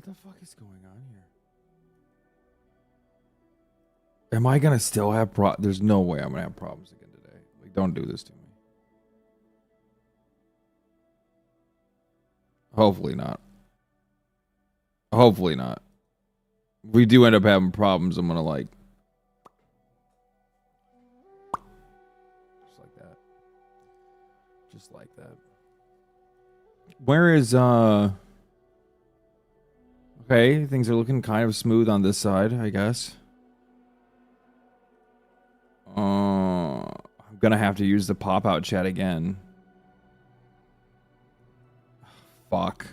What the fuck is going on here? Am I gonna still have There's no way I'm gonna have problems again today. Like, don't do this to me. Hopefully not. Hopefully not. If we do end up having problems, I'm gonna like... Just like that. Just like that. Where is, Okay, things are looking kind of smooth on this side, I guess. I'm gonna have to use the pop-out chat again. Fuck.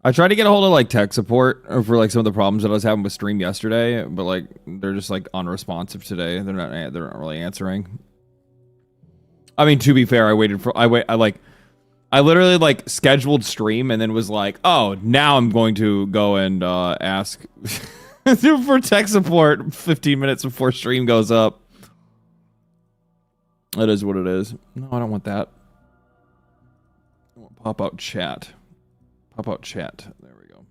I tried to get a hold of like tech support for like some of the problems that I was having with stream yesterday, but like they're just like unresponsive today. They're not really answering. I mean, to be fair, I literally like scheduled stream and then was like, oh, now I'm going to go and ask for tech support 15 minutes before stream goes up. That is what it is. No, I don't want that. I want pop-out chat. Pop-out chat. There we go.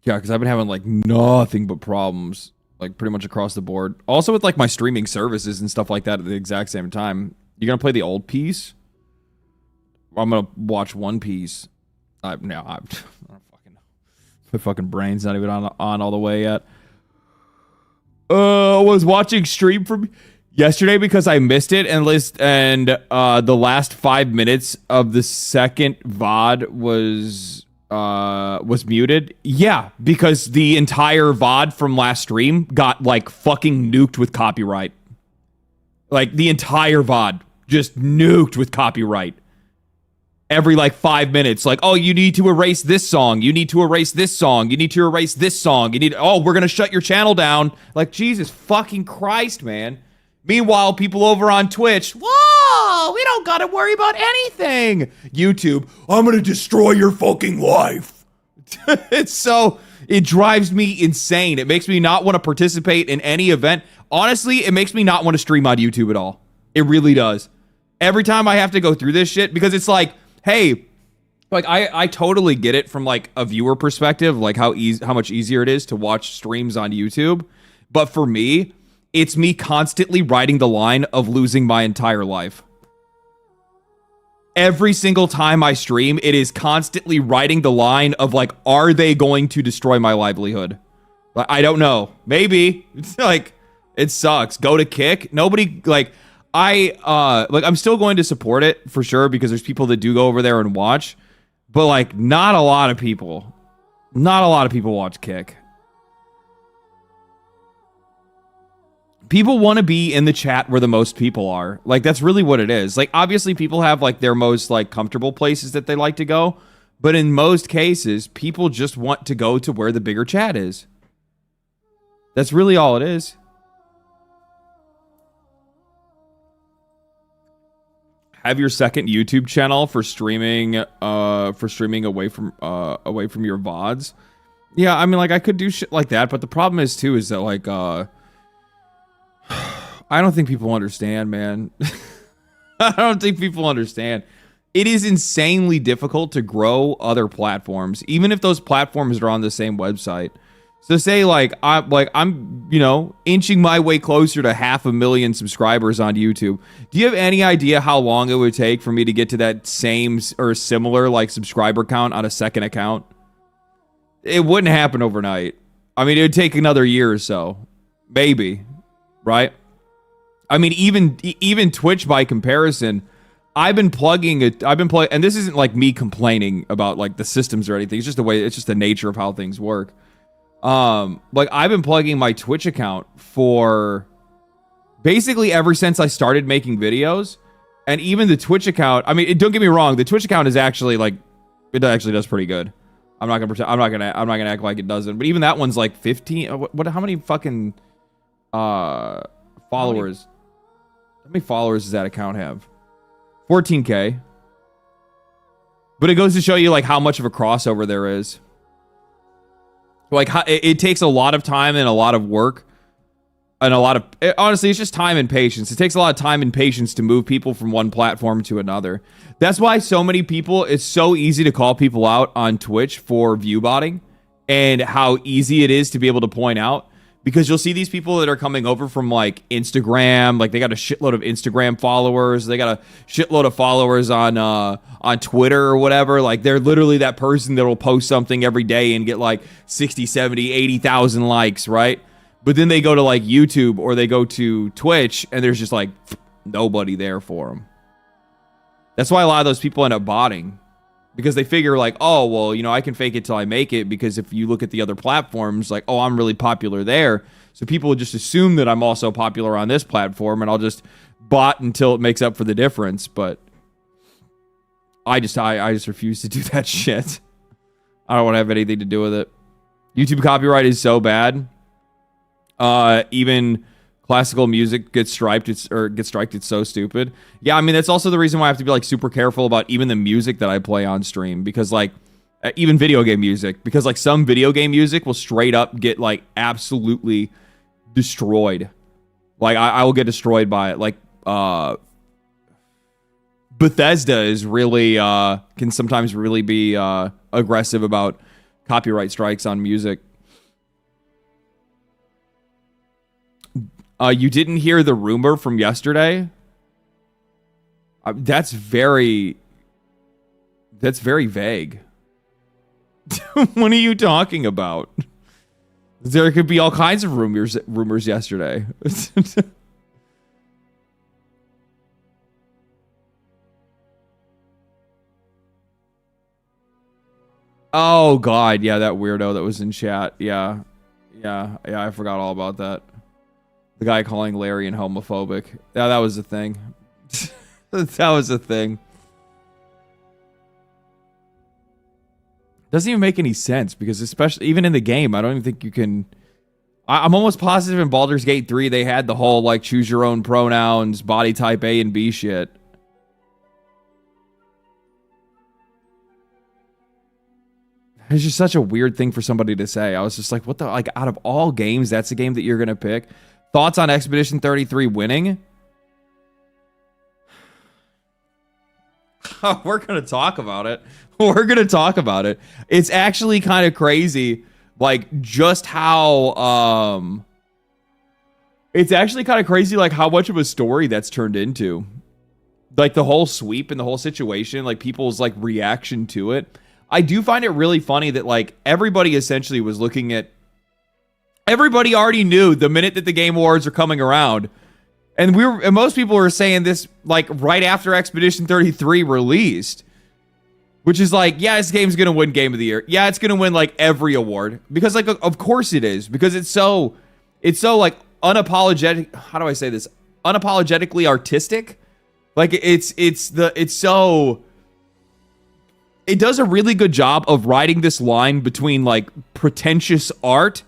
Yeah, because I've been having like nothing but problems. Like pretty much across the board. Also with like my streaming services and stuff like that at the exact same time. You gonna play the old piece? Or I'm gonna watch One Piece. I don't fucking know. My fucking brain's not even on all the way yet. I was watching stream from yesterday because I missed it, and the last 5 minutes of the second VOD was muted. Yeah, because the entire VOD from last stream got like fucking nuked with copyright. Like the entire VOD just nuked with copyright. Every like 5 minutes, like, oh, you need to erase this song. You need to erase this song. You need to erase this song. We're going to shut your channel down. Like, Jesus fucking Christ, man. Meanwhile, people over on Twitch, whoa, we don't got to worry about anything. YouTube, I'm going to destroy your fucking life. It drives me insane. It makes me not want to participate in any event. Honestly, it makes me not want to stream on YouTube at all. It really does. Every time I have to go through this shit, because it's like, hey, like I totally get it from like a viewer perspective, like how much easier it is to watch streams on YouTube. But for me, it's me constantly riding the line of losing my entire life. Every single time I stream, it is constantly riding the line of like, are they going to destroy my livelihood? Like, I don't know. Maybe. It's like, it sucks. Go to Kick. Nobody, like, I'm still going to support it for sure because there's people that do go over there and watch, but like not a lot of people watch Kick. People want to be in the chat where the most people are. Like that's really what it is. Like obviously people have like their most like comfortable places that they like to go, but in most cases people just want to go to where the bigger chat is. That's really all it is. Have your second YouTube channel for streaming away from your VODs. Yeah, I mean like I could do shit like that, but the problem is too is that like I don't think people understand, man. I don't think people understand. It is insanely difficult to grow other platforms, even if those platforms are on the same website. So say I'm inching my way closer to 500,000 subscribers on YouTube. Do you have any idea how long it would take for me to get to that same or similar like subscriber count on a second account? It wouldn't happen overnight. I mean, it would take another year or so, maybe, right? I mean, even Twitch by comparison, I've been plugging, and this isn't like me complaining about like the systems or anything. It's just the nature of how things work. Like I've been plugging my Twitch account for basically ever since I started making videos, and even the Twitch account, I mean, don't get me wrong, the Twitch account is actually like, it actually does pretty good. I'm not gonna act like it doesn't, but even that one's like 15, how many fucking, followers? How many followers does that account have? 14K. But it goes to show you like how much of a crossover there is. Like it takes a lot of time and a lot of work and honestly, it's just time and patience. It takes a lot of time and patience to move people from one platform to another. That's why so many people, it's so easy to call people out on Twitch for view botting and how easy it is to be able to point out, because you'll see these people that are coming over from like Instagram, like they got a shitload of Instagram followers, they got a shitload of followers on Twitter or whatever. Like they're literally that person that will post something every day and get like 60, 70, 80,000 likes, right? But then they go to like YouTube or they go to Twitch and there's just like nobody there for them. That's why a lot of those people end up botting, because they figure like, oh, well, you know, I can fake it till I make it, because if you look at the other platforms, like, oh, I'm really popular there. So people just assume that I'm also popular on this platform, and I'll just bot until it makes up for the difference. But I just refuse to do that shit. I don't want to have anything to do with it. YouTube copyright is so bad. Even classical music gets striped. It's so stupid. Yeah, I mean, that's also the reason why I have to be like super careful about even the music that I play on stream, because like even video game music, because like some video game music will straight up get like absolutely destroyed. Like I will get destroyed by it. Like Bethesda is really can sometimes really be aggressive about copyright strikes on music. You didn't hear the rumor from yesterday? That's very vague. What are you talking about? There could be all kinds of rumors yesterday. Oh God, yeah, that weirdo that was in chat. Yeah, I forgot all about that. The guy calling Larian homophobic. Yeah, that was a thing. That was a thing. Doesn't even make any sense, because especially even in the game, I don't even think you can. I'm almost positive in Baldur's Gate 3 they had the whole like choose your own pronouns, body type A and B shit. It's just such a weird thing for somebody to say. I was just like, what the, like, out of all games, that's the game that you're gonna pick? Thoughts on Expedition 33 winning? Oh, we're going to talk about it. We're going to talk about it. It's actually kind of crazy, like, just how, it's actually kind of crazy, like, how much of a story that's turned into. Like, the whole sweep and the whole situation, like, people's, like, reaction to it. I do find it really funny that, like, everybody essentially was looking at, everybody already knew the minute that the Game Awards are coming around. And most people were saying this like right after Expedition 33 released, which is like, yeah, this game's going to win Game of the Year. Yeah, it's going to win like every award, because like, of course it is, because it's so like unapologetic. How do I say this? Unapologetically artistic. Like it does a really good job of riding this line between like pretentious art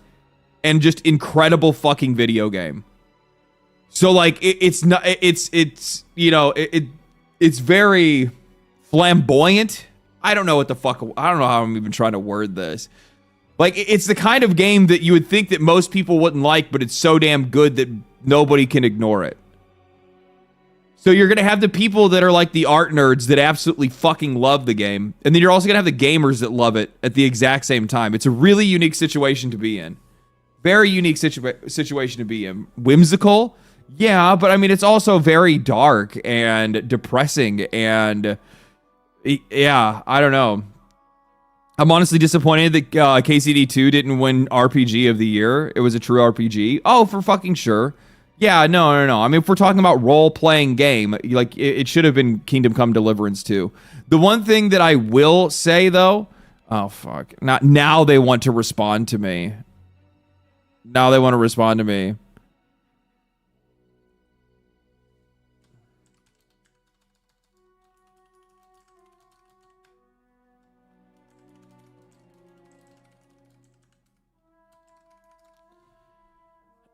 and just incredible fucking video game. So like it's very flamboyant. I don't know what the fuck, I don't know how I'm even trying to word this. Like it's the kind of game that you would think that most people wouldn't like, but it's so damn good that nobody can ignore it. So you're going to have the people that are like the art nerds that absolutely fucking love the game, and then you're also going to have the gamers that love it at the exact same time. It's a really unique situation to be in. Very unique situation to be in. Whimsical, yeah, but I mean, it's also very dark and depressing, and yeah, I don't know. I'm honestly disappointed that KCD2 didn't win RPG of the year. It was a true RPG. Oh, for fucking sure. Yeah, no. I mean, if we're talking about role-playing game, like, it should have been Kingdom Come Deliverance 2. The one thing that I will say, though... Oh, fuck. Now they want to respond to me. Now they want to respond to me.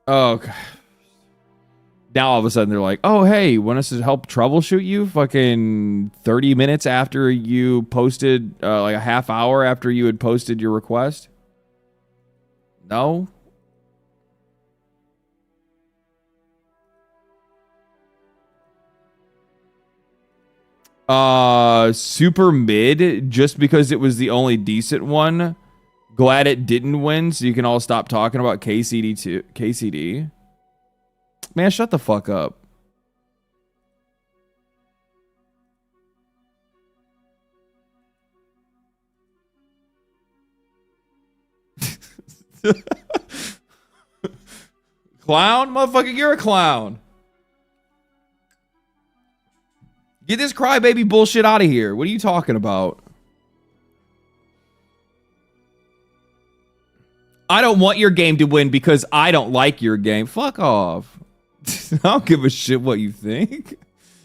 Oh, God. Now all of a sudden they're like, oh, hey, want us to help troubleshoot you fucking 30 minutes after you posted, like a half hour after you had posted your request? No? Super mid, just because it was the only decent one. Glad it didn't win, so you can all stop talking about KCD. Man, shut the fuck up. Clown? Motherfucker, you're a clown. Get this crybaby bullshit out of here. What are you talking about? I don't want your game to win because I don't like your game. Fuck off. I don't give a shit what you think.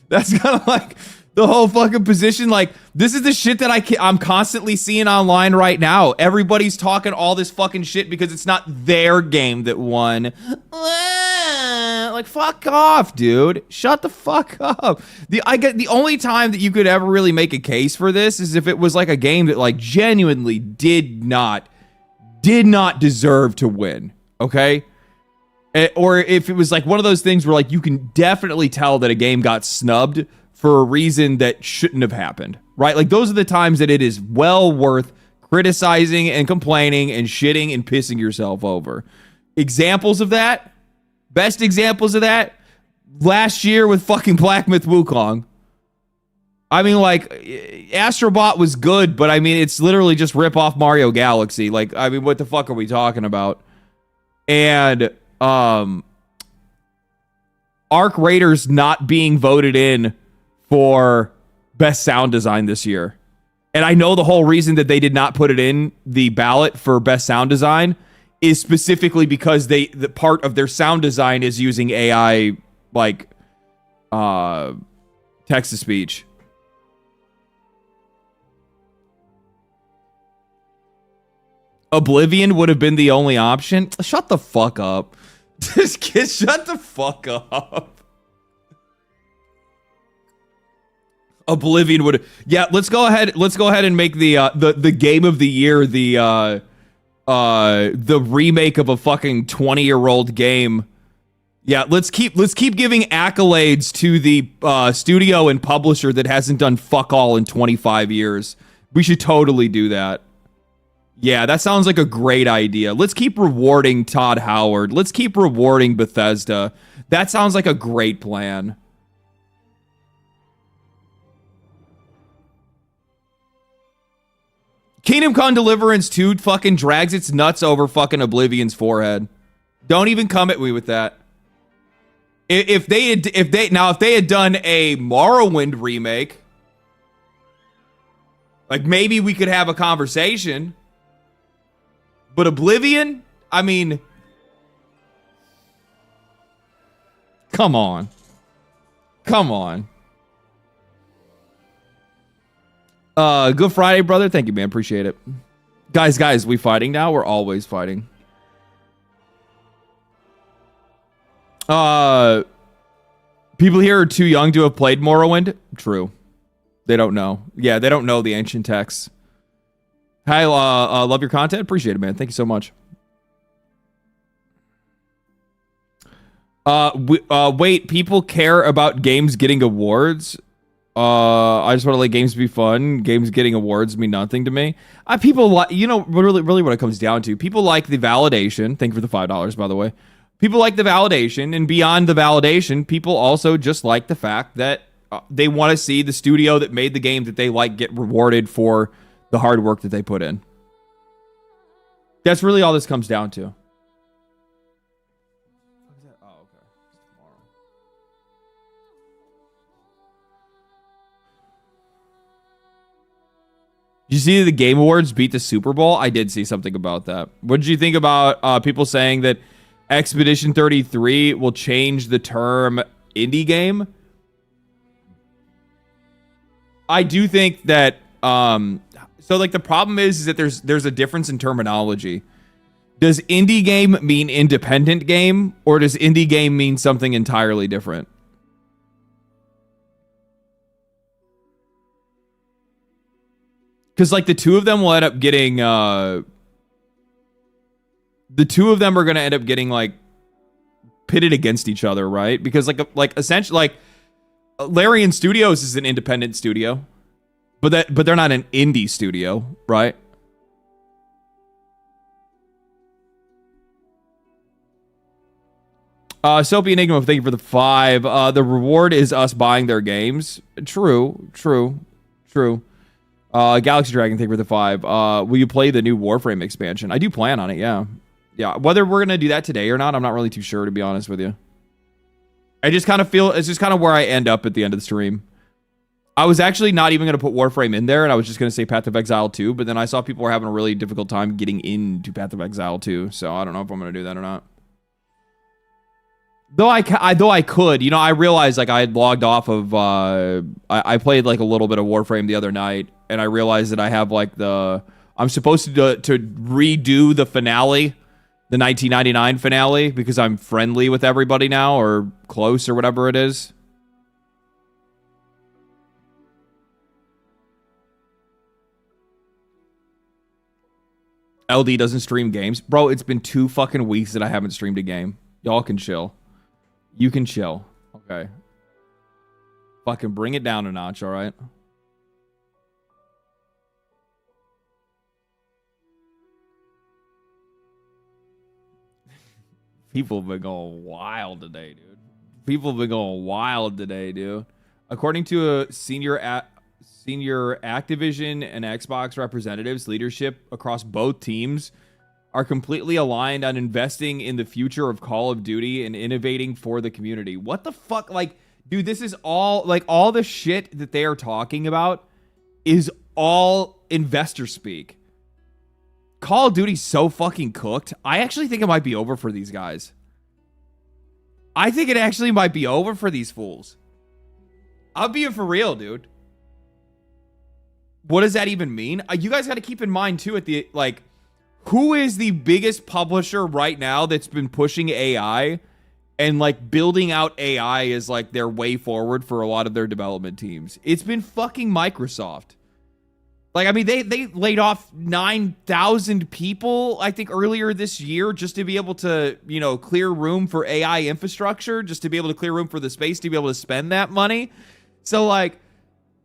That's kind of like the whole fucking position. Like, this is the shit that I'm constantly seeing online right now. Everybody's talking all this fucking shit because it's not their game that won. Like, fuck off, dude. Shut the fuck up. The only time that you could ever really make a case for this is if it was like a game that like genuinely did not deserve to win. Okay? Or if it was like one of those things where like you can definitely tell that a game got snubbed for a reason that shouldn't have happened, right? Like those are the times that it is well worth criticizing and complaining and shitting and pissing yourself over. Examples of that, best examples of that, last year with fucking Black Myth Wukong. I mean, like, Astrobot was good, but I mean, it's literally just rip off Mario Galaxy. Like, I mean, what the fuck are we talking about? And Arc Raiders not being voted in for best sound design this year. And I know the whole reason that they did not put it in the ballot for best sound design is specifically because the part of their sound design is using AI, like, text to speech. Oblivion would have been the only option. Shut the fuck up. This kid, shut the fuck up. Oblivion would. Yeah, let's go ahead and make the game of the year the remake of a fucking 20-year-old game. Yeah, let's keep giving accolades to the studio and publisher that hasn't done fuck all in 25 years. We should totally do that. Yeah, that sounds like a great idea. Let's keep rewarding Todd Howard. Let's keep rewarding Bethesda. That sounds like a great plan. Kingdom Come Deliverance 2 fucking drags its nuts over fucking Oblivion's forehead. Don't even come at me with that. If they had done a Morrowind remake, like maybe we could have a conversation. But Oblivion, I mean, come on. Come on. Good Friday, brother. Thank you, man. Appreciate it. Guys, we fighting now? We're always fighting. People here are too young to have played Morrowind. True. They don't know. Yeah, they don't know the ancient texts. Hi, love your content. Appreciate it, man. Thank you so much. Wait, people care about games getting awards? I just want to let games be fun. Games getting awards mean nothing to me. People like, you know, really what it comes down to. People like the validation. Thank you for the $5, by the way. People like the validation, and beyond the validation, people also just like the fact that they want to see the studio that made the game that they like get rewarded for the hard work that they put in. That's really all this comes down to. Oh, okay. Tomorrow. Did you see the Game Awards beat the Super Bowl? I did see something about that. What did you think about people saying that Expedition 33 will change the term indie game? I do think that so like the problem is that there's a difference in terminology. Does indie game mean independent game, or does indie game mean something entirely different? Because like the two of them will end up getting the two of them are going to end up getting like pitted against each other, right? Because like essentially like Larian Studios is an independent studio, but they're not an indie studio, right? Soapy Enigma, thank you for the 5. The reward is us buying their games. True. Galaxy Dragon, thank you for the 5. Will you play the new Warframe expansion? I do plan on it, yeah. Yeah, whether we're going to do that today or not, I'm not really too sure, to be honest with you. I just kind of feel, it's just kind of where I end up at the end of the stream. I was actually not even going to put Warframe in there, and I was just going to say Path of Exile 2, but then I saw people were having a really difficult time getting into Path of Exile 2, so I don't know if I'm going to do that or not. Though I could, you know, I realized like I had logged off of, I played like a little bit of Warframe the other night, and I realized that I have like I'm supposed to redo the finale, the 1999 finale, because I'm friendly with everybody now, or close, or whatever it is. LD doesn't stream games. Bro, it's been 2 fucking weeks that I haven't streamed a game. Y'all can chill. You can chill. Okay. Fucking bring it down a notch, alright? People have been going wild today, dude. People have been going wild today, dude. According to a senior Activision and Xbox representatives, leadership across both teams are completely aligned on investing in the future of Call of Duty and innovating for the community. What the fuck? Like, dude, this is all, like, all the shit that they are talking about is all investor speak. Call of Duty's so fucking cooked. I actually think it might be over for these guys. I think it actually might be over for these fools. I'm being for real, dude. What does that even mean? You guys got to keep in mind, too, at the, like, who is the biggest publisher right now that's been pushing AI and like building out AI as like their way forward for a lot of their development teams? It's been fucking Microsoft. Like, I mean, they laid off 9,000 people, I think, earlier this year just to be able to, you know, clear room for AI infrastructure, just to be able to clear room for the space to be able to spend that money. So like,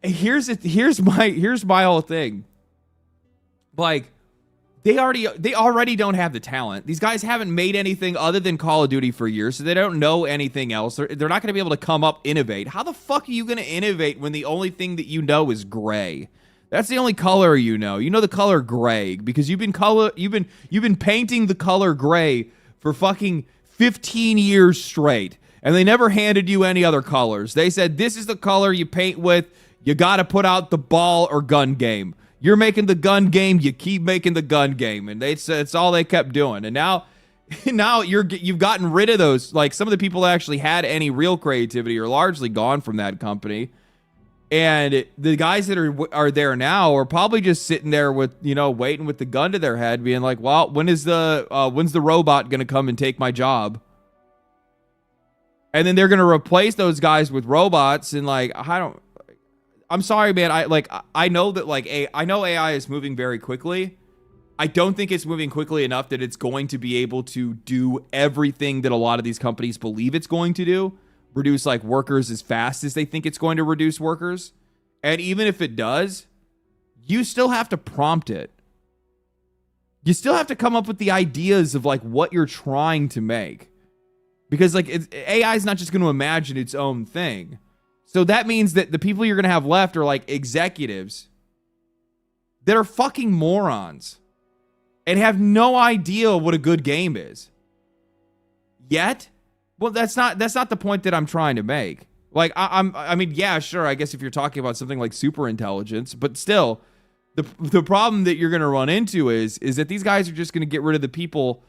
here's my whole thing. Like, They already don't have the talent. These guys haven't made anything other than Call of Duty for years, so they don't know anything else. They're not going to be able to come up, innovate. How the fuck are you going to innovate when the only thing that you know is gray? That's the only color you know. You know the color gray because you've been painting the color gray for fucking 15 years straight, and they never handed you any other colors. They said this is the color you paint with. You got to put out the ball or gun game. You're making the gun game. You keep making the gun game, and it's all they kept doing. And now you've gotten rid of those. Like some of the people that actually had any real creativity are largely gone from that company, and the guys that are there now are probably just sitting there with, you know, waiting with the gun to their head, being like, "Well, when's the robot gonna come and take my job?" And then they're gonna replace those guys with robots, and like I'm sorry, man. I know that I know AI is moving very quickly. I don't think it's moving quickly enough that it's going to be able to do everything that a lot of these companies believe it's going to do. Reduce like workers as fast as they think it's going to reduce workers. And even if it does, you still have to prompt it. You still have to come up with the ideas of like what you're trying to make. Because like AI is not just going to imagine its own thing. So that means that the people you're going to have left are like executives that are fucking morons and have no idea what a good game is. Yet, well, that's not the point that I'm trying to make. Like I mean, yeah, sure, I guess if you're talking about something like super intelligence, but still the problem that you're going to run into is that these guys are just going to get rid of the people.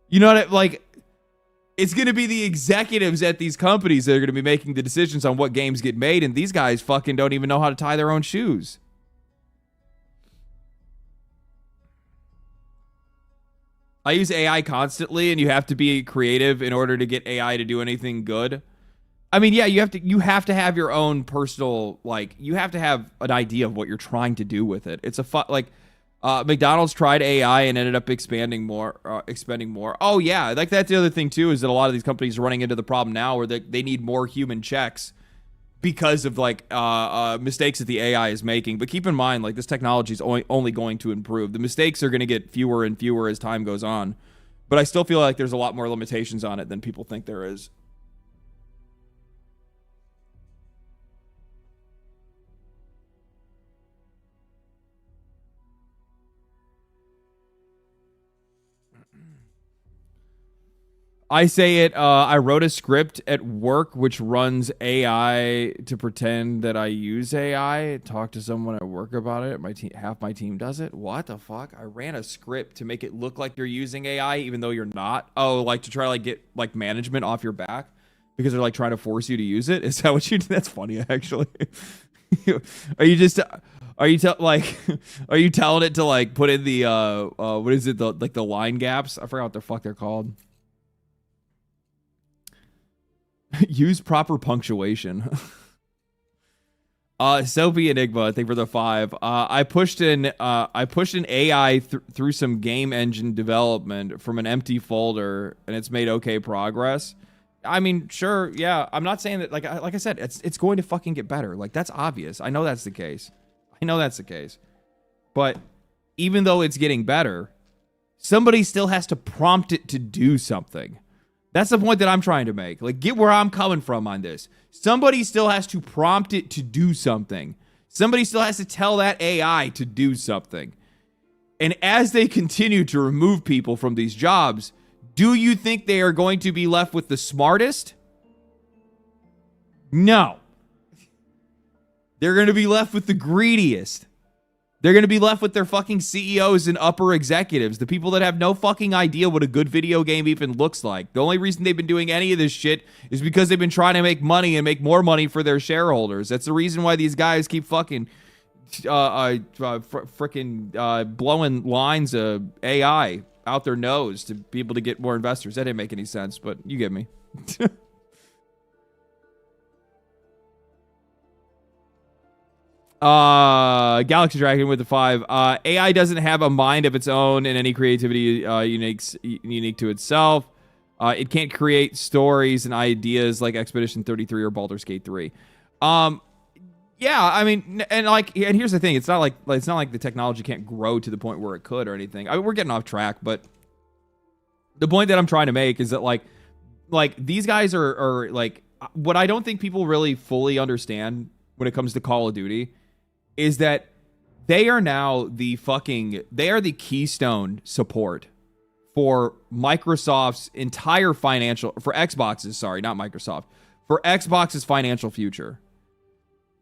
You know what like it's going to be the executives at these companies that are going to be making the decisions on what games get made, and these guys fucking don't even know how to tie their own shoes. I use AI constantly, and you have to be creative in order to get AI to do anything good. I mean, yeah, you have to have your own personal, like, you have to have an idea of what you're trying to do with it. It's McDonald's tried AI and ended up expanding more, expending more. Oh yeah, like that's the other thing too, is that a lot of these companies are running into the problem now where they need more human checks because of like mistakes that the AI is making. But keep in mind, like this technology is only going to improve. The mistakes are going to get fewer and fewer as time goes on. But I still feel like there's a lot more limitations on it than people think there is. I say it, I wrote a script at work which runs AI to pretend that I use AI. Talk to someone at work about it. Half my team does it. What the fuck? I ran a script to make it look like you're using AI even though you're not. Oh, like to try to like get like management off your back because they're like trying to force you to use it. Is that what you do? That's funny actually. Are you just are you like are you telling it to like put in the what is it, the like the line gaps? I forgot what the fuck they're called. Use proper punctuation. Sophie Enigma, thank you for the 5. I pushed an AI through some game engine development from an empty folder, and it's made okay progress. I mean, sure, yeah. I'm not saying that, like I said, it's going to fucking get better. Like that's obvious. I know that's the case. But even though it's getting better, somebody still has to prompt it to do something. That's the point that I'm trying to make. Like, get where I'm coming from on this. Somebody still has to prompt it to do something. Somebody still has to tell that AI to do something. And as they continue to remove people from these jobs, do you think they are going to be left with the smartest? No. They're going to be left with the greediest. They're going to be left with their fucking CEOs and upper executives, the people that have no fucking idea what a good video game even looks like. The only reason they've been doing any of this shit is because they've been trying to make money and make more money for their shareholders. That's the reason why these guys keep fucking freaking blowing lines of AI out their nose to be able to get more investors. That didn't make any sense, but you get me. Galaxy Dragon with the 5. AI doesn't have a mind of its own and any creativity unique to itself. It can't create stories and ideas like Expedition 33 or Baldur's Gate 3. Yeah, I mean, and here's the thing: it's not like the technology can't grow to the point where it could or anything. I mean, we're getting off track, but the point that I'm trying to make is that like these guys are like, what I don't think people really fully understand when it comes to Call of Duty is that they are now the keystone support for Microsoft's entire for Xbox's financial future.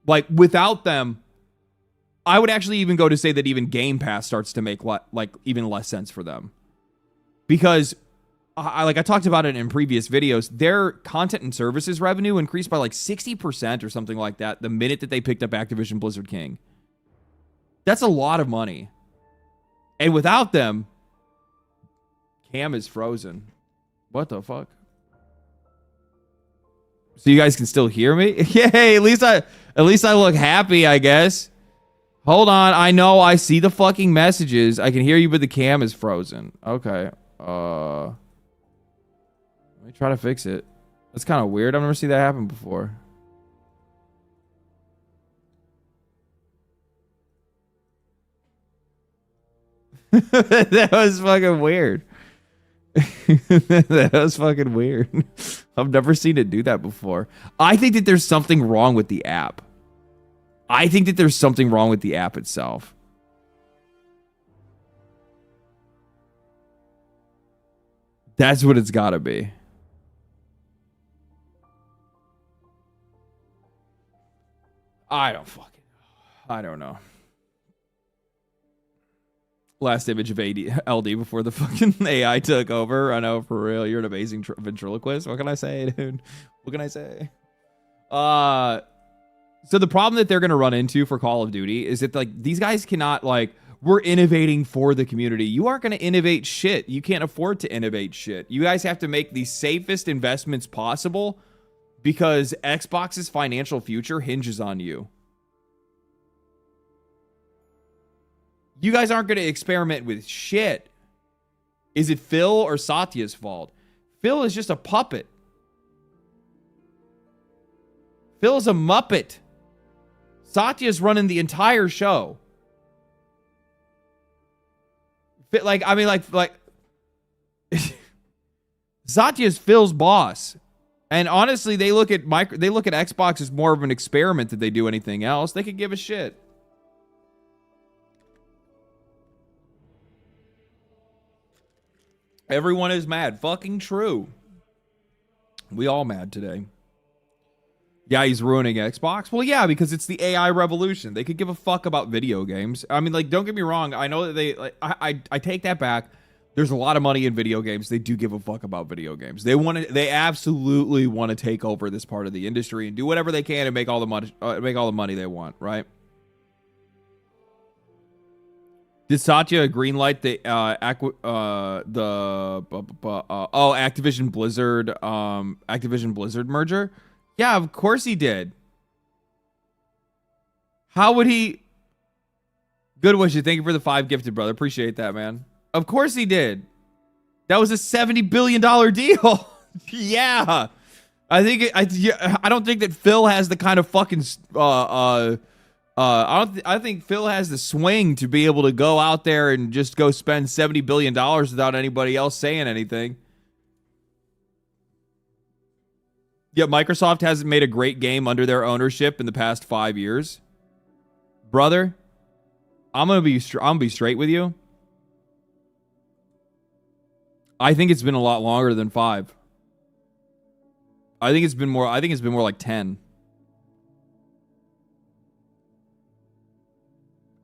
Like, without them, I would actually even go to say that even Game Pass starts to make even less sense for them. Because I talked about it in previous videos, their content and services revenue increased by like 60% or something like that the minute that they picked up Activision Blizzard King. That's a lot of money. And without them, Cam is frozen. What the fuck? So you guys can still hear me? Yay, at least I look happy, I guess. Hold on, I know I see the fucking messages. I can hear you, but the cam is frozen. Okay. Let me try to fix it. That's kind of weird. I've never seen that happen before. That was fucking weird. That was fucking weird. I've never seen it do that before. I think that there's something wrong with the app. I think that there's something wrong with the app itself. That's what it's got to be. I don't know. Last image of LD before the fucking AI took over. I know, for real. You're an amazing ventriloquist. What can I say, dude? What can I say? So the problem that they're going to run into for Call of Duty is that, like, these guys cannot, like, we're innovating for the community. You aren't going to innovate shit. You can't afford to innovate shit. You guys have to make the safest investments possible because Xbox's financial future hinges on you. You guys aren't going to experiment with shit. Is it Phil or Satya's fault? Phil is just a puppet. Phil is a muppet. Satya's running the entire show. Like, I mean, like Satya's Phil's boss. And honestly, they look at Xbox as more of an experiment than they do anything else. They could give a shit. Everyone is mad. Fucking true. We all mad today. Yeah, he's ruining Xbox. Well, yeah, because it's the AI revolution. They could give a fuck about video games. I mean, like, don't get me wrong. I know that they, like, I take that back. There's a lot of money in video games. They do give a fuck about video games. They absolutely want to take over this part of the industry and do whatever they can to make all the money they want, right? Did Satya greenlight the Activision Blizzard merger? Yeah, of course he did. How would he? Good wish you. Thank you for the 5 gifted, brother. Appreciate that, man. Of course he did. That was a $70 billion deal. Yeah. I don't think that Phil has the kind of fucking I think Phil has the swing to be able to go out there and just go spend $70 billion without anybody else saying anything. Yeah, Microsoft hasn't made a great game under their ownership in the past 5 years. Brother, I'm gonna be straight with you. I think it's been a lot longer than 5. I think it's been more like 10.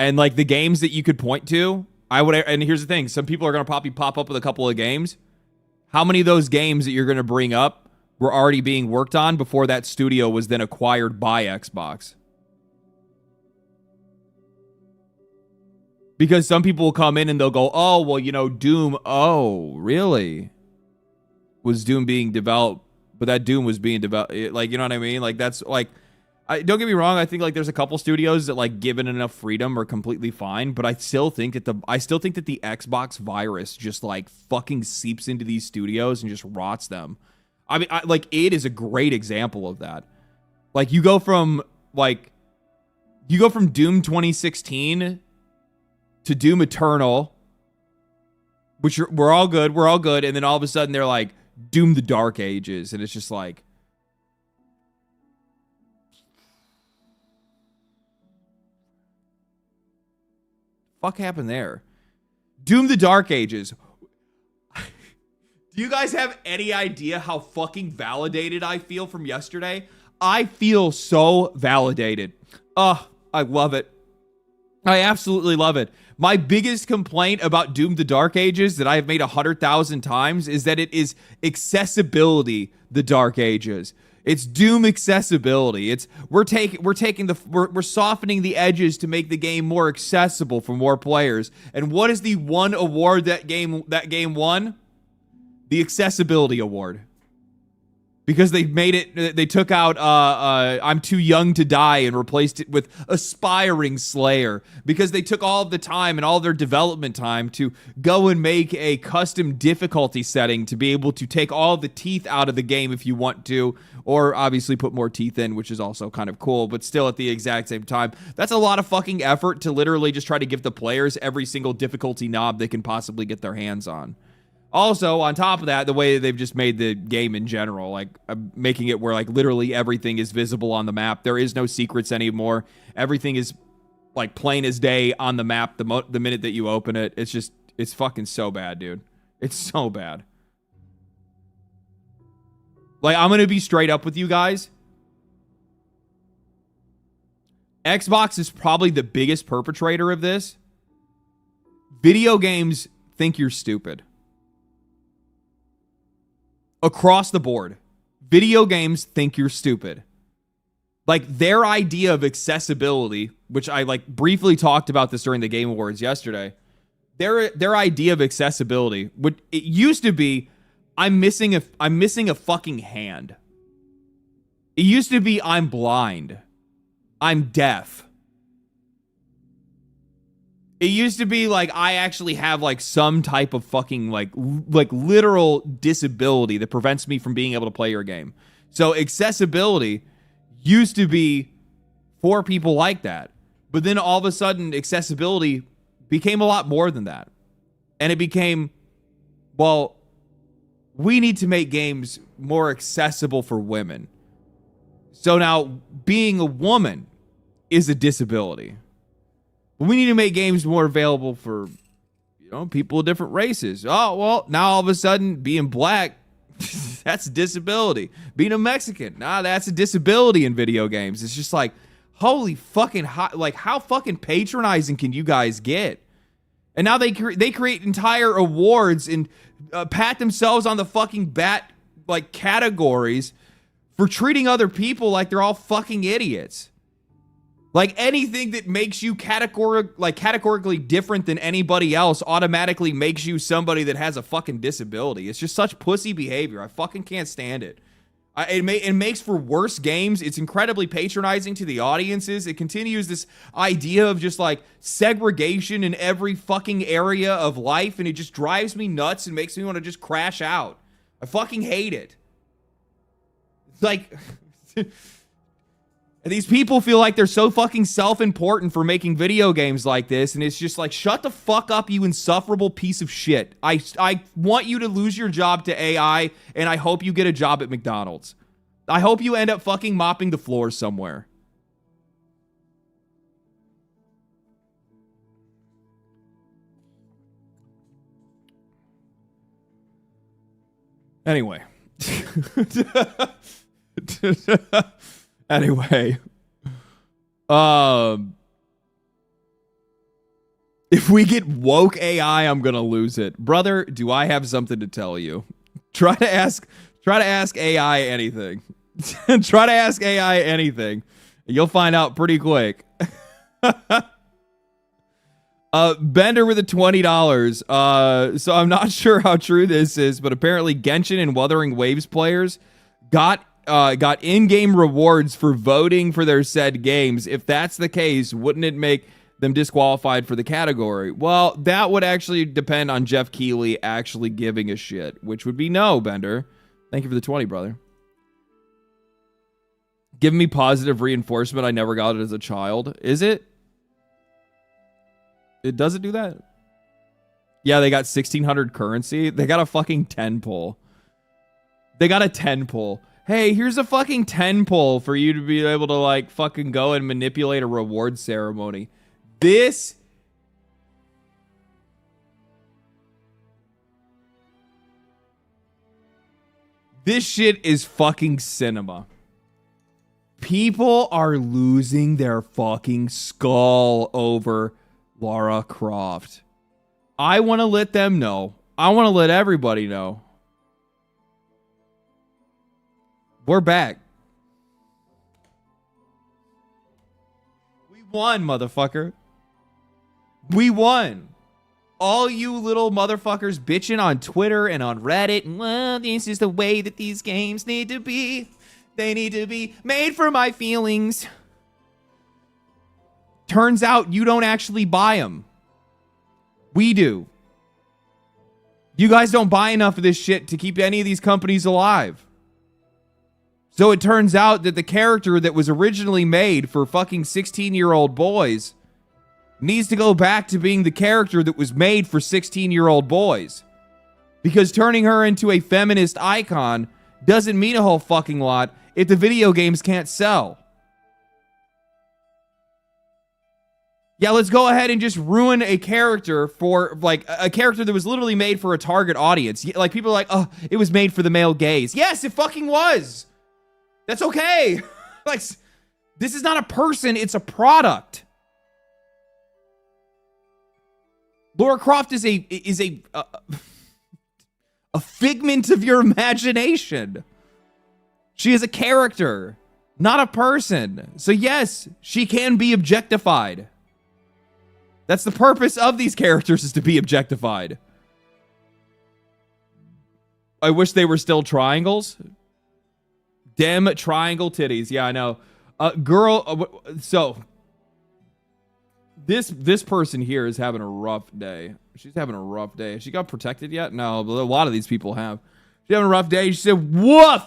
And like the games that you could point to, and here's the thing, some people are going to probably pop up with a couple of games. How many of those games that you're going to bring up were already being worked on before that studio was then acquired by Xbox? Because some people will come in and they'll go, oh, well, you know, Doom. Oh, really? Was Doom being developed? But that Doom was being developed. Like, you know what I mean? Like, that's like, don't get me wrong. I think like there's a couple studios that like given enough freedom are completely fine. But I still think that the Xbox virus just like fucking seeps into these studios and just rots them. I mean, like it is a great example of that. Like you go from Doom 2016 to Doom Eternal, which we're all good, and then all of a sudden they're like Doom the Dark Ages, and it's just like, fuck happened there? Doom the Dark Ages. Do you guys have any idea how fucking validated I feel from yesterday? I feel so validated. I love it. I absolutely love it. My biggest complaint about Doom the Dark Ages that I have made 100,000 times is that it is accessibility, the Dark Ages. It's Doom accessibility. We're softening the edges to make the game more accessible for more players. And what is the one award that game won? The accessibility award. Because they took out I'm Too Young to Die and replaced it with Aspiring Slayer. Because they took all of the time and all their development time to go and make a custom difficulty setting to be able to take all the teeth out of the game if you want to. Or obviously put more teeth in, which is also kind of cool. But still at the exact same time, that's a lot of fucking effort to literally just try to give the players every single difficulty knob they can possibly get their hands on. Also, on top of that, the way they've just made the game in general, like making it where like literally everything is visible on the map. There is no secrets anymore. Everything is like plain as day on the map the minute that you open it. It's fucking so bad, dude. It's so bad. Like, I'm going to be straight up with you guys. Xbox is probably the biggest perpetrator of this. Video games think you're stupid. Across the board, video games think you're stupid. Like their idea of accessibility, which I like briefly talked about this during the Game Awards yesterday. Their idea of accessibility, it used to be, I'm missing a fucking hand. It used to be I'm blind. I'm deaf. It used to be like I actually have like some type of fucking like literal disability that prevents me from being able to play your game. So accessibility used to be for people like that. But then all of a sudden accessibility became a lot more than that. And it became, well, we need to make games more accessible for women. So now being a woman is a disability. We need to make games more available for, you know, people of different races. Oh, well, now all of a sudden being black, that's a disability. Being a Mexican, nah, that's a disability in video games. It's just like, holy fucking, like, how fucking patronizing can you guys get? And now they create entire awards and pat themselves on the fucking back, like, categories for treating other people like they're all fucking idiots. Like, anything that makes you categorically different than anybody else automatically makes you somebody that has a fucking disability. It's just such pussy behavior. I fucking can't stand it. It makes for worse games. It's incredibly patronizing to the audiences. It continues this idea of just like segregation in every fucking area of life, and it just drives me nuts and makes me want to just crash out. I fucking hate it. It's like... And these people feel like they're so fucking self-important for making video games like this, and it's just like, shut the fuck up, you insufferable piece of shit. I want you to lose your job to AI, and I hope you get a job at McDonald's. I hope you end up fucking mopping the floor somewhere. Anyway. Anyway, if we get woke AI, I'm gonna lose it, brother. Do I have something to tell you? Try to ask AI anything. Try to ask AI anything. You'll find out pretty quick. Bender with the $20. So I'm not sure how true this is, but apparently Genshin and Wuthering Waves players got in-game rewards for voting for their said games. If that's the case, wouldn't it make them disqualified for the category? Well, that would actually depend on Jeff Keighley actually giving a shit, which would be no, Bender. Thank you for the 20, brother. Giving me positive reinforcement. I never got it as a child. Is it? It doesn't do that? Yeah, they got 1,600 currency. They got a fucking 10 pull. They got a 10 pull. Hey, here's a fucking 10 pull for you to be able to, like, fucking go and manipulate a reward ceremony. This shit is fucking cinema. People are losing their fucking skull over Lara Croft. I want to let them know. I want to let everybody know. We're back. We won, motherfucker. We won. All you little motherfuckers bitching on Twitter and on Reddit. Well, this is the way that these games need to be. They need to be made for my feelings. Turns out you don't actually buy them. We do. You guys don't buy enough of this shit to keep any of these companies alive. So it turns out that the character that was originally made for fucking 16-year-old boys needs to go back to being the character that was made for 16-year-old boys. Because turning her into a feminist icon doesn't mean a whole fucking lot if the video games can't sell. Yeah, let's go ahead and just ruin a character for, like, a character that was literally made for a target audience. Like, people are like, oh, it was made for the male gaze. Yes, it fucking was. That's okay. Like, this is not a person, it's a product. Lara Croft is a figment of your imagination. She is a character, not a person. So yes, she can be objectified. That's the purpose of these characters, is to be objectified. I wish they were still triangles. Damn triangle titties. Yeah, I know. So This person here is having a rough day. She's having a rough day. Has she got protected yet? No, but a lot of these people have. She's having a rough day. She said, "Woof!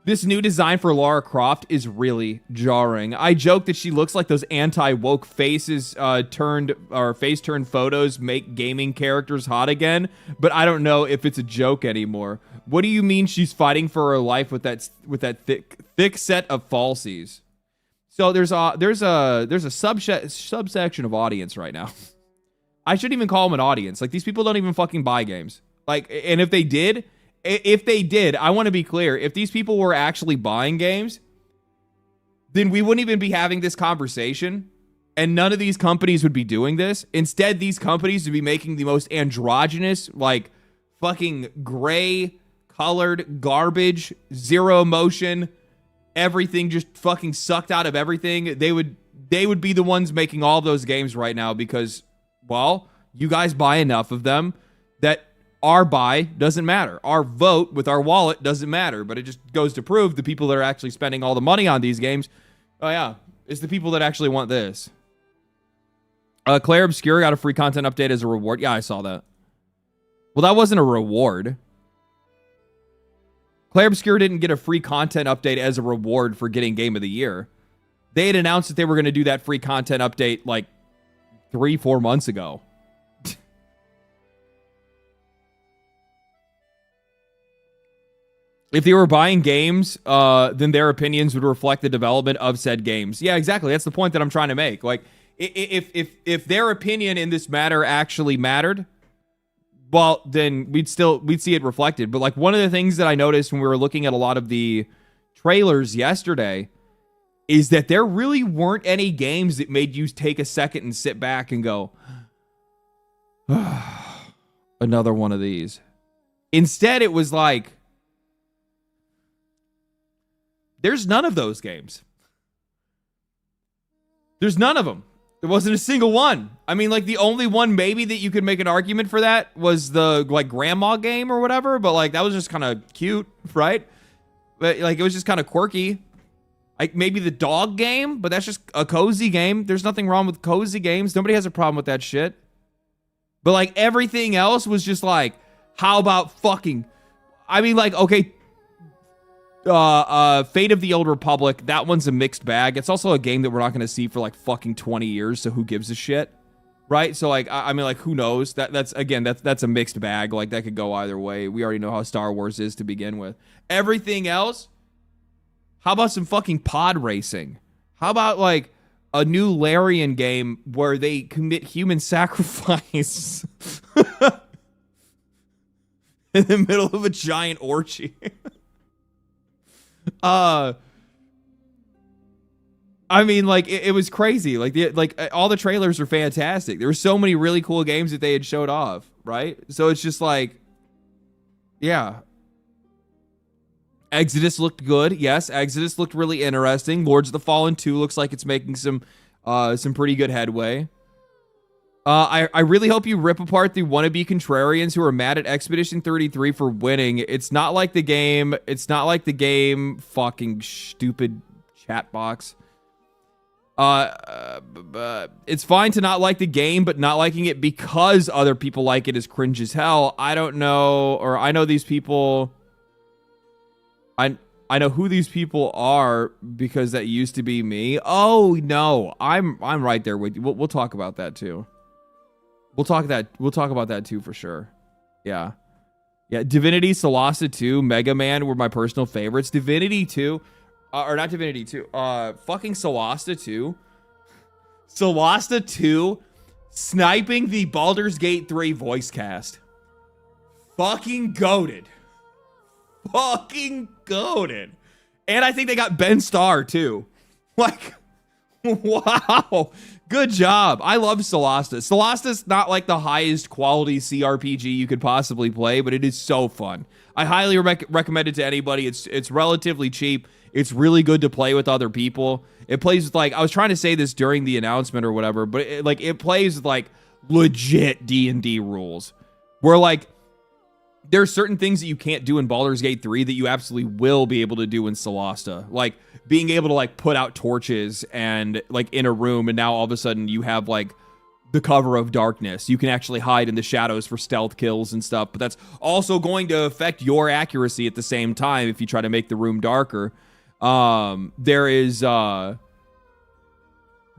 This new design for Lara Croft is really jarring. I joke that she looks like those anti-woke face turned photos make gaming characters hot again, but I don't know if it's a joke anymore. What do you mean she's fighting for her life with that thick set of falsies?" So there's a subsection of audience right now. I shouldn't even call them an audience. Like, these people don't even fucking buy games. Like, and if they did, I want to be clear. If these people were actually buying games, then we wouldn't even be having this conversation, and none of these companies would be doing this. Instead, these companies would be making the most androgynous, like, fucking gray colored garbage, zero emotion, everything just fucking sucked out of everything. They would be the ones making all those games right now because, well, you guys buy enough of them that our buy doesn't matter. Our vote with our wallet doesn't matter. But it just goes to prove the people that are actually spending all the money on these games, oh yeah, it's the people that actually want this. Claire Obscure got a free content update as a reward. Yeah, I saw that. Well, that wasn't a reward. Claire Obscure didn't get a free content update as a reward for getting Game of the Year. They had announced that they were going to do that free content update like 3-4 months ago. If they were buying games, then their opinions would reflect the development of said games. Yeah, exactly. That's the point that I'm trying to make. Like, if their opinion in this matter actually mattered, well, then we'd see it reflected. But like, one of the things that I noticed when we were looking at a lot of the trailers yesterday is that there really weren't any games that made you take a second and sit back and go, another one of these. Instead, it was like, there's none of those games. There's none of them. There wasn't a single one. I mean, like, the only one maybe that you could make an argument for that was the, like, grandma game or whatever, but, like, that was just kind of cute, right? But, like, it was just kind of quirky. Like, maybe the dog game, but that's just a cozy game. There's nothing wrong with cozy games. Nobody has a problem with that shit. But, like, everything else was just like, how about fucking... I mean, like, okay... Fate of the Old Republic, that one's a mixed bag. It's also a game that we're not going to see for like fucking 20 years, so who gives a shit, right? So like, I mean, like, who knows? That's a mixed bag. Like, that could go either way. We already know how Star Wars is to begin with. Everything else, how about some fucking pod racing? How about like a new Larian game where they commit human sacrifice in the middle of a giant orgy? I mean, like, it was crazy. Like, all the trailers are fantastic. There were so many really cool games that they had showed off, right? So it's just like, yeah. Exodus looked good. Yes, Exodus looked really interesting. Lords of the Fallen 2 looks like it's making some pretty good headway. I really hope you rip apart the wannabe contrarians who are mad at Expedition 33 for winning. It's not like the game. Fucking stupid chat box. It's fine to not like the game, but not liking it because other people like it is cringe as hell. I don't know, or I know these people. I know who these people are because that used to be me. Oh no, I'm right there with you. We'll talk about that too. We'll talk about that too for sure. Yeah. Divinity, Solasta 2, Mega Man were my personal favorites. Divinity 2, or not Divinity 2. Fucking Solasta 2. Solasta 2, sniping the Baldur's Gate 3 voice cast. Fucking goated. And I think they got Ben Starr too. Like, wow. Good job. I love Solasta. Solasta's not like the highest quality CRPG you could possibly play, but it is so fun. I highly recommend it to anybody. It's relatively cheap. It's really good to play with other people. It plays with, like, I was trying to say this during the announcement or whatever, but it plays with like legit D&D rules. Where like there are certain things that you can't do in Baldur's Gate 3 that you absolutely will be able to do in Solasta. Like being able to like put out torches and like in a room, and now all of a sudden you have like the cover of darkness. You can actually hide in the shadows for stealth kills and stuff, but that's also going to affect your accuracy at the same time if you try to make the room darker. There's a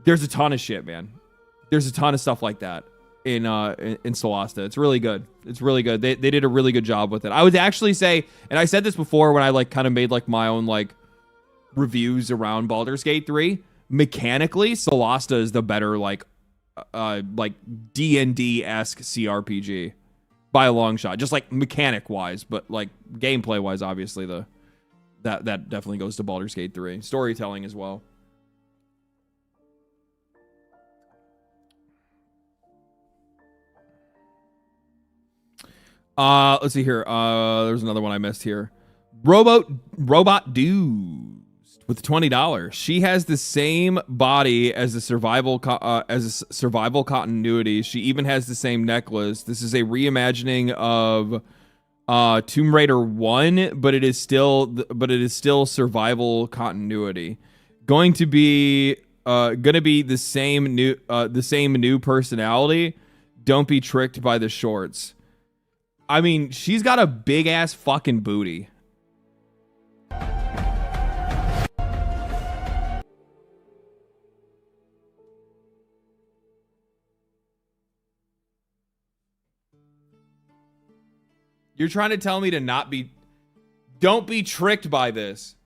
ton of shit, man. There's a ton of stuff like that in Solasta. It's really good. It's really good. They did a really good job with it. I would actually say, and I said this before when I like kind of made like my own like reviews around Baldur's Gate 3, mechanically Solasta is the better like D&D-esque CRPG by a long shot, just like mechanic wise, but like gameplay wise, obviously that definitely goes to Baldur's Gate 3. Storytelling as well. Let's see here. There's another one I missed here. Robot Dude with $20. She has the same body as the survival continuity. She even has the same necklace. This is a reimagining of Tomb Raider 1, but it is still survival continuity. Going to be the same new personality. Don't be tricked by the shorts. I mean, she's got a big ass fucking booty. You're trying to tell me to don't be tricked by this.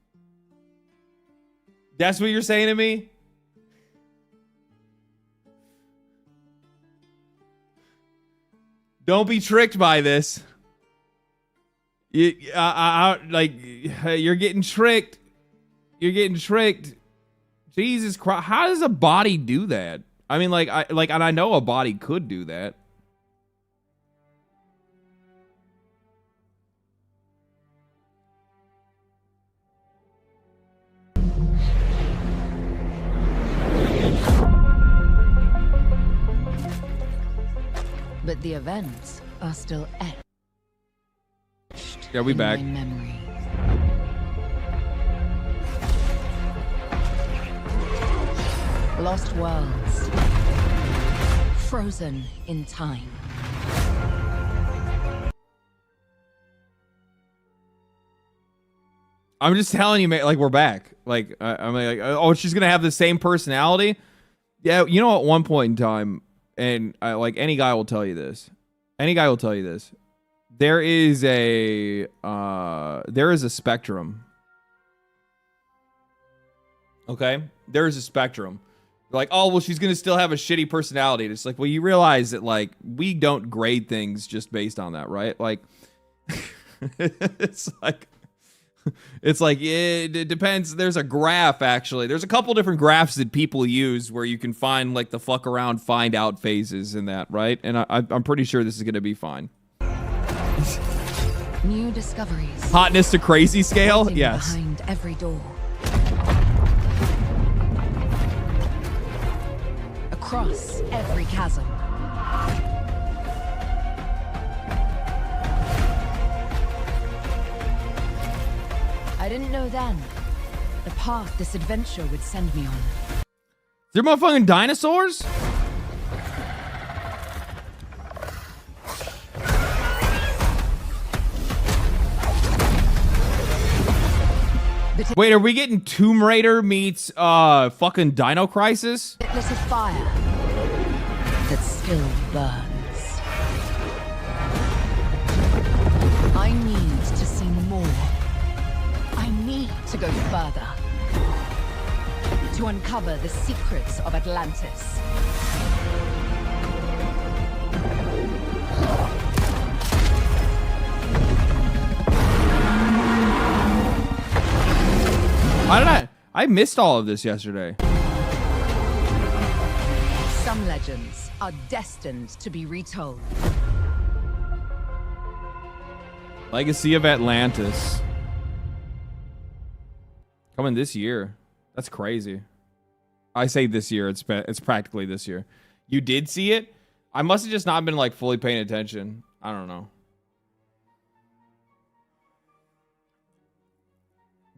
That's what you're saying to me? Don't be tricked by this. You're getting tricked. You're getting tricked. Jesus Christ. How does a body do that? I mean, and I know a body could do that. But the events are still etched. Yeah, we back. My memory. Lost worlds. Frozen in time. I'm just telling you, mate, like, we're back. Like, I'm like, oh, she's gonna have the same personality? Yeah, you know, at one point in time, and like any guy will tell you this. Any guy will tell you this. There is a spectrum. Okay? There is a spectrum. Like, oh, well, she's going to still have a shitty personality. And it's like, well, you realize that, like, we don't grade things just based on that, right? Like, it's like, it depends. There's a graph, actually. There's a couple different graphs that people use where you can find, like, the fuck around, find out phases in that, right? And I'm pretty sure this is going to be fine. New discoveries. Hotness to crazy scale? Yes. Behind every door. Across every chasm. I didn't know then the path this adventure would send me on. Is there motherfucking dinosaurs? Wait, are we getting Tomb Raider meets fucking Dino Crisis? It lit a fire that still burns. I need to see more. I need to go further. To uncover the secrets of Atlantis. I missed all of this yesterday. Some legends are destined to be retold. Legacy of Atlantis. Coming this year. That's crazy. I say this year, it's practically this year. You did see it? I must have just not been like fully paying attention. I don't know.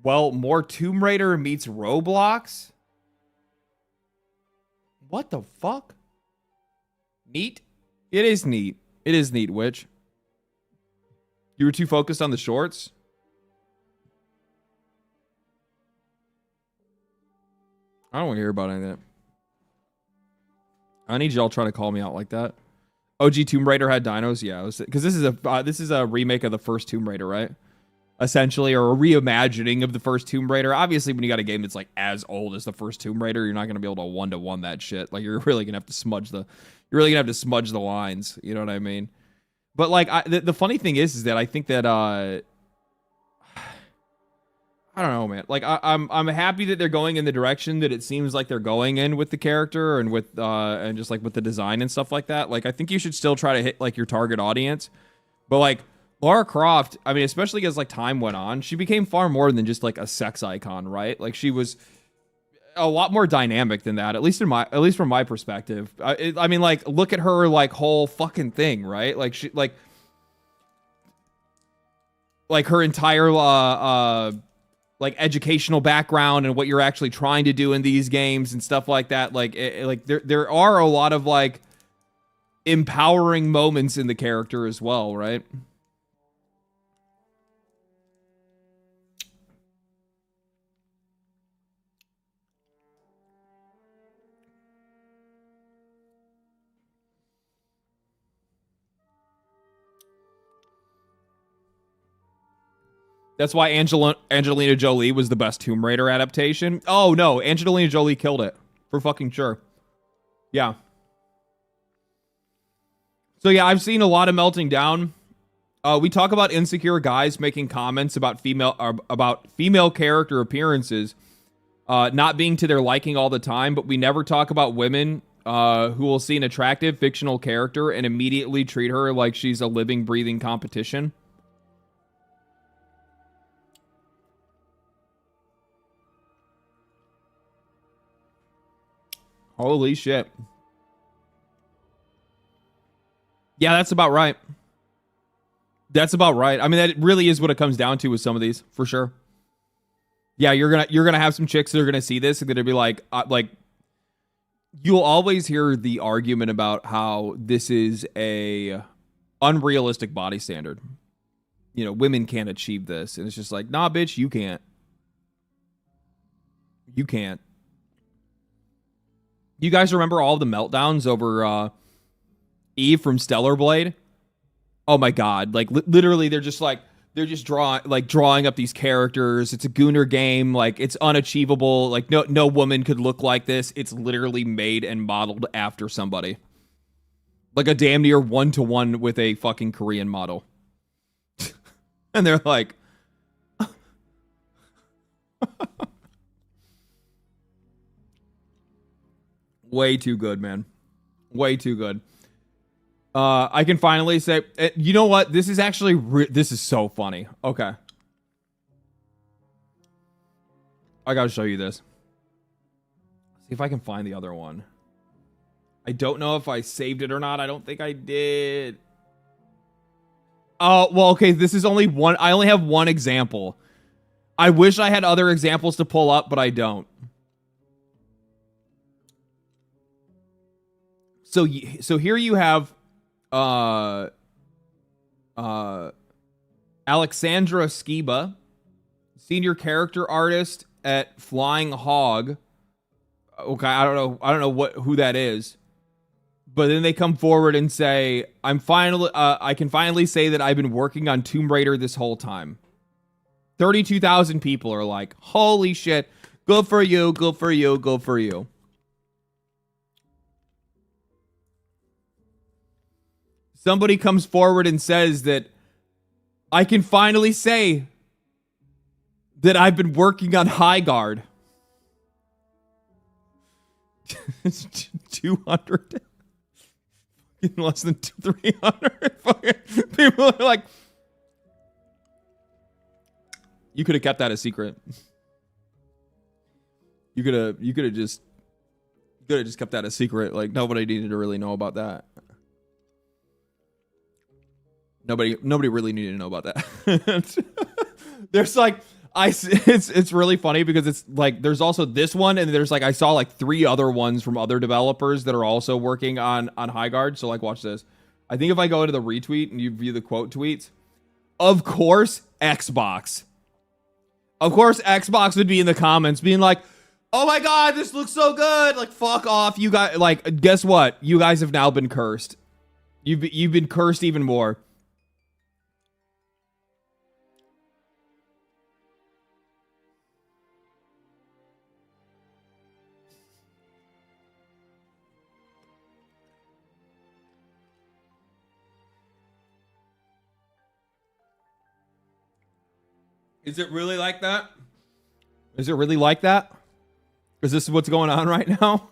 Well, more Tomb Raider meets Roblox? What the fuck? Neat. It is neat. It is neat, Witch. You were too focused on the shorts? I don't want to hear about any of that. I need y'all trying to call me out like that. OG Tomb Raider had dinos? Yeah, because this is a remake of the first Tomb Raider, right? Essentially, or a reimagining of the first Tomb Raider. Obviously, when you got a game that's like as old as the first Tomb Raider, you're not going to be able to one-to-one that shit. Like, you're really going to have to smudge the lines. You know what I mean? But like, the funny thing is that I think that I don't know, man. Like, I'm happy that they're going in the direction that it seems like they're going in with the character and with and just like with the design and stuff like that. Like, I think you should still try to hit like your target audience, but like Lara Croft, I mean, especially as like time went on, she became far more than just like a sex icon, right? Like, she was a lot more dynamic than that, at least from my perspective. I mean, like, look at her like whole fucking thing, right? Like, she like her entire like educational background and what you're actually trying to do in these games and stuff like that. Like, there are a lot of like empowering moments in the character as well, right? That's why Angelina Jolie was the best Tomb Raider adaptation. Oh, no. Angelina Jolie killed it. For fucking sure. Yeah. So, yeah, I've seen a lot of melting down. We talk about insecure guys making comments about female character appearances not being to their liking all the time, but we never talk about women who will see an attractive fictional character and immediately treat her like she's a living, breathing competition. Holy shit. Yeah, that's about right. That's about right. I mean, that really is what it comes down to with some of these, for sure. Yeah, you're gonna have some chicks that are gonna see this and gonna be like, you'll always hear the argument about how this is a unrealistic body standard. You know, women can't achieve this, and it's just like, nah, bitch, you can't. You can't. You guys remember all the meltdowns over Eve from Stellar Blade? Oh my god! Like literally, they're just drawing up these characters. It's a Gooner game. Like, it's unachievable. Like, no woman could look like this. It's literally made and modeled after somebody. Like a damn near 1-to-1 with a fucking Korean model. And they're like, way too good, man. Way too good. I can finally say, you know what? This is actually, this is so funny. Okay. I gotta show you this. See if I can find the other one. I don't know if I saved it or not. I don't think I did. Oh, well, okay. This is only one. I only have one example. I wish I had other examples to pull up, but I don't. So here you have Alexandra Skiba, senior character artist at Flying Hog. Okay, I don't know who that is. But then they come forward and say, I can finally say that I've been working on Tomb Raider this whole time. 32,000 people are like, holy shit, good for you, good for you, good for you. Somebody comes forward and says that I can finally say that I've been working on High Guard. It's 200. Less than 300. People are like, you could have kept that a secret. You could have just kept that a secret. Like, nobody needed to really know about that. Nobody really needed to know about that. There's like, It's really funny because it's like there's also this one, and there's like I saw like 3 other ones from other developers that are also working on Highguard. So like, watch this. I think if I go to the retweet and you view the quote tweets, of course Xbox. Of course Xbox would be in the comments being like, "Oh my god, this looks so good!" Like, fuck off, you guys. Like, guess what? You guys have now been cursed. You've been cursed even more. Is it really like that? Is it really like that? Is this what's going on right now?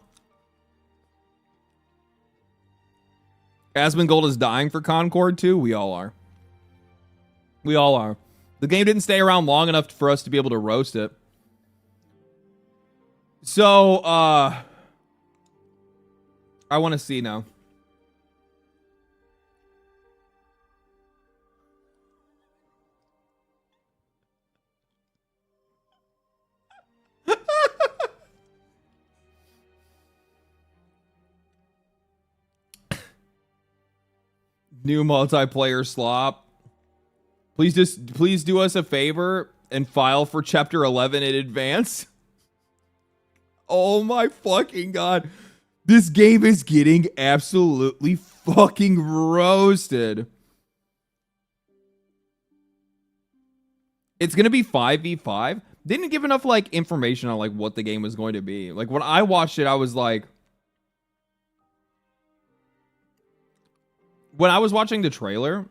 Asmongold is dying for Concord too. We all are. We all are. The game didn't stay around long enough for us to be able to roast it. So, I want to see now. New multiplayer slop. Please do us a favor and file for chapter 11 in advance. Oh my fucking god. This game is getting absolutely fucking roasted. It's going to be 5v5. They didn't give enough like information on like what the game was going to be. Like when I watched it, I was like, when I was watching the trailer,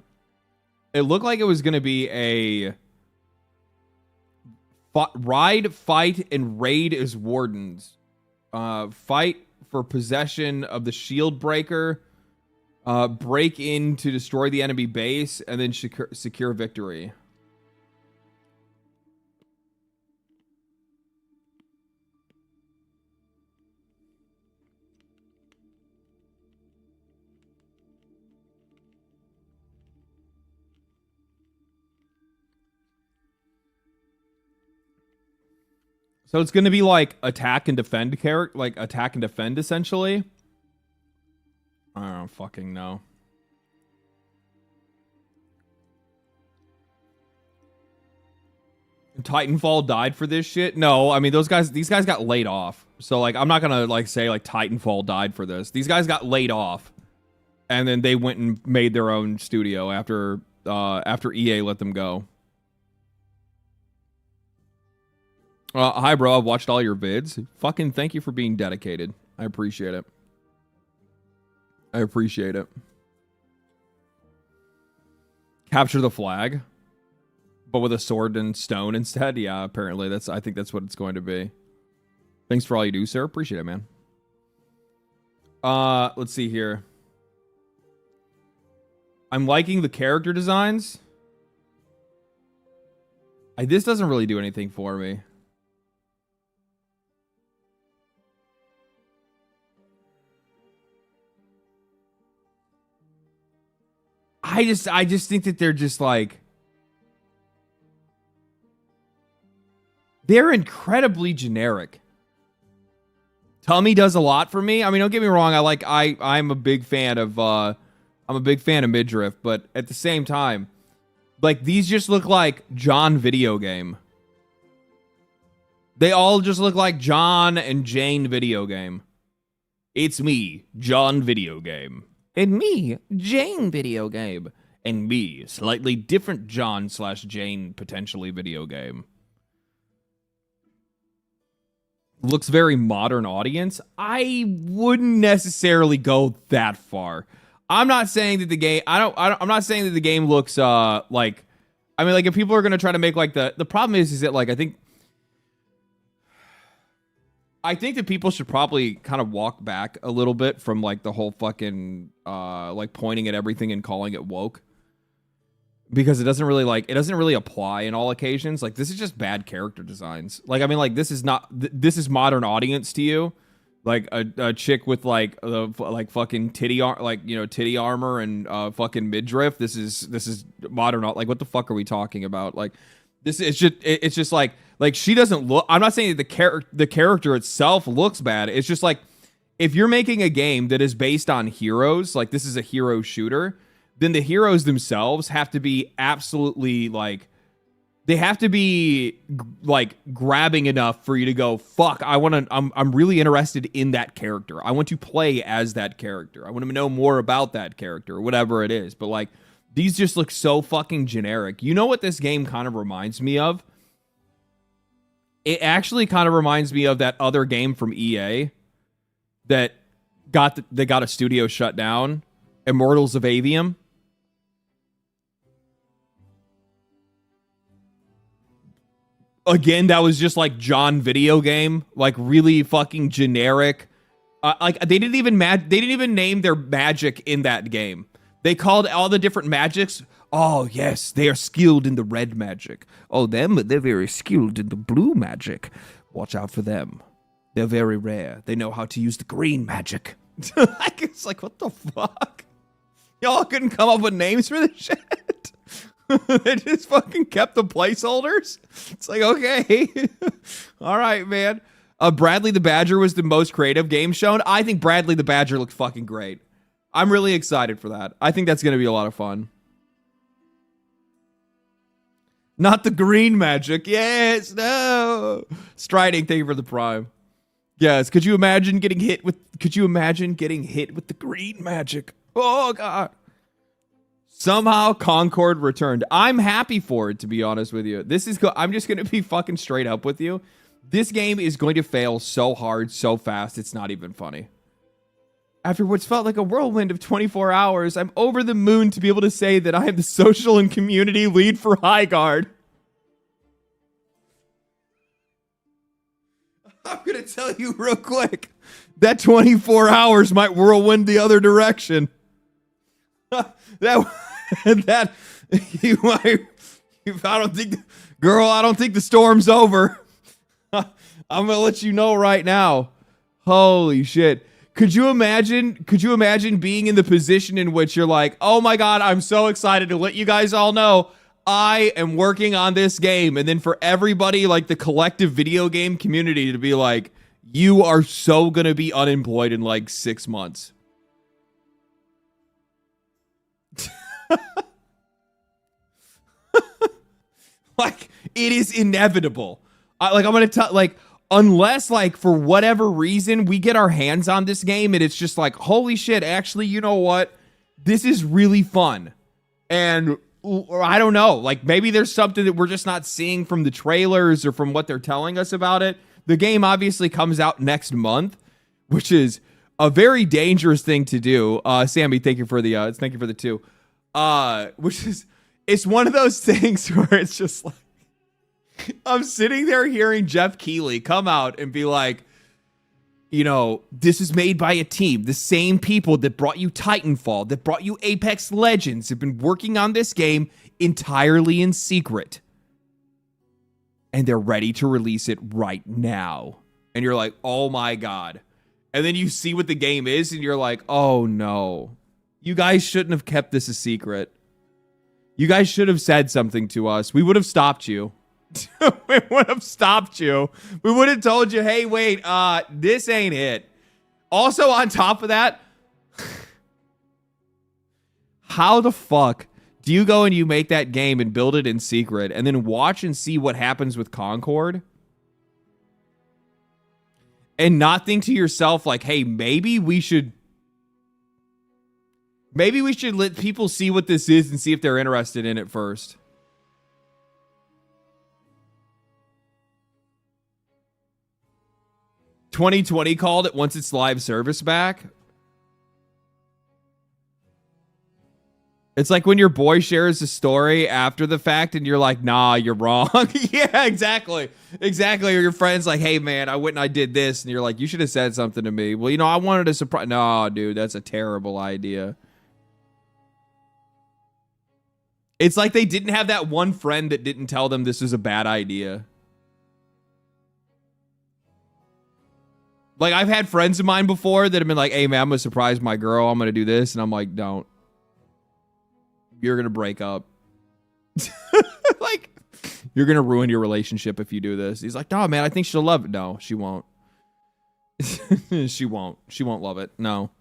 it looked like it was going to be a ride, fight, and raid as wardens. Fight for possession of the shield breaker. Break in to destroy the enemy base, and then secure victory. So it's going to be like attack and defend attack and defend essentially. I don't fucking know. Titanfall died for this shit? No, I mean these guys got laid off. So like I'm not going to like say like Titanfall died for this. These guys got laid off. And then they went and made their own studio after EA let them go. Hi, bro. I've watched all your vids. Fucking thank you for being dedicated. I appreciate it. I appreciate it. Capture the flag, but with a sword and stone instead. Yeah, apparently I think that's what it's going to be. Thanks for all you do, sir. Appreciate it, man. Let's see here. I'm liking the character designs. This doesn't really do anything for me. I just think that they're just like, they're incredibly generic. Tummy does a lot for me. I mean, don't get me wrong. I'm a big fan of midriff, but at the same time, like these just look like John video game. They all just look like John and Jane video game. It's me, John video game. And me, Jane video game. And me, slightly different John/Jane potentially video game. Looks very modern audience. I wouldn't necessarily go that far. I'm not saying that the game I'm not saying that the game looks like, I mean, like if people are going to try to make like the problem is that like I think that people should probably kind of walk back a little bit from like the whole fucking like pointing at everything and calling it woke, because it doesn't really apply in all occasions. Like this is just bad character designs. Like I mean, like this is modern audience to you, like a chick with like fucking titty armor and fucking midriff. This is modern. Like what the fuck are we talking about? Like It's just like she doesn't look. I'm not saying that the character itself looks bad. It's just like if you're making a game that is based on heroes, like this is a hero shooter, then the heroes themselves have to be absolutely like they have to be like grabbing enough for you to go, fuck, I'm really interested in that character. I want to play as that character. I want to know more about that character or whatever it is. But like these just look so fucking generic. You know what this game kind of reminds me of? It actually kind of reminds me of that other game from EA that got a studio shut down, Immortals of Avium. Again, that was just like John video game, like really fucking generic. Like they didn't even name their magic in that game. They called all the different magics. Oh yes, they are skilled in the red magic. Oh, they're very skilled in the blue magic. Watch out for them. They're very rare. They know how to use the green magic. It's like, what the fuck? Y'all couldn't come up with names for this shit. They just fucking kept the placeholders. It's like, okay. All right, man. Bradley the Badger was the most creative game shown. I think Bradley the Badger looked fucking great. I'm really excited for that. I think that's going to be a lot of fun. Not the green magic. Yes, no. Striding, thank you for the prime. Yes, could you imagine getting hit with the green magic? Oh, God. Somehow Concord returned. I'm happy for it, to be honest with you. I'm just going to be fucking straight up with you. This game is going to fail so hard, so fast, it's not even funny. After what's felt like a whirlwind of 24 hours, I'm over the moon to be able to say that I am the social and community lead for Highguard. I'm going to tell you real quick, that 24 hours might whirlwind the other direction. I don't think the storm's over. I'm gonna let you know right now. Holy shit. Could you imagine being in the position in which you're like, oh my God, I'm so excited to let you guys all know I am working on this game. And then for everybody, like the collective video game community to be like, you are so gonna be unemployed in like 6 months. Like it is inevitable. I'm gonna tell, like, unless like for whatever reason we get our hands on this game and it's just like, holy shit, actually, you know what, this is really fun. And I don't know, like maybe there's something that we're just not seeing from the trailers or from what they're telling us about it. The game obviously comes out next month, which is a very dangerous thing to do. Sammy, thank you for the 2. Which is, it's one of those things where it's just like, I'm sitting there hearing Jeff Keighley come out and be like, you know, this is made by a team. The same people that brought you Titanfall, that brought you Apex Legends, have been working on this game entirely in secret. And they're ready to release it right now. And you're like, oh my God. And then you see what the game is and you're like, oh no. You guys shouldn't have kept this a secret. You guys should have said something to us. We would have stopped you. We would have stopped you. We would have told you, hey, wait, this ain't it. Also, on top of that, how the fuck do you go and you make that game and build it in secret and then watch and see what happens with Concord? And not think to yourself like, hey, maybe we should let people see what this is and see if they're interested in it first. "2020 called it once its live service back." It's like when your boy shares a story after the fact and you're like, nah, you're wrong. Yeah, exactly. Exactly. Or your friend's like, hey, man, I went and I did this. And you're like, you should have said something to me. Well, you know, I wanted to surprise. No, dude, that's a terrible idea. It's like they didn't have that one friend that didn't tell them this was a bad idea. Like, I've had friends of mine before that have been like, hey, man, I'm going to surprise my girl. I'm going to do this. And I'm like, don't. You're going to break up. Like, You're going to ruin your relationship if you do this. He's like, no, man, I think she'll love it. No, she won't. She won't. She won't love it. No.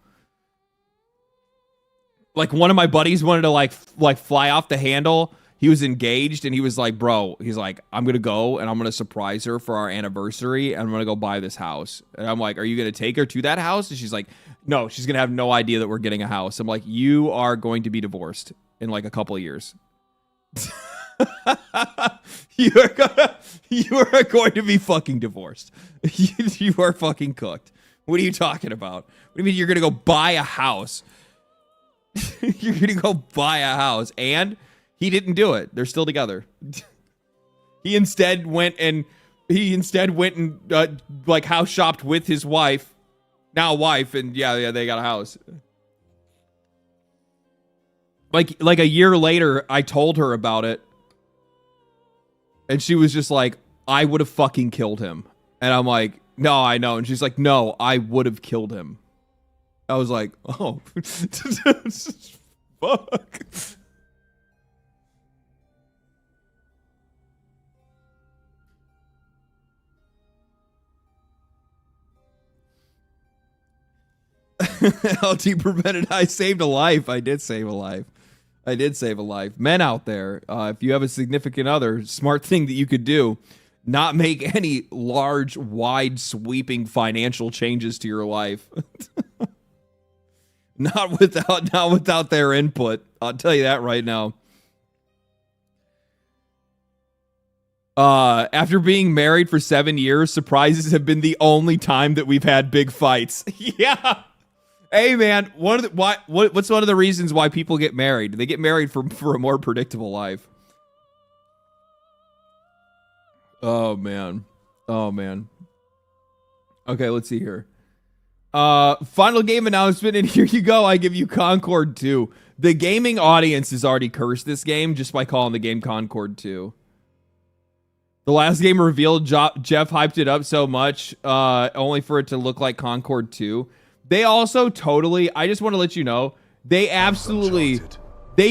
Like, one of my buddies wanted to, like fly off the handle. He was engaged, and he was like, bro, he's like, I'm going to go, and I'm going to surprise her for our anniversary, and I'm going to go buy this house. And I'm like, are you going to take her to that house? And she's like, no, she's going to have no idea that we're getting a house. I'm like, you are going to be divorced in, like, a couple of years. You are going to be fucking divorced. You are fucking cooked. What are you talking about? What do you mean you're going to go buy a house? You're going to go buy a house, and... He didn't do it. They're still together. He instead went and like house shopped with his wife, now wife, and yeah, they got a house. Like a year later, I told her about it, and she was just like, "I would have fucking killed him," and I'm like, "No, I know," and she's like, "No, I would have killed him." I was like, "Oh, fuck." LT prevented. I saved a life. I did save a life. I did save a life. Men out there, if you have a significant other, smart thing that you could do, not make any large, wide, sweeping financial changes to your life. Not without their input. I'll tell you that right now. After being married for 7 years, surprises have been the only time that we've had big fights. Yeah. Hey man, what's one of the reasons why people get married? They get married for a more predictable life. Oh man. Oh man. Okay, let's see here. Final game announcement, and here you go. I give you Concord 2. The gaming audience has already cursed this game just by calling the game Concord 2. The last game revealed, Jeff hyped it up so much, only for it to look like Concord 2. They also totally, I just want to let you know, they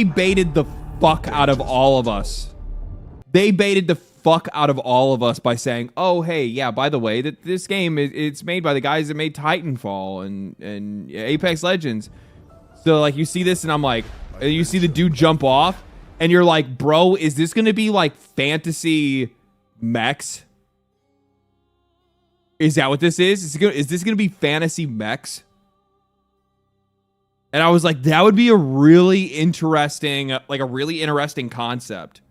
baited the fuck out of all of us. They baited the fuck out of all of us by saying, oh, hey, yeah, by the way, that this game, it's made by the guys that made Titanfall and Apex Legends. So, like, you see this, and I'm like, you see the dude jump off, and you're like, bro, is this going to be, like, fantasy mechs? Is that what this is? Is this going to be fantasy mechs? And I was like, that would be a really interesting concept.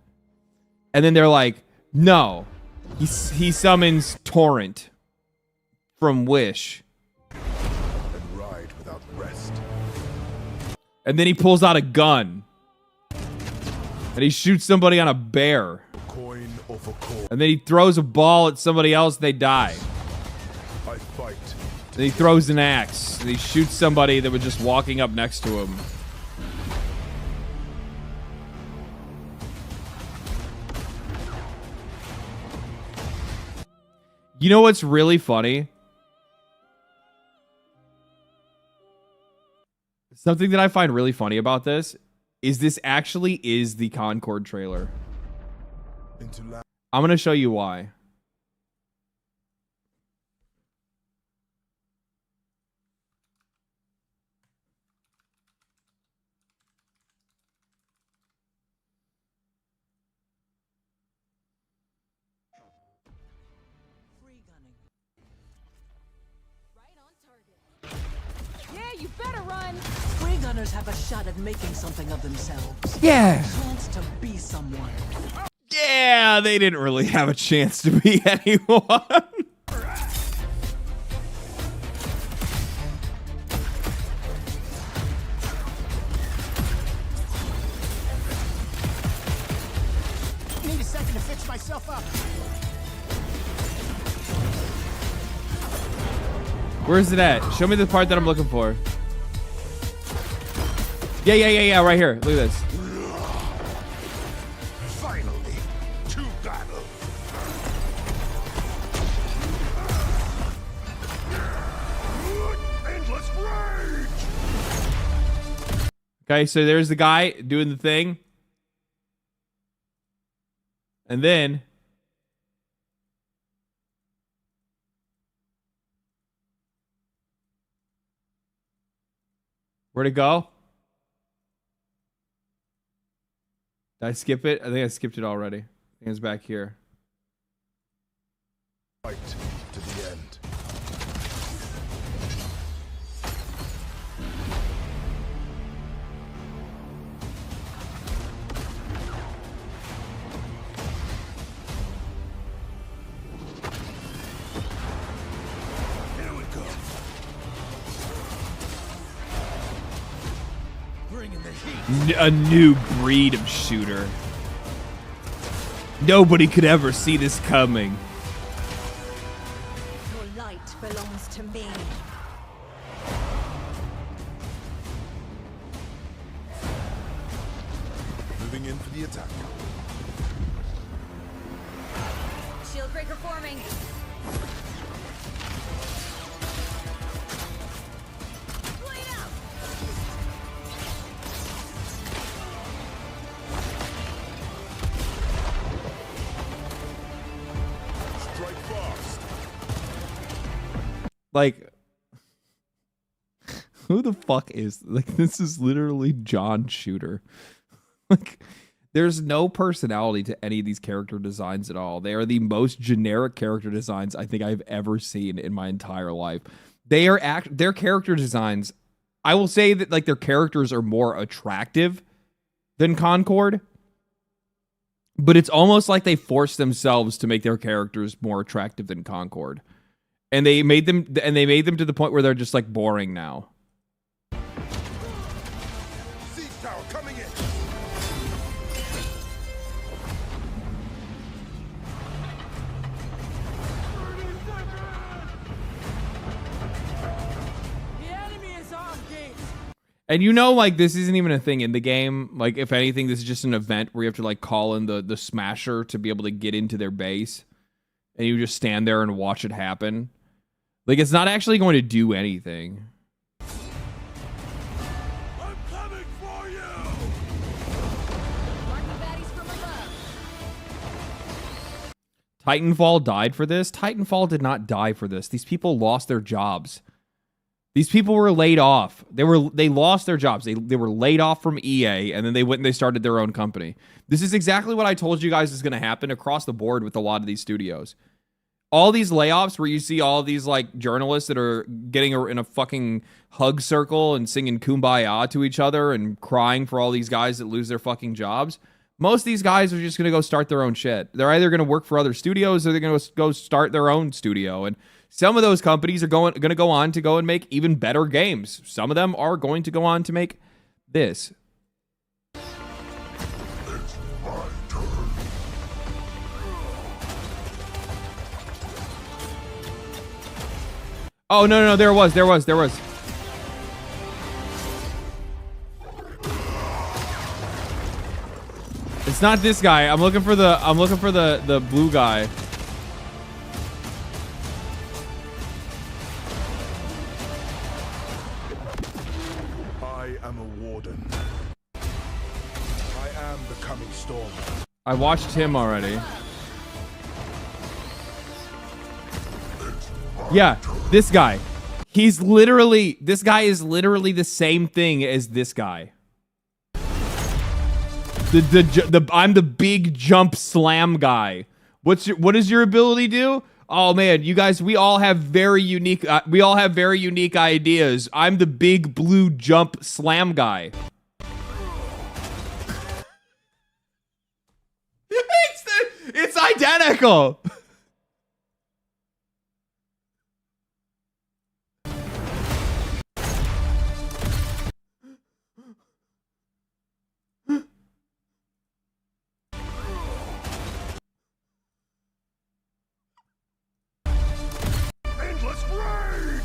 And then they're like, no, he summons Torrent from Wish. And ride without rest. And then he pulls out a gun. And he shoots somebody on a bear. Coin over coin. And then he throws a ball at somebody else, they die. I fight. Then he throws an axe. And he shoots somebody that was just walking up next to him. You know what's really funny? Something that I find really funny about this actually is the Concord trailer. I'm going to show you why. You better run. Free gunners have a shot at making something of themselves. Yeah. A chance to be someone. Yeah, they didn't really have a chance to be anyone. Need a second to fix myself up. Where's it at? Show me the part that I'm looking for. Yeah, right here. Look at this. Finally, to battle. Endless rage. Okay, so there's the guy doing the thing. And then where'd it go? Did I skip it? I think I skipped it already. I think it's back here. Fight to the end. Here we go. Bringing the heat. A new breed of shooter. Nobody could ever see this coming. Your light belongs to me. Moving in for the attack. Shield breaker forming. Blade out. Strike fast. Like, who the fuck is, like, this is literally John Shooter. Like, there's no personality to any of these character designs at all. They are the most generic character designs I think I've ever seen in my entire life. They are their character designs, I will say that, like, their characters are more attractive than Concord, but it's almost like they forced themselves to make their characters more attractive than Concord. And they made them to the point where they're just, like, boring now. Siege tower coming in. The enemy is on gate. And you know, like, this isn't even a thing in the game. Like, if anything, this is just an event where you have to, like, call in the smasher to be able to get into their base. And you just stand there and watch it happen. Like, it's not actually going to do anything. I'm coming for you. Mark the baddies from above. Titanfall died for this? Titanfall did not die for this. These people lost their jobs. These people were laid off. They lost their jobs. They were laid off from EA, and then they went and they started their own company. This is exactly what I told you guys is going to happen across the board with a lot of these studios. All these layoffs where you see all these, like, journalists that are getting in a fucking hug circle and singing Kumbaya to each other and crying for all these guys that lose their fucking jobs. Most of these guys are just going to go start their own shit. They're either going to work for other studios or they're going to go start their own studio. And some of those companies are going to go on to go and make even better games. Some of them are going to go on to make this. Oh, no, there was. It's not this guy. I'm looking for the blue guy. I am a warden. I am the coming storm. I watched him already. Yeah, this guy. This guy is literally the same thing as this guy. I'm the big jump slam guy. What does your ability do? Oh man, you guys, we all have very unique ideas. I'm the big blue jump slam guy. It's identical. Endless rage!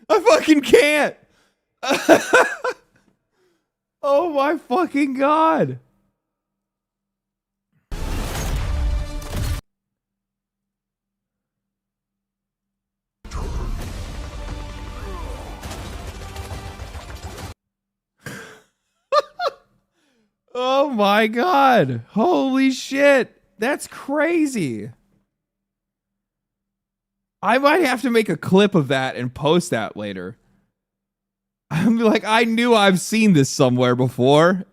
I fucking can't. Oh my fucking god. Oh my god. Holy shit. That's crazy. I might have to make a clip of that and post that later. I'm like, I knew I've seen this somewhere before.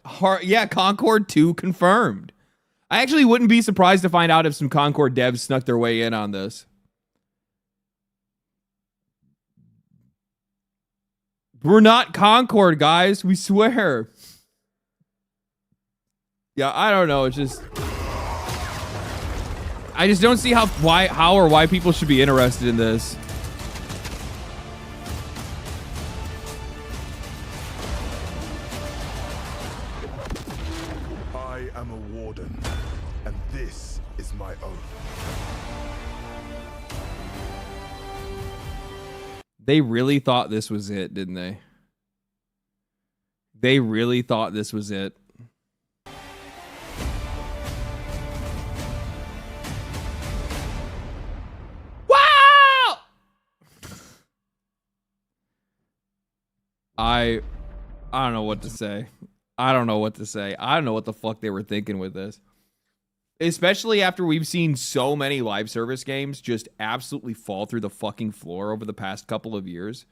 Yeah, Concord 2 confirmed. I actually wouldn't be surprised to find out if some Concord devs snuck their way in on this. We're not Concord, guys. We swear. Yeah, I don't know. It's just... I just don't see how or why people should be interested in this. I am a warden, and this is my oath. They really thought this was it, didn't they? They really thought this was it. Wow! I don't know what to say. I don't know what to say. I don't know what the fuck they were thinking with this. Especially after we've seen so many live service games just absolutely fall through the fucking floor over the past couple of years.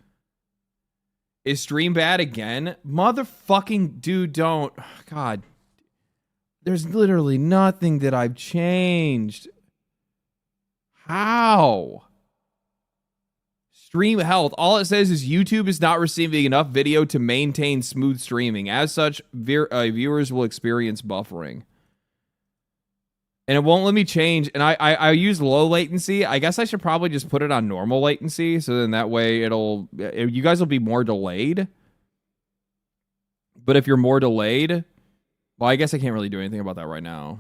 Is stream bad again? Motherfucking dude, don't. God. There's literally nothing that I've changed. How? Stream health. All it says is YouTube is not receiving enough video to maintain smooth streaming. As such, viewers will experience buffering. And it won't let me change. And I use low latency. I guess I should probably just put it on normal latency. So then that way you guys will be more delayed. But if you're more delayed, well, I guess I can't really do anything about that right now.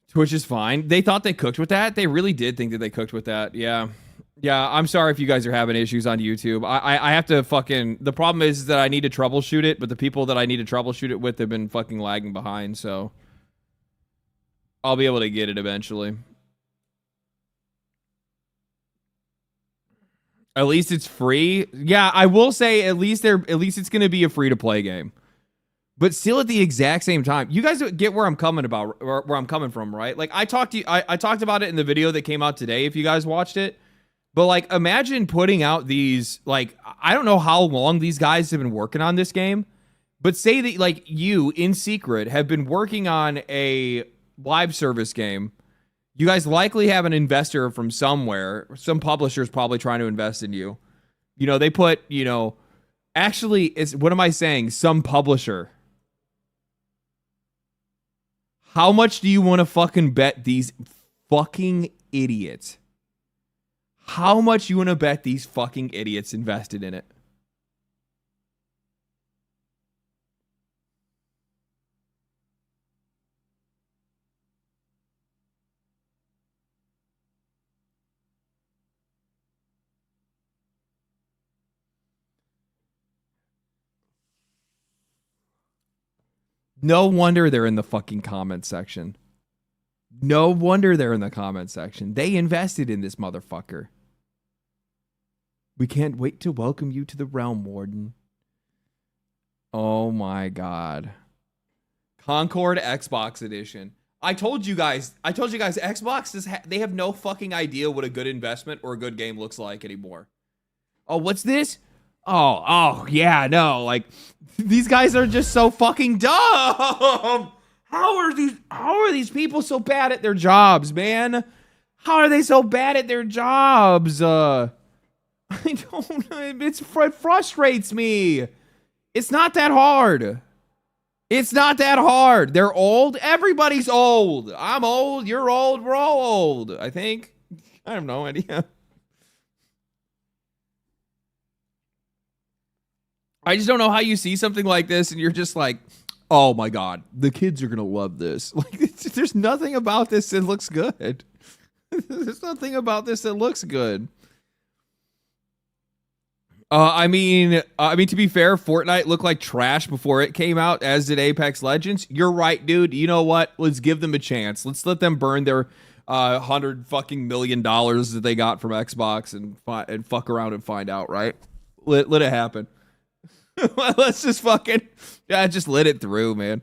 Twitch is fine. They thought they cooked with that. They really did think that they cooked with that. Yeah. Yeah, I'm sorry if you guys are having issues on YouTube. I have to fucking... The problem is that I need to troubleshoot it, but the people that I need to troubleshoot it with have been fucking lagging behind, so... I'll be able to get it eventually. At least it's free. Yeah, I will say at least it's going to be a free-to-play game. But still at the exact same time. You guys get where I'm coming from, right? Like, I talked about it in the video that came out today, if you guys watched it. But, like, imagine putting out these, like, I don't know how long these guys have been working on this game, but say that, like, you, in secret, have been working on a live service game. You guys likely have an investor from somewhere. Some publisher's probably trying to invest in you. You know, they put, you know, actually, what am I saying? Some publisher. How much do you want to fucking bet these fucking idiots? How much you want to bet these fucking idiots invested in it? No wonder they're in the fucking comment section. No wonder they're in the comment section. They invested in this motherfucker. We can't wait to welcome you to the realm, Warden. Oh my god. Concord Xbox Edition. I told you guys, Xbox they have no fucking idea what a good investment or a good game looks like anymore. Oh, what's this? Oh, yeah, no, like, these guys are just so fucking dumb. How are these people so bad at their jobs, man? How are they so bad at their jobs? It frustrates me. It's not that hard. It's not that hard. They're old. Everybody's old. I'm old. You're old. We're all old, I think. I have no idea. I just don't know how you see something like this and you're just like, oh my god, the kids are gonna love this. Like, there's nothing about this that looks good. There's nothing about this that looks good. I mean, to be fair, Fortnite looked like trash before it came out, as did Apex Legends. You're right, dude. You know what? Let's give them a chance. Let's let them burn their $100 that they got from Xbox and fuck around and find out, right? Let it happen. Let's just fucking just let it through, man.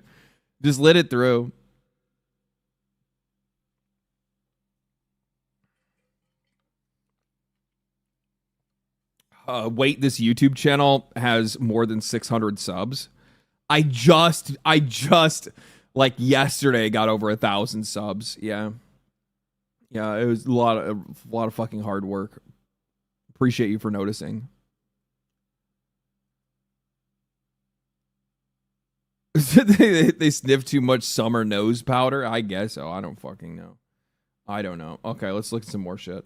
Just let it through. Wait, this YouTube channel has more than 600 subs. I just like yesterday got over 1,000 subs. Yeah, it was a lot of fucking hard work. Appreciate you for noticing. they sniff too much summer nose powder. I guess so. I don't fucking know. I don't know. Okay, let's look at some more shit.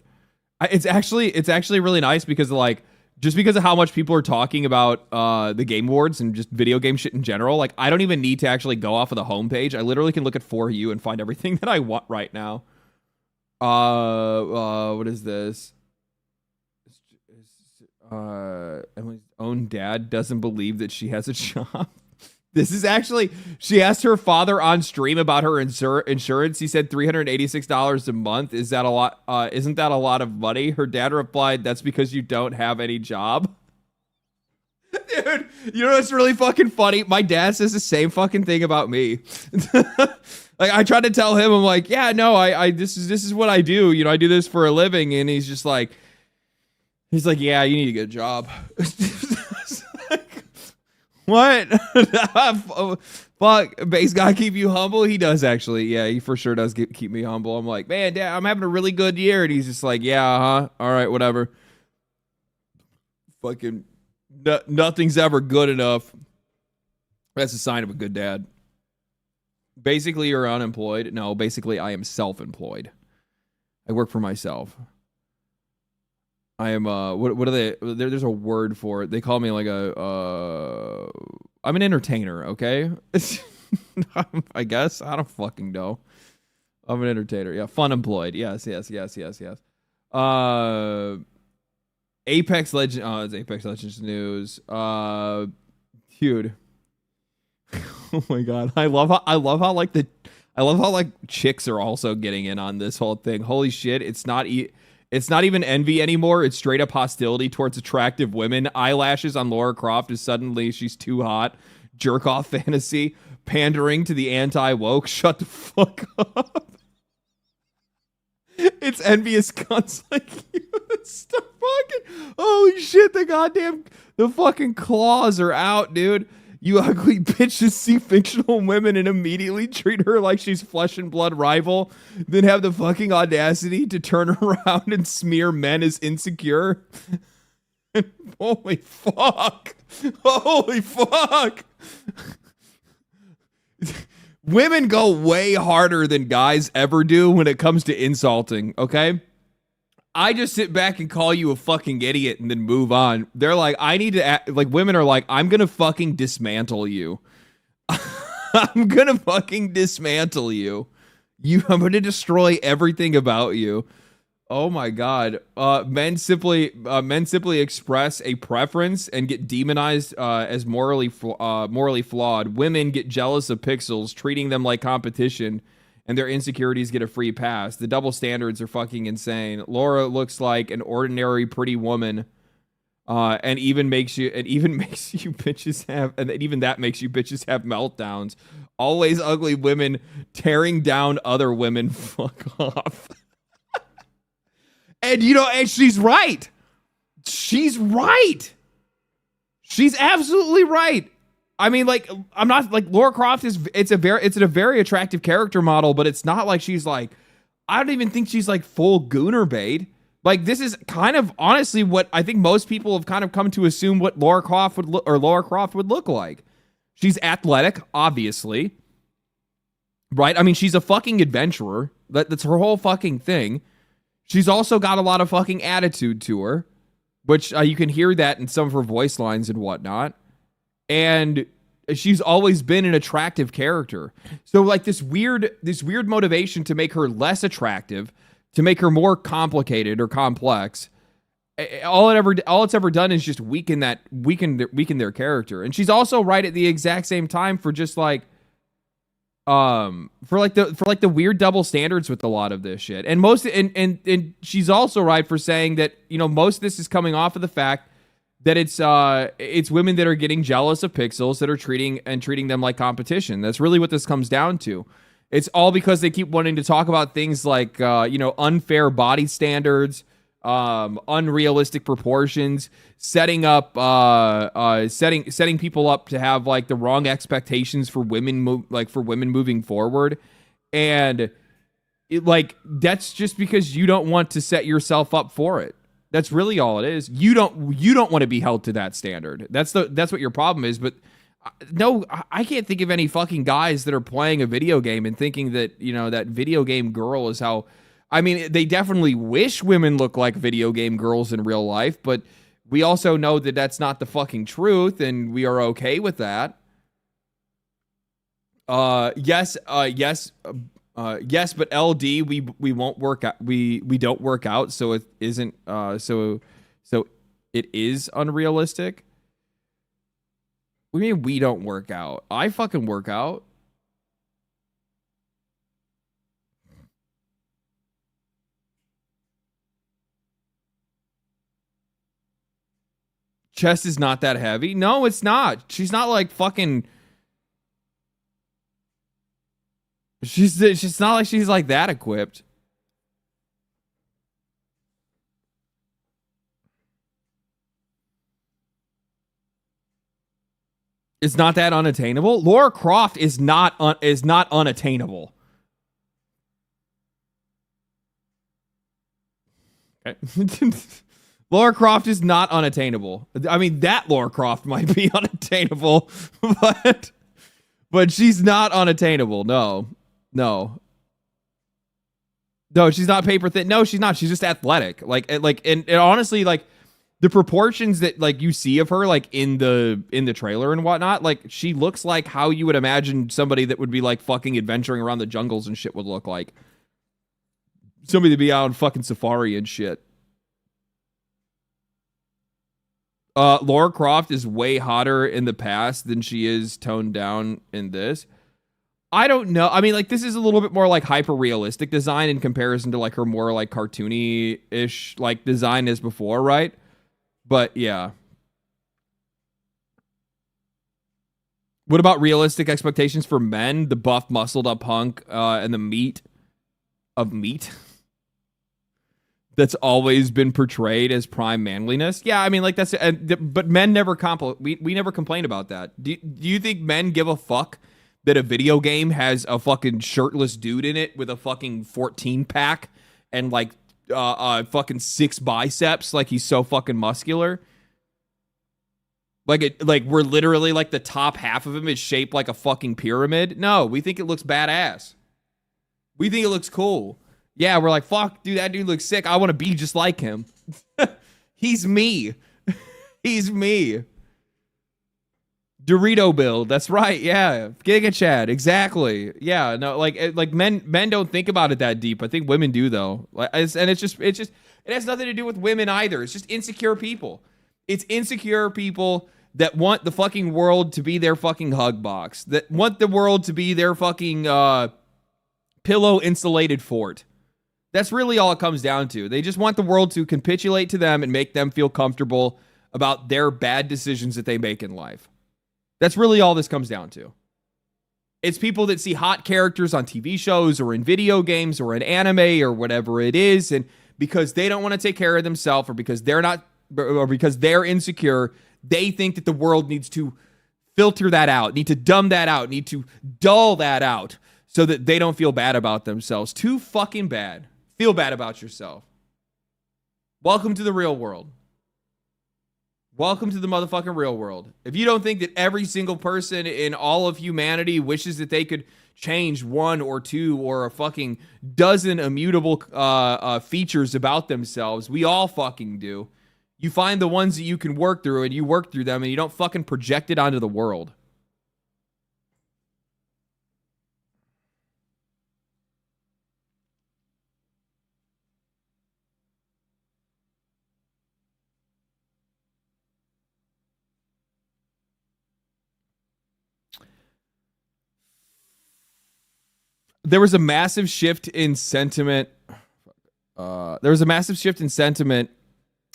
It's actually really nice because just because of how much people are talking about the Game Awards and just video game shit in general, like I don't even need to actually go off of the homepage. I literally can look at For You and find everything that I want right now. What is this? Emily's own dad doesn't believe that she has a job. This is actually, she asked her father on stream about her insurance. He said $386 a month. Is that a lot? Isn't that a lot of money? Her dad replied, that's because you don't have any job. Dude, you know what's really fucking funny? My dad says the same fucking thing about me. Like I tried to tell him, I'm like, yeah, no, I this is what I do. You know, I do this for a living. And he's like, yeah, you need to get a job. What? Fuck, base guy keep you humble? He does actually. Yeah, he for sure does keep me humble. I'm like, man, Dad, I'm having a really good year. And he's just like, yeah, huh? All right, whatever. Fucking nothing's ever good enough. That's a sign of a good dad. Basically, you're unemployed. No, basically, I am self-employed. I work for myself. I am what are they there's a word for it. They call me like I'm an entertainer, okay? I guess. I don't fucking know. I'm an entertainer. Yeah, fun employed. Yes. Apex Legends. Oh, it's Apex Legends news. Dude. Oh my god. I love how like chicks are also getting in on this whole thing. Holy shit, it's not even envy anymore. It's straight up hostility towards attractive women. Eyelashes on Lara Croft is suddenly she's too hot. Jerk off fantasy. Pandering to the anti-woke. Shut the fuck up. It's envious cunts like you. It's the fucking holy shit, the fucking claws are out, dude. You ugly bitches see fictional women and immediately treat her like she's flesh and blood rival, then have the fucking audacity to turn around and smear men as insecure. Holy fuck. Holy fuck. Women go way harder than guys ever do when it comes to insulting, okay? I just sit back and call you a fucking idiot and then move on. They're like, I need to act, like women are like, I'm gonna fucking dismantle you. I'm gonna fucking dismantle you. I'm gonna destroy everything about you. Oh my god. Men simply express a preference and get demonized as morally flawed. Women get jealous of pixels, treating them like competition, and their insecurities get a free pass. The double standards are fucking insane. Laura looks like an ordinary pretty woman, and even that makes you bitches have meltdowns. Always ugly women tearing down other women. Fuck off. And and she's right. She's right. She's absolutely right. I mean, like, I'm not like Lara Croft it's a very attractive character model, but it's not like she's like, I don't even think she's like full gooner bait. Like, this is kind of honestly what I think most people have kind of come to assume what Lara Croft would look like. She's athletic, obviously. Right? I mean, she's a fucking adventurer. That's her whole fucking thing. She's also got a lot of fucking attitude to her, which you can hear that in some of her voice lines and whatnot. And she's always been an attractive character. So like this weird motivation to make her less attractive, to make her more complicated or complex, all it's ever done is just weaken their character. And she's also right at the exact same time for just like, For like the weird double standards with a lot of this shit. And most and she's also right for saying that, you know, most of this is coming off of the fact that it's women that are getting jealous of pixels that are treating them like competition. That's really what this comes down to. It's all because they keep wanting to talk about things like you know, unfair body standards, unrealistic proportions, setting up setting people up to have like the wrong expectations for women moving forward. And like, that's just because you don't want to set yourself up for it. That's really all it is. You don't want to be held to that standard. That's what your problem is. But no, I can't think of any fucking guys that are playing a video game and thinking that, you know, that video game girl is how. I mean, they definitely wish women look like video game girls in real life, but we also know that that's not the fucking truth, and we are okay with that. Yes, but LD, we won't work out. We don't work out, so it isn't. So it is unrealistic. What do you mean we don't work out? I fucking work out. Chest is not that heavy. No, it's not. She's not like fucking. She's not like she's like that equipped. It's not that unattainable. Lara Croft is not unattainable. Okay. Lara Croft is not unattainable. I mean, that Lara Croft might be unattainable, but she's not unattainable. No, she's not paper thin. No, she's not. She's just athletic. And honestly, like the proportions that like you see of her, like in the trailer and whatnot, like she looks like how you would imagine somebody that would be like fucking adventuring around the jungles and shit would look like. Somebody to be out on fucking safari and shit. Lara Croft is way hotter in the past than she is toned down in this. I don't know. I mean, like, this is a little bit more like hyper realistic design in comparison to like her more like cartoony ish like design as before, right? But yeah. What about realistic expectations for men? The buff, muscled up hunk, and the meat of meat. That's always been portrayed as prime manliness. Yeah, I mean, like that's, but men never we never complain about that. Do you think men give a fuck that a video game has a fucking shirtless dude in it with a fucking 14 pack and like fucking 6 biceps, like he's so fucking muscular? Like we're literally like the top half of him is shaped like a fucking pyramid. No, we think it looks badass. We think it looks cool. Yeah, we're like, fuck, dude, that dude looks sick. I want to be just like him. He's me. He's me. Dorito build. That's right. Yeah. Giga Chad. Exactly. Yeah. No, like men don't think about it that deep. I think women do though. It has nothing to do with women either. It's just insecure people. It's insecure people that want the fucking world to be their fucking hug box. That want the world to be their fucking pillow insulated fort. That's really all it comes down to. They just want the world to capitulate to them and make them feel comfortable about their bad decisions that they make in life. That's really all this comes down to. It's people that see hot characters on TV shows or in video games or in anime or whatever it is, and because they don't want to take care of themselves or because they're insecure, they think that the world needs to filter that out, need to dumb that out, need to dull that out so that they don't feel bad about themselves. Too fucking bad. Feel bad about yourself. Welcome to the real world. Welcome to the motherfucking real world. If you don't think that every single person in all of humanity wishes that they could change 1 or 2 or a fucking dozen immutable features about themselves, we all fucking do. You find the ones that you can work through and you work through them and you don't fucking project it onto the world. there was a massive shift in sentiment.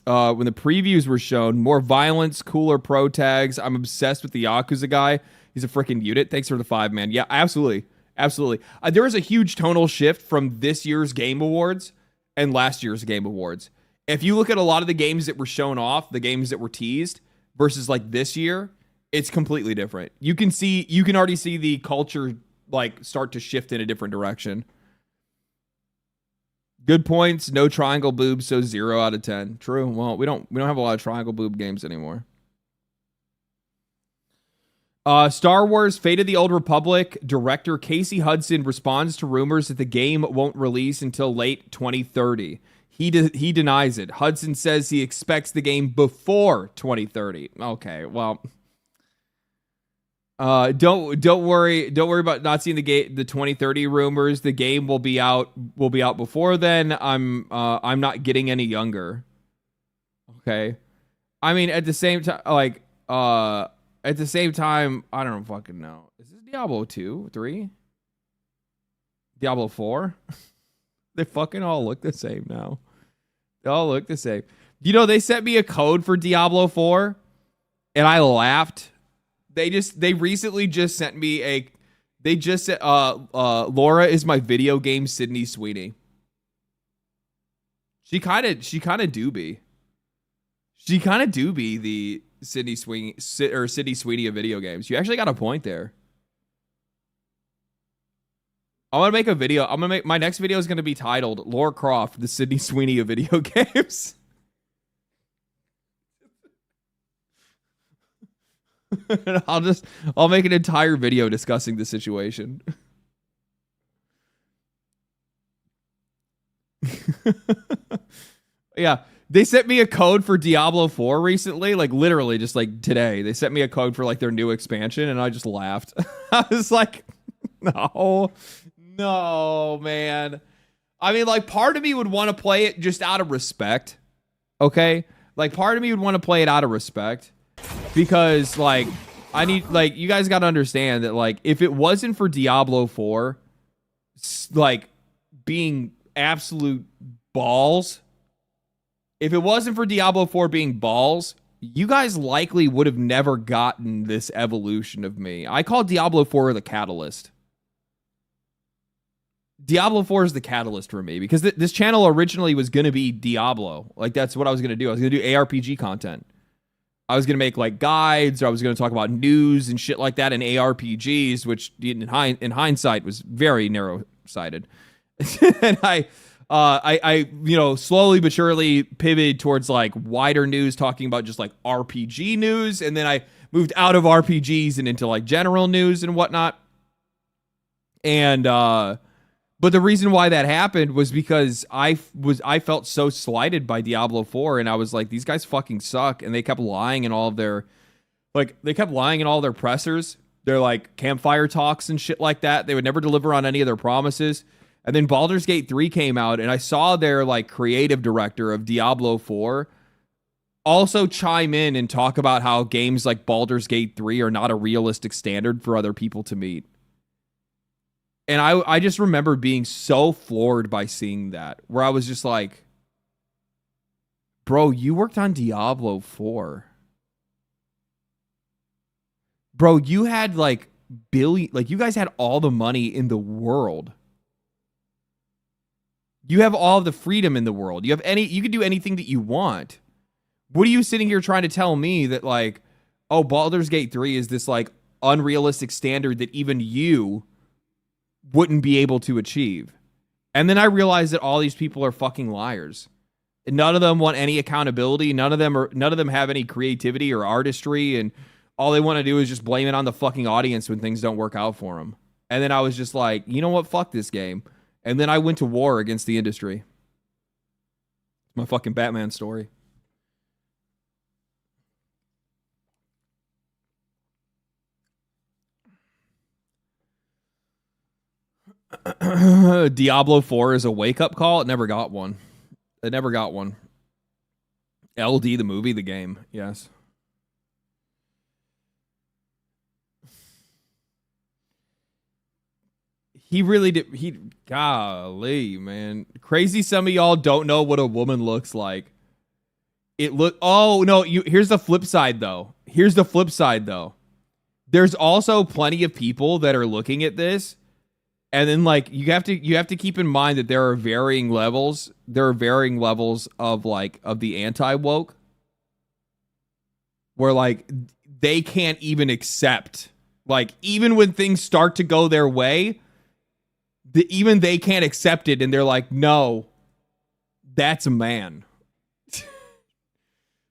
When the previews were shown. More violence, cooler pro tags. I'm obsessed with the Yakuza guy. He's a freaking unit. Thanks for the 5, man. Yeah, absolutely. Absolutely. There was a huge tonal shift from this year's Game Awards and last year's Game Awards. If you look at a lot of the games that were shown off, the games that were teased versus like this year, it's completely different. You can already see the culture like start to shift in a different direction. Good points. No triangle boobs, so 0 out of 10. True. Well, we don't have a lot of triangle boob games anymore. Star Wars Fate of the Old Republic director Casey Hudson responds to rumors that the game won't release until late 2030. He denies it. Hudson says he expects the game before 2030. Okay, well, don't worry about not seeing the 2030 rumors. The game will be out before then. I'm not getting any younger. Okay, I mean at the same time, I don't fucking know. Is this Diablo 2, 3? Diablo 4? They fucking all look the same now. They all look the same. You know, they sent me a code for Diablo 4 and I laughed. They recently just sent me they just said, Laura is my video game Sydney Sweeney. She kind of do be. She kind of do be the Sydney Sweeney of video games. You actually got a point there. I'm gonna make a video. My next video is gonna be titled "Laura Croft, the Sydney Sweeney of video games." I'll make an entire video discussing the situation. Yeah. They sent me a code for Diablo 4 recently, like literally just like today. They sent me a code for like their new expansion and I just laughed. I was like, no, man. I mean, like part of me would want to play it just out of respect. Okay? Like part of me would want to play it out of respect because like I need, like, you guys got to understand that like if it wasn't for Diablo 4 like being absolute balls, if it wasn't for Diablo 4 being balls, you guys likely would have never gotten this evolution of me. I call Diablo 4 the catalyst. Diablo 4 is the catalyst for me because this channel originally was going to be Diablo. Like, that's what I was going to do. I was going to do ARPG content. I was going to make, like, guides, or I was going to talk about news and shit like that in ARPGs, which in hindsight was very narrow-sighted. And I slowly but surely pivoted towards like wider news, talking about just like RPG news. And then I moved out of RPGs and into like general news and whatnot. And, but the reason why that happened was because I felt so slighted by Diablo 4. And I was like, these guys fucking suck. And they kept lying in all of their, pressers. Their like campfire talks and shit like that. They would never deliver on any of their promises. And then Baldur's Gate 3 came out, and I saw their like creative director of Diablo 4 also chime in and talk about how games like Baldur's Gate 3 are not a realistic standard for other people to meet. And I just remember being so floored by seeing that, where I was just like, bro, you worked on Diablo 4. Bro, you had like you guys had all the money in the world. You have all the freedom in the world. You can do anything that you want. What are you sitting here trying to tell me that like, oh, Baldur's Gate 3 is this like unrealistic standard that even you wouldn't be able to achieve? And then I realized that all these people are fucking liars. And none of them want any accountability. None of them have any creativity or artistry, and all they want to do is just blame it on the fucking audience when things don't work out for them. And then I was just like, you know what? Fuck this game. And then I went to war against the industry. It's my fucking Batman story. Diablo 4 is a wake-up call. It never got one. LD, the movie, the game. Yes. He really did. Golly, man. Crazy some of y'all don't know what a woman looks like. Oh, no. Here's the flip side, though. There's also plenty of people that are looking at this. And then, like, you have to keep in mind that there are varying levels. There are varying levels of the anti-woke. Where, like, they can't even accept. Like, even when things start to go their way, even they can't accept it, and they're like, no, that's a man.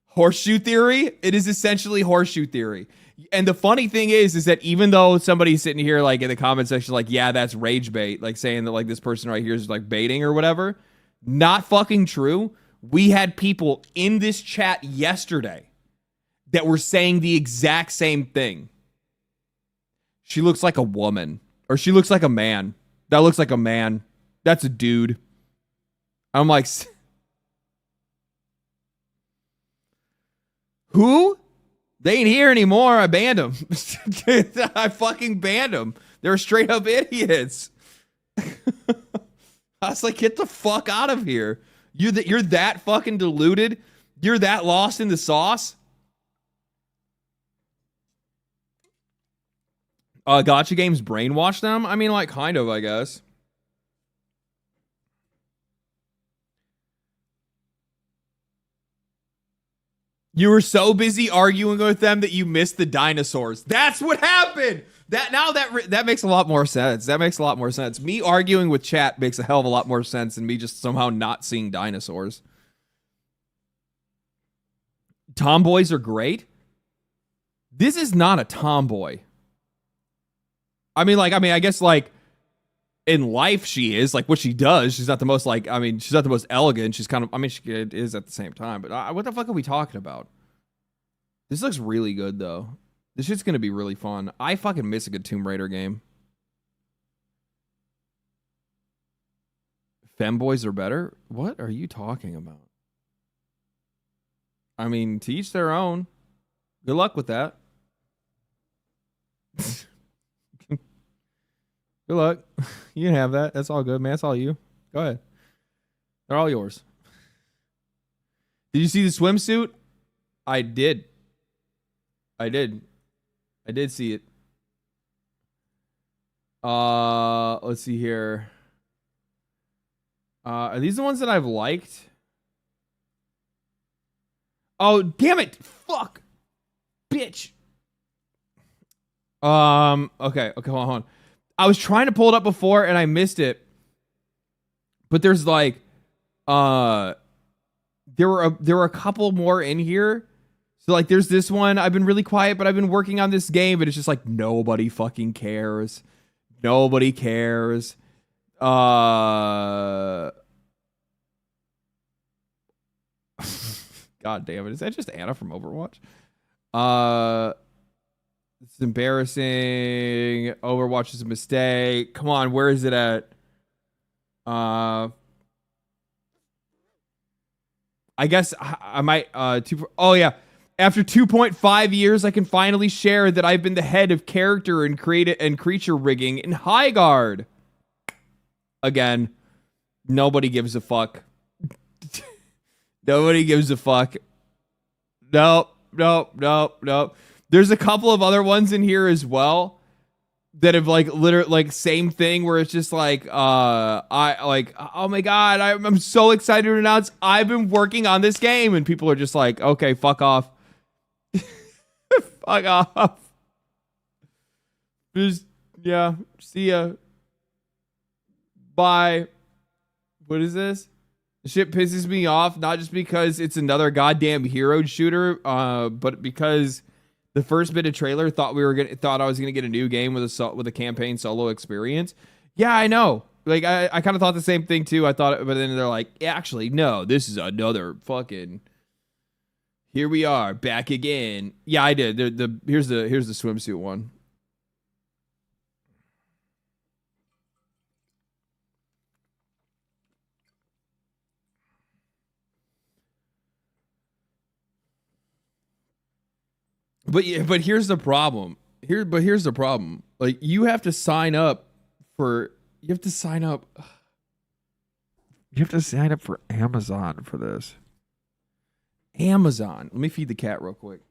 Horseshoe theory? It is essentially horseshoe theory. And the funny thing is that even though somebody's sitting here, like, in the comment section, like, yeah, that's rage bait, like, saying that, like, this person right here is, like, baiting or whatever, not fucking true. We had people in this chat yesterday that were saying the exact same thing. She looks like a woman. Or she looks like a man. That looks like a man. That's a dude. I'm like, who? They ain't here anymore. I banned them. I fucking banned them. They're straight up idiots. I was like, get the fuck out of here. You're that fucking deluded. You're that lost in the sauce. Gotcha games brainwash them? I mean, like, kind of, I guess. You were so busy arguing with them that you missed the dinosaurs. That's what happened! That makes a lot more sense. That makes a lot more sense. Me arguing with chat makes a hell of a lot more sense than me just somehow not seeing dinosaurs. Tomboys are great. This is not a tomboy. I guess, like, in life she is, like, what she does. She's not the most, like, she's not the most elegant. She's kind of, she is at the same time. But what the fuck are we talking about? This looks really good, though. This shit's going to be really fun. I fucking miss a good Tomb Raider game. Femboys are better? What are you talking about? I mean, to each their own. Good luck with that. Good luck. You can have that. That's all good, man. That's all you. Go ahead. They're all yours. Did you see the swimsuit? I did. I did see it. Let's see here. Are these the ones that I've liked? Oh, damn it. Fuck. Bitch. Okay, hold on. I was trying to pull it up before and I missed it. But there's like there were a couple more in here. So like there's this one. I've been really quiet, but I've been working on this game, but it's just like nobody fucking cares. Nobody cares. God damn it. Is that just Anna from Overwatch? It's embarrassing. Overwatch is a mistake. Come on, where is it at? I guess I might oh yeah. After 2.5 years, I can finally share that I've been the head of character and creature rigging in Highguard. Again, nobody gives a fuck. Nobody gives a fuck. Nope. There's a couple of other ones in here as well that have like literally like same thing where it's just like I like, oh my god, I'm so excited to announce I've been working on this game, and people are just like, okay, fuck off. Fuck off. Just yeah, see ya. Bye. What is this? The shit pisses me off, not just because it's another goddamn hero shooter, but because the first bit of trailer thought I was gonna get a new game with a campaign solo experience. Yeah, I know. Like I kind of thought the same thing too. I thought, but then they're like, actually, no, this is another fucking. Here we are back again. Yeah, I did. Here's the swimsuit one. But here's the problem. Here's the problem. Like you have to sign up for You have to sign up. You have to sign up for Amazon for this. Amazon. Let me feed the cat real quick.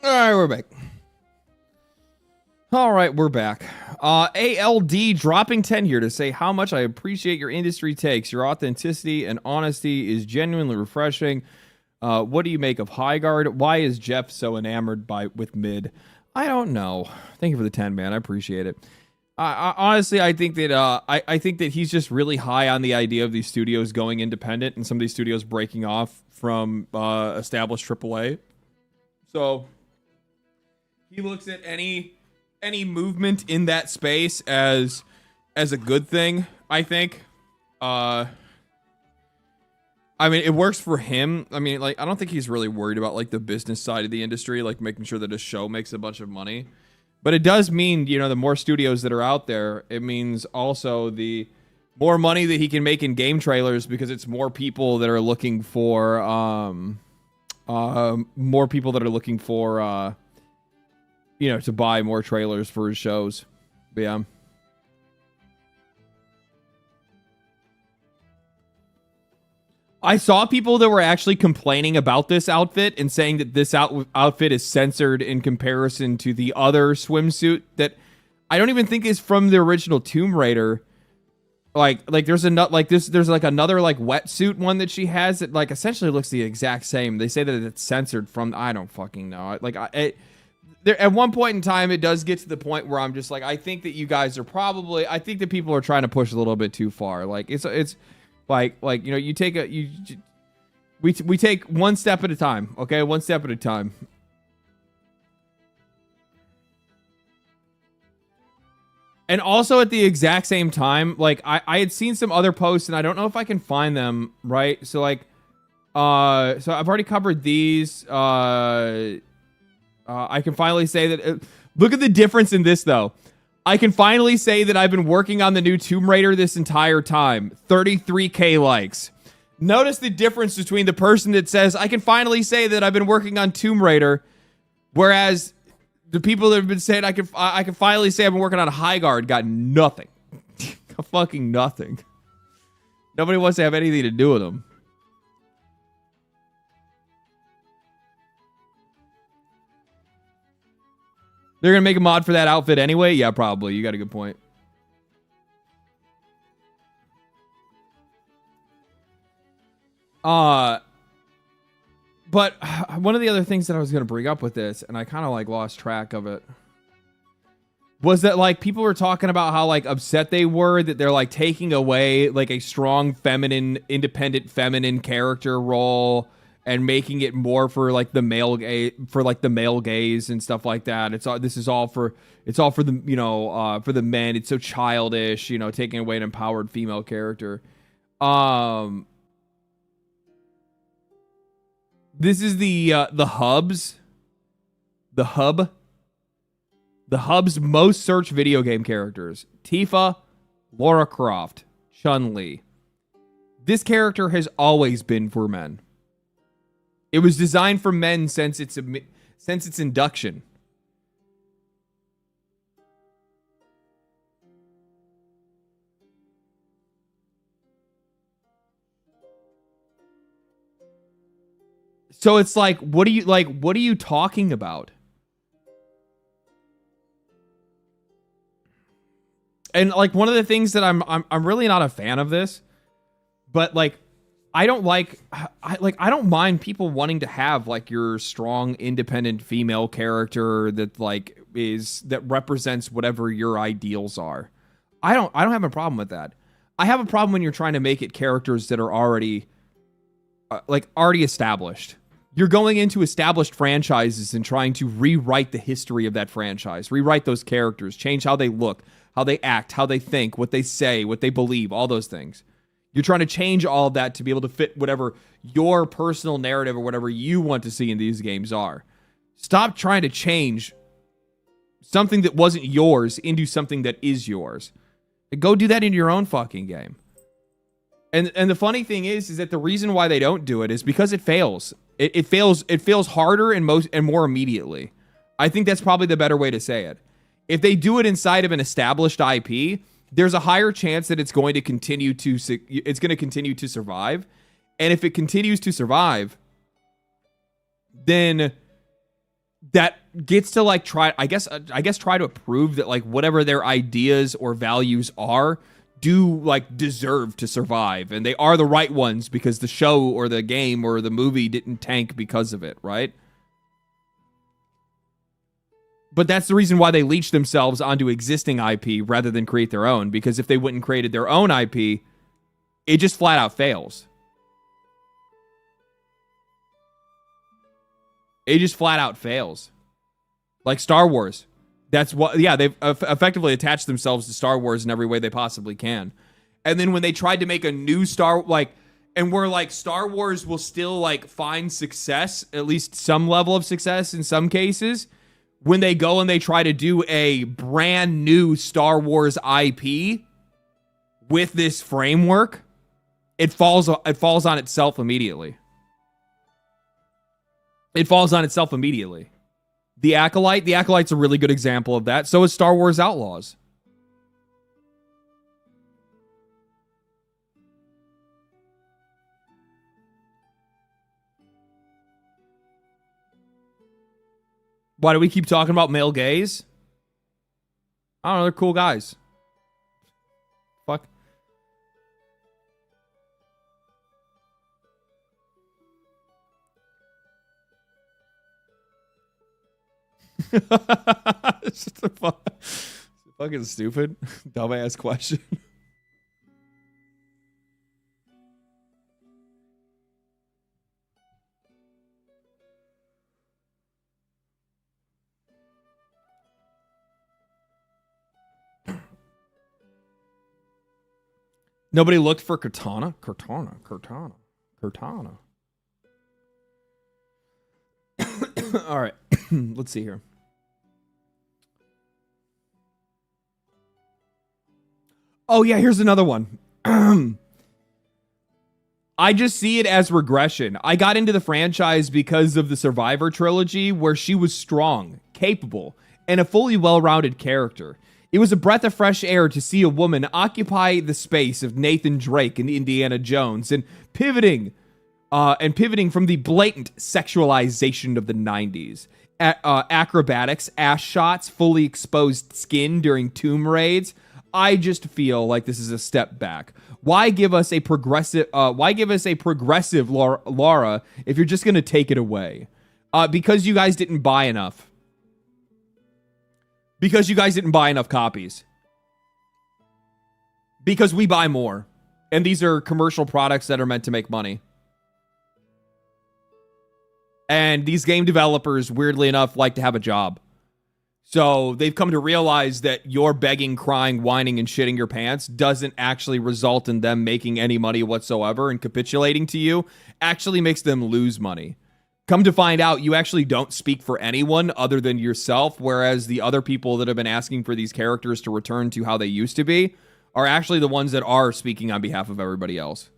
All right, we're back. All right, we're back. ALD dropping 10 here to say how much I appreciate your industry takes. Your authenticity and honesty is genuinely refreshing. What do you make of High Guard? Why is Jeff so enamored with mid? I don't know. Thank you for the 10, man. I appreciate it. Honestly, I think that I think that he's just really high on the idea of these studios going independent and some of these studios breaking off from established AAA. So he looks at any movement in that space as a good thing, I think. I mean, it works for him. I mean, like, I don't think he's really worried about like the business side of the industry, like making sure that his show makes a bunch of money. But it does mean, you know, the more studios that are out there, it means also the more money that he can make in game trailers, because it's more people that are looking for you know, to buy more trailers for his shows. But yeah. I saw people that were actually complaining about this outfit and saying that this outfit is censored in comparison to the other swimsuit that I don't even think is from the original Tomb Raider. Like there's another another like wetsuit one that she has that like essentially looks the exact same. They say that it's censored from, I don't fucking know. There, at one point in time, it does get to the point where I'm just like, I think that you guys are probably, I think that people are trying to push a little bit too far. Like it's like you know, we take one step at a time, okay, one step at a time. And also at the exact same time, like I had seen some other posts, and I don't know if I can find them, right? So like, so I've already covered these. I can finally say that, look at the difference in this, though. I can finally say that I've been working on the new Tomb Raider this entire time. 33K likes. Notice the difference between the person that says, I can finally say that I've been working on Tomb Raider, whereas the people that have been saying I can finally say I've been working on High Guard got nothing. Fucking nothing. Nobody wants to have anything to do with them. They're going to make a mod for that outfit anyway? Yeah, probably. You got a good point. But one of the other things that I was going to bring up with this, and I kind of like lost track of it, was that like people were talking about how like upset they were that they're like taking away like a strong feminine, independent feminine character role and making it more for like the male gaze and stuff like that. It's all for the, you know, for the men. It's so childish, you know, taking away an empowered female character. This is the Hub's most searched video game characters: Tifa, Lara Croft, Chun-Li. This character has always been for men. It was designed for men since its induction. So it's like, what are you talking about? And like one of the things that I'm really not a fan of this, but like I don't mind people wanting to have like your strong independent female character that like that represents whatever your ideals are. I don't have a problem with that. I have a problem when you're trying to make it characters that are already already established. You're going into established franchises and trying to rewrite the history of that franchise, rewrite those characters, change how they look, how they act, how they think, what they say, what they believe, all those things. You're trying to change all of that to be able to fit whatever your personal narrative or whatever you want to see in these games are. Stop trying to change something that wasn't yours into something that is yours. Go do that in your own fucking game. And the funny thing is that the reason why they don't do it is because it fails. It fails harder and more immediately. I think that's probably the better way to say it. If they do it inside of an established IP, there's a higher chance that it's going to continue to survive. And if it continues to survive, then that gets to like try to prove that like whatever their ideas or values are do like deserve to survive, and they are the right ones because the show or the game or the movie didn't tank because of it, right? But that's the reason why they leech themselves onto existing IP rather than create their own, because if they wouldn't created their own IP, it just flat out fails. It just flat out fails. Like Star Wars. That's what, yeah, they've effectively attached themselves to Star Wars in every way they possibly can. And then when they tried to make a new Star Wars will still like find success, at least some level of success in some cases, when they go and they try to do a brand new Star Wars IP with this framework, it falls on itself immediately. It falls on itself immediately. The Acolyte's a really good example of that. So is Star Wars Outlaws. Why do we keep talking about male gays? I don't know, they're cool guys. Fuck. It's just fucking stupid, dumbass question. Nobody looked for Cortana. All right, let's see here. Oh, yeah, here's another one. I just see it as regression. I got into the franchise because of the Survivor trilogy, where she was strong, capable, and a fully well-rounded character. It was a breath of fresh air to see a woman occupy the space of Nathan Drake and Indiana Jones, and pivoting from the blatant sexualization of the 90s. Acrobatics, ass shots, fully exposed skin during tomb raids. I just feel like this is a step back. Why give us a progressive Lara if you're just going to take it away? Because you guys didn't buy enough. Because you guys didn't buy enough copies. Because we buy more. And these are commercial products that are meant to make money. And these game developers, weirdly enough, like to have a job. So they've come to realize that your begging, crying, whining, and shitting your pants doesn't actually result in them making any money whatsoever, and capitulating to you actually makes them lose money. Come to find out, you actually don't speak for anyone other than yourself, whereas the other people that have been asking for these characters to return to how they used to be are actually the ones that are speaking on behalf of everybody else.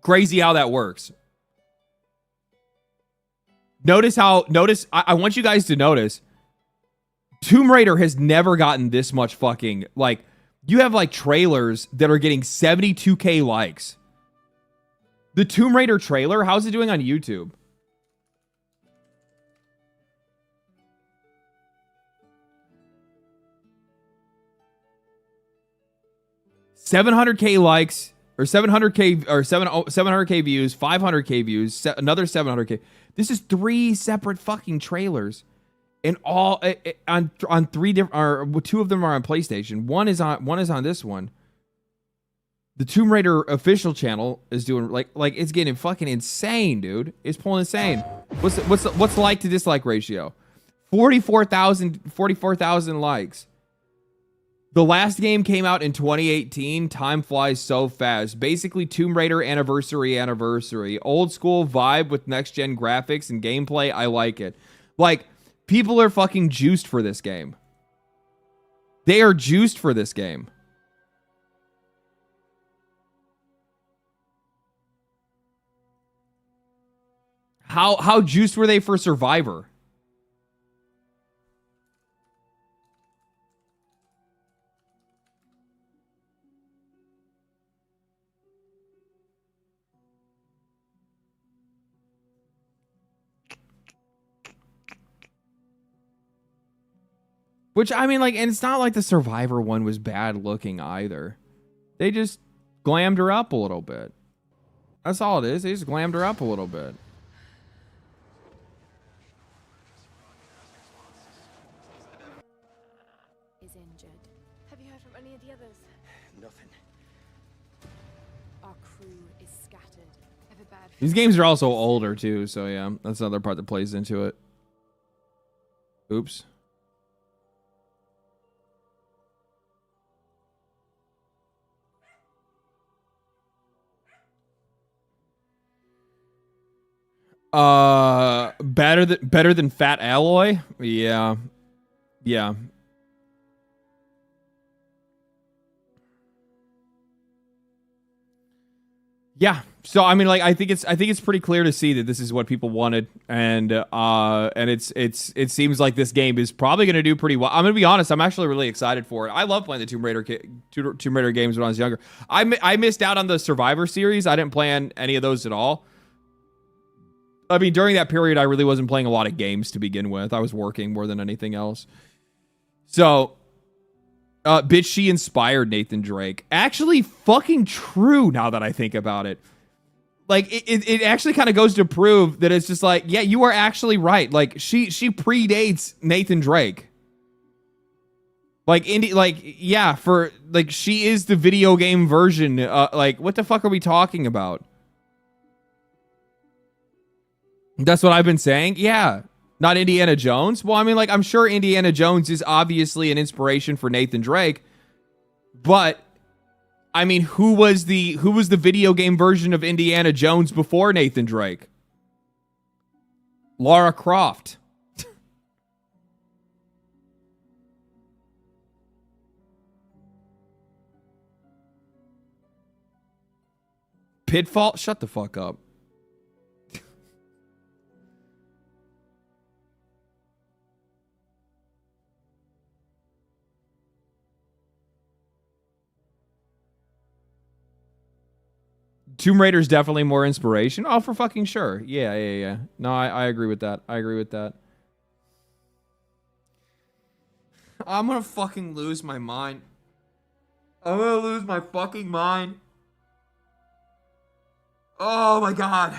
Crazy how that works. I want you guys to notice, Tomb Raider has never gotten this much fucking, like, you have like trailers that are getting 72K likes. The Tomb Raider trailer, how's it doing on YouTube? $700K likes, or 700K, or 700K views, 500K views, another 700K. This is 3 separate fucking trailers, and all on 3 different, or 2 of them are on PlayStation. One is on this one. The Tomb Raider official channel is doing like it's getting fucking insane, dude. It's pulling insane. What's the like to dislike ratio? 44,000 likes. The last game came out in 2018. Time flies so fast. Basically, Tomb Raider anniversary. Old school vibe with next gen graphics and gameplay. I like it. Like, people are fucking juiced for this game. They are juiced for this game. How juiced were they for Survivor? Which, I mean, like, and it's not like the Survivor one was bad looking either. They just glammed her up a little bit. That's all it is. They just glammed her up a little bit. Is injured. Have you heard from any of the others? Nothing. Our crew is scattered. I have a bad These games are also older, too, so yeah, that's another part that plays into it. Oops. Better than Fat Alloy? Yeah. Yeah. Yeah. So I mean, like, I think it's pretty clear to see that this is what people wanted, and it seems like this game is probably going to do pretty well. I'm going to be honest, I'm actually really excited for it. I love playing the Tomb Raider games when I was younger. I missed out on the Survivor series. I didn't play any of those at all. I mean, during that period, I really wasn't playing a lot of games to begin with. I was working more than anything else. So, bitch, she inspired Nathan Drake. Actually, fucking true now that I think about it. Like, it actually kind of goes to prove that it's just like, yeah, you are actually right. Like, she predates Nathan Drake. Like, yeah, she is the video game version. Like, what the fuck are we talking about? That's what I've been saying. Yeah. Not Indiana Jones. Well, I mean, like, I'm sure Indiana Jones is obviously an inspiration for Nathan Drake, but I mean, who was the video game version of Indiana Jones before Nathan Drake? Lara Croft. Pitfall? Shut the fuck up. Tomb Raider's definitely more inspiration. Oh, for fucking sure. Yeah. No, I agree with that. I agree with that. I'm gonna fucking lose my mind. I'm gonna lose my fucking mind. Oh my god.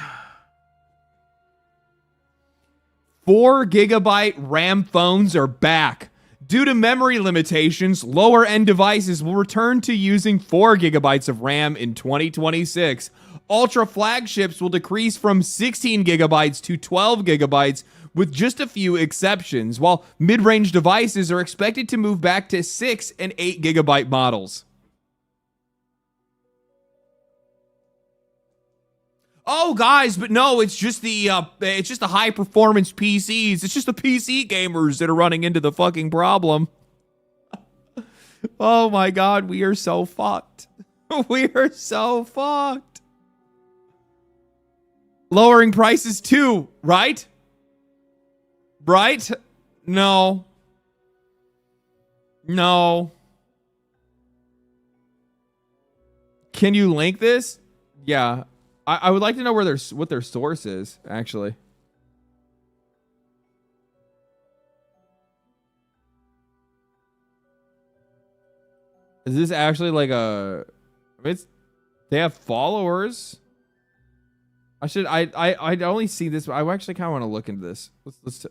4 GB RAM phones are back. Due to memory limitations, lower-end devices will return to using 4 GB of RAM in 2026. Ultra flagships will decrease from 16 GB to 12 GB, with just a few exceptions, while mid-range devices are expected to move back to 6 and 8 GB models. Oh, guys, but no, it's just the high performance PCs. It's just the PC gamers that are running into the fucking problem. Oh my god, we are so fucked. We are so fucked. Lowering prices too, right? Right? No. No. Can you link this? Yeah. I would like to know what their source is, actually. Is this actually like a... I mean, they have followers. I'd only see this. I actually kind of want to look into this. Let's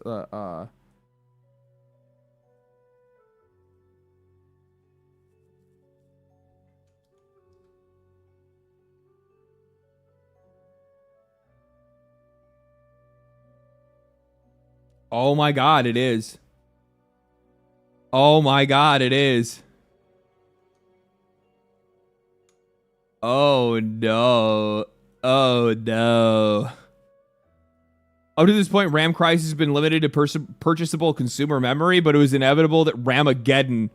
Oh my God, it is. Oh my God, it is. Oh no. Oh no. Up to this point, RAM crisis has been limited to purchasable consumer memory, but it was inevitable that Ramageddon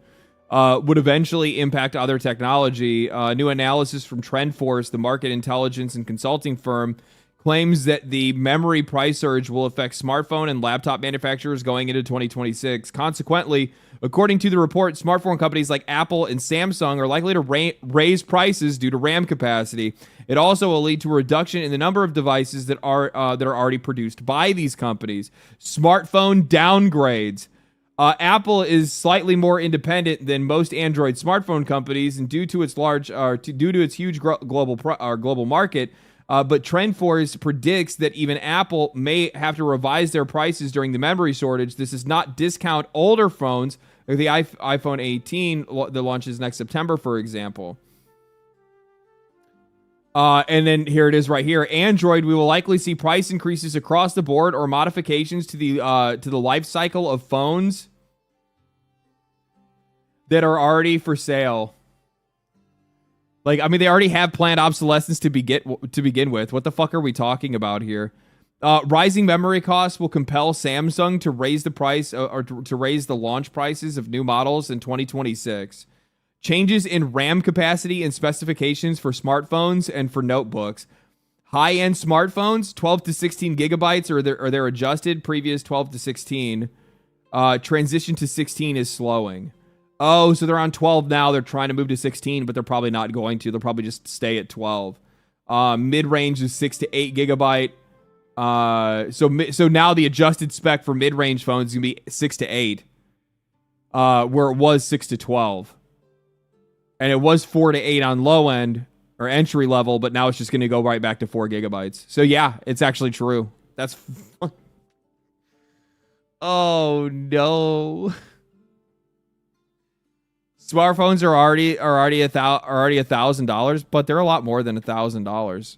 would eventually impact other technology. New analysis from TrendForce, the market intelligence and consulting firm, claims that the memory price surge will affect smartphone and laptop manufacturers going into 2026. Consequently, according to the report, smartphone companies like Apple and Samsung are likely to raise prices due to RAM capacity. It also will lead to a reduction in the number of devices that are already produced by these companies. Smartphone downgrades. Apple is slightly more independent than most Android smartphone companies, and due to its huge global market. But TrendForce predicts that even Apple may have to revise their prices during the memory shortage. This does not discount older phones, like the iPhone 18 that launches next September, for example. And then here it is right here. Android, we will likely see price increases across the board or modifications to the life cycle of phones that are already for sale. Like, I mean, they already have planned obsolescence to begin with. What the fuck are we talking about here? Rising memory costs will compel Samsung to raise the price or to raise the launch prices of new models in 2026. Changes in RAM capacity and specifications for smartphones and for notebooks. High-end smartphones, 12 to 16 gigabytes, or they're adjusted. Previous 12 to 16. Transition to 16 is slowing. Oh, so they're on 12 now. They're trying to move to 16, but they're probably not going to. They'll probably just stay at 12. Mid-range is 6 to 8 gigabyte. So now the adjusted spec for mid-range phones is going to be 6 to 8, where it was 6 to 12. And it was 4 to 8 on low end or entry level, but now it's just going to go right back to 4 gigabytes. So yeah, it's actually true. That's... Oh, no. Smartphones are already $1,000, but they're a lot more than $1,000.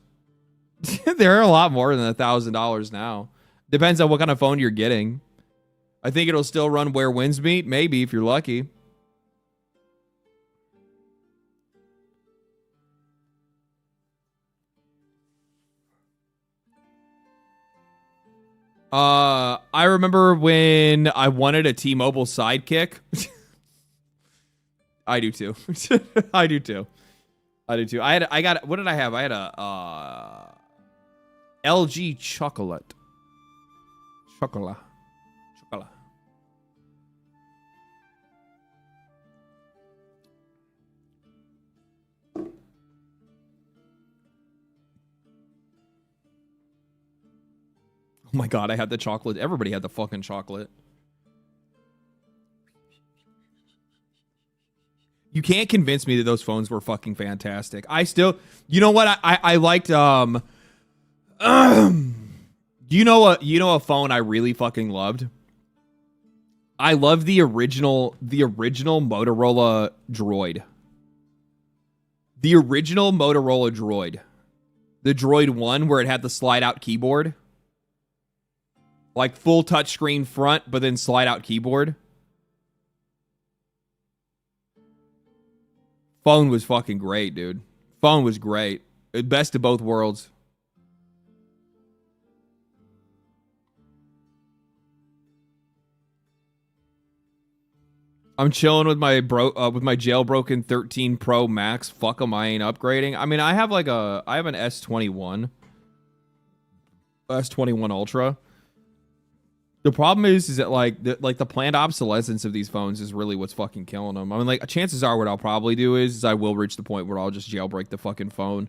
They're a lot more than $1,000 now. Depends on what kind of phone you're getting. I think it'll still run where winds meet, maybe if you're lucky. I remember when I wanted a T-Mobile Sidekick. I do too. I do too. What did I have? I had a LG Chocolate. Chocolate. Oh my God, I had the chocolate. Everybody had the fucking chocolate. You can't convince me that those phones were fucking fantastic. I still, you know what? I liked, you know a phone I really fucking loved? I love the original Motorola Droid. The original Motorola Droid. The Droid 1 where it had the slide out keyboard. Like full touchscreen front, but then slide out keyboard. Phone was fucking great, dude. Phone was great. Best of both worlds. I'm chilling with my jailbroken 13 Pro Max. Fuck 'em, I ain't upgrading. I mean, I have an S21 Ultra. The problem is that the planned obsolescence of these phones is really what's fucking killing them. I mean, like, chances are what I'll probably do is I will reach the point where I'll just jailbreak the fucking phone.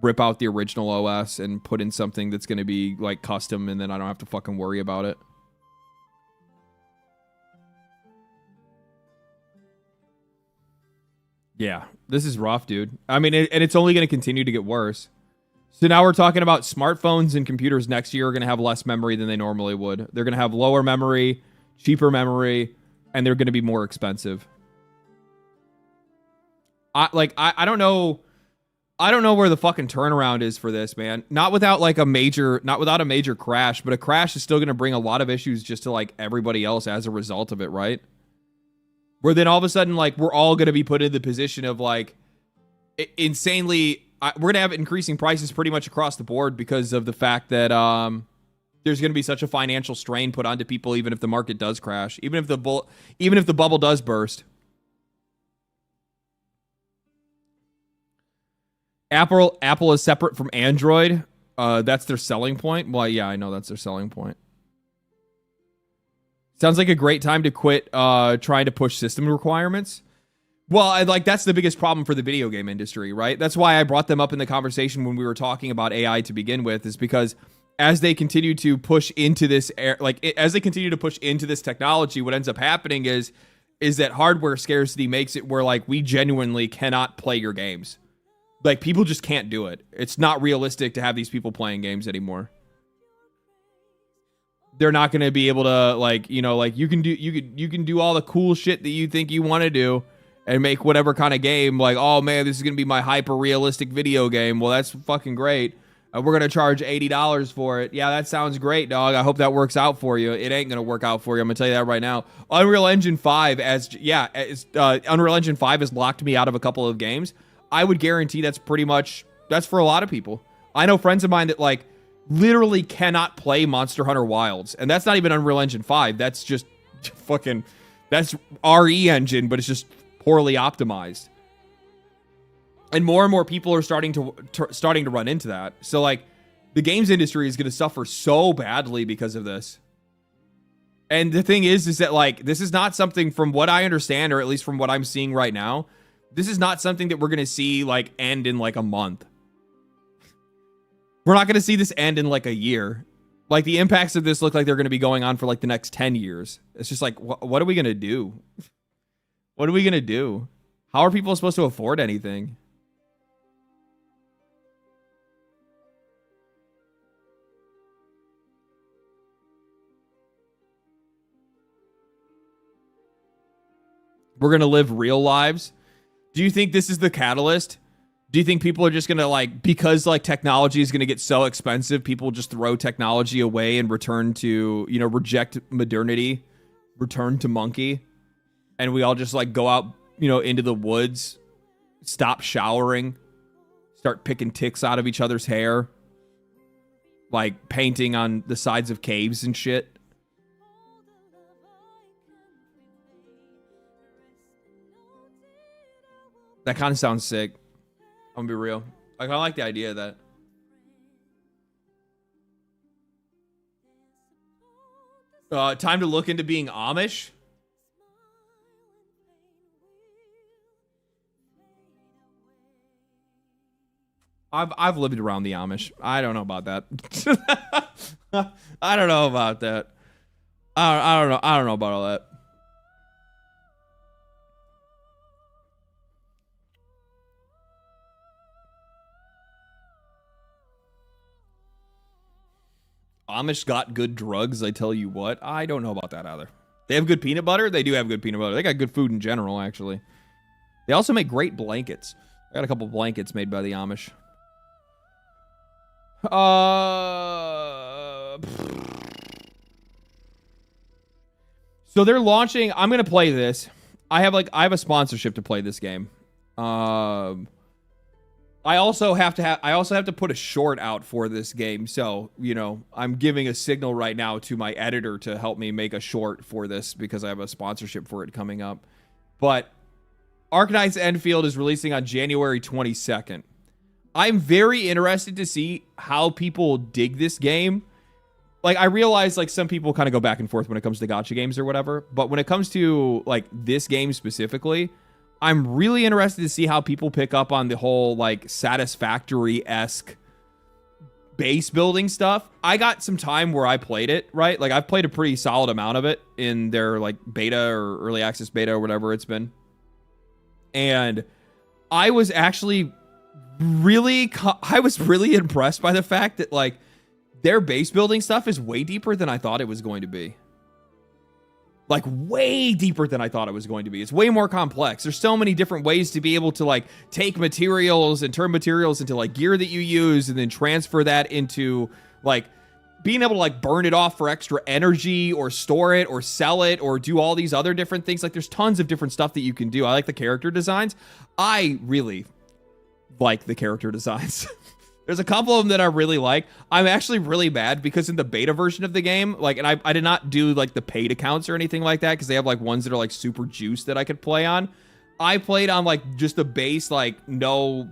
rip out the original OS and put in something that's going to be like custom, and then I don't have to fucking worry about it. Yeah, this is rough, dude. I mean, and it's only going to continue to get worse. So now we're talking about smartphones and computers next year are going to have less memory than they normally would. They're going to have lower memory, cheaper memory, and they're going to be more expensive. I don't know. I don't know where the fucking turnaround is for this, man. Not without a major crash, but a crash is still going to bring a lot of issues just to like everybody else as a result of it, right? Where then all of a sudden, like, we're all going to be put in the position of like insanely, we're going to have increasing prices pretty much across the board because of the fact that there's going to be such a financial strain put onto people, even if the market does crash, even if the bubble does burst. Apple is separate from Android. That's their selling point. Well, yeah, I know that's their selling point. Sounds like a great time to quit trying to push system requirements. Well, that's the biggest problem for the video game industry, right? That's why I brought them up in the conversation when we were talking about AI to begin with, is because as they continue to push into this, as they continue to push into this technology, what ends up happening is that hardware scarcity makes it where like we genuinely cannot play your games. Like people just can't do it. It's not realistic to have these people playing games anymore. They're not going to be able to you can do all the cool shit that you think you want to do and make whatever kind of game like, oh man, this is going to be my hyper realistic video game. Well, that's fucking great. We're going to charge $80 for it. Yeah, that sounds great, dog. I hope that works out for you. It ain't going to work out for you. I'm going to tell you that right now. Unreal Engine 5 Unreal Engine 5 has locked me out of a couple of games. I would guarantee that's for a lot of people. I know friends of mine that like literally cannot play Monster Hunter Wilds, and that's not even Unreal Engine 5. That's just that's RE engine, but it's just poorly optimized. And more people are starting to run into that. So like the games industry is going to suffer so badly because of this. And the thing is that like this is not something, from what I understand, or at least from what I'm seeing right now, this is not something that we're going to see like end in like a month. We're not going to see this end in like a year. Like the impacts of this look like they're going to be going on for like the next 10 years. It's just like, what are we going to do? What are we going to do? How are people supposed to afford anything? We're going to live real lives. Do you think this is the catalyst? Do you think people are just going to like, because like technology is going to get so expensive, people just throw technology away and return to, reject modernity, return to monkey, and we all just like go out, into the woods, stop showering, start picking ticks out of each other's hair, like painting on the sides of caves and shit? That kind of sounds sick. I'm gonna be real. I kind of like the idea of that. Time to look into being Amish. I've lived around the Amish. I don't know about that. I don't know about that. I don't know. I don't know about all that. Amish got good drugs, I tell you what. I don't know about that either. They have good peanut butter? They do have good peanut butter. They got good food in general, actually. They also make great blankets. I got a couple blankets made by the Amish. So they're launching. I'm going to play this. I have a sponsorship to play this game. I also have to put a short out for this game. So, I'm giving a signal right now to my editor to help me make a short for this because I have a sponsorship for it coming up. But Arknight's Enfield is releasing on January 22nd. I'm very interested to see how people dig this game. Like, I realize, like, some people kind of go back and forth when it comes to gacha games or whatever. But when it comes to, like, this game specifically, I'm really interested to see how people pick up on the whole like Satisfactory-esque base building stuff. I got some time where I played it, right? Like I've played a pretty solid amount of it in their like beta or early access beta or whatever it's been. And I was actually really impressed by the fact that like their base building stuff is way deeper than I thought it was going to be. Like way deeper than I thought it was going to be. It's way more complex. There's so many different ways to be able to like take materials and turn materials into like gear that you use and then transfer that into like being able to like burn it off for extra energy or store it or sell it or do all these other different things. Like there's tons of different stuff that you can do. I like the character designs. I really like the character designs. There's a couple of them that I really like. I'm actually really mad because in the beta version of the game, like, and I did not do like the paid accounts or anything like that because they have like ones that are like super juiced that I could play on. I played on like just the base, like no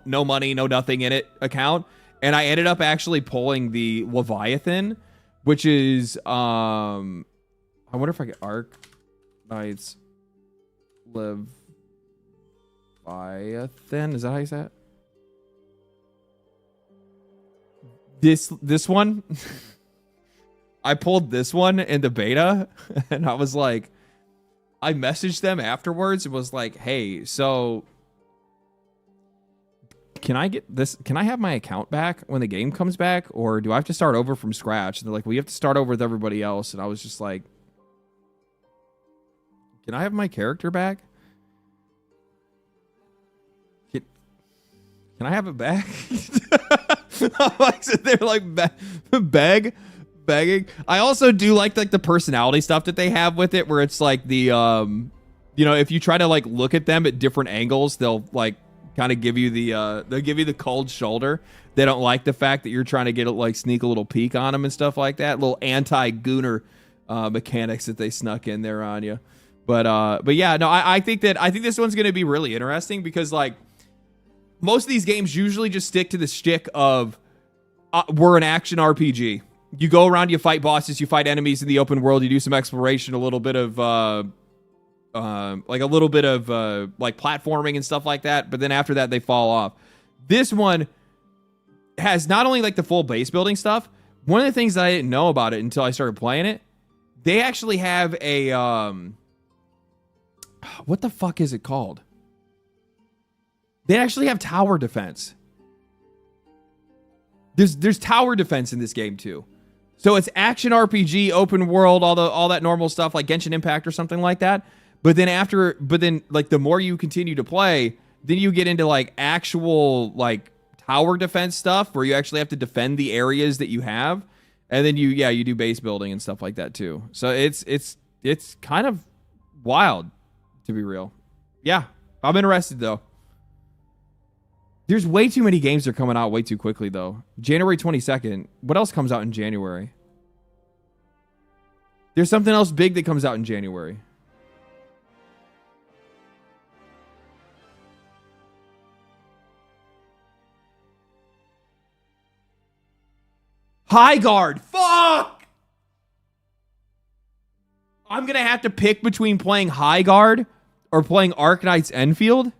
money, no nothing in it account. And I ended up actually pulling the Leviathan, which is, I wonder if I get Arc Knights Leviathan. Is that how you say it? This one, I pulled this one in the beta and I was like, I messaged them afterwards and was like, hey, so can I get this? Can I have my account back when the game comes back? Or do I have to start over from scratch? And they're like, well, you have to start over with everybody else. And I was just like, can I have my character back? Can I have it back? They're like begging. I also do like the personality stuff that they have with it, where it's like the you know, if you try to like look at them at different angles, they'll like kind of give you the cold shoulder. They don't like the fact that you're trying to get like sneak a little peek on them and stuff like that. Little anti-gooner mechanics that they snuck in there on you. But yeah, no, I think this one's gonna be really interesting because like most of these games usually just stick to the shtick of we're an action RPG. You go around, you fight bosses, you fight enemies in the open world, you do some exploration, a little bit of like platforming and stuff like that. But then after that, they fall off. This one has not only like the full base building stuff. One of the things that I didn't know about it until I started playing it, they actually have a what the fuck is it called? They actually have tower defense. There's tower defense in this game too. So it's action RPG, open world, all that normal stuff like Genshin Impact or something like that. But then like the more you continue to play, then you get into like actual like tower defense stuff where you actually have to defend the areas that you have. And then you do base building and stuff like that too. So it's kind of wild, to be real. Yeah, I'm interested though. There's way too many games that are coming out way too quickly, though. January 22nd. What else comes out in January? There's something else big that comes out in January. High Guard. Fuck! I'm going to have to pick between playing High Guard or playing Arknight's Enfield.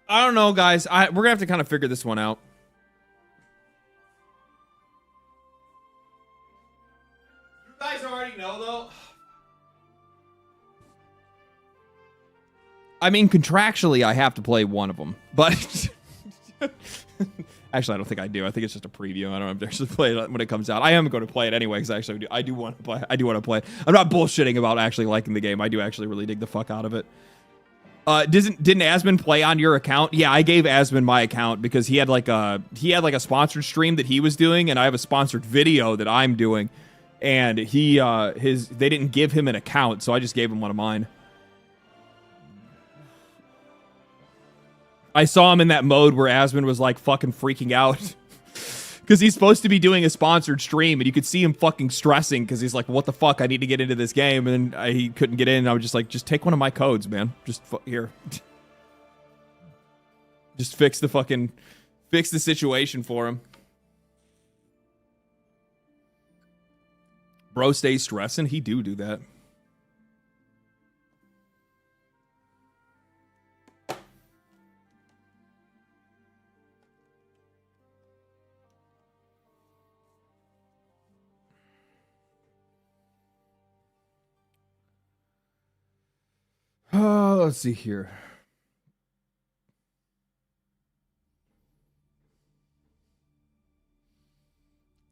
I don't know, guys. We're going to have to kind of figure this one out. You guys already know, though. I mean, contractually, I have to play one of them. But Actually, I don't think I do. I think it's just a preview. I don't actually play it when it comes out. I am going to play it anyway because I do want to play. I do want to play it. I'm not bullshitting about actually liking the game. I do actually really dig the fuck out of it. Didn't Asmund play on your account? Yeah, I gave Asmund my account because he had like a sponsored stream that he was doing, and I have a sponsored video that I'm doing, and they didn't give him an account, so I just gave him one of mine. I saw him in that mode where Asmund was like fucking freaking out because he's supposed to be doing a sponsored stream, and you could see him fucking stressing because he's like, what the fuck, I need to get into this game, and then he couldn't get in, and I was just like, just take one of my codes, man. Just here. Just fix the situation for him. Bro stays stressing. He do that. Let's see here.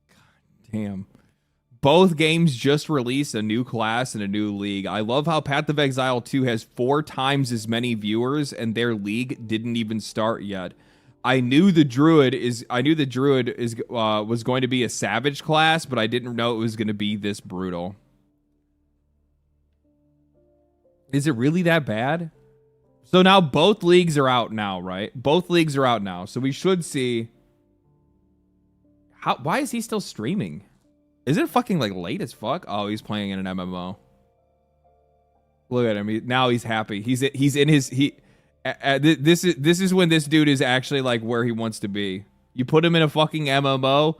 God damn. Both games just released a new class and a new league. I love how Path of Exile 2 has 4 times as many viewers and their league didn't even start yet. I knew the druid was going to be a savage class, but I didn't know it was going to be this brutal. Is it really that bad? So now both leagues are out now, right? Both leagues are out now. So we should see. Why is he still streaming? Is it fucking like late as fuck? Oh, he's playing in an MMO. Look at him. Now he's happy. He's in his this is when this dude is actually like where he wants to be. You put him in a fucking MMO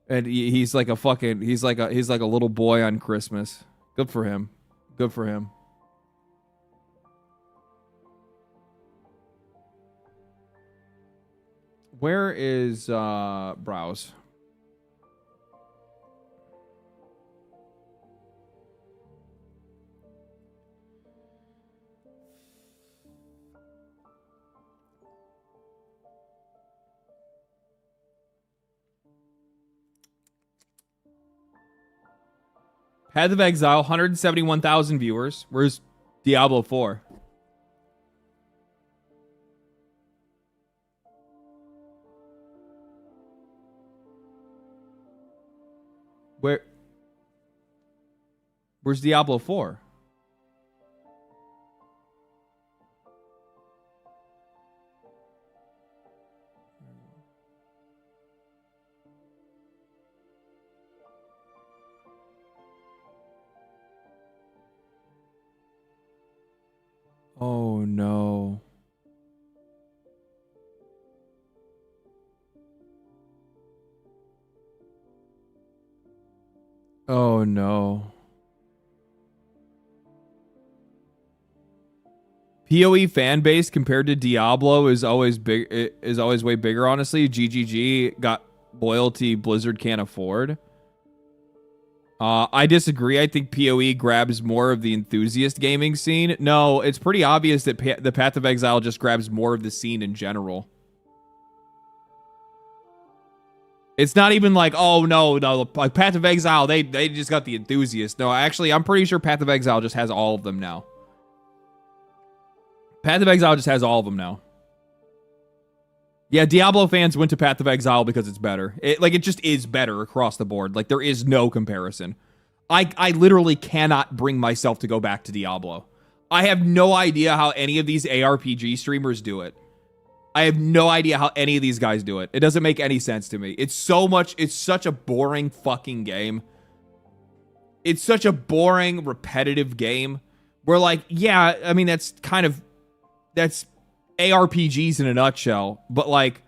and he's like a fucking he's like a little boy on Christmas. Good for him. Good for him. Where is browse? Path of Exile, 171,000 viewers. Where's Diablo 4? Where's Diablo 4? Oh no. Oh no. PoE fan base compared to Diablo is always way bigger, honestly. GGG got loyalty Blizzard can't afford. I disagree. I think PoE grabs more of the enthusiast gaming scene. No, it's pretty obvious that the Path of Exile just grabs more of the scene in general. It's not even like, oh no, like Path of Exile, they just got the enthusiasts. No, actually, I'm pretty sure Path of Exile just has all of them now. Path of Exile just has all of them now. Yeah, Diablo fans went to Path of Exile because it's better. It just is better across the board. Like, there is no comparison. I literally cannot bring myself to go back to Diablo. I have no idea how any of these ARPG streamers do it. I have no idea how any of these guys do it. It doesn't make any sense to me. It's such a boring fucking game. It's such a boring, repetitive game. Where, like, yeah, I mean, that's ARPGs in a nutshell, but like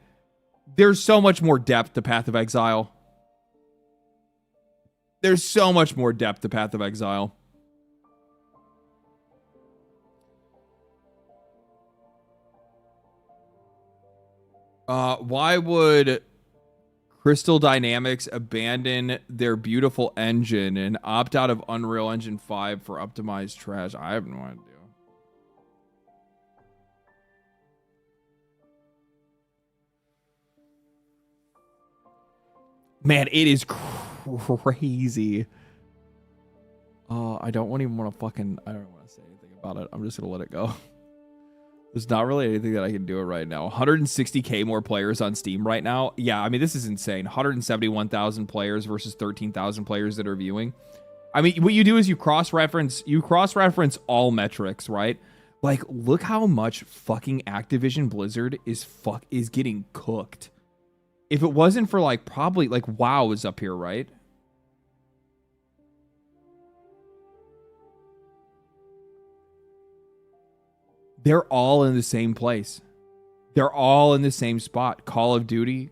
there's so much more depth to Path of Exile. There's so much more depth to Path of Exile. Why would Crystal Dynamics abandon their beautiful engine and opt out of Unreal Engine 5 for optimized trash? I have no idea. Man, it is crazy. I don't even want to fucking... I don't want to say anything about it. I'm just going to let it go. There's not really anything that I can do right now. 160K more players on Steam right now. Yeah, I mean, this is insane. 171,000 players versus 13,000 players that are viewing. I mean, what you do is you cross-reference all metrics, right? Like, look how much fucking Activision Blizzard is getting cooked. If it wasn't for, like, probably, like, WoW is up here, right? They're all in the same place. They're all in the same spot. Call of Duty.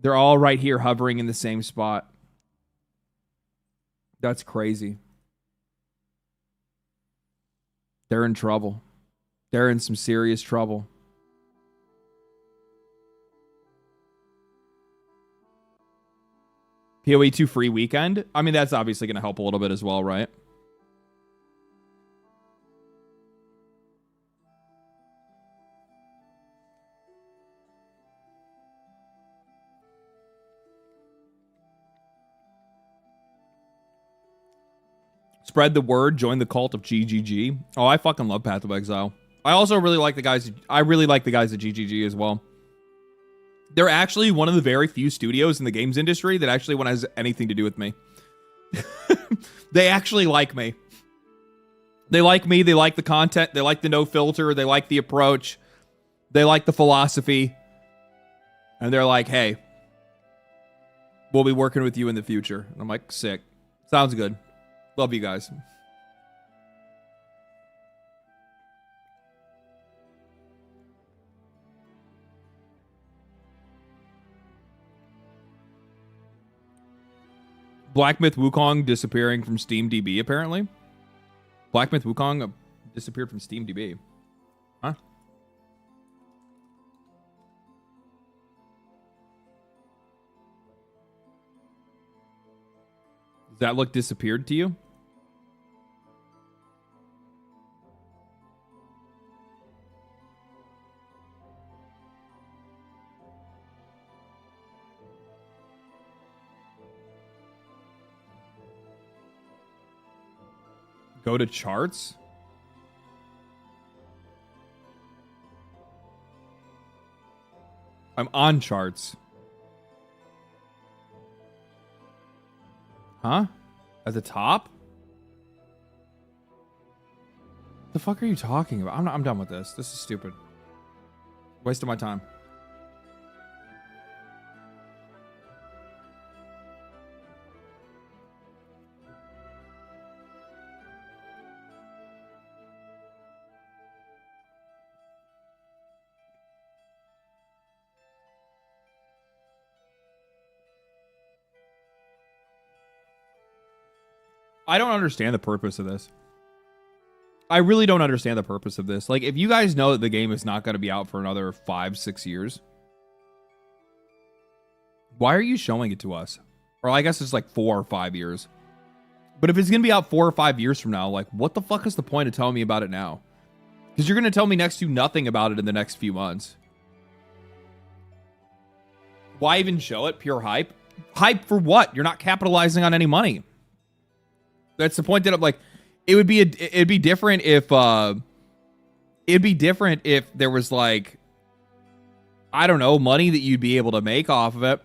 They're all right here hovering in the same spot. That's crazy. They're in trouble. They're in some serious trouble. PoE2 free weekend? I mean, that's obviously going to help a little bit as well, right? Spread the word. Join the cult of GGG. Oh, I fucking love Path of Exile. I also really like the guys. I really like the guys at GGG as well. They're actually one of the very few studios in the games industry that actually want to have anything to do with me. They actually like me. They like me. They like the content. They like the no filter. They like the approach. They like the philosophy. And they're like, hey, we'll be working with you in the future. And I'm like, sick. Sounds good. Love you guys. Black Myth Wukong disappearing from Steam DB, apparently. Black Myth Wukong disappeared from Steam DB. Huh? Does that look disappeared to you? Go to charts? I'm on charts. Huh? At the top? The fuck are you talking about? I'm done with this. This is stupid. Waste of my time. I don't understand the purpose of this. I really don't understand the purpose of this. Like, if you guys know that the game is not going to be out for another 5-6 years, why are you showing it to us? Or I guess it's like 4 or 5 years. But if it's going to be out 4 or 5 years from now, like, what the fuck is the point of telling me about it now? Because you're going to tell me next to nothing about it in the next few months. Why even show it? Pure hype? Hype for what? You're not capitalizing on any money. That's the point that I'm like, it'd be different if there was like, I don't know, money that you'd be able to make off of it.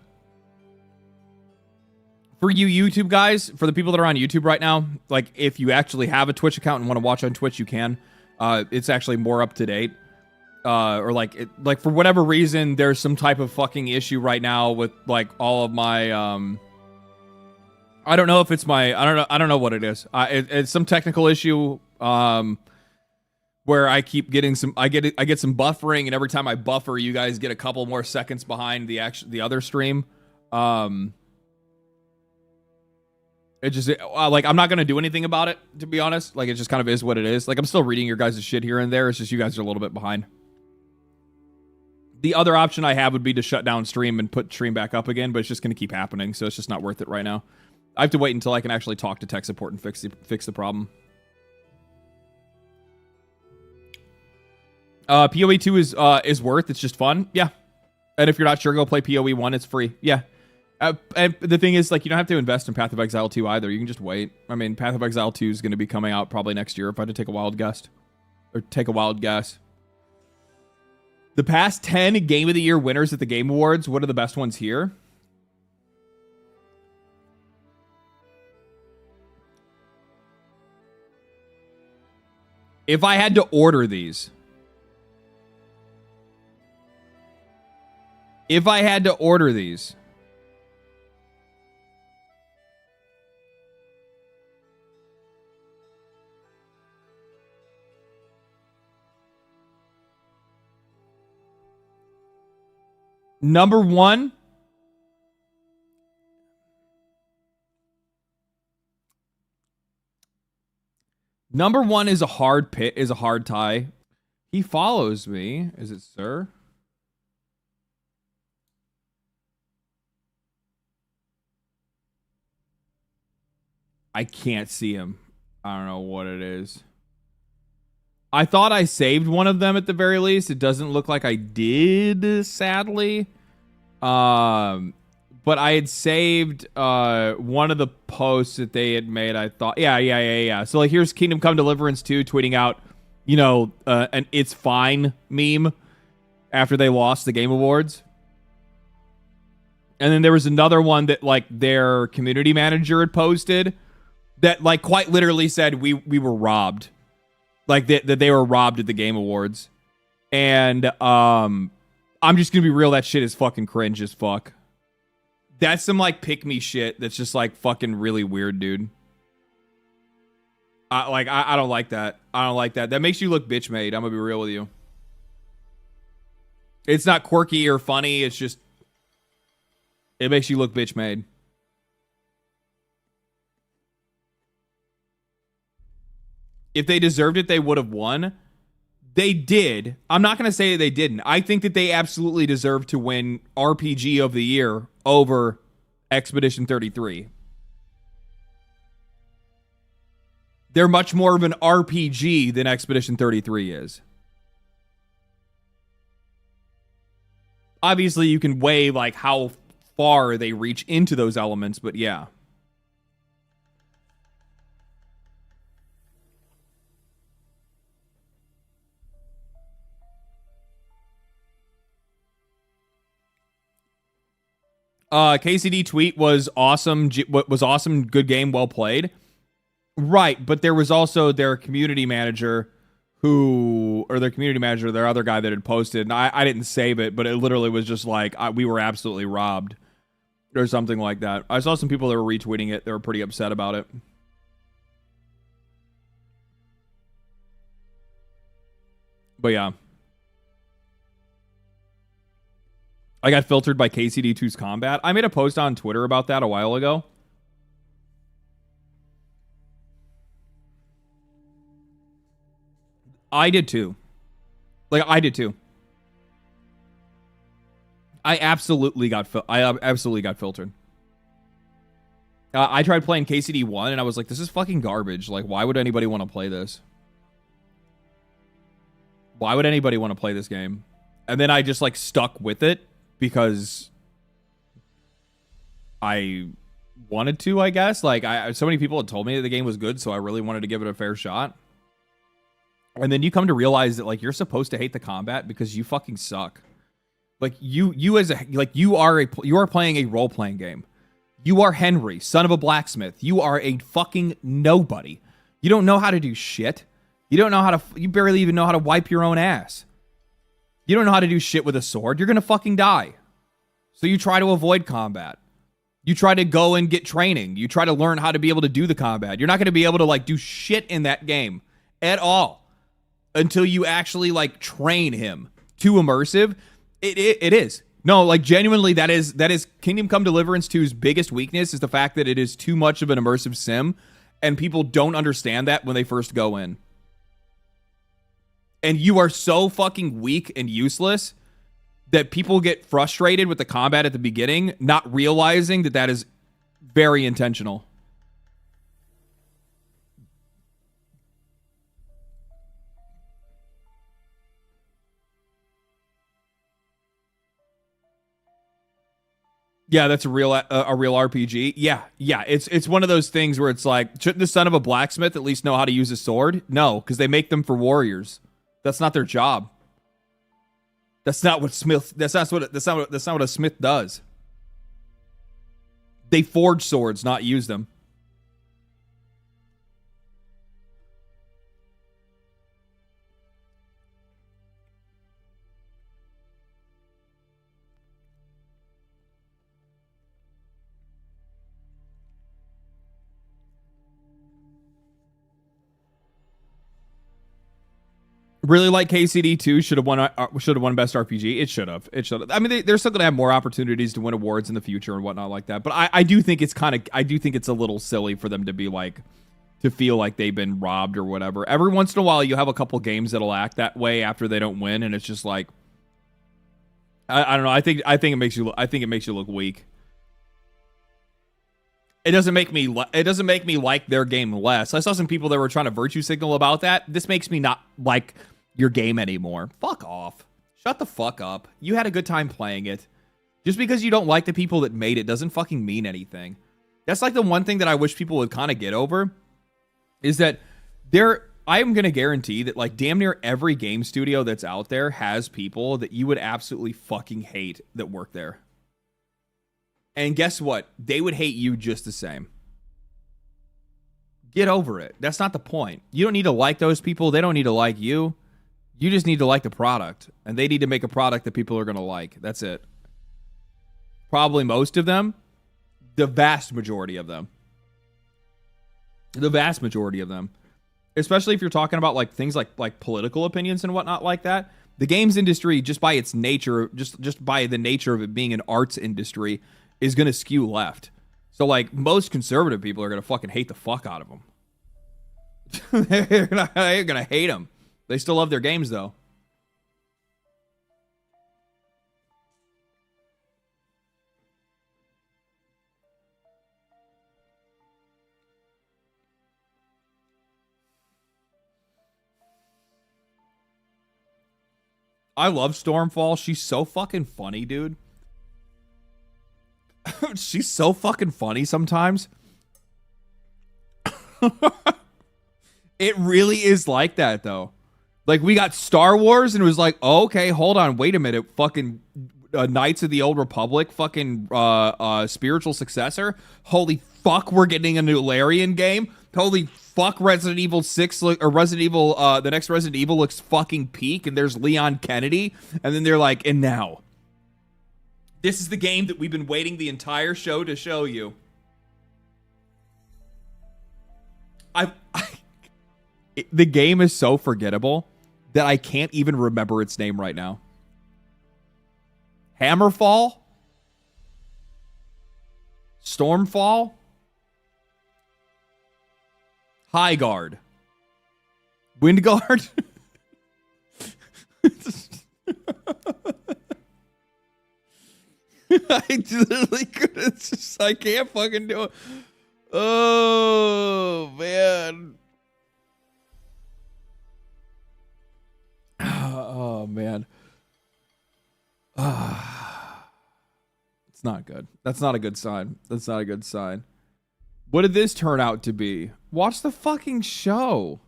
For you YouTube guys, for the people that are on YouTube right now, like if you actually have a Twitch account and want to watch on Twitch, you can. It's actually more up to date. Or like for whatever reason, there's some type of fucking issue right now with like all of my I don't know if it's my I don't know what it is. It's some technical issue where I keep getting some I get some buffering, and every time I buffer, you guys get a couple more seconds behind the other stream. It just like I'm not gonna do anything about it, to be honest. Like it just kind of is what it is. Like I'm still reading your guys' shit here and there. It's just you guys are a little bit behind. The other option I have would be to shut down stream and put stream back up again, but it's just gonna keep happening, so it's just not worth it right now. I have to wait until I can actually talk to tech support and fix the problem. PoE2 is worth. It's just fun. Yeah. And if you're not sure, go play PoE1. It's free. Yeah. And the thing is, like, you don't have to invest in Path of Exile 2 either. You can just wait. I mean, Path of Exile 2 is going to be coming out probably next year if I had to take a wild guess. Or take a wild guess. The past 10 Game of the Year winners at the Game Awards, what are the best ones here? If I had to order these. If I had to order these. Number one. Number one is a hard pit, is a hard tie. He follows me. Is it sir? I can't see him. I don't know what it is. I thought I saved one of them at the very least. It doesn't look like I did, sadly. But I had saved one of the posts that they had made. I thought, yeah. So like, here's Kingdom Come Deliverance 2 tweeting out, you know, an "It's Fine" meme after they lost the Game Awards. And then there was another one that like their community manager had posted that like quite literally said we were robbed. Like that they were robbed at the Game Awards. And I'm just gonna be real, that shit is fucking cringe as fuck. That's some like pick me shit that's just like fucking really weird, dude. I don't like that. I don't like that. That makes you look bitch made. I'm gonna be real with you. It's not quirky or funny, it's just it makes you look bitch made. If they deserved it, they would have won. They did. I'm not going to say they didn't. I think that they absolutely deserve to win RPG of the Year over Expedition 33. They're much more of an RPG than Expedition 33 is. Obviously, you can weigh like how far they reach into those elements, but yeah. KCD tweet was awesome. Was awesome. Good game. Well played. Right. But there was also their community manager their other guy that had posted. And I didn't save it, but it literally was just like, we were absolutely robbed or something like that. I saw some people that were retweeting it. They were pretty upset about it. But yeah. I got filtered by KCD2's combat. I made a post on Twitter about that a while ago. I did too. I absolutely got filtered. I tried playing KCD1 and I was like, this is fucking garbage. Like, why would anybody want to play this? Why would anybody want to play this game? And then I just like stuck with it. Because I wanted to, I guess. Like, so many people had told me that the game was good, so I really wanted to give it a fair shot. And then you come to realize that, like, you're supposed to hate the combat because you fucking suck. Like, you are playing a role-playing game. You are Henry, son of a blacksmith. You are a fucking nobody. You don't know how to do shit. You barely even know how to wipe your own ass. You don't know how to do shit with a sword. You're going to fucking die. So you try to avoid combat. You try to go and get training. You try to learn how to be able to do the combat. You're not going to be able to like do shit in that game at all until you actually like train him. Too immersive. It is. No, like genuinely that is Kingdom Come Deliverance 2's biggest weakness is the fact that it is too much of an immersive sim and people don't understand that when they first go in. And you are so fucking weak and useless that people get frustrated with the combat at the beginning, not realizing that that is very intentional. Yeah, that's a real RPG. Yeah, it's one of those things where it's like, shouldn't the son of a blacksmith at least know how to use a sword? No, because they make them for warriors. That's not their job. That's not what a smith does. They forge swords, not use them. Really like KCD 2 should have won best RPG. It should have. I mean, they're still gonna have more opportunities to win awards in the future and whatnot like that. But I do think it's a little silly for them to be like, to feel like they've been robbed or whatever. Every once in a while, you have a couple games that'll act that way after they don't win, and it's just like, I don't know. I think it makes you look weak. It doesn't make me like their game less. I saw some people that were trying to virtue signal about that. This makes me not like your game anymore. Fuck off. Shut the fuck up. You had a good time playing it. Just because you don't like the people that made it doesn't fucking mean anything. That's like the one thing that I wish people would kind of get over, is that I am going to guarantee that like damn near every game studio that's out there has people that you would absolutely fucking hate that work there. And guess what? They would hate you just the same. Get over it. That's not the point. You don't need to like those people. They don't need to like you. You just need to like the product. And they need to make a product that people are going to like. That's it. Probably most of them. The vast majority of them. The vast majority of them. Especially if you're talking about like things like political opinions and whatnot like that. The games industry, just by its nature, just by the nature of it being an arts industry, is going to skew left. So, like, most conservative people are going to fucking hate the fuck out of them. They're going to hate them. They still love their games, though. I love Stormfall. She's so fucking funny, dude. She's so fucking funny sometimes. It really is like that, though. Like, we got Star Wars, and it was like, oh, okay, hold on, wait a minute. Fucking Knights of the Old Republic, fucking spiritual successor. Holy fuck, we're getting a new Larian game. Holy fuck, Resident Evil 6, or Resident Evil, the next Resident Evil looks fucking peak, and there's Leon Kennedy. And then they're like, and now, this is the game that we've been waiting the entire show to show you. The game is so forgettable that I can't even remember its name right now. Hammerfall? Stormfall? Highguard? Windguard? I literally couldn't. I can't fucking do it. Oh, man. Oh, man. It's not good. That's not a good sign. That's not a good sign. What did this turn out to be? Watch the fucking show.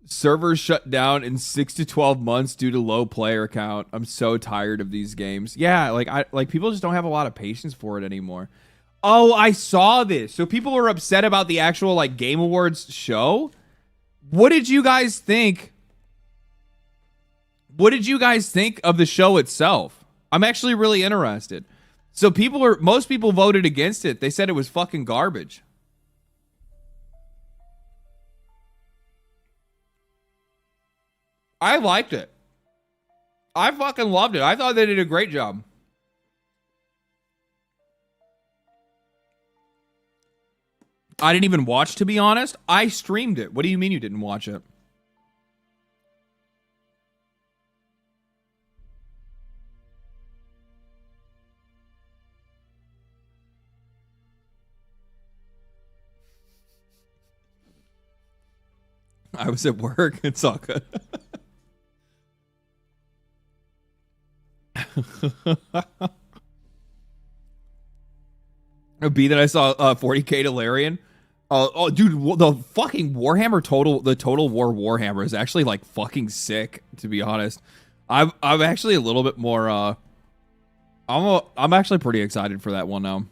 Servers shut down in 6 to 12 months due to low player count. I'm so tired of these games. Yeah, like people just don't have a lot of patience for it anymore. Oh, I saw this. So people were upset about the actual like Game Awards show. What did you guys think? What did you guys think of the show itself? I'm actually really interested. So most people voted against it. They said it was fucking garbage. I liked it. I fucking loved it. I thought they did a great job. I didn't even watch, to be honest. I streamed it. What do you mean you didn't watch it? I was at work. It's all good. B that I saw 40k to Larian. Oh, dude, the fucking Warhammer the Total War Warhammer is actually like fucking sick, to be honest. I'm actually a little bit more I'm actually pretty excited for that one now.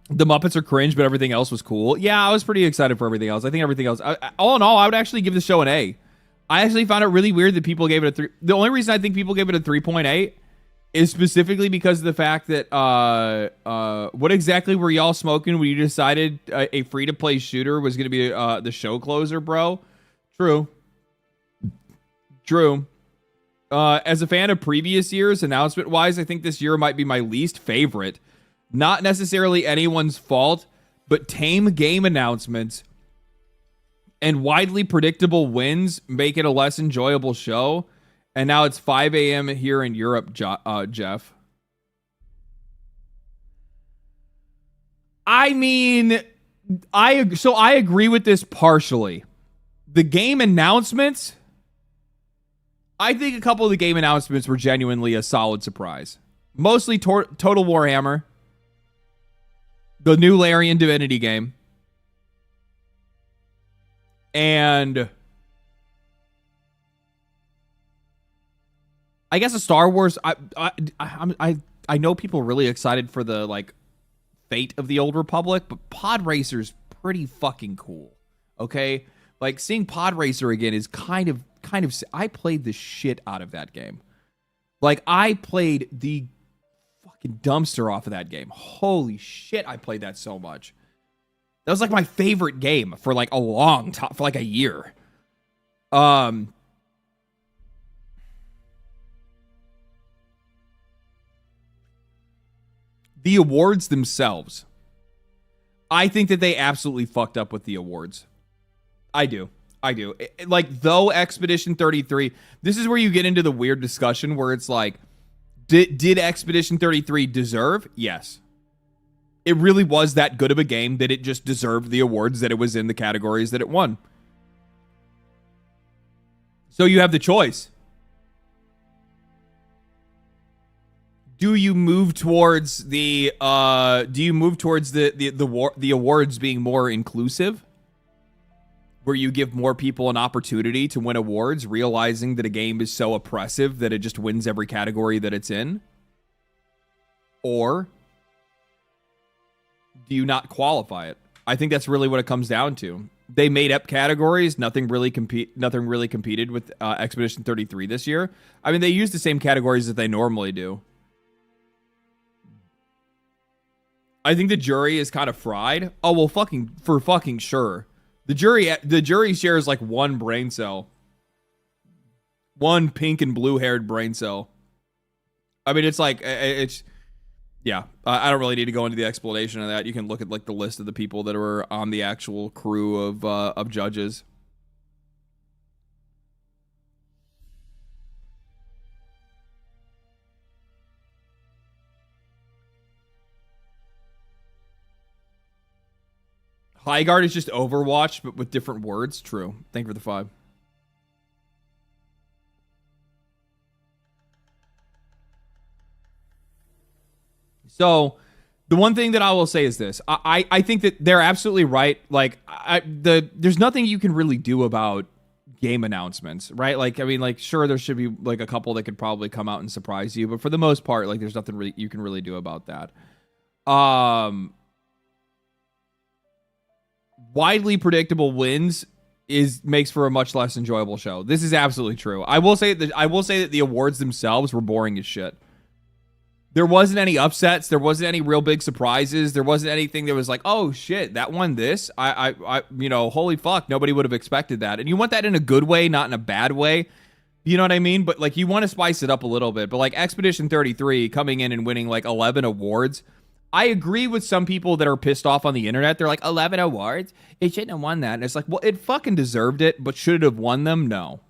The Muppets are cringe, but everything else was cool. Yeah, I was pretty excited for everything else. I think everything else, all in all, I would actually give the show an A. I actually found it really weird that people gave it a 3. The only reason I think people gave it a 3.8 is specifically because of the fact that what exactly were y'all smoking when you decided a free-to-play shooter was going to be the show closer, bro? True. As a fan of previous years, announcement-wise, I think this year might be my least favorite. Not necessarily anyone's fault, but tame game announcements and widely predictable wins make it a less enjoyable show. And now it's 5 a.m. here in Europe, Jeff. I mean, I agree with this partially. The game announcements, I think a couple of the game announcements were genuinely a solid surprise. Mostly Total Warhammer, the new Larian Divinity game, and I guess a Star Wars. I know people are really excited for the like Fate of the Old Republic, but Pod Racer's pretty fucking cool. Okay, like seeing Pod Racer again is kind of. I played the shit out of that game. Like I played the fucking dumpster off of that game. Holy shit, I played that so much. That was like my favorite game for like a long time, for like a year. The awards themselves, I think that they absolutely fucked up with the awards. I do. Like, though Expedition 33, this is where you get into the weird discussion where it's like, did Expedition 33 deserve? Yes. It really was that good of a game that it just deserved the awards that it was in the categories that it won. So you have the choice. Do you move towards the awards being more inclusive? Where you give more people an opportunity to win awards, realizing that a game is so oppressive that it just wins every category that it's in? Or do you not qualify it? I think that's really what it comes down to. They made up categories. Nothing really competed with Expedition 33 this year. I mean, they used the same categories that they normally do. I think the jury is kind of fried. Oh, well, for fucking sure. The jury shares like one brain cell. One pink and blue-haired brain cell. I mean, it's like, yeah. I don't really need to go into the explanation of that. You can look at like the list of the people that were on the actual crew of judges. Highguard is just Overwatch, but with different words. True. Thank you for the 5. So, the one thing that I will say is this. I think that they're absolutely right. Like, there's nothing you can really do about game announcements, right? Like, I mean, like, sure, there should be, like, a couple that could probably come out and surprise you. But for the most part, like, there's nothing really you can really do about that. Widely predictable wins makes for a much less enjoyable show. This is absolutely true. I will say that the awards themselves were boring as shit. There wasn't any upsets. There wasn't any real big surprises. There wasn't anything that was like, oh shit, that won this. I holy fuck, nobody would have expected that. And you want that in a good way, not in a bad way. You know what I mean? But like, you want to spice it up a little bit. But like Expedition 33 coming in and winning like 11 awards. I agree with some people that are pissed off on the internet. They're like, 11 awards? It shouldn't have won that. And it's like, well, it fucking deserved it, but should it have won them? No.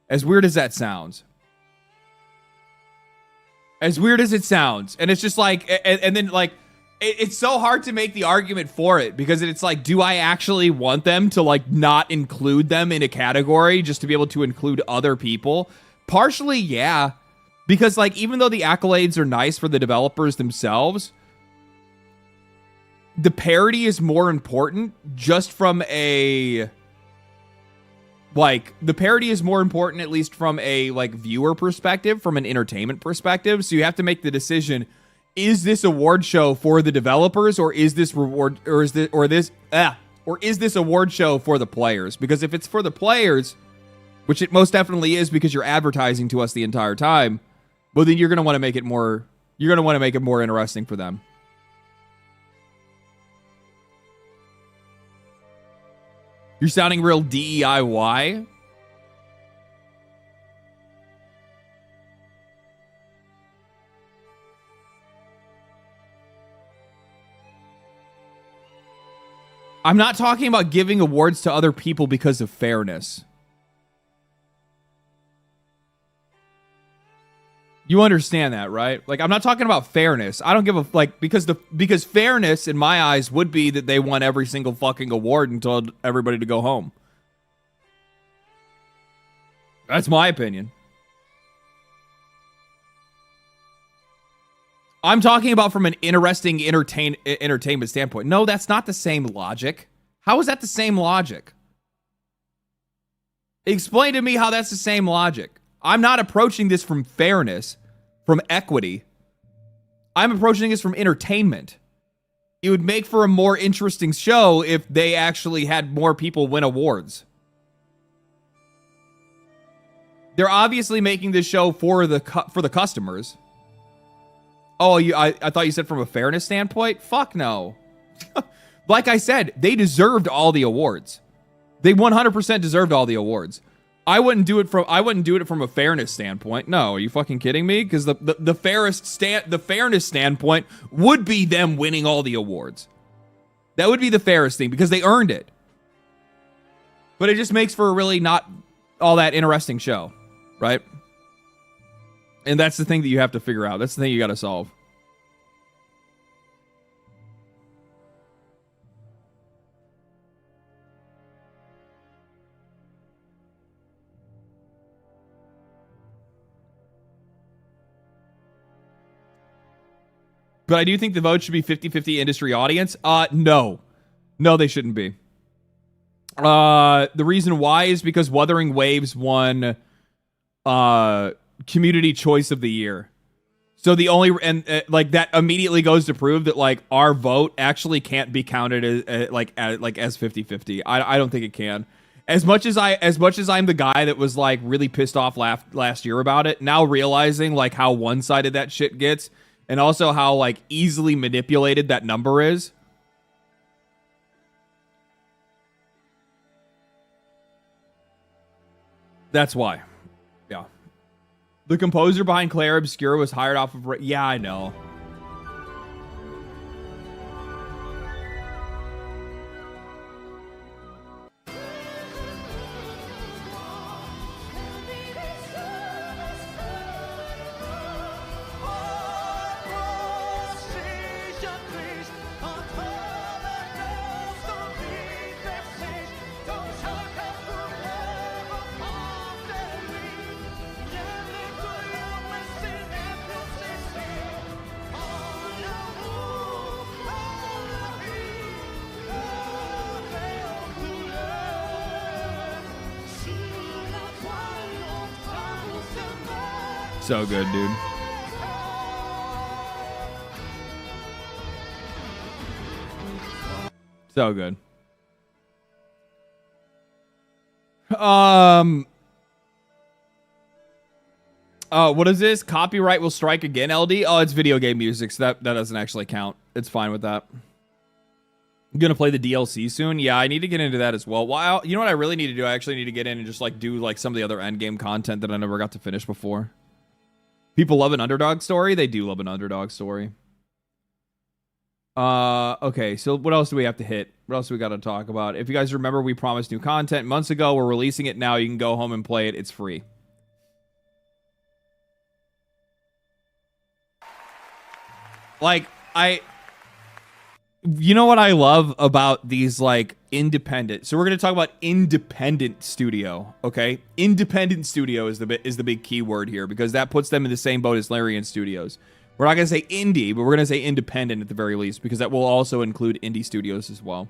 As weird as that sounds. As weird as it sounds. And it's just like, and then like, it's so hard to make the argument for it because it's like, do I actually want them to like not include them in a category just to be able to include other people? Partially, yeah. Because, like, even though the accolades are nice for the developers themselves, the parity is more important just from a... Like, the parity is more important, at least from a, like, viewer perspective, from an entertainment perspective. So you have to make the decision, is this award show for the developers, or is this award show for the players? Because if it's for the players, which it most definitely is because you're advertising to us the entire time, well, then you're going to want to make it more, interesting for them. You're sounding real DEIY. I'm not talking about giving awards to other people because of fairness. You understand that, right? Like, I'm not talking about fairness. I don't give a like because fairness in my eyes would be that they won every single fucking award and told everybody to go home. That's my opinion. I'm talking about from an interesting entertainment standpoint. No, that's not the same logic. How is that the same logic? Explain to me how that's the same logic. I'm not approaching this from fairness, from equity. I'm approaching this from entertainment. It would make for a more interesting show if they actually had more people win awards. They're obviously making this show for the customers. Oh, I thought you said from a fairness standpoint? Fuck no. Like I said, they deserved all the awards. They 100% deserved all the awards. I wouldn't do it from a fairness standpoint. No, are you fucking kidding me? Because the fairness standpoint would be them winning all the awards. That would be the fairest thing because they earned it. But it just makes for a really not all that interesting show, right? And that's the thing that you have to figure out. That's the thing you got to solve. But I do think the vote should be 50-50 industry audience. No. No, they shouldn't be. The reason why is because Wuthering Waves won Community Choice of the Year. So the only like that immediately goes to prove that like our vote actually can't be counted as as 50-50. I don't think it can. As much as I'm the guy that was like really pissed off last year about it, now realizing like how one-sided that shit gets and also how like easily manipulated that number is. That's why. Yeah. The composer behind Claire Obscura was hired off of... Yeah, I know. So good, dude. So good. What is this? Copyright will strike again, LD? Oh, it's video game music, so that doesn't actually count. It's fine with that. I'm gonna play the DLC soon. Yeah, I need to get into that as well. Wow, you know what I really need to do? I actually need to get in and just like do like some of the other endgame content that I never got to finish before. People love an underdog story. They do love an underdog story. Okay, so what else do we have to hit? What else do we got to talk about? If you guys remember, we promised new content months ago. We're releasing it now. You can go home and play it. It's free. Like, You know what I love about these like independent. So we're going to talk about independent studio, okay? Independent studio is the big key word here because that puts them in the same boat as Larian Studios. We're not going to say indie, but we're going to say independent at the very least because that will also include indie studios as well.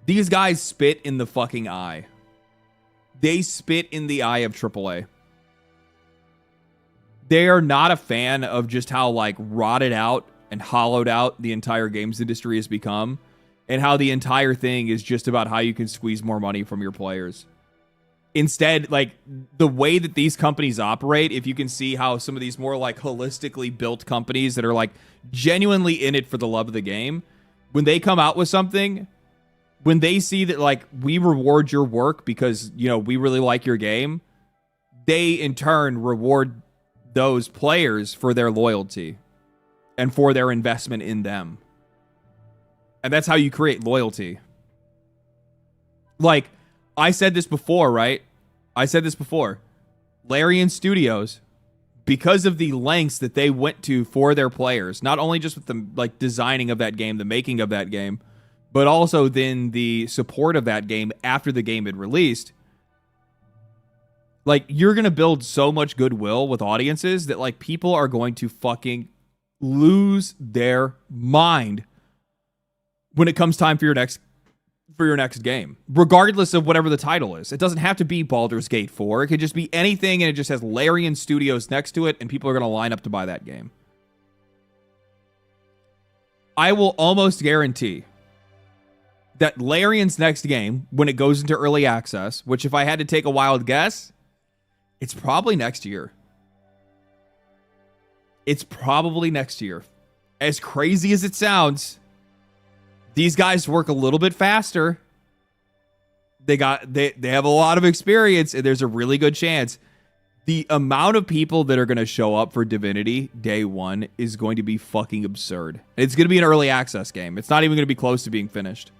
These guys spit in the fucking eye. They spit in the eye of AAA. They are not a fan of just how like rotted out and hollowed out the entire games industry has become, and how the entire thing is just about how you can squeeze more money from your players. Instead, like the way that these companies operate, if you can see how some of these more like holistically built companies that are like genuinely in it for the love of the game, when they come out with something, when they see that like we reward your work because, you know, we really like your game, they in turn reward those players for their loyalty and for their investment in them. And that's how you create loyalty. Like, I said this before, right? I said this before. Larian Studios, because of the lengths that they went to for their players, not only just with the like designing of that game, the making of that game, but also then the support of that game after the game had released. Like, you're going to build so much goodwill with audiences that like people are going to fucking lose their mind when it comes time for your next game, regardless of whatever the title is. It doesn't have to be Baldur's Gate 4. It could just be anything, and it just has Larian Studios next to it, and people are going to line up to buy that game. I will almost guarantee that Larian's next game, when it goes into early access, which if I had to take a wild guess, it's probably next year. It's probably next year. As crazy as it sounds, these guys work a little bit faster. They have a lot of experience, and there's a really good chance the amount of people that are going to show up for Divinity day one is going to be fucking absurd. It's going to be an early access game. It's not even going to be close to being finished.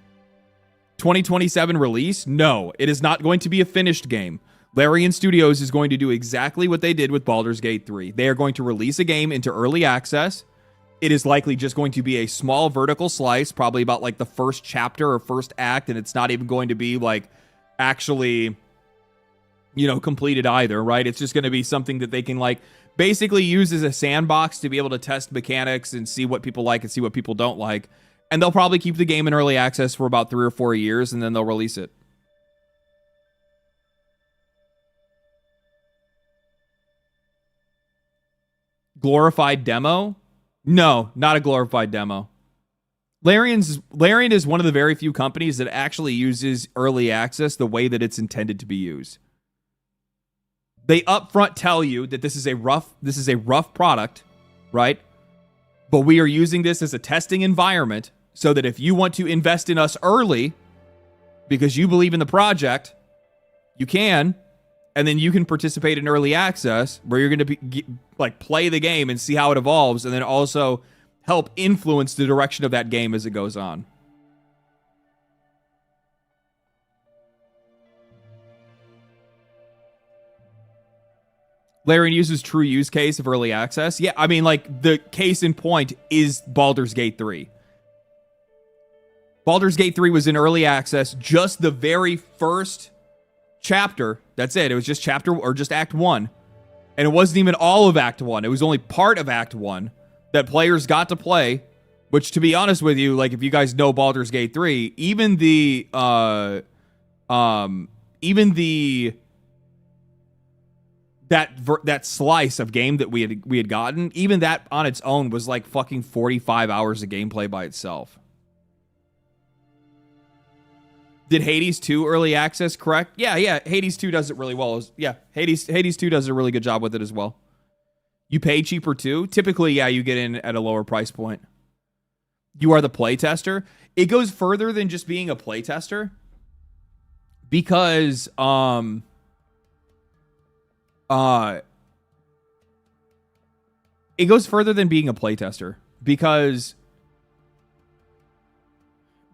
2027 release? No, it is not going to be a finished game. Larian Studios is going to do exactly what they did with Baldur's Gate 3. They are going to release a game into early access. It is likely just going to be a small vertical slice, probably about like the first chapter or first act, and it's not even going to be like actually, you know, completed either, right? It's just going to be something that they can like basically use as a sandbox to be able to test mechanics and see what people like and see what people don't like. And they'll probably keep the game in early access for about 3 or 4 years, and then they'll release it. Glorified demo? No, not a glorified demo. Larian is one of the very few companies that actually uses early access the way that it's intended to be used. They upfront tell you that this is a rough product, right? But we are using this as a testing environment so that if you want to invest in us early because you believe in the project, you can. And then you can participate in early access where you're going to like play the game and see how it evolves, and then also help influence the direction of that game as it goes on. Larian uses true use case of early access. Yeah, I mean, like the case in point is Baldur's Gate 3. Baldur's Gate 3 was in early access, just the very first chapter. That's it. It was just chapter or just act 1. And it wasn't even all of act 1. It was only part of act 1 that players got to play, which, to be honest with you, like if you guys know Baldur's Gate 3, even that slice of game that we had gotten, even that on its own was like fucking 45 hours of gameplay by itself. Did Hades 2 early access correct? Yeah. Hades 2 does it really well. Hades 2 does a really good job with it as well. You pay cheaper too? Typically, yeah, you get in at a lower price point. You are the playtester. It goes further than just being a playtester because it goes further than being a playtester because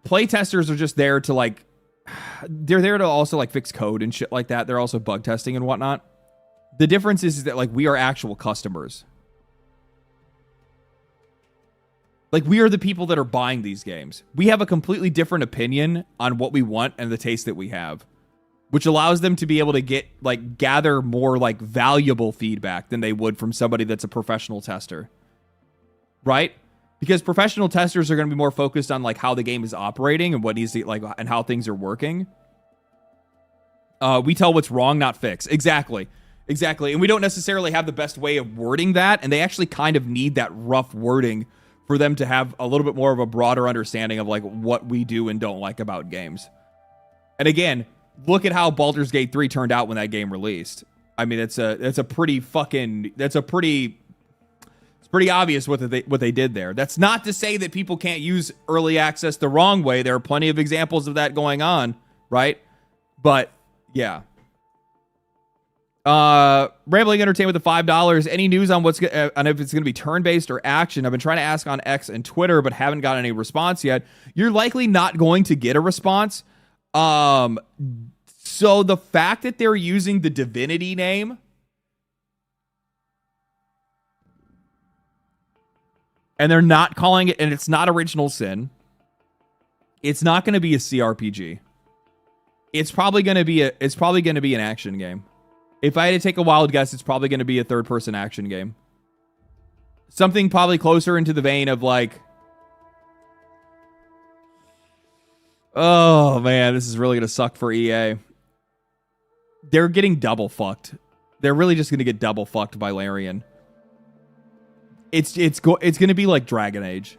playtesters are just there to like, they're there to also like fix code and shit like that. They're also bug testing and whatnot. The difference is that like we are actual customers. Like, we are the people that are buying these games. We have a completely different opinion on what we want and the taste that we have, which allows them to be able to get, like, gather more, like, valuable feedback than they would from somebody that's a professional tester. Right? Because professional testers are going to be more focused on, like, how the game is operating and what needs to, like, and how things are working. We tell what's wrong, not fix. Exactly. Exactly. And we don't necessarily have the best way of wording that, and they actually kind of need that rough wording for them to have a little bit more of a broader understanding of, like, what we do and don't like about games. And again, look at how Baldur's Gate 3 turned out when that game released. I mean, it's pretty obvious what they did there. That's not to say that people can't use early access the wrong way. There are plenty of examples of that going on, right? But yeah. Rambling Entertainment with the $5. Any news on on if it's going to be turn-based or action? I've been trying to ask on X and Twitter, but haven't gotten any response yet. You're likely not going to get a response. So the fact that they're using the Divinity name, and they're not calling it, and it's not Original Sin, it's not going to be a CRPG. It's probably going to be an action game. If I had to take a wild guess, it's probably going to be a third-person action game. Something probably closer into the vein of, like, oh man, this is really going to suck for EA. They're getting double fucked. They're really just going to get double fucked by Larian. It's going to be like Dragon Age.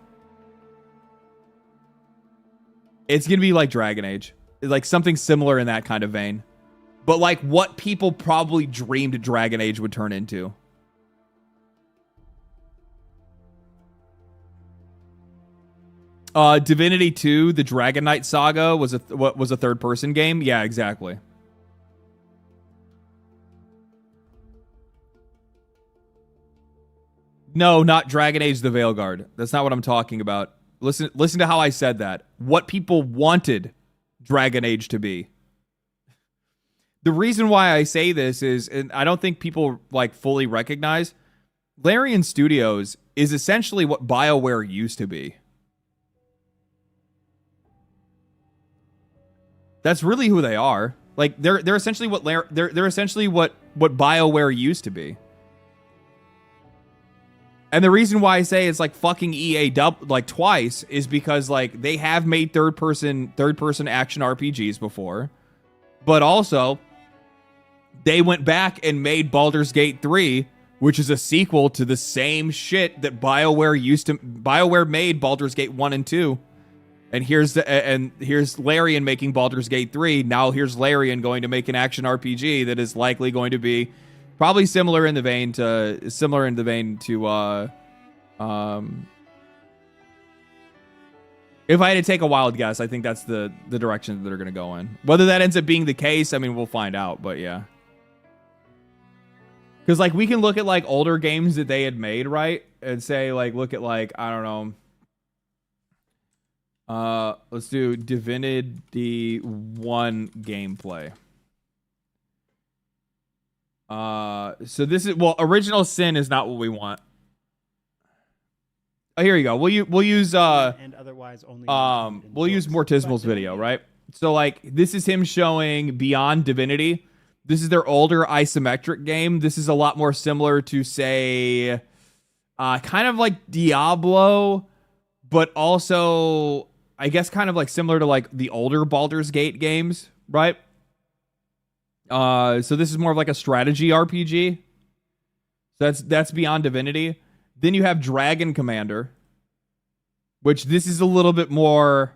It's going to be like Dragon Age. Like something similar in that kind of vein. But like what people probably dreamed Dragon Age would turn into. Divinity 2, the Dragon Knight saga was a third person game. Yeah, exactly. No, not Dragon Age the Veilguard. That's not what I'm talking about. Listen to how I said that. What people wanted Dragon Age to be. The reason why I say this is, and I don't think people like fully recognize, Larian Studios is essentially what BioWare used to be. That's really who they are. Like they're essentially what they're essentially what BioWare used to be. And the reason why I say it's like fucking EA like twice is because like they have made third person action RPGs before, but also they went back and made Baldur's Gate 3, which is a sequel to the same shit that BioWare made Baldur's Gate 1 and 2. And here's Larian making Baldur's Gate 3. Now here's Larian going to make an action RPG that is likely going to be probably similar in the vein to if I had to take a wild guess, I think that's the direction that they're going to go in. Whether that ends up being the case, I mean, we'll find out, but yeah. Because like we can look at like older games that they had made, right? And say like, look at like, I don't know. Let's do Divinity 1 gameplay. So this is, well, Original Sin is not what we want. Oh, here you go. We'll use and otherwise only we'll use Mortismal's video, right? So like this is him showing Beyond Divinity. This is their older isometric game. This is a lot more similar to say kind of like Diablo, but also I guess kind of like similar to like the older Baldur's Gate games, right? So this is more of like a strategy RPG. So that's Beyond Divinity. Then you have Dragon Commander, which this is a little bit more.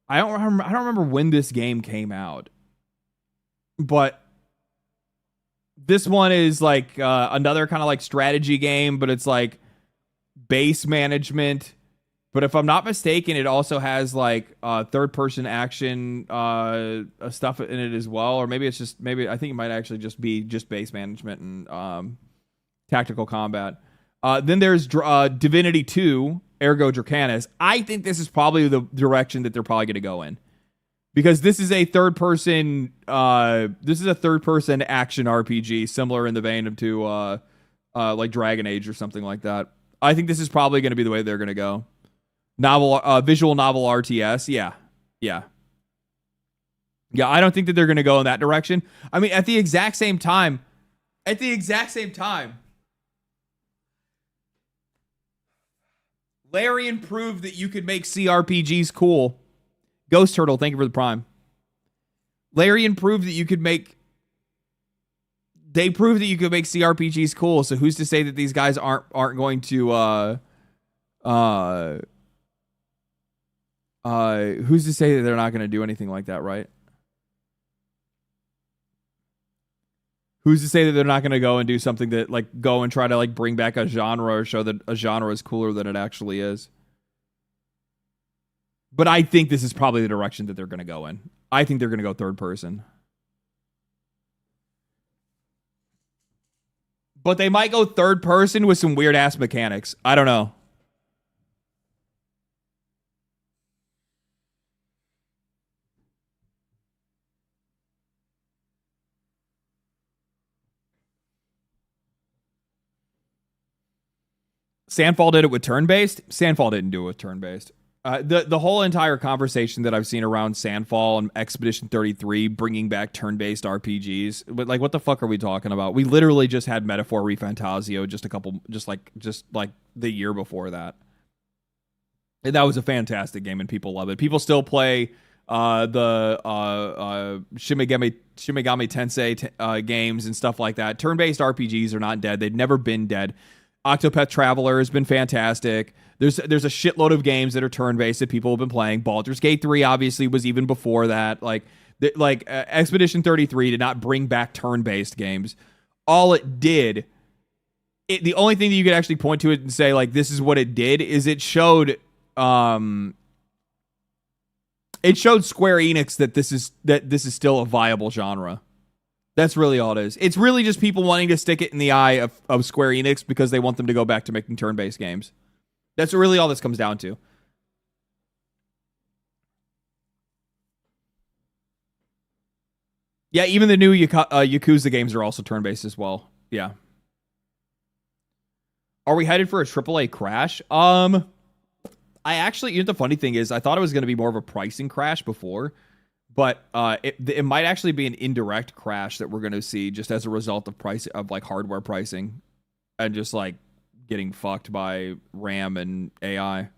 I don't remember when this game came out, but this one is like another kind of like strategy game, but it's like base management. But if I'm not mistaken, it also has like third-person action stuff in it as well, or maybe it's just I think it might actually just be just base management and tactical combat. Then there's Divinity 2, Ergo Dracanis. I think this is probably the direction that they're probably going to go in, because this is a third-person action RPG, similar in the vein of to like Dragon Age or something like that. I think this is probably going to be the way they're going to go. Novel, visual novel RTS. Yeah. Yeah. Yeah, I don't think that they're going to go in that direction. I mean, at the exact same time, Larian proved that you could make CRPGs cool. Ghost Turtle, thank you for the prime. Larian proved that you could make... They proved that you could make CRPGs cool, so who's to say that these guys aren't going to... who's to say that they're not going to do anything like that, right? Who's to say that they're not going to go and do something that, like, go and try to, like, bring back a genre or show that a genre is cooler than it actually is? But I think this is probably the direction that they're going to go in. I think they're going to go third person. But they might go third person with some weird ass mechanics. I don't know. Sandfall did it with turn-based. Sandfall didn't do it with turn-based. The whole entire conversation that I've seen around Sandfall and Expedition 33 bringing back turn-based RPGs, but like, what the fuck are we talking about? We literally just had Metaphor ReFantazio just like the year before that, and that was a fantastic game, and people love it. People still play the Shimigami Tensei games and stuff like that. Turn-based RPGs are not dead. They've never been dead. Octopath Traveler has been fantastic. There's a shitload of games that are turn-based that people have been playing. Baldur's Gate 3 obviously was even before that. Expedition 33 did not bring back turn-based games. All it did, the only thing that you could actually point to it and say, like, this is what it did, is it showed Square Enix that this is still a viable genre. That's really all it is. It's really just people wanting to stick it in the eye of Square Enix because they want them to go back to making turn-based games. That's really all this comes down to. Yeah, even the new Yakuza games are also turn-based as well. Yeah. Are we headed for a AAA crash? I actually, the funny thing is, I thought it was going to be more of a pricing crash before. But it might actually be an indirect crash that we're going to see just as a result of hardware pricing and just like getting fucked by RAM and AI.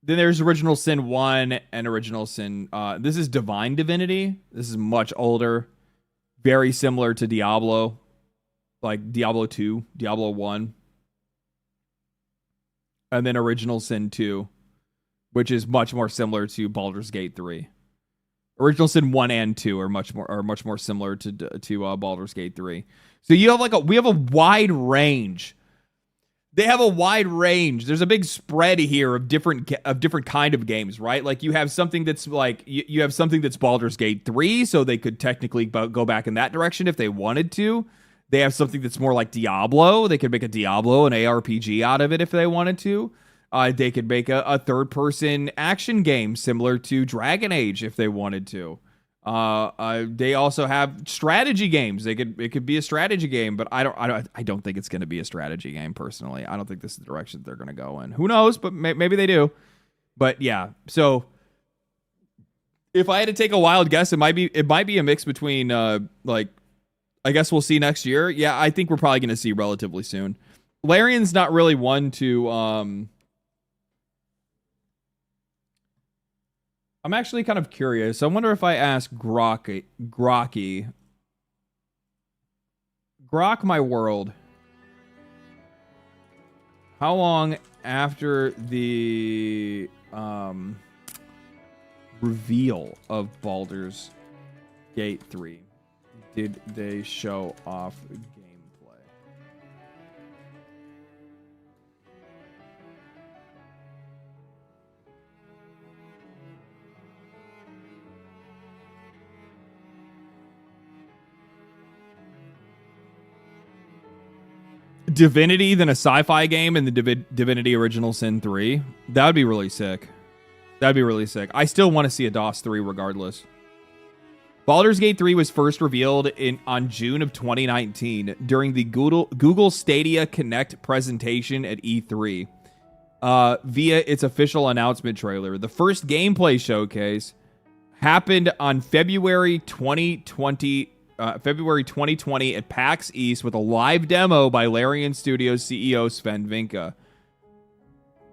Then there's Original Sin 1 and Original Sin. This is Divine Divinity. This is much older, very similar to Diablo, like Diablo 2, Diablo 1, and then Original Sin 2. Which is much more similar to Baldur's Gate 3. Original Sin 1 and 2 are much more similar to Baldur's Gate 3. So you have we have a wide range. They have a wide range. There's a big spread here of different kind of games, right? Like you have something that's like you have something that's Baldur's Gate 3, so they could technically go back in that direction if they wanted to. They have something that's more like Diablo. They could make a Diablo, an ARPG out of it if they wanted to. They could make a third-person action game similar to Dragon Age if they wanted to. They also have strategy games. It could be a strategy game, but I don't think it's going to be a strategy game personally. I don't think this is the direction that they're going to go in. Who knows? But maybe they do. But yeah, so if I had to take a wild guess, it might be a mix between I guess we'll see next year. Yeah, I think we're probably going to see relatively soon. Larian's not really one to I'm actually kind of curious. I wonder if I ask Grok my world, how long after the reveal of Baldur's Gate 3 did they show off gameplay? Divinity than a sci-fi game in the Divinity Original Sin 3. That would be really sick. That'd be really sick. I still want to see a DOS 3 regardless. Baldur's Gate 3 was first revealed on June of 2019 during the Google Stadia Connect presentation at E3 via its official announcement trailer. The first gameplay showcase happened on February 2020 at PAX East with a live demo by Larian Studios CEO Sven Vinka.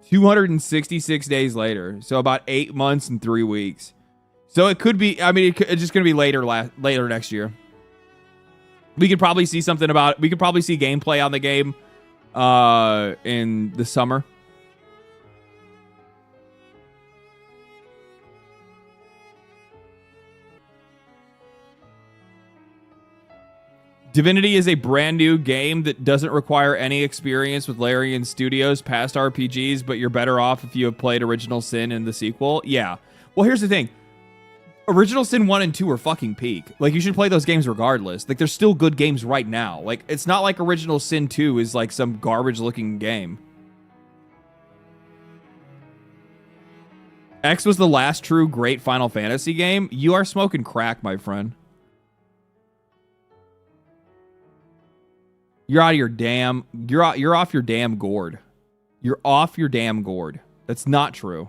266 days later, so about 8 months and 3 weeks. So it could be, I mean, it's just going to be later next year. We could probably see something about, we could probably see gameplay on the game in the summer. Divinity is a brand new game that doesn't require any experience with Larian Studios' past RPGs, but you're better off if you have played Original Sin and the sequel. Yeah. Well, here's the thing. Original Sin 1 and 2 are fucking peak. Like, you should play those games regardless. Like, they're still good games right now. Like, it's not like Original Sin 2 is like some garbage-looking game. X was the last true great Final Fantasy game. You are smoking crack, my friend. You're out of your damn... You're off your damn gourd. You're off your damn gourd. That's not true.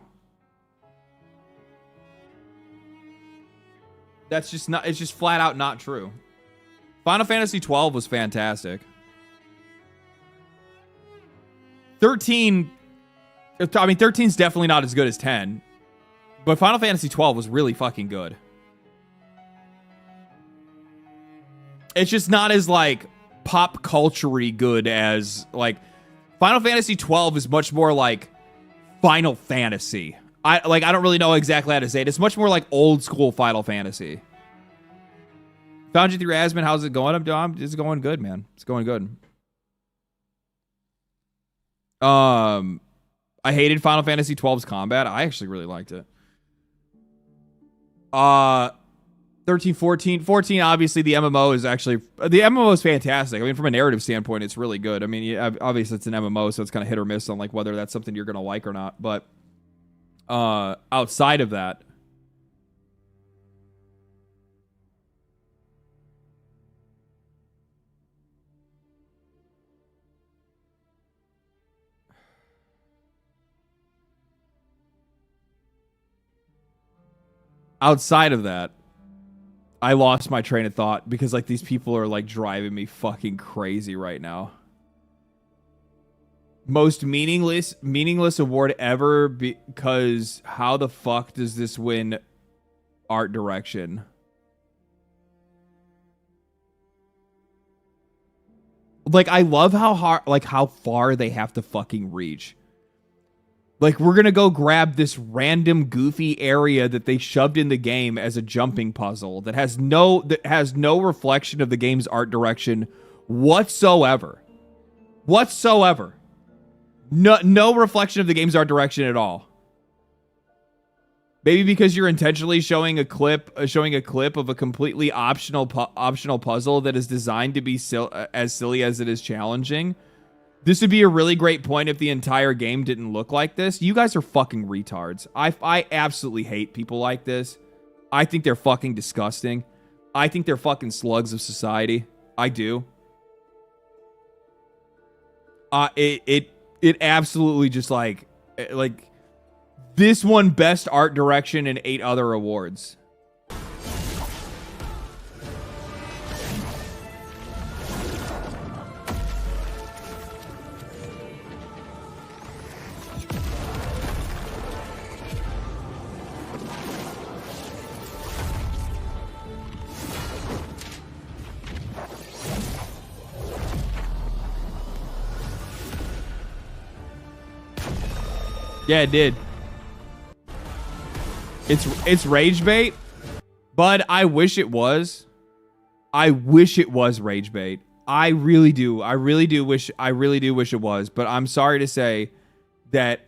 That's just not... It's just flat out not true. Final Fantasy 12 was fantastic. 13... I mean, 13's definitely not as good as 10. But Final Fantasy 12 was really fucking good. It's just not as, like... pop culture-y good as, like, Final Fantasy 12 is much more like Final Fantasy. I don't really know exactly how to say it. It's much more like old school Final Fantasy. Found you through Asmon. How's it going? It's going good, man. It's going good. I hated Final Fantasy 12's combat. I actually really liked it. 13, 14, obviously the MMO is actually... The MMO is fantastic. I mean, from a narrative standpoint, it's really good. I mean, obviously it's an MMO, so it's kind of hit or miss on like whether that's something you're going to like or not. But outside of that... Outside of that... I lost my train of thought because like these people are like driving me fucking crazy right now. Most meaningless award ever because how the fuck does this win art direction? Like, I love how hard, like how far they have to fucking reach. Like, we're going to go grab this random goofy area that they shoved in the game as a jumping puzzle that has no reflection of the game's art direction whatsoever. Whatsoever. No reflection of the game's art direction at all. Maybe because you're intentionally showing a clip of a completely optional puzzle that is designed to be as silly as it is challenging. This would be a really great point if the entire game didn't look like this. You guys are fucking retards. I absolutely hate people like this. I think they're fucking disgusting. I think they're fucking slugs of society. I do. It absolutely just like this won best art direction and 8 other awards. Yeah, it did. It's rage bait, but I wish it was. I wish it was rage bait. I really do. I really do wish it was, but I'm sorry to say that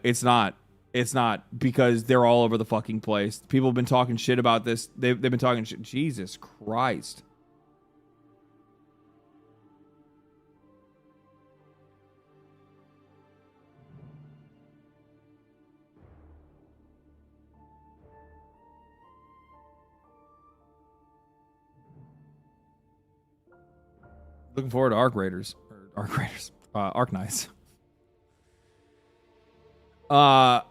it's not. It's not, because they're all over the fucking place. People have been talking shit about this. They've been talking shit. Jesus Christ. Looking forward to Arc Raiders. Or Arc Raiders. Arc Knights. Okay,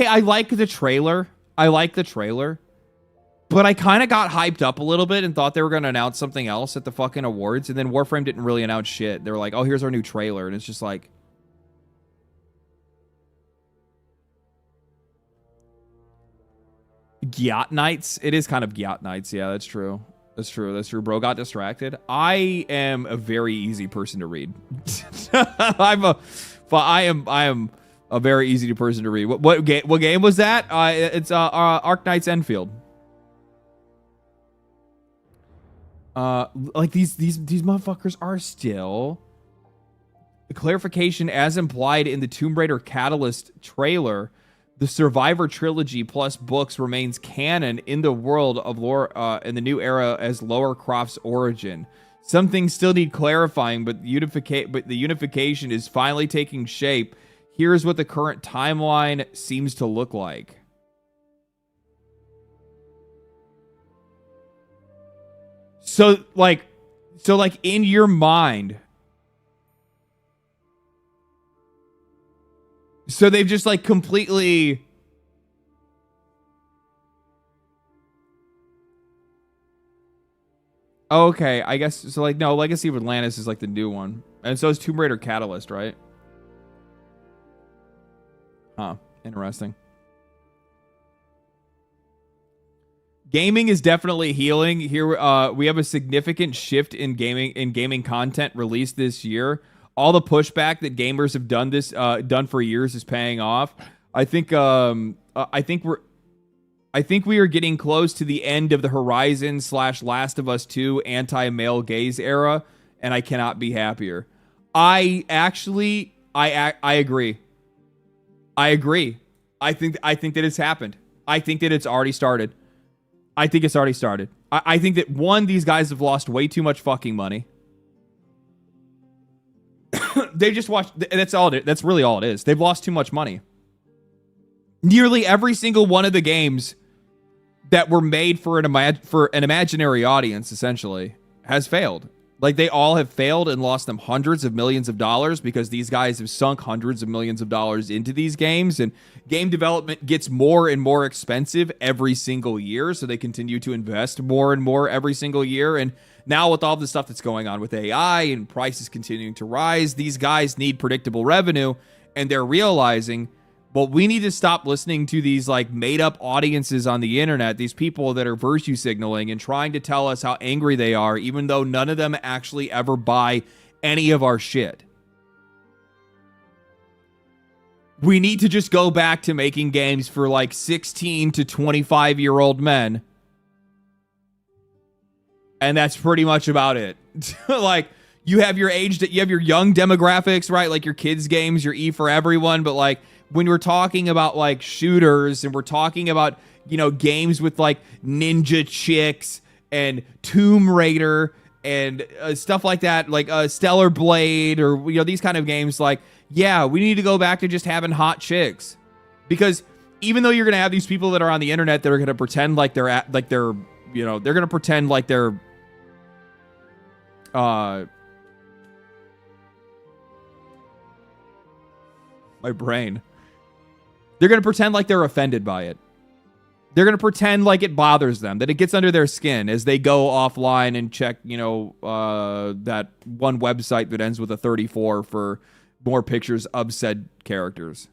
I like the trailer. But I kind of got hyped up a little bit and thought they were going to announce something else at the fucking awards. And then Warframe didn't really announce shit. They were like, oh, here's our new trailer. And it's just like... Gyat Knights? It is kind of Gyat Knights. Yeah, that's true. That's true. Bro got distracted. I am a very easy person to read. I am a very easy person to read. What game was that? It's Arc Knights Enfield. Like these motherfuckers are still... The clarification as implied in the Tomb Raider Catalyst trailer, the Survivor trilogy plus books remains canon in the world of lore in the new era as Lara Croft's origin. Some things still need clarifying, but the unification is finally taking shape. Here's what the current timeline seems to look like. So in your mind, so they've just like completely... Okay, I guess, so like, no, Legacy of Atlantis is like the new one. And so is Tomb Raider Catalyst, right? Huh, interesting. Gaming is definitely healing. Here, we have a significant shift in gaming content released this year. All the pushback that gamers have done for years is paying off. I think we are getting close to the end of the Horizon / Last of Us 2 anti-male gaze era, and I cannot be happier. I agree. I think that it's happened. I think that it's already started. I think that, one, these guys have lost way too much fucking money. They've just watched... That's all it is. That's really all it is. They've lost too much money. Nearly every single one of the games that were made for an imaginary audience, essentially, has failed. Like, they all have failed and lost them hundreds of millions of dollars because these guys have sunk hundreds of millions of dollars into these games, and game development gets more and more expensive every single year, so they continue to invest more and more every single year. And now with all the stuff that's going on with AI and prices continuing to rise, these guys need predictable revenue, and they're realizing, well, we need to stop listening to these like made up audiences on the internet, these people that are virtue signaling and trying to tell us how angry they are, even though none of them actually ever buy any of our shit. We need to just go back to making games for like 16 to 25-year-old men. And that's pretty much about it. Like, you have your young demographics, right? Like your kids' games, your E for everyone, but like, when we're talking about like shooters and we're talking about, you know, games with like ninja chicks and Tomb Raider and stuff like that, like Stellar Blade or, you know, these kind of games, like, yeah, we need to go back to just having hot chicks. Because even though you're going to have these people that are on the internet that are going to pretend like they're you know, they're going to pretend like they're my brain. They're going to pretend like they're offended by it. They're going to pretend like it bothers them, that it gets under their skin as they go offline and check, you know, that one website that ends with a 34 for more pictures of said characters.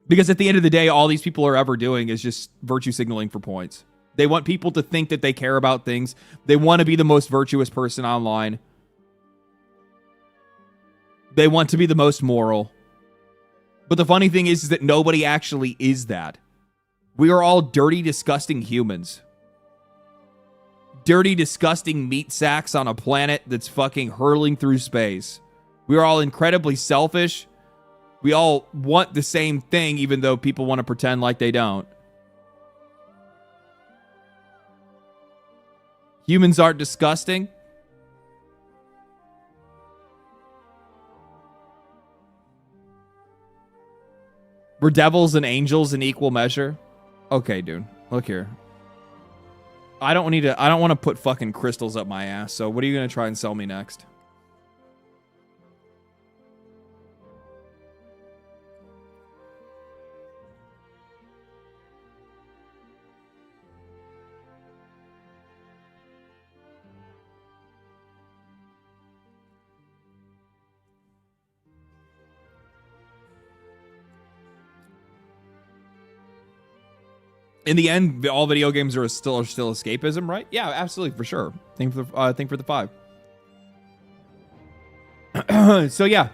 Because at the end of the day, all these people are ever doing is just virtue signaling for points. They want people to think that they care about things. They want to be the most virtuous person online. They want to be the most moral. But the funny thing is that nobody actually is that. We are all dirty, disgusting humans. Dirty, disgusting meat sacks on a planet that's fucking hurtling through space. We are all incredibly selfish. We all want the same thing, even though people want to pretend like they don't. Humans aren't disgusting. We're devils and angels in equal measure. Okay, dude. Look here. I don't want to put fucking crystals up my ass. So what are you going to try and sell me next? In the end, all video games are still escapism, right? Yeah, absolutely, for sure. Think for the 5. So yeah.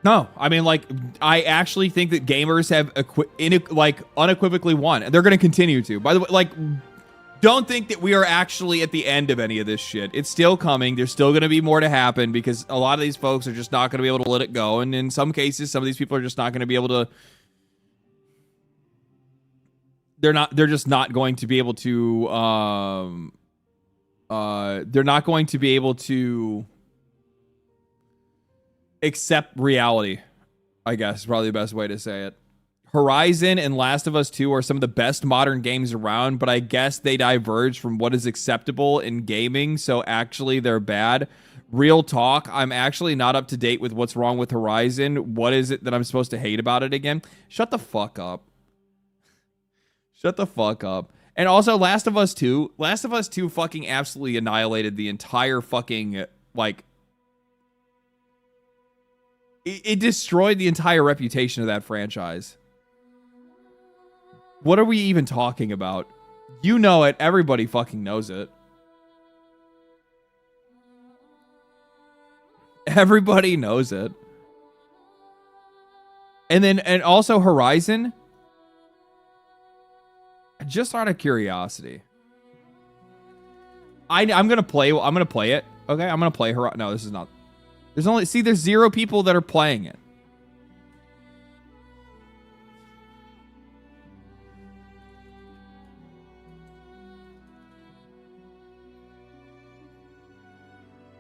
No, I mean, like, I actually think that gamers have unequivocally won, and they're going to continue to. By the way, like, don't think that we are actually at the end of any of this shit. It's still coming. There's still going to be more to happen because a lot of these folks are just not going to be able to let it go, and in some cases, some of these people are just not going to be able to. They're just not going to be able to they're not going to be able to accept reality, I guess is probably the best way to say it. Horizon and Last of Us 2 are some of the best modern games around, but I guess they diverge from what is acceptable in gaming, so actually they're bad. Real talk, I'm actually not up to date with what's wrong with Horizon. What is it that I'm supposed to hate about it again? Shut the fuck up. Shut the fuck up. And also, Last of Us 2 fucking absolutely annihilated the entire fucking, like... It destroyed the entire reputation of that franchise. What are we even talking about? You know it. Everybody fucking knows it. Everybody knows it. And also Horizon... Just out of curiosity, I'm gonna play it. Okay, I'm gonna play her. No, this is not. There's 0 people that are playing it.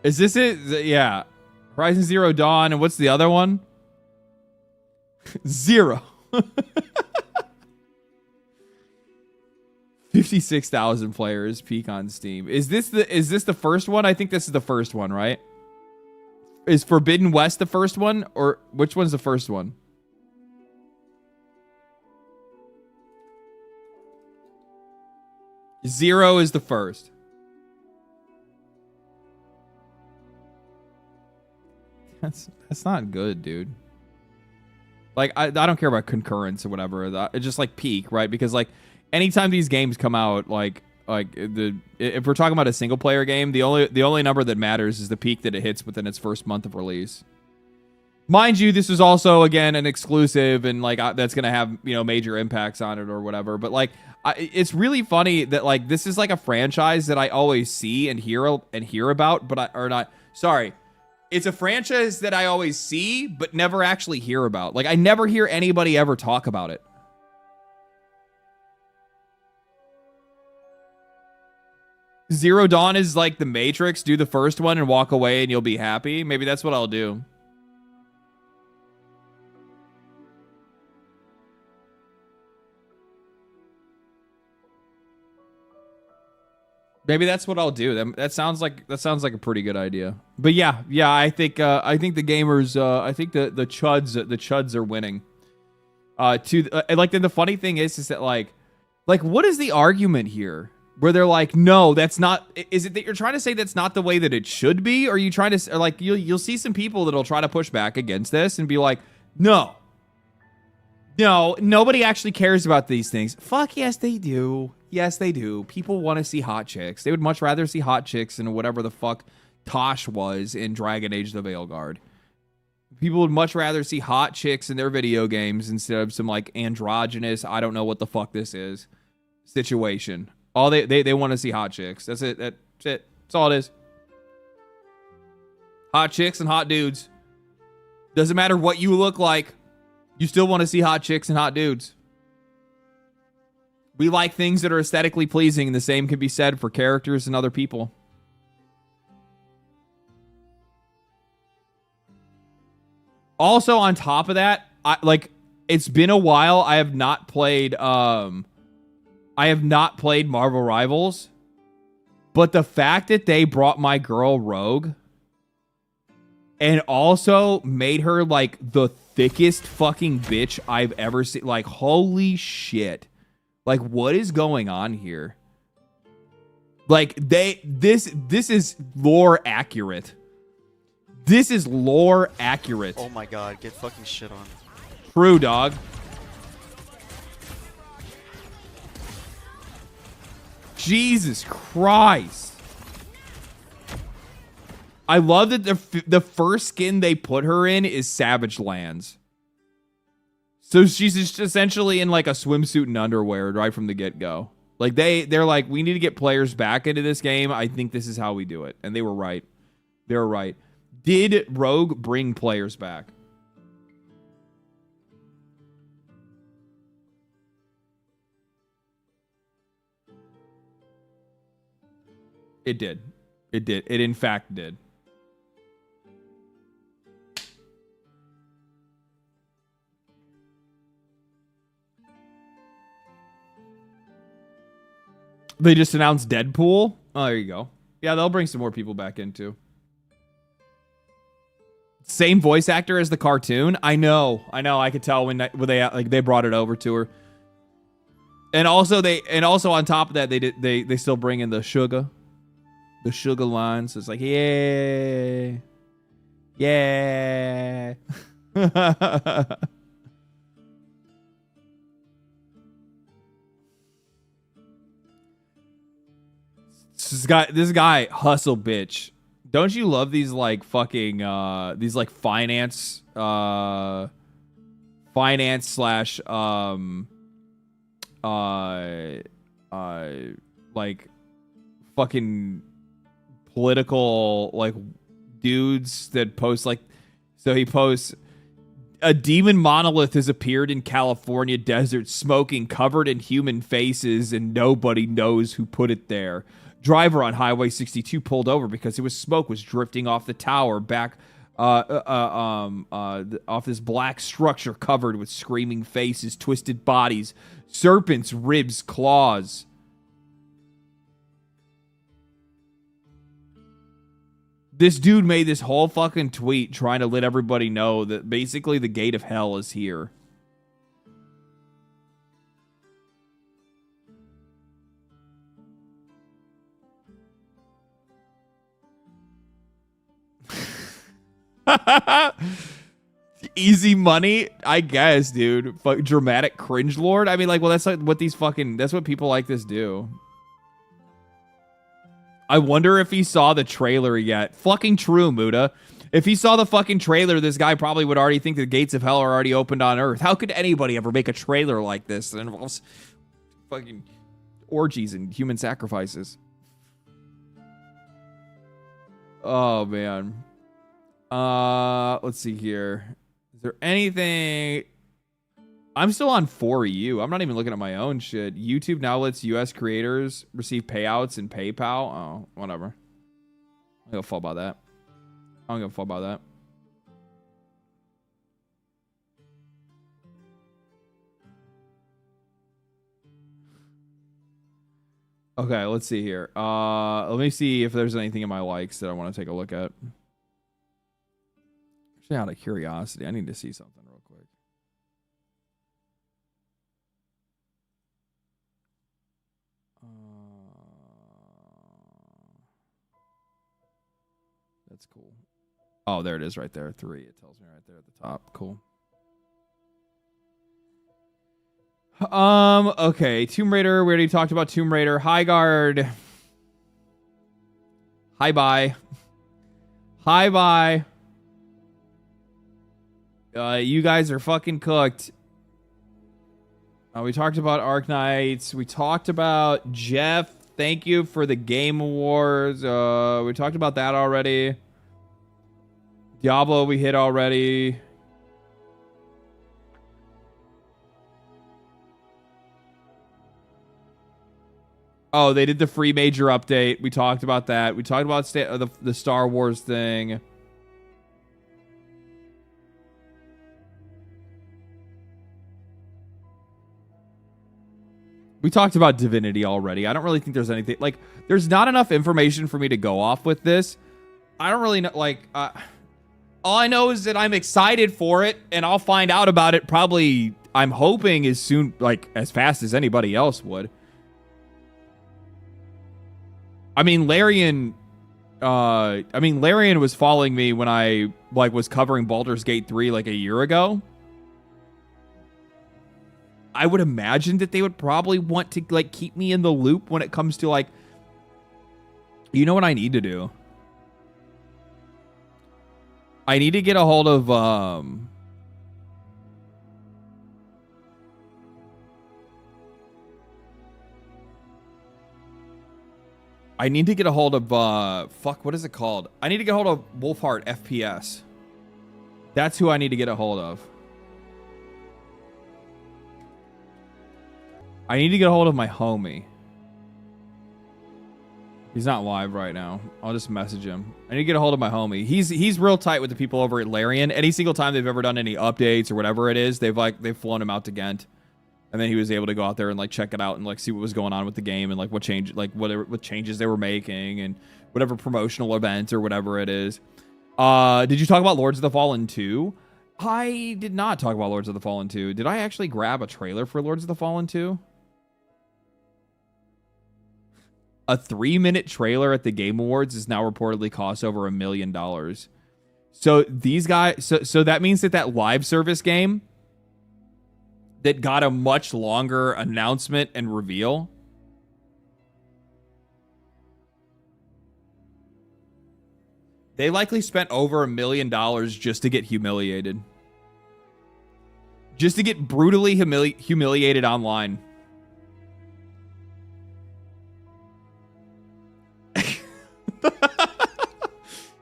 Is this it? Yeah, Horizon Zero Dawn, and what's the other one? 0. 56,000 players peak on Steam. Is this the first one? I think this is the first one, right? Is Forbidden West the first one, or which one's the first one? Zero is the first. That's not good, dude. Like, I don't care about concurrence or whatever. It's just like peak, right? Because like anytime these games come out, if we're talking about a single player game, the only number that matters is the peak that it hits within its first month of release. Mind you, this is also again an exclusive, and like that's gonna have major impacts on it or whatever. But like, it's really funny that like this is like a franchise that I always see and hear about, but sorry. It's a franchise that I always see, but never actually hear about. Like, I never hear anybody ever talk about it. Zero Dawn is like the Matrix. Do the first one and walk away and you'll be happy. Maybe that's what I'll do. Maybe that's what I'll do. That sounds like a pretty good idea. But yeah, I think the gamers, I think the chuds are winning. The funny thing is that like what is the argument here? Where they're like, no, that's not. Is it that you're trying to say that's not the way that it should be? Or are you trying to, or like, you'll see some people that'll try to push back against this and be like, no, nobody actually cares about these things. Fuck yes, they do. Yes, they do. People want to see hot chicks. They would much rather see hot chicks than whatever the fuck Tosh was in Dragon Age the Veilguard. People would much rather see hot chicks in their video games instead of some like androgynous, I don't know what the fuck this is, situation. All they want to see hot chicks. That's it. That's it. That's all it is. Hot chicks and hot dudes. Doesn't matter what you look like. You still want to see hot chicks and hot dudes. We like things that are aesthetically pleasing, and the same can be said for characters and other people. Also, on top of that, it's been a while. I have not played I have not played Marvel Rivals, but the fact that they brought my girl Rogue and also made her like the thickest fucking bitch I've ever seen. Like, holy shit. Like, what is going on here? Like, this is lore accurate. This is lore accurate. Oh my god, get fucking shit on. True, dog. Jesus Christ. I love that the first skin they put her in is Savage Lands. So she's just essentially in like a swimsuit and underwear right from the get-go. Like they're like, we need to get players back into this game. I think this is how we do it. And they were right. They were right. Did Rogue bring players back? It did. It did. It in fact did. They just announced Deadpool. Oh, there you go. Yeah, they'll bring some more people back in too. Same voice actor as the cartoon. I know. I could tell when they brought it over to her. And also on top of that they still bring in the sugar lines. So it's like, yeah. Yeah. This guy hustle bitch. Don't you love these like fucking these like finance slash like fucking political like dudes that post like, so he posts, a demon monolith has appeared in California desert, smoking, covered in human faces, and nobody knows who put it there. Driver on Highway 62 pulled over because it was smoke was drifting off the tower back off this black structure covered with screaming faces, twisted bodies, serpents, ribs, claws. This dude made this whole fucking tweet trying to let everybody know that basically the gate of hell is here. Easy money, I guess, dude. Dramatic cringe lord. I mean, like, well, that's like what that's what people like this do. I wonder if he saw the trailer yet. Fucking true, Muda. If he saw the fucking trailer, this guy probably would already think the gates of hell are already opened on Earth. How could anybody ever make a trailer like this that involves fucking orgies and human sacrifices? Oh, man. Let's see here. Is there anything? I'm still on 4EU. I'm not even looking at my own shit. YouTube now lets US creators receive payouts in PayPal. Oh, whatever. I don't give a fuck about that. I don't give a fuck about that. Okay, let's see here. Let me see if there's anything in my likes that I want to take a look at. Actually, out of curiosity, I need to see something real quick. That's cool. Oh, there it is right there. 3. It tells me right there at the top. Cool. Okay. Tomb Raider. We already talked about Tomb Raider. High Guard. Hi, bye. Hi, bye. You guys are fucking cooked. We talked about Ark Knights. We talked about Jeff. Thank you for the Game Awards. We talked about that already. Diablo we hit already. Oh, they did the free major update. We talked about that. We talked about the Star Wars thing. We talked about Divinity already. I don't really think there's anything like there's not enough information for me to go off with this. I don't really know all I know is that I'm excited for it and I'll find out about it probably I'm hoping as soon like as fast as anybody else would. I mean Larian was following me when I like was covering Baldur's Gate 3 like a year ago. I would imagine that they would probably want to like keep me in the loop when it comes to like, you know what I need to do? I need to get a hold of, I need to get a hold of, fuck, what is it called? I need to get a hold of Wolfheart FPS. That's who I need to get a hold of. I need to get a hold of my homie. He's not live right now. I'll just message him. I need to get a hold of my homie. He's real tight with the people over at Larian. Any single time they've ever done any updates or whatever it is, they've flown him out to Ghent. And then he was able to go out there and like check it out and like see what was going on with the game and like what changes they were making and whatever promotional events or whatever it is. Did you talk about Lords of the Fallen 2? I did not talk about Lords of the Fallen 2. Did I actually grab a trailer for Lords of the Fallen 2? A 3-minute trailer at the Game Awards is now reportedly cost over $1 million. So these guys, so that means that live service game that got a much longer announcement and reveal, they likely spent over $1 million just to get humiliated. Just to get brutally humiliated online.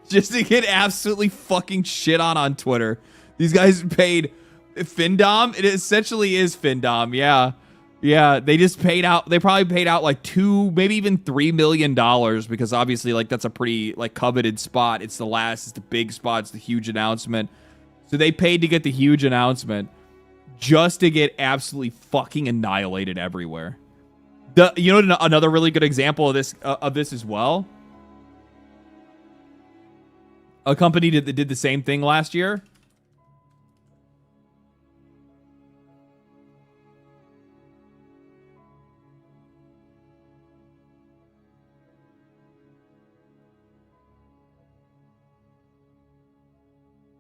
Just to get absolutely fucking shit on Twitter. These guys paid Findom. It essentially is Findom. Yeah. They just paid out. They probably paid out like $2, maybe even $3 million because obviously like that's a pretty like coveted spot. It's the big spot. It's the huge announcement. So they paid to get the huge announcement just to get absolutely fucking annihilated everywhere. You know another really good example of this as well. A company that did the same thing last year.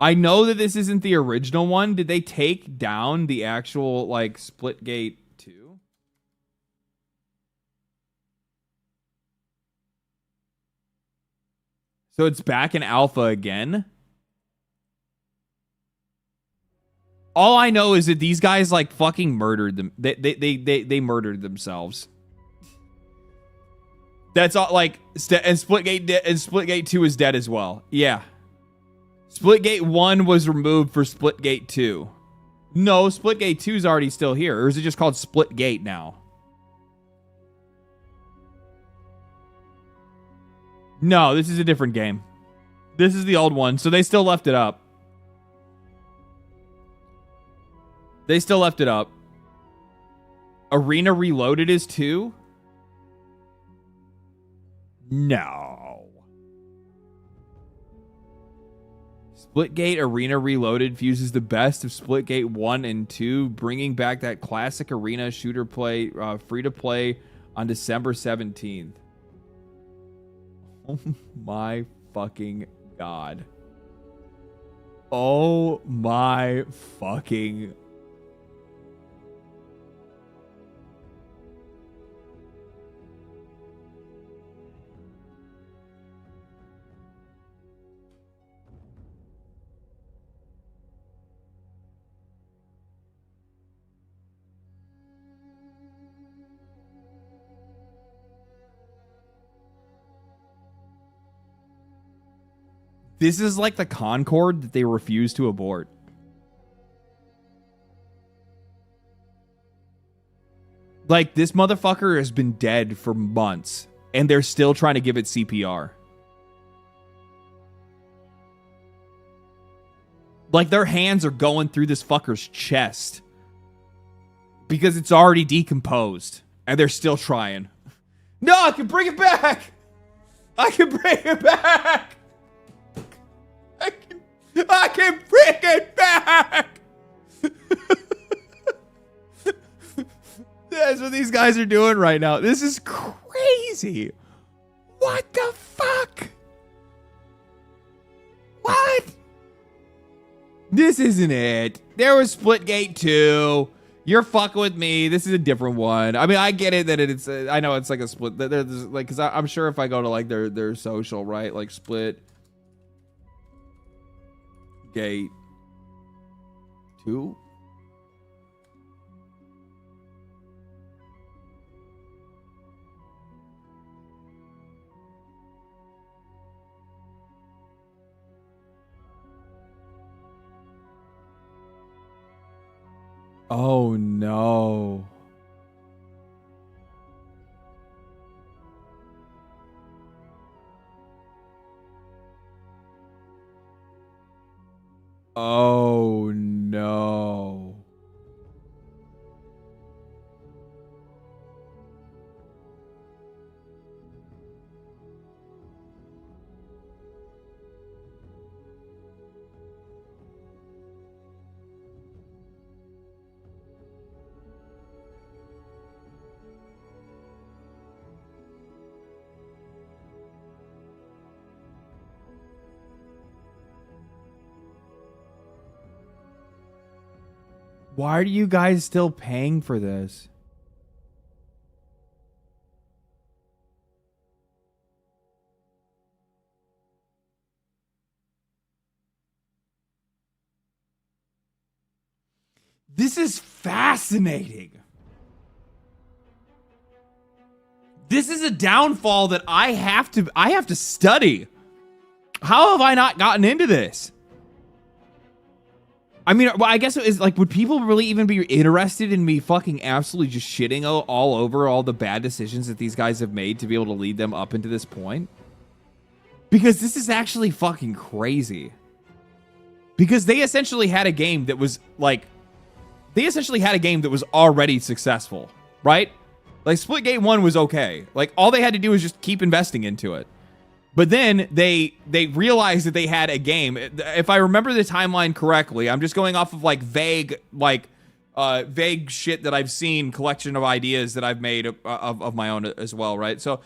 I know that this isn't the original one. Did they take down the actual like Splitgate 2? So it's back in alpha again. All I know is that these guys like fucking murdered them. They murdered themselves. That's all. Like, and Splitgate 2 is dead as well. Yeah. Splitgate 1 was removed for Splitgate 2. No, Splitgate 2 is already still here. Or is it just called Splitgate now? No, this is a different game. This is the old one. So they still left it up. They still left it up. Arena Reloaded is 2? No. Splitgate Arena Reloaded fuses the best of Splitgate 1 and 2, bringing back that classic arena shooter play, free-to-play on December 17th. Oh my fucking God. Oh my fucking... This is like the Concorde that they refuse to abort. Like, this motherfucker has been dead for months, and they're still trying to give it CPR. Like, their hands are going through this fucker's chest because it's already decomposed And they're still trying. No, I can bring it back. I can bring it back. I can bring it back. That's what these guys are doing right now. This is crazy. What the fuck? What? This isn't it. There was Splitgate 2. You're fucking with me. This is a different one. I mean, I get it that it's. I know it's like a split. There's like, because I'm sure if I go to like their social, right, like Split Gate 2. Oh no. Oh no. Why are you guys still paying for this? This is fascinating. This is a downfall that I have to study. How have I not gotten into this? I mean, well, I guess it is like, would people really even be interested in me fucking absolutely just shitting all over all the bad decisions that these guys have made to be able to lead them up into this point? Because this is actually fucking crazy. Because they essentially had a game that was like, already successful, right? Like Splitgate 1 was okay. Like all they had to do was just keep investing into it. But then they realized that they had a game. If I remember the timeline correctly, I'm just going off of like vague shit that I've seen, collection of ideas that I've made of my own as well, right? So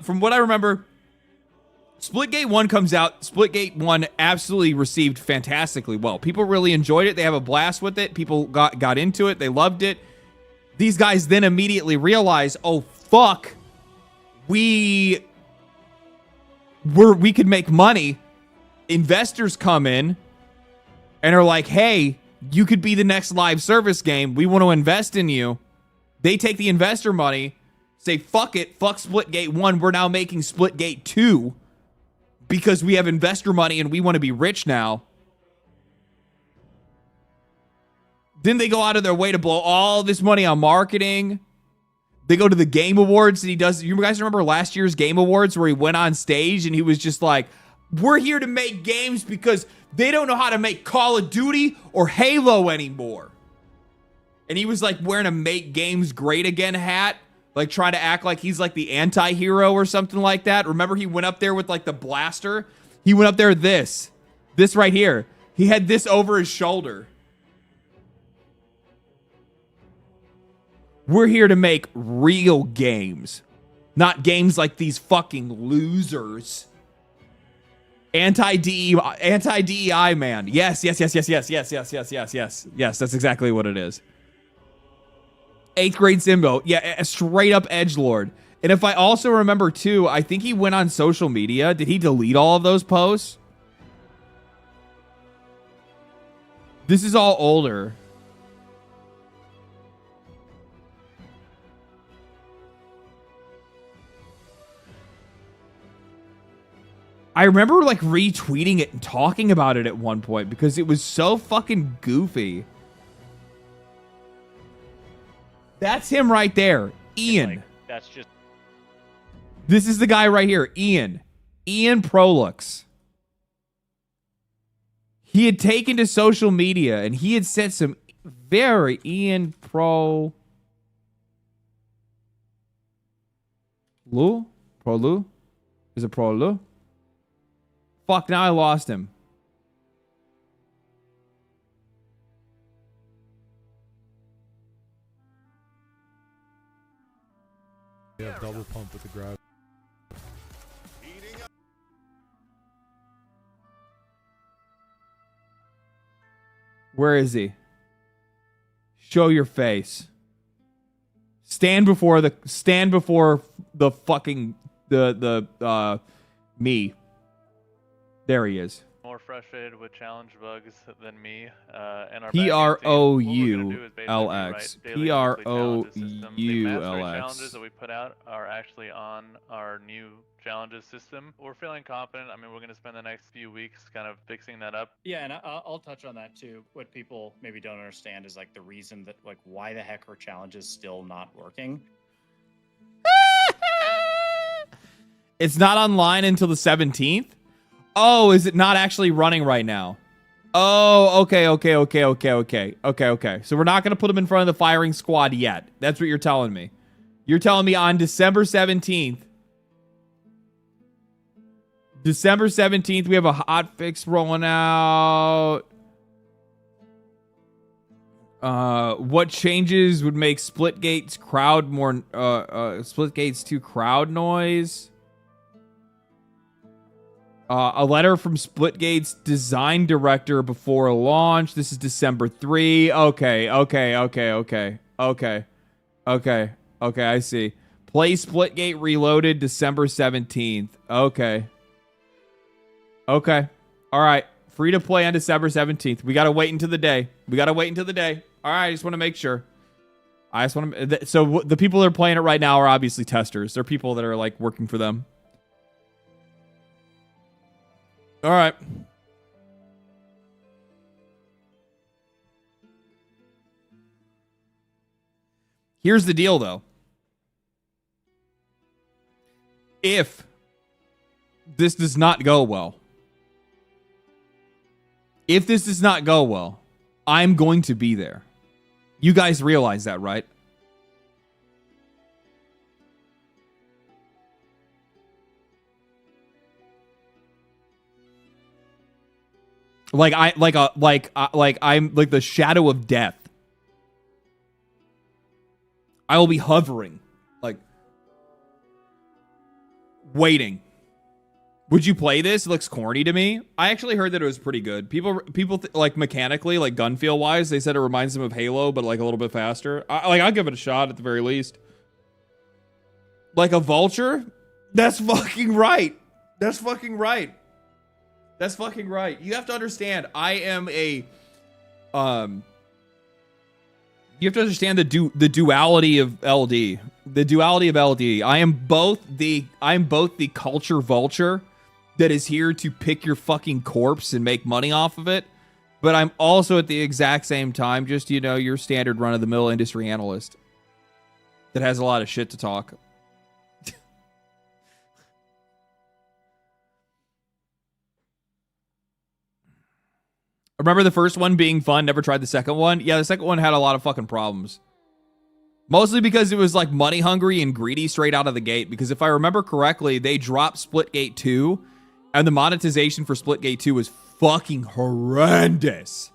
from what I remember, Splitgate 1 comes out. Splitgate 1 absolutely received fantastically well. People really enjoyed it. They have a blast with it. People got into it. They loved it. These guys then immediately realize, oh, fuck, we could make money. Investors come in and are like, hey, you could be the next live service game. We want to invest in you. They take the investor money, say, fuck it, fuck Splitgate 1. We're now making Splitgate 2 because we have investor money and we want to be rich now. Then they go out of their way to blow all this money on marketing. They go to the Game Awards and he does. You guys remember last year's Game Awards where he went on stage and he was just like, we're here to make games because they don't know how to make Call of Duty or Halo anymore. And he was like wearing a Make Games Great Again hat, like trying to act like he's like the anti-hero or something like that. Remember he went up there with like the blaster? He went up there this right here. He had this over his shoulder. We're here to make real games, not games like these fucking losers. Anti-DEI, man. Yes. Yes, that's exactly what it is. 8th grade Simbo. Yeah, a straight up edgelord. And if I also remember too, I think he went on social media. Did he delete all of those posts? This is all older. I remember like retweeting it and talking about it at one point because it was so fucking goofy. That's him right there. Ian. Like, that's just. This is the guy right here. Ian Prolux. He had taken to social media and he had said some very Ian Pro. Lu? Pro Lu? Is it Pro Lu? Fuck, now I lost him. Yeah, double pump with the grab. Where is he? Show your face. Stand before the fucking me. There he is. More frustrated with challenge bugs than me. And our PROULX. PROULX. Challenges that we put out are actually on our new challenges system. We're feeling confident. I mean, we're going to spend the next few weeks kind of fixing that up. Yeah, and I'll touch on that too. What people maybe don't understand is like the reason that like why the heck are challenges still not working. It's not online until the 17th. Oh, is it not actually running right now? Oh, okay. So we're not going to put them in front of the firing squad yet. That's what you're telling me. You're telling me on December 17th. December 17th, we have a hot fix rolling out. What changes would make Splitgate's crowd more Splitgate's 2 crowd noise? A letter from Splitgate's design director before launch. This is December 3. Okay, I see. Play Splitgate Reloaded December 17th. Okay. All right. Free to play on December 17th. We got to wait until the day. All right, I just want to make sure. So the people that are playing it right now are obviously testers. They're people that are like working for them. All right. Here's the deal, though. If this does not go well, I'm going to be there. You guys realize that, right? I'm like the shadow of death. I will be hovering, like waiting. Would you play this? It looks corny to me. I actually heard that it was pretty good. People like mechanically, like gun feel wise, they said it reminds them of Halo, but like a little bit faster. I'll give it a shot at the very least. Like a vulture? That's fucking right. You have to understand, I am a you have to understand the duality of LD. I am both the culture vulture that is here to pick your fucking corpse and make money off of it, but I'm also at the exact same time just, you know, your standard run of the mill industry analyst that has a lot of shit to talk. Remember the first one being fun, never tried the second one? Yeah, the second one had a lot of fucking problems. Mostly because it was like money hungry and greedy straight out of the gate. Because if I remember correctly, they dropped Splitgate 2 and the monetization for Splitgate 2 was fucking horrendous.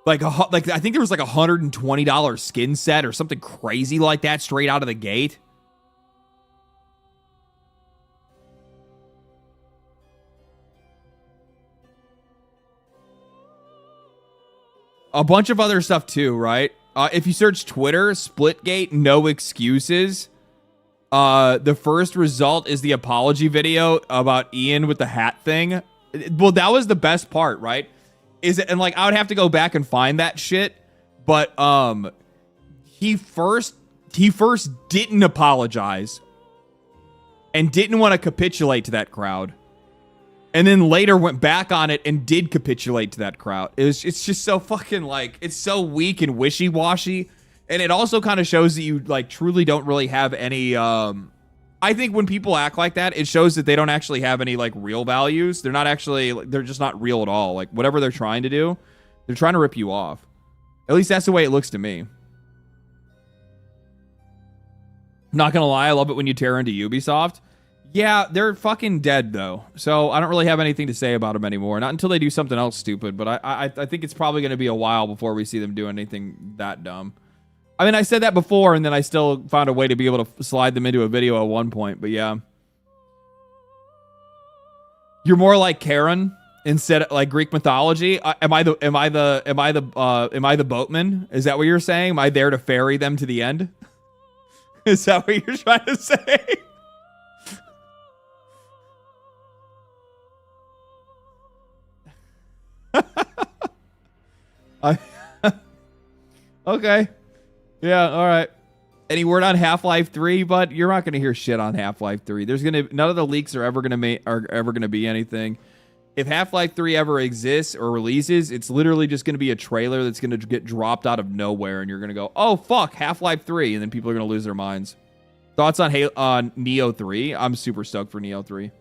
Like I think there was like a $120 skin set or something crazy like that straight out of the gate. A bunch of other stuff too, right? If you search Twitter, Splitgate, no excuses. The first result is the apology video about Ian with the hat thing. Well, that was the best part, right? And like I would have to go back and find that shit, but he first didn't apologize and didn't want to capitulate to that crowd. And then later went back on it and did capitulate to that crowd. It's just so fucking like, it's so weak and wishy-washy. And it also kind of shows that you like truly don't really have any, I think when people act like that, it shows that they don't actually have any like real values. They're not actually, they're just not real at all. Like whatever they're trying to do, they're trying to rip you off. At least that's the way it looks to me. Not gonna lie, I love it when you tear into Ubisoft. Yeah, they're fucking dead though, so I don't really have anything to say about them anymore. Not until they do something else stupid. But I think it's probably gonna be a while before we see them do anything that dumb. I mean, I said that before, and then I still found a way to be able to slide them into a video at one point. But yeah, you're more like Karen instead of like Greek mythology. Am I the boatman? Is that what you're saying? Am I there to ferry them to the end? Is that what you're trying to say? Okay. Yeah, all right. Any word on Half-Life 3? But you're not going to hear shit on Half-Life 3. There's none of the leaks are ever going to be anything. If Half-Life 3 ever exists or releases, it's literally just going to be a trailer that's going to get dropped out of nowhere, and you're going to go, "Oh fuck, Half-Life 3," and then people are going to lose their minds. Thoughts on Neo 3? I'm super stoked for Neo 3.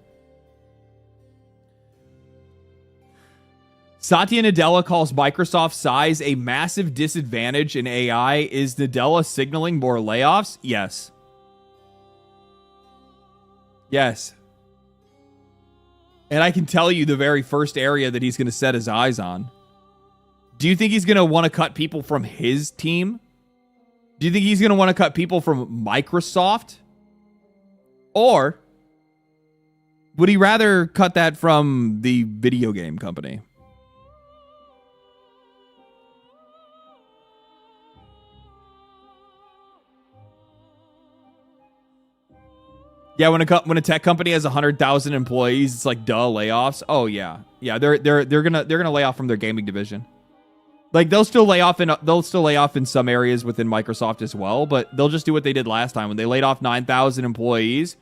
Satya Nadella calls Microsoft's size a massive disadvantage in AI. Is Nadella signaling more layoffs? Yes. Yes. And I can tell you the very first area that he's going to set his eyes on. Do you think he's going to want to cut people from his team? Do you think he's going to want to cut people from Microsoft? Or would he rather cut that from the video game company? Yeah, when a tech company has 100,000 employees, it's like duh layoffs. Oh yeah, they're gonna lay off from their gaming division. Like they'll still lay off in some areas within Microsoft as well, but they'll just do what they did last time when they laid off 9,000 employees.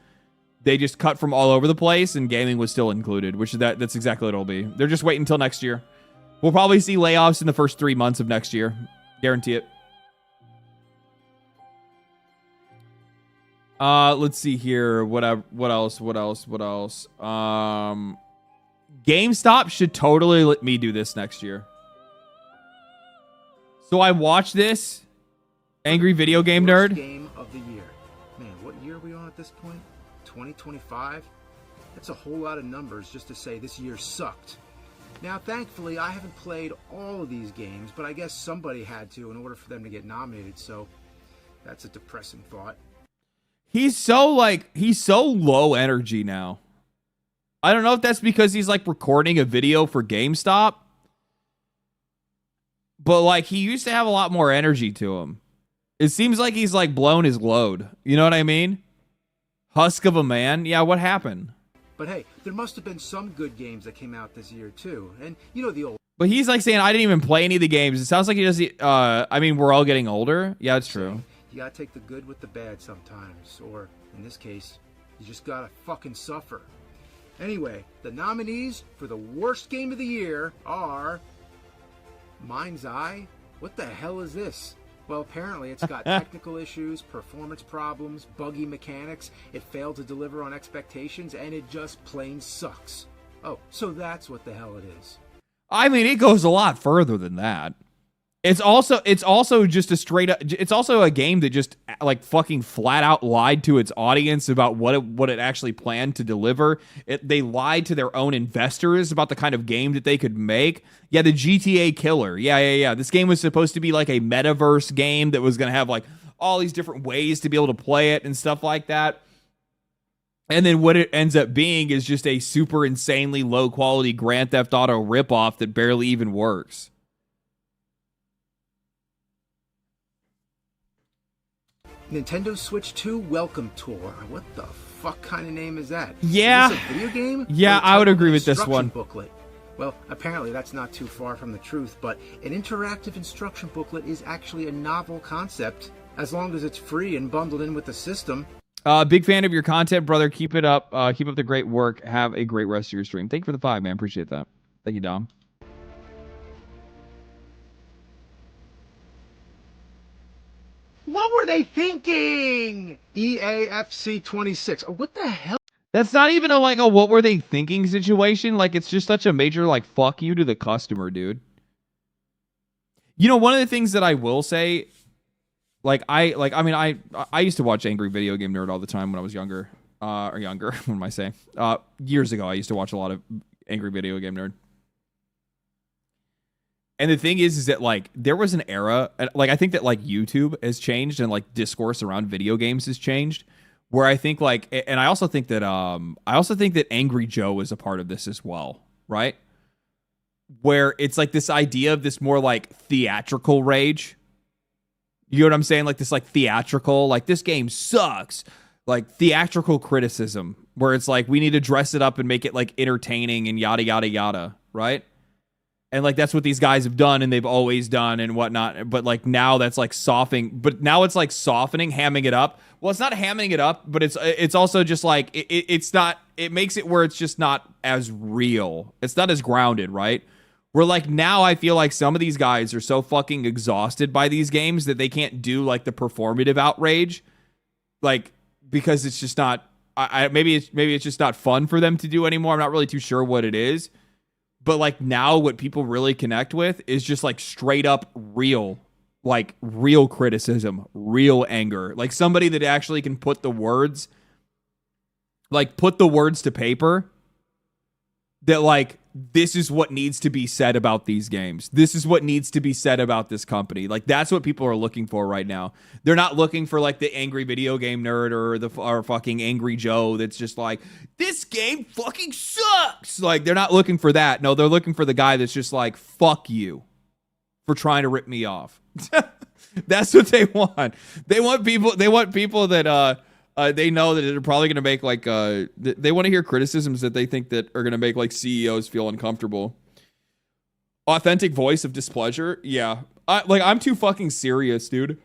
They just cut from all over the place, and gaming was still included, which that's exactly what it'll be. They're just waiting until next year. We'll probably see layoffs in the first 3 months of next year, guarantee it. Let's see here. What else? GameStop should totally let me do this next year. So I watched this. Angry Video Game Nerd. Game of the year. Man, what year are we on at this point? 2025? That's a whole lot of numbers just to say this year sucked. Now, thankfully, I haven't played all of these games, but I guess somebody had to in order for them to get nominated, so that's a depressing thought. He's so low energy now. I don't know if that's because he's like recording a video for GameStop, but like he used to have a lot more energy to him. It seems like he's like blown his load. You know what I mean? Husk of a man. Yeah, what happened? But hey, there must have been some good games that came out this year too. And you know the old. But he's like saying I didn't even play any of the games. It sounds like he does. I mean, we're all getting older. Yeah, it's true. You gotta take the good with the bad sometimes, or in this case, you just gotta fucking suffer. Anyway, the nominees for the worst game of the year are Mind's Eye. What the hell is this? Well, apparently it's got technical issues, performance problems, buggy mechanics, it failed to deliver on expectations, and it just plain sucks. Oh, so that's what the hell it is. I mean, it goes a lot further than that. It's also just a straight up. It's also a game that just like fucking flat out lied to its audience about what it actually planned to deliver. They lied to their own investors about the kind of game that they could make. Yeah, the GTA killer. Yeah. This game was supposed to be like a metaverse game that was gonna have like all these different ways to be able to play it and stuff like that. And then what it ends up being is just a super insanely low quality Grand Theft Auto ripoff that barely even works. Nintendo Switch 2 Welcome Tour. What the fuck kind of name is that? Yeah. Is this a video game? Yeah, I would agree with this one. Booklet. Well, apparently that's not too far from the truth, but an interactive instruction booklet is actually a novel concept, as long as it's free and bundled in with the system. Big fan of your content, brother. Keep it up. Keep up the great work. Have a great rest of your stream. Thank you for the 5, man. Appreciate that. Thank you, Dom. What were they thinking? EAFC 26. Oh, what the hell? That's not even a what were they thinking situation. Like, it's just such a major like fuck you to the customer, dude. You know, one of the things that I will say, I used to watch Angry Video Game Nerd all the time when I was younger. Or younger, what am I saying? Years ago, I used to watch a lot of Angry Video Game Nerd. And the thing is that like there was an era, like I think that like YouTube has changed and like discourse around video games has changed, where I think like, and I also think that Angry Joe is a part of this as well, right? Where it's like this idea of this more like theatrical rage. You know what I'm saying? Like this like theatrical, like this game sucks, like theatrical criticism, where it's like we need to dress it up and make it like entertaining and yada yada yada, right? And like that's what these guys have done and they've always done and whatnot. But like now that's like softening. But now it's like softening, hamming it up. Well, it's not hamming it up, but it's also just like it's not. It makes it where it's just not as real. It's not as grounded, right? Where like now I feel like some of these guys are so fucking exhausted by these games that they can't do like the performative outrage, like because it's just not. Maybe it's just not fun for them to do anymore. I'm not really too sure what it is. But like now what people really connect with is just like straight up real, like real criticism, real anger. Like somebody that actually can put the words to paper that like, this is what needs to be said about these games. This is what needs to be said about this company. Like that's what people are looking for right now. They're not looking for like the angry video game nerd or fucking Angry Joe that's just like, this game fucking sucks. Like they're not looking for that. No, they're looking for the guy that's just like, fuck you for trying to rip me off. That's what they want. They want people that they know that they're probably going to make like they want to hear criticisms that they think that are going to make like CEOs feel uncomfortable. Authentic voice of displeasure. Yeah. I'm too fucking serious, dude.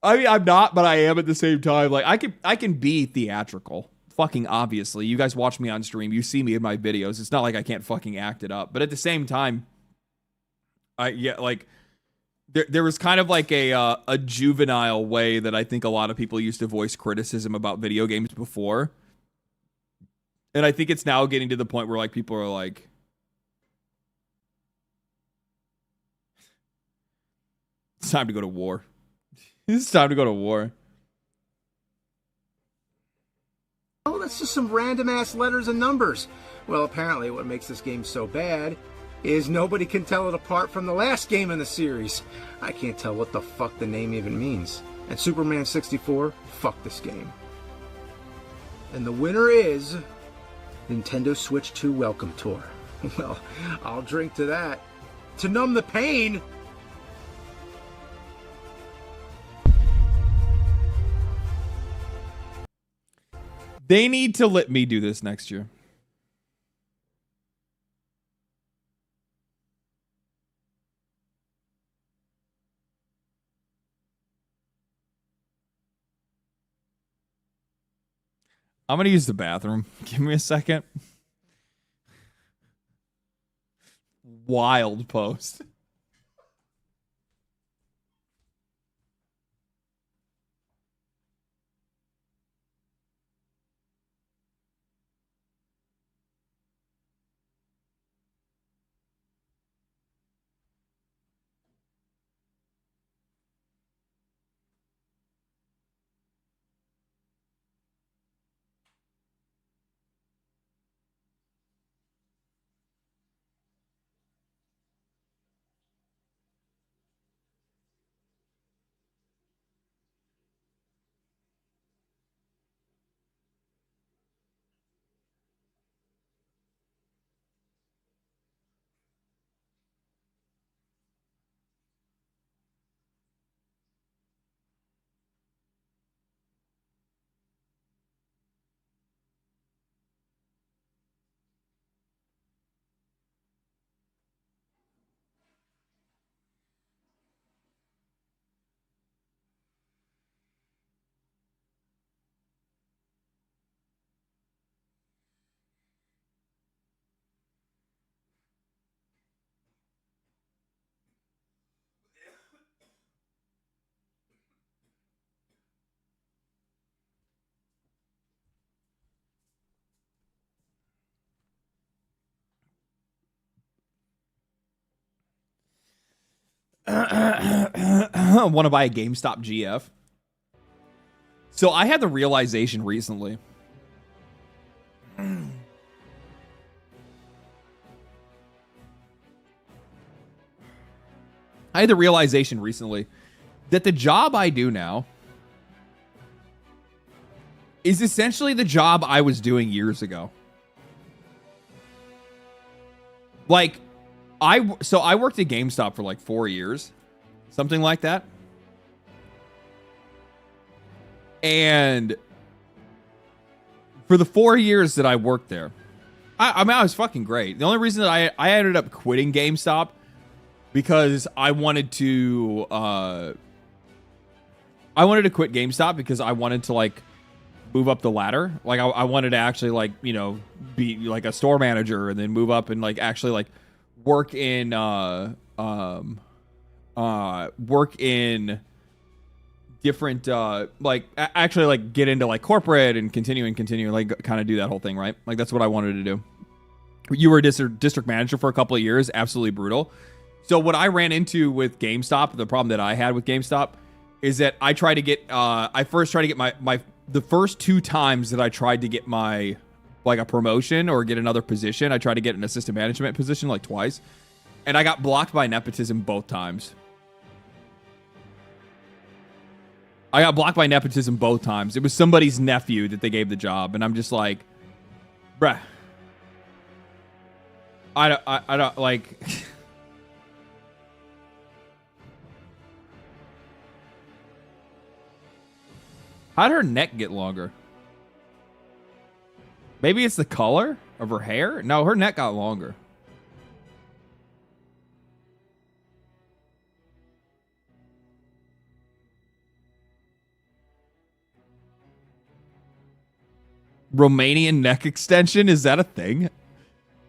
I mean, I'm not, but I am at the same time. Like I can be theatrical. Fucking obviously. You guys watch me on stream. You see me in my videos. It's not like I can't fucking act it up. But at the same time, There was kind of like a juvenile way that I think a lot of people used to voice criticism about video games before. And I think it's now getting to the point where like people are like, it's time to go to war. It's time to go to war. Oh, that's just some random ass letters and numbers. Well, apparently what makes this game so bad is nobody can tell it apart from the last game in the series. I can't tell what the fuck the name even means. And Superman 64, fuck this game. And the winner is Nintendo Switch 2 Welcome Tour. Well, I'll drink to that. To numb the pain. They need to let me do this next year. I'm going to use the bathroom. Give me a second. Wild post. want to buy a GameStop GF. So I had the realization recently. I had the realization recently that the job I do now is essentially the job I was doing years ago. Like, I worked at GameStop for like 4 years, something like that. And for the 4 years that I worked there, I mean, I was fucking great. The only reason that I ended up quitting GameStop because I wanted to quit GameStop because I wanted to like move up the ladder. Like I wanted to actually like, you know, be like a store manager and then move up and like actually like work in different like actually like get into like corporate and continue like kind of do that whole thing, right? Like that's what I wanted to do. You were a district manager for a couple of years, absolutely brutal. So what I ran into with GameStop, the problem that I had with GameStop is that I tried to get I first tried to get the first 2 times that I tried to get my like a promotion or get another position, I tried to get an assistant management position like twice, and I got blocked by nepotism both times. I got blocked by nepotism both times. It was somebody's nephew that they gave the job, and I'm just like, bruh. I don't like. How'd her neck get longer? Maybe it's the color of her hair? No, her neck got longer. Romanian neck extension? Is that a thing?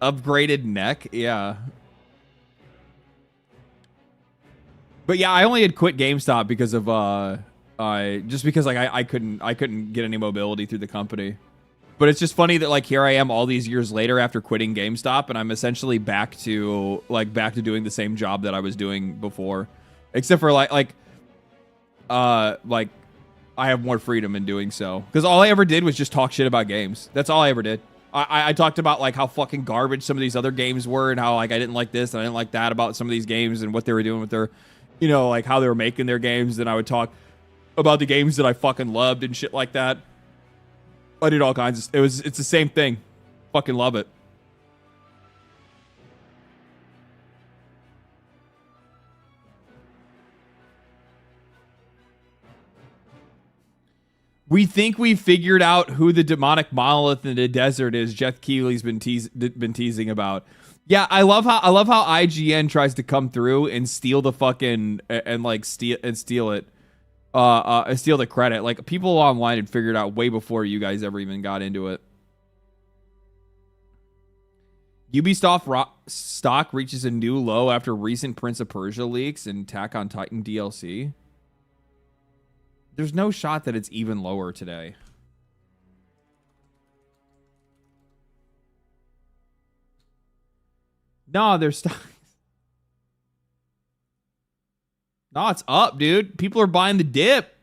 Upgraded neck? Yeah. But yeah, I only had quit GameStop because of just because like I couldn't get any mobility through the company. But it's just funny that like here I am all these years later after quitting GameStop, and I'm essentially back to doing the same job that I was doing before, except for like I have more freedom in doing so, because all I ever did was just talk shit about games. That's all I ever did. I talked about like how fucking garbage some of these other games were, and how like I didn't like this and I didn't like that about some of these games and what they were doing with their, you know, like how they were making their games. And I would talk about the games that I fucking loved and shit like that. I did all kinds of, it's the same thing. Fucking love it. We think we figured out who the demonic monolith in the desert is. Jeff Keighley's been teasing about. Yeah, I love how IGN tries to come through and steal the fucking steal it. Steal the credit. Like, people online had figured out way before you guys ever even got into it. Ubisoft stock reaches a new low after recent Prince of Persia leaks and Attack on Titan DLC. There's no shot that it's even lower today. No, there's stock. No, it's up, dude. People are buying the dip.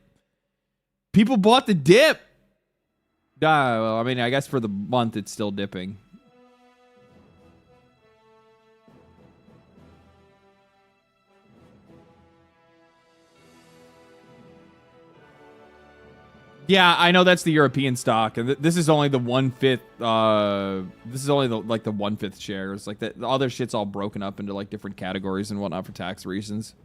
People bought the dip. Well, I mean, I guess for the month it's still dipping. Yeah, I know that's the European stock, and this is only the 1/5. This is only the 1/5 shares. Like the other shit's all broken up into like different categories and whatnot for tax reasons.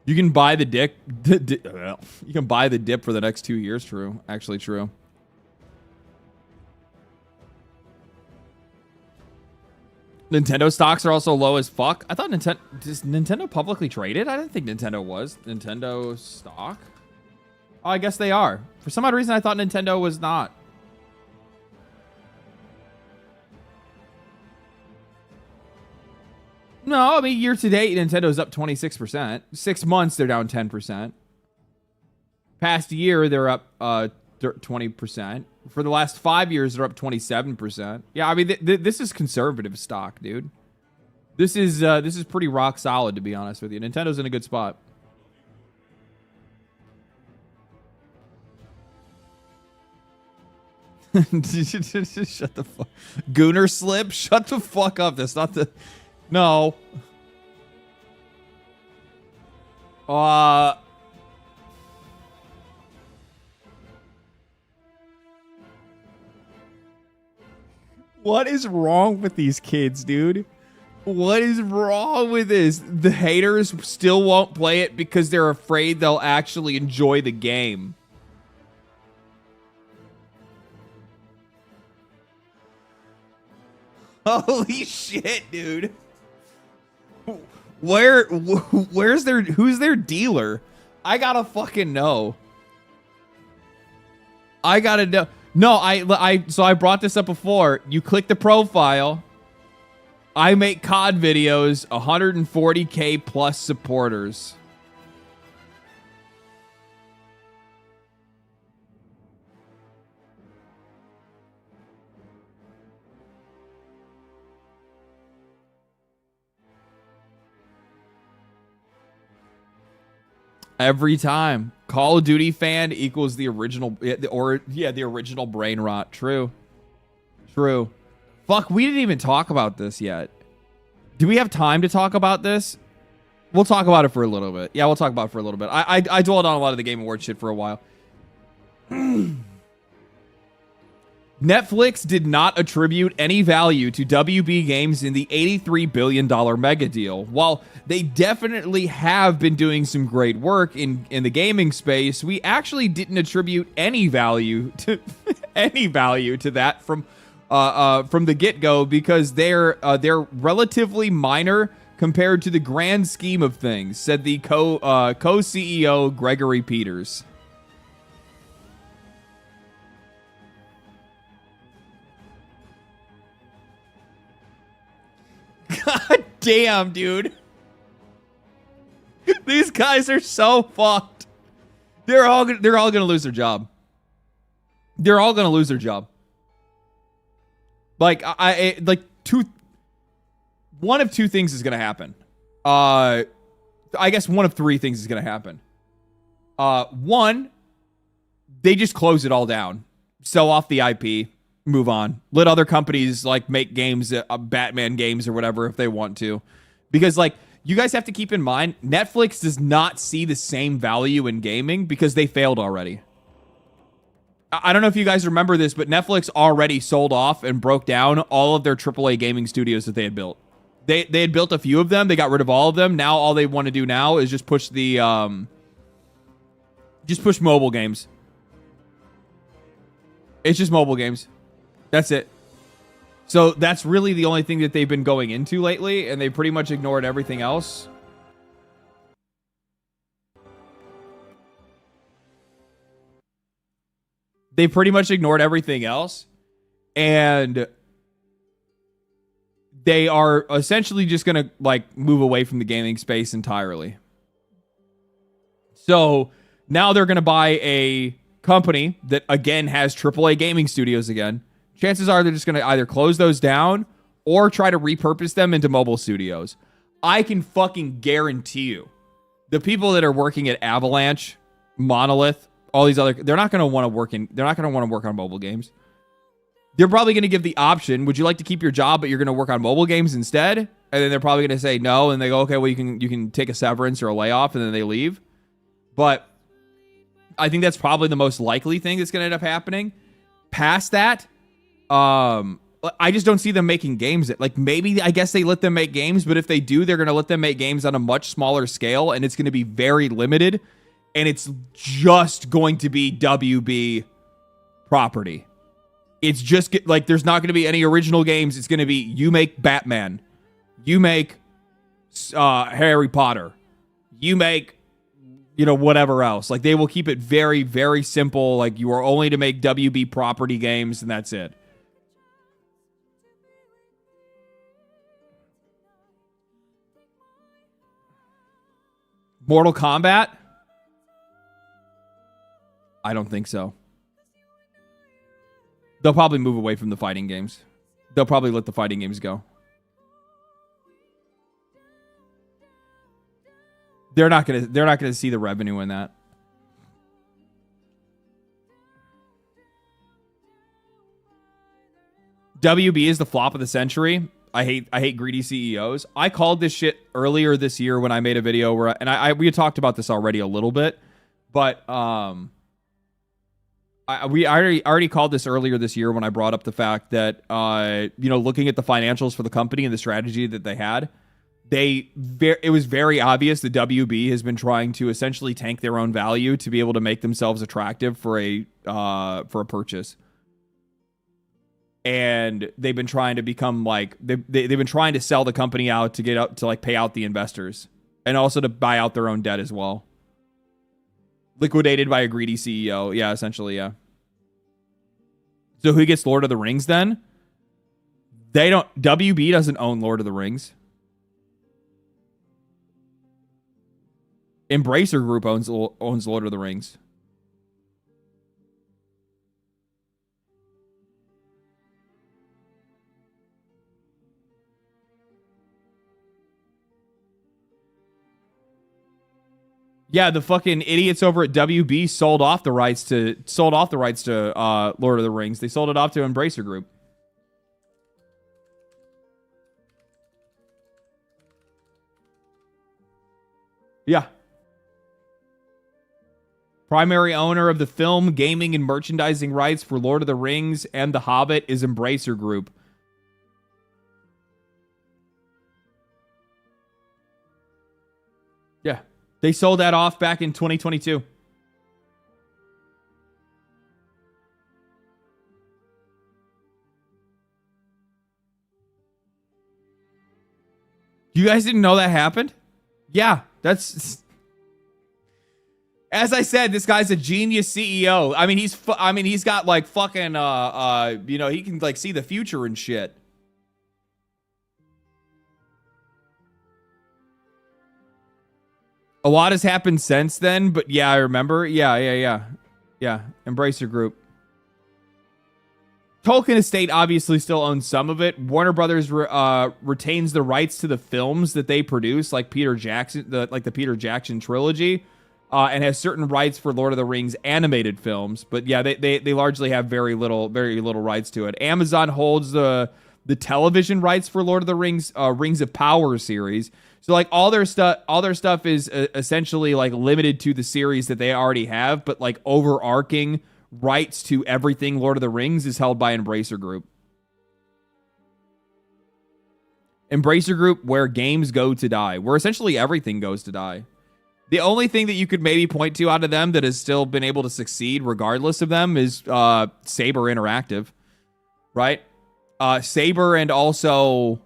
You can buy the dip. You can buy the dip for the next 2 years. True, actually true. Nintendo stocks are also low as fuck. I thought is Nintendo publicly traded? I didn't think Nintendo was. Nintendo stock? Oh, I guess they are. For some odd reason, I thought Nintendo was not. No, I mean, year to date, Nintendo's up 26%. 6 months, they're down 10%. Past year, they're up 20%. For the last 5 years, they're up 27%. Yeah, I mean, this is conservative stock, dude. This is pretty rock solid, to be honest with you. Nintendo's in a good spot. Shut the fuck. Gooner slip. Shut the fuck up. That's not the. No. What is wrong with these kids, dude? What is wrong with this? The haters still won't play it because they're afraid they'll actually enjoy the game. Holy shit, dude. Where's who's their dealer? I gotta fucking know. I gotta know. No, so I brought this up before. You click the profile. I make COD videos, 140K plus supporters. Every time. Call of Duty fan equals the original, the original brain rot. True. True. Fuck, we didn't even talk about this yet. Do we have time to talk about this? We'll talk about it for a little bit. Yeah, we'll talk about it for a little bit. I dwelled on a lot of the Game Awards shit for a while. Netflix did not attribute any value to WB Games in the $83 billion mega deal. While they definitely have been doing some great work in the gaming space, we actually didn't attribute any value to that from the get-go because they're relatively minor compared to the grand scheme of things, said the co-CEO Gregory Peters. God damn, dude. These guys are so fucked. They're all gonna lose their job. They're all gonna lose their job. Like one of two things is gonna happen. I guess one of three things is gonna happen. One, they just close it all down, sell off the IP, move on. Let other companies like make games, Batman games or whatever if they want to. Because like you guys have to keep in mind, Netflix does not see the same value in gaming because they failed already. I don't know if you guys remember this, but Netflix already sold off and broke down all of their AAA gaming studios that they had built. They had built a few of them. They got rid of all of them. Now all they want to do now is just push the push mobile games. It's just mobile games. That's it. So that's really the only thing that they've been going into lately, and they pretty much ignored everything else. They pretty much ignored everything else, and they are essentially just going to like move away from the gaming space entirely. So now they're going to buy a company that again has AAA gaming studios again. Chances are they're just going to either close those down or try to repurpose them into mobile studios. I can fucking guarantee you the people that are working at Avalanche, Monolith, all these other, they're not going to want to work on mobile games. They're probably going to give the option, would you like to keep your job, but you're going to work on mobile games instead? And then they're probably going to say no. And they go, okay, well, you can take a severance or a layoff, and then they leave. But I think that's probably the most likely thing that's going to end up happening. Past that, I just don't see them making games. Like maybe, I guess they let them make games, but if they do, they're going to let them make games on a much smaller scale, and it's going to be very limited, and it's just going to be WB property. It's just like there's not going to be any original games. It's going to be you make Batman, you make Harry Potter, you make whatever else. Like they will keep it very, very simple. Like you are only to make WB property games, and that's it. Mortal Kombat? I don't think so. They'll probably move away from the fighting games. They'll probably let the fighting games go. they're not gonna see the revenue in that. WB is the flop of the century. I hate greedy CEOs. I called this shit earlier this year when I made a video where we had talked about this already a little bit, but I already called this earlier this year when I brought up the fact that looking at the financials for the company and the strategy that they had, it was very obvious that WB has been trying to essentially tank their own value to be able to make themselves attractive for a purchase. And they've been trying to become like they've been trying to sell the company out to get up to like pay out the investors and also to buy out their own debt as well. Liquidated by a greedy CEO. Yeah, essentially, yeah. So who gets Lord of the Rings then? WB doesn't own Lord of the Rings. Embracer Group owns Lord of the Rings. Yeah, the fucking idiots over at WB sold off the rights to Lord of the Rings. They sold it off to Embracer Group. Yeah. Primary owner of the film, gaming, and merchandising rights for Lord of the Rings and The Hobbit is Embracer Group. Yeah. They sold that off back in 2022. You guys didn't know that happened? Yeah, that's... As I said, this guy's a genius CEO. I mean, he's got like fucking he can like see the future and shit. A lot has happened since then, but yeah, I remember. Yeah. Embracer Group. Tolkien Estate obviously still owns some of it. Warner Brothers retains the rights to the films that they produce, like Peter Jackson, the Peter Jackson trilogy, and has certain rights for Lord of the Rings animated films. But yeah, they largely have very little rights to it. Amazon holds the television rights for Lord of the Rings, Rings of Power series. So like all their stuff is essentially like limited to the series that they already have, but like overarching rights to everything Lord of the Rings is held by Embracer Group. Embracer Group, where games go to die, where essentially everything goes to die. The only thing that you could maybe point to out of them that has still been able to succeed regardless of them is Saber Interactive, right? Saber and also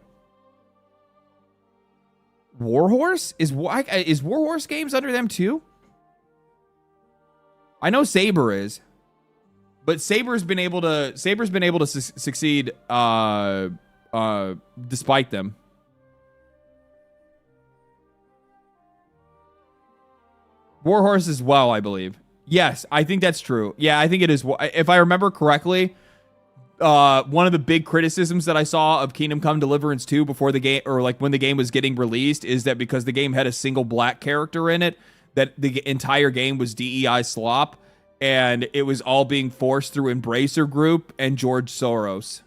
Warhorse? Is Warhorse Games under them too? I know Saber is, but Saber's been able to succeed despite them. Warhorse as well, I believe. Yes, I think that's true. Yeah, I think it is. If I remember correctly, one of the big criticisms that I saw of Kingdom Come Deliverance 2 before the game, or like when the game was getting released, is that because the game had a single black character in it, that the entire game was DEI slop, and it was all being forced through Embracer Group and George Soros.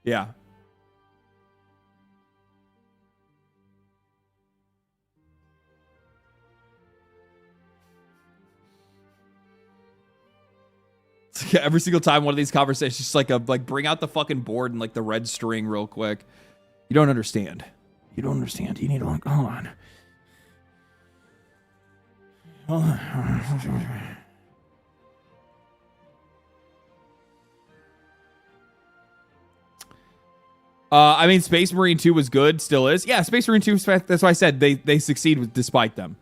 Yeah. Every single time one of these conversations, just like bring out the fucking board and like the red string real quick. You don't understand. You don't understand. You need to hold on. I mean, Space Marine 2 was good, still is. Yeah, Space Marine 2, that's why I said they succeed despite them.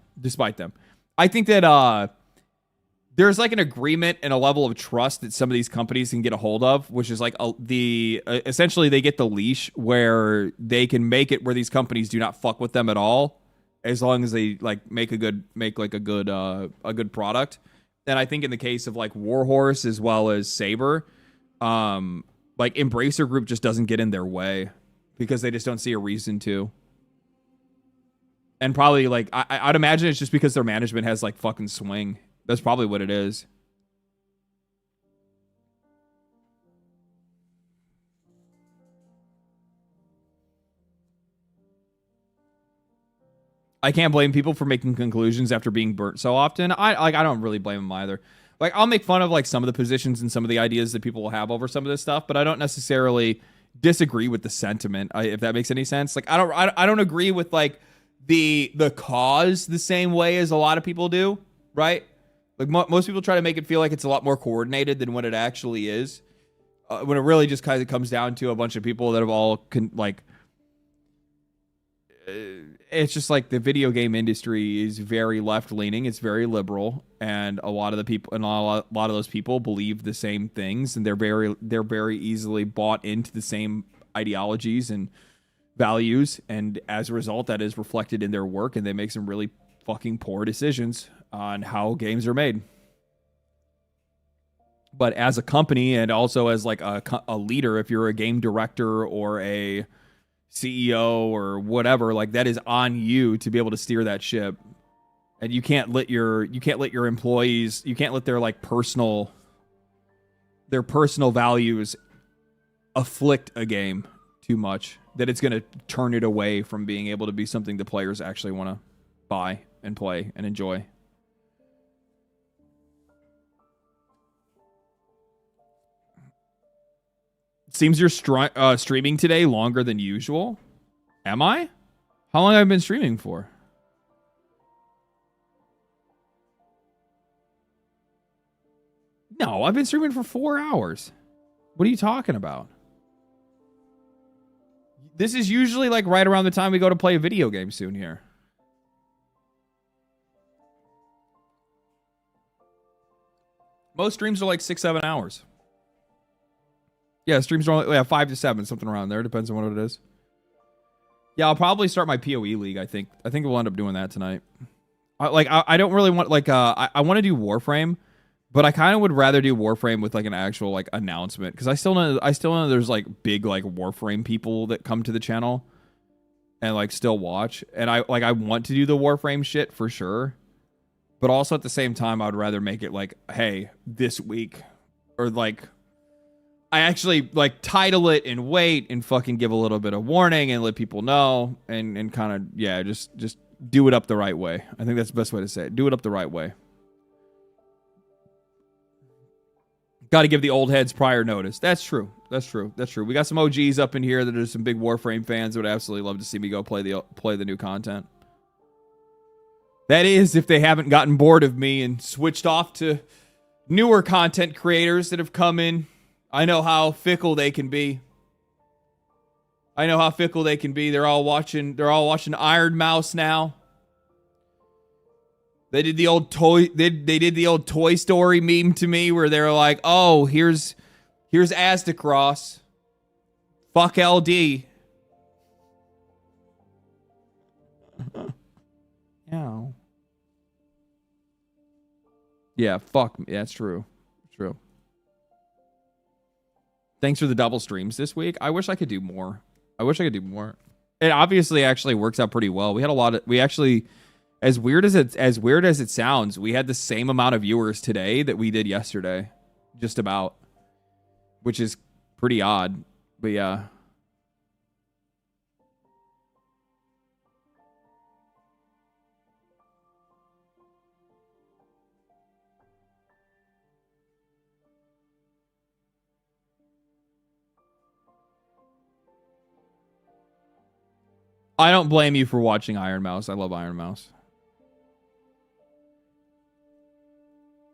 I think that there's like an agreement and a level of trust that some of these companies can get a hold of, which is like essentially they get the leash where they can make it where these companies do not fuck with them at all, as long as they like make a good product. And I think in the case of like Warhorse as well as Saber, like Embracer Group just doesn't get in their way because they just don't see a reason to. And probably like I'd imagine it's just because their management has like fucking swing. That's probably what it is. I can't blame people for making conclusions after being burnt so often. I don't really blame them either. Like, I'll make fun of like some of the positions and some of the ideas that people will have over some of this stuff, but I don't necessarily disagree with the sentiment. If that makes any sense. Like, I don't agree with like the cause the same way as a lot of people do, right? Like most people try to make it feel like it's a lot more coordinated than what it actually is. When it really just kind of comes down to a bunch of people that have all it's just like the video game industry is very left leaning. It's very liberal, and a lot of the people and a lot of those people believe the same things, and they're very easily bought into the same ideologies and values, and as a result, that is reflected in their work, and they make some really fucking poor decisions on how games are made. But as a company, and also as like a leader, if you're a game director or a CEO or whatever, like that is on you to be able to steer that ship. And you can't let your employees, you can't let their like personal values afflict a game too much, that it's going to turn it away from being able to be something the players actually want to buy and play and enjoy. Seems you're streaming today longer than usual. Am I? How long have I been streaming for? No, I've been streaming for 4 hours. What are you talking about? This is usually like right around the time we go to play a video game soon here. Most streams are like 6-7 hours. Yeah, streams are only 5 to 7, something around there. Depends on what it is. Yeah, I'll probably start my PoE league. I think we'll end up doing that tonight. I don't really want like I want to do Warframe, but I kind of would rather do Warframe with like an actual like announcement, because I still know there's like big like Warframe people that come to the channel and like still watch, and I want to do the Warframe shit for sure, but also at the same time I would rather make it like, hey, this week, or like I actually like title it and wait and fucking give a little bit of warning and let people know, and kind of, yeah, just do it up the right way. I think that's the best way to say it. Do it up the right way. Got to give the old heads prior notice. That's true. We got some OGs up in here that are some big Warframe fans that would absolutely love to see me go play the new content. That is, if they haven't gotten bored of me and switched off to newer content creators that have come in. I know how fickle they can be. They're all watching Iron Mouse now. They did the old toy. They did the old Toy Story meme to me where they're like, "Oh, here's Aztecross. Fuck LD." Ow. Yeah, fuck me. That's true. True. Thanks for the double streams this week. I wish I could do more. It obviously actually works out pretty well. We actually, as weird as it sounds, we had the same amount of viewers today that we did yesterday. Just about. Which is pretty odd. But yeah. I don't blame you for watching Iron Mouse. I love Iron Mouse.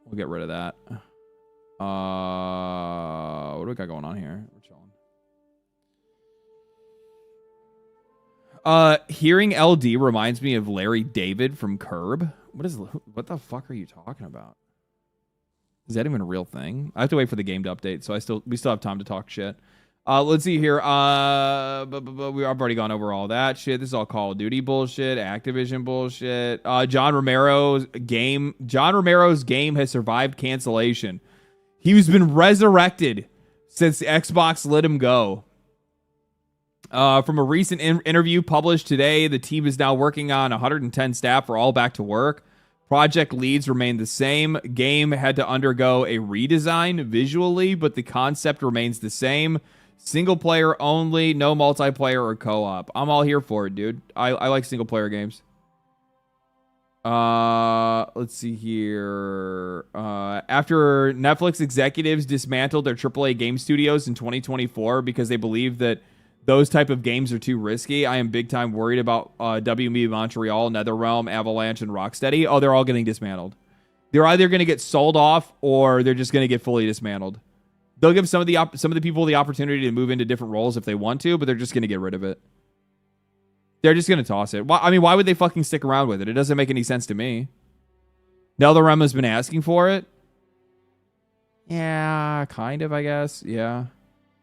We'll get rid of that. What do we got going on here? We're chilling. Hearing LD reminds me of Larry David from Curb. What the fuck are you talking about? Is that even a real thing? I have to wait for the game to update, so we still have time to talk shit. Let's see here. I've already gone over all that shit. This is all Call of Duty bullshit, Activision bullshit. John Romero's game has survived cancellation. He's been resurrected since Xbox let him go. From a recent interview published today, the team is now working on 110 staff are all back to work. Project leads remain the same. Game had to undergo a redesign visually, but the concept remains the same. Single player only, no multiplayer or co-op. I'm all here for it, dude. I like single player games. Let's see here. After Netflix executives dismantled their AAA game studios in 2024 because they believe that those type of games are too risky, I am big time worried about WB Montreal, NetherRealm, Avalanche, and Rocksteady. Oh, they're all getting dismantled. They're either going to get sold off or they're just going to get fully dismantled. They'll give some of the people the opportunity to move into different roles if they want to, but they're just going to get rid of it. They're just going to toss it. I mean, why would they fucking stick around with it? It doesn't make any sense to me. NetherRealm has been asking for it. Yeah, kind of, I guess. Yeah.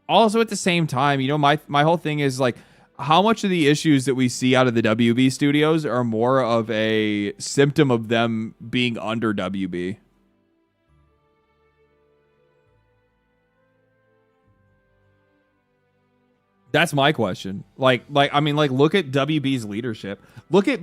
Also, at the same time, you know, my whole thing is like, how much of the issues that we see out of the WB studios are more of a symptom of them being under WB? That's my question. I mean, look at WB's leadership. Look at,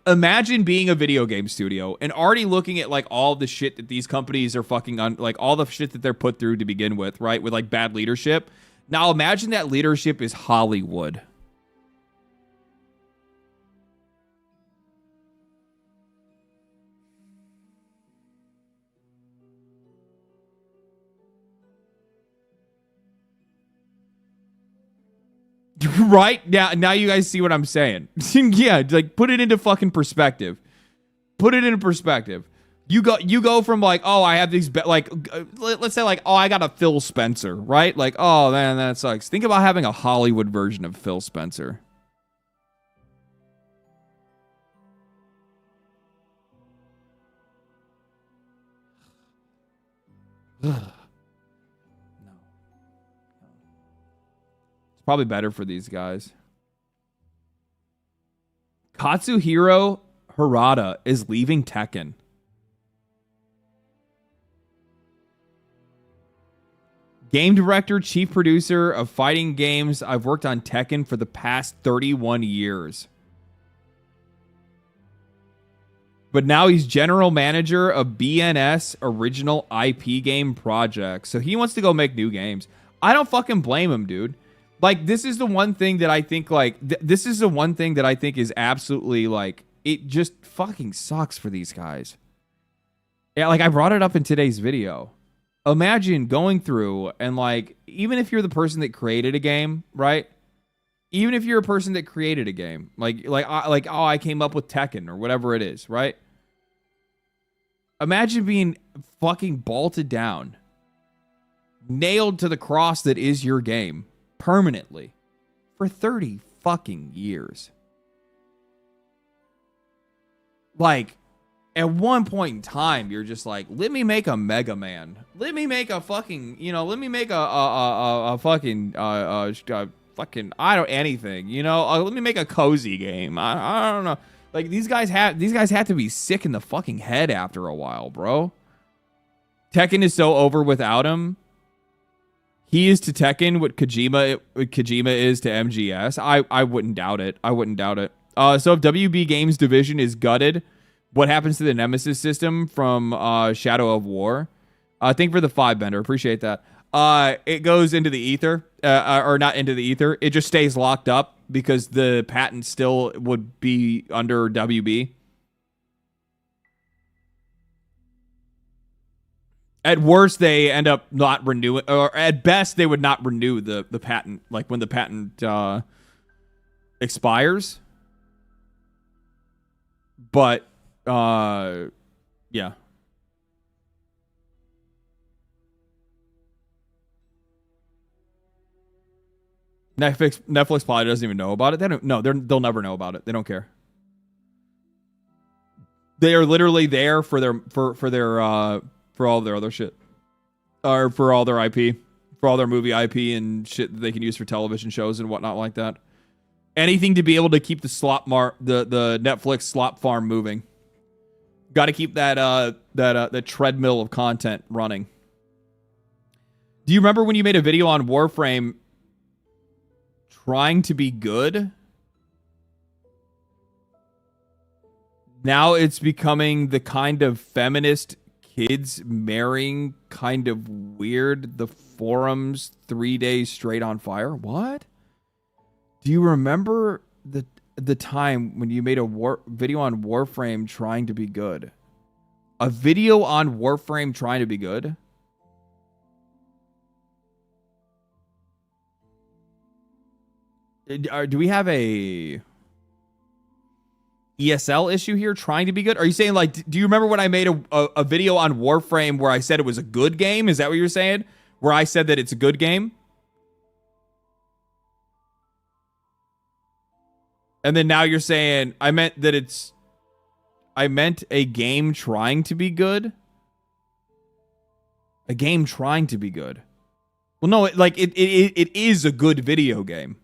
imagine being a video game studio and already looking at, all the shit that these companies are fucking on, all the shit that they're put through to begin with, right? With, bad leadership. Now, imagine that leadership is Hollywood. Right? Now you guys see what I'm saying. Yeah, put it into fucking perspective. Put it into perspective. You go from oh, I have these let's say oh, I got a Phil Spencer, right? Oh man, that sucks. Think about having a Hollywood version of Phil Spencer. Probably better for these guys. Katsuhiro Harada is leaving Tekken. Game director, chief producer of fighting games. I've worked on Tekken for the past 31 years. But now he's general manager of BNS original IP game projects. So he wants to go make new games. I don't fucking blame him, dude. This is the one thing that I think, this is the one thing that I think is absolutely, it just fucking sucks for these guys. Yeah, I brought it up in today's video. Imagine going through and, even if you're the person that created a game, right? Even if you're a person that created a game, oh, I came up with Tekken or whatever it is, right? Imagine being fucking bolted down, nailed to the cross that is your game. Permanently for 30 fucking years. At one point in time, you're just let me make a Mega Man. Let me make a fucking, let me make a fucking, fucking, I don't, anything, let me make a cozy game. I don't know. These guys have to be sick in the fucking head after a while, bro. Tekken is so over without him. He is to Tekken what Kojima is to MGS. I wouldn't doubt it. I wouldn't doubt it. So if WB Games division is gutted, what happens to the Nemesis system from Shadow of War? Thank you for the 5 bender. Appreciate that. It goes into the ether, or not into the ether. It just stays locked up because the patent still would be under WB. At worst, they end up not renewing, or at best, they would not renew the patent, when the patent expires. But, yeah. Netflix probably doesn't even know about it. They'll never know about it. They don't care. They are literally there for all their other shit, or for all their IP, for all their movie IP and shit that they can use for television shows and whatnot like that. Anything to be able to keep the the Netflix slop farm moving. Got to keep that treadmill of content running. Do you remember when you made a video on Warframe trying to be good. Now it's becoming the kind of feminist kids marrying kind of weird. The forums 3 days straight on fire. What? Do you remember the time when you made a video on Warframe trying to be good? A video on Warframe trying to be good? Do we have a ESL issue here trying to be good? Are you saying, like, do you remember when I made a video on Warframe where I said it was a good game? Is that what you're saying? Where I said that it's a good game? And then now you're saying I meant a game trying to be good? A game trying to be good. Well, no, it is a good video game.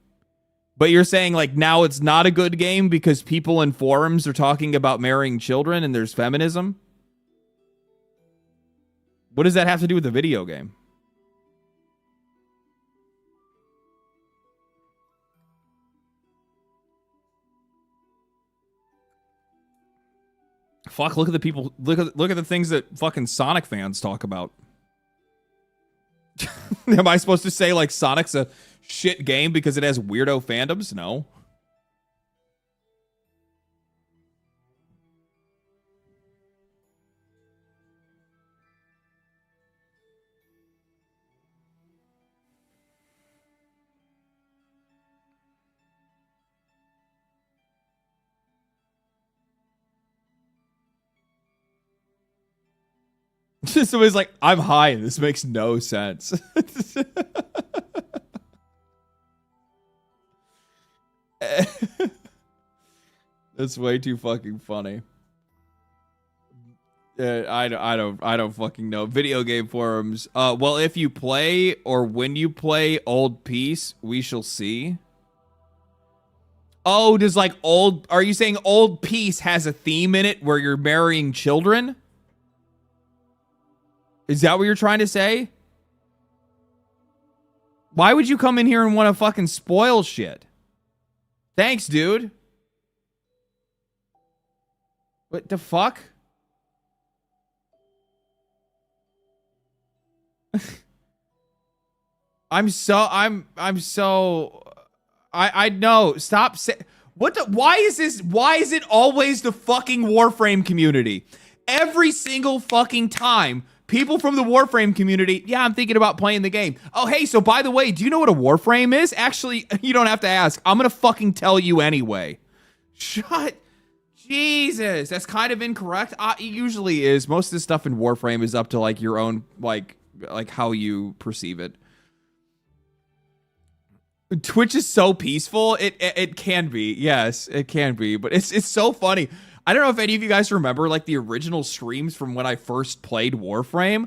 But you're saying, like, now it's not a good game because people in forums are talking about marrying children and there's feminism? What does that have to do with the video game? Fuck, look at the people, look at the things that fucking Sonic fans talk about. Am I supposed to say, like, Sonic's a shit game because it has weirdo fandoms? No. Somebody's like, I'm high. This makes no sense. That's way too fucking funny. I don't fucking know. Video game forums. Well, if you play or when you play Old Peace, we shall see. Oh, does like old? Are you saying Old Peace has a theme in it where you're marrying children? Is that what you're trying to say? Why would you come in here and want to fucking spoil shit? Thanks, dude. What the fuck? I know. Stop saying what the, why is it always the fucking Warframe community? Every single fucking time, people from the Warframe community, yeah, I'm thinking about playing the game. Oh, hey, so by the way, do you know what a Warframe is? Actually, you don't have to ask. I'm gonna fucking tell you anyway. Jesus, that's kind of incorrect. It usually is. Most of the stuff in Warframe is up to like your own, like how you perceive it. Twitch is so peaceful. It can be. Yes, it can be. But it's so funny. I don't know if any of you guys remember like the original streams from when I first played Warframe.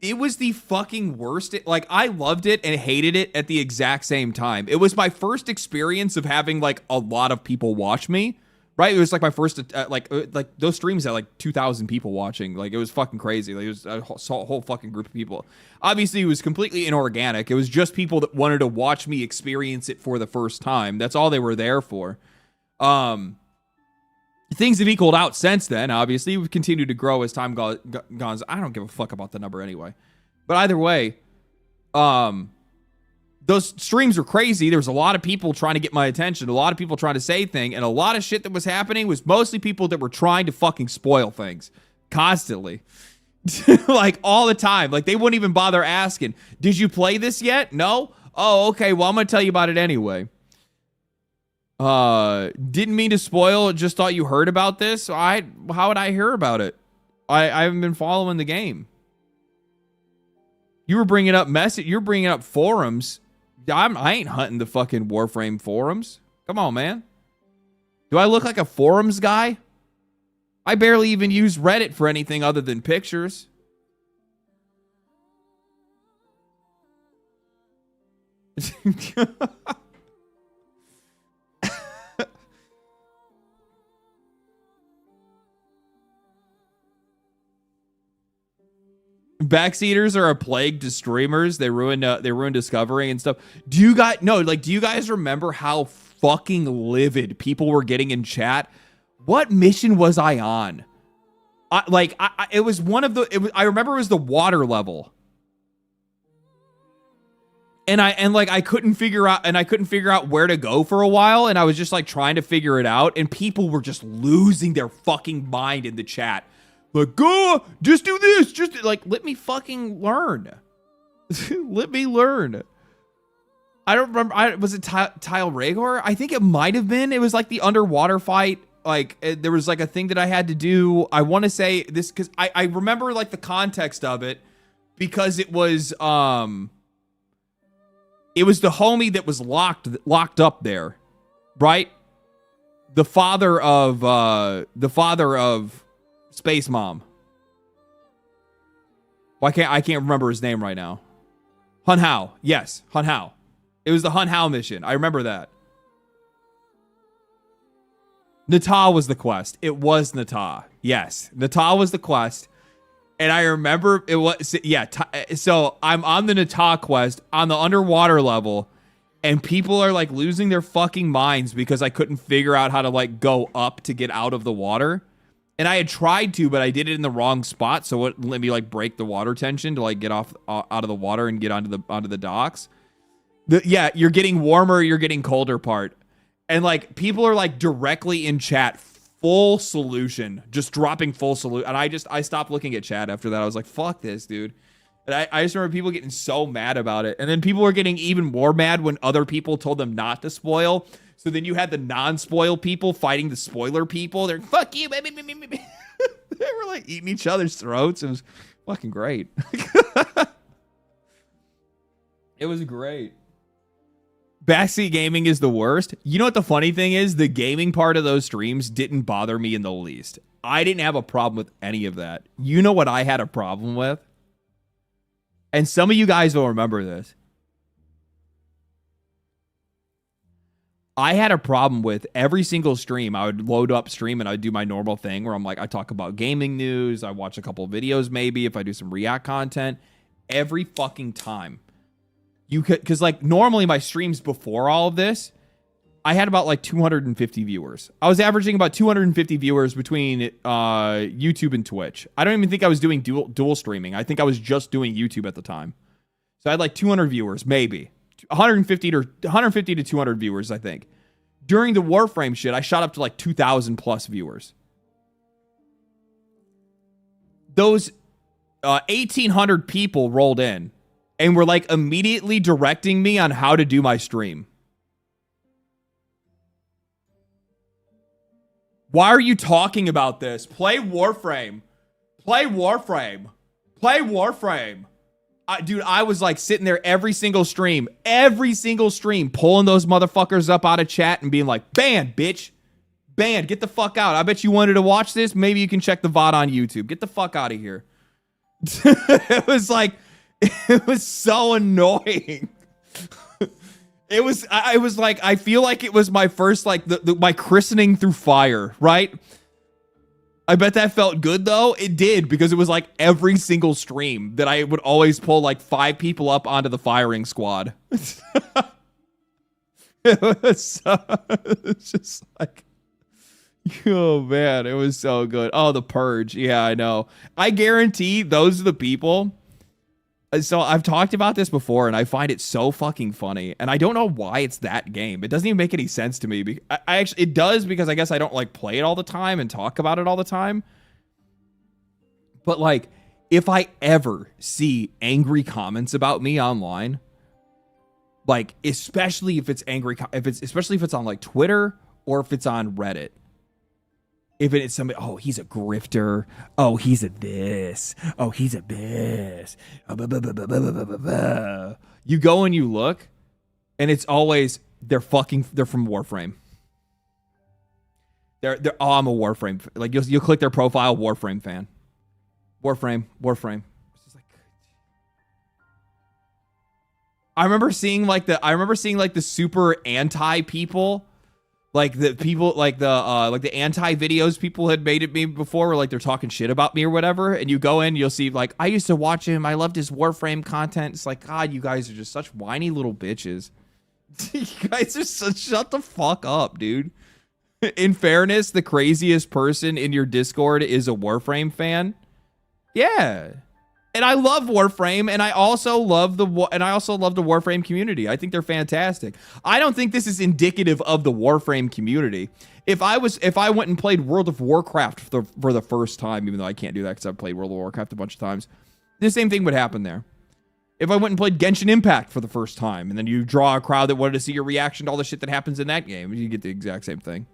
It was the fucking worst. Like, I loved it and hated it at the exact same time. It was my first experience of having like a lot of people watch me. Right? It was like my first, like those streams had like 2,000 people watching. Like, it was fucking crazy. Like, it was a whole fucking group of people. Obviously, it was completely inorganic. It was just people that wanted to watch me experience it for the first time. That's all they were there for. Things have equaled out since then, obviously. We've continued to grow as time goes. I don't give a fuck about the number anyway. But either way, those streams were crazy. There was a lot of people trying to get my attention, a lot of people trying to say things, and a lot of shit that was happening was mostly people that were trying to fucking spoil things constantly. Like, all the time. Like, they wouldn't even bother asking, did you play this yet? No? Oh, okay, well, I'm gonna tell you about it anyway. Didn't mean to spoil, just thought you heard about this. How would I hear about it? I haven't been following the game. You were bringing up you're bringing up forums. I ain't hunting the fucking Warframe forums. Come on, man. Do I look like a forums guy? I barely even use Reddit for anything other than pictures. Backseaters are a plague to streamers. They ruin discovery and stuff. Do you guys remember how fucking livid people were getting in chat? What mission was I on? It was one of the. I remember it was the water level, and I couldn't figure out where to go for a while, and I was just like trying to figure it out, and people were just losing their fucking mind in the chat. Like, go, just do this. Just like, let me fucking learn. Let me learn. I don't remember. Was it Tile Rhaegar? I think it might have been. It was like the underwater fight. Like, there was like a thing that I had to do. I want to say this because I remember like the context of it because it was the homie that was locked up there, right? The father of Space Mom. Why I can't remember his name right now. Hun Hao. Yes, Hun Hao. It was the Hun Hao mission. I remember that. Nata was the quest. It was Nata. Yes, Nata was the quest. And I remember it was, yeah. So I'm on the Nata quest on the underwater level, and people are like losing their fucking minds because I couldn't figure out how to like go up to get out of the water. And I had tried to, but I did it in the wrong spot, so it let me like break the water tension to like get off out of the water and get onto the docks. You're getting warmer, you're getting colder part. And like people are like directly in chat, full solution, just dropping full solution. And I stopped looking at chat after that. I was like, fuck this, dude. And I just remember people getting so mad about it. And then people were getting even more mad when other people told them not to spoil. So then you had the non-spoil people fighting the spoiler people. They're fuck you, baby. They were like eating each other's throats. It was fucking great. It was great. Backseat gaming is the worst. You know what the funny thing is? The gaming part of those streams didn't bother me in the least. I didn't have a problem with any of that. You know what I had a problem with? And some of you guys will remember this. I had a problem with every single stream. I would load up stream and I'd do my normal thing where I'm like, I talk about gaming news. I watch a couple of videos maybe if I do some React content. Every fucking time. You could, because like normally my streams before all of this, I had about like 250 viewers. I was averaging about 250 viewers between YouTube and Twitch. I don't even think I was doing dual streaming. I think I was just doing YouTube at the time. So I had like 200 viewers, maybe 150 to 200 viewers. I think during the Warframe shit, I shot up to like 2,000 plus viewers. Those 1,800 people rolled in. And were like immediately directing me on how to do my stream. Why are you talking about this? Play Warframe. Play Warframe. Play Warframe. Dude, I was like sitting there every single stream, pulling those motherfuckers up out of chat and being like, ban, bitch. Ban, get the fuck out. I bet you wanted to watch this. Maybe you can check the VOD on YouTube. Get the fuck out of here. It was like, it was so annoying. It was like, I feel like it was my first, like my christening through fire, right? I bet that felt good though. It did, because it was like every single stream that I would always pull like 5 people up onto the firing squad. It was just like, oh man, it was so good. Oh, the Purge. Yeah, I know. I guarantee those are the people. So I've talked about this before, and I find it so fucking funny. And I don't know why it's that game. It doesn't even make any sense to me. I actually, it does, because I guess I don't like play it all the time and talk about it all the time. But like, if I ever see angry comments about me online, like especially if it's especially if it's on like Twitter or if it's on Reddit. If it's somebody, oh, he's a grifter. Oh, he's a this. Oh, he's a this. You go and you look, and it's always they're from Warframe. They're oh, I'm a Warframe. Like you'll click their profile, Warframe fan. Warframe. It's just like, I remember seeing like the super anti people. Like the people, like the anti videos people had made at me before, where like they're talking shit about me or whatever. And you go in, you'll see like, I used to watch him. I loved his Warframe content. It's like, God, you guys are just such whiny little bitches. You guys are such, shut the fuck up, dude. In fairness, the craziest person in your Discord is a Warframe fan. Yeah. And I love Warframe, and I also love the Warframe community. I think they're fantastic. I don't think this is indicative of the Warframe community. If I went and played World of Warcraft for the first time, even though I can't do that because I've played World of Warcraft a bunch of times, the same thing would happen there. If I went and played Genshin Impact for the first time, and then you draw a crowd that wanted to see your reaction to all the shit that happens in that game, you get the exact same thing.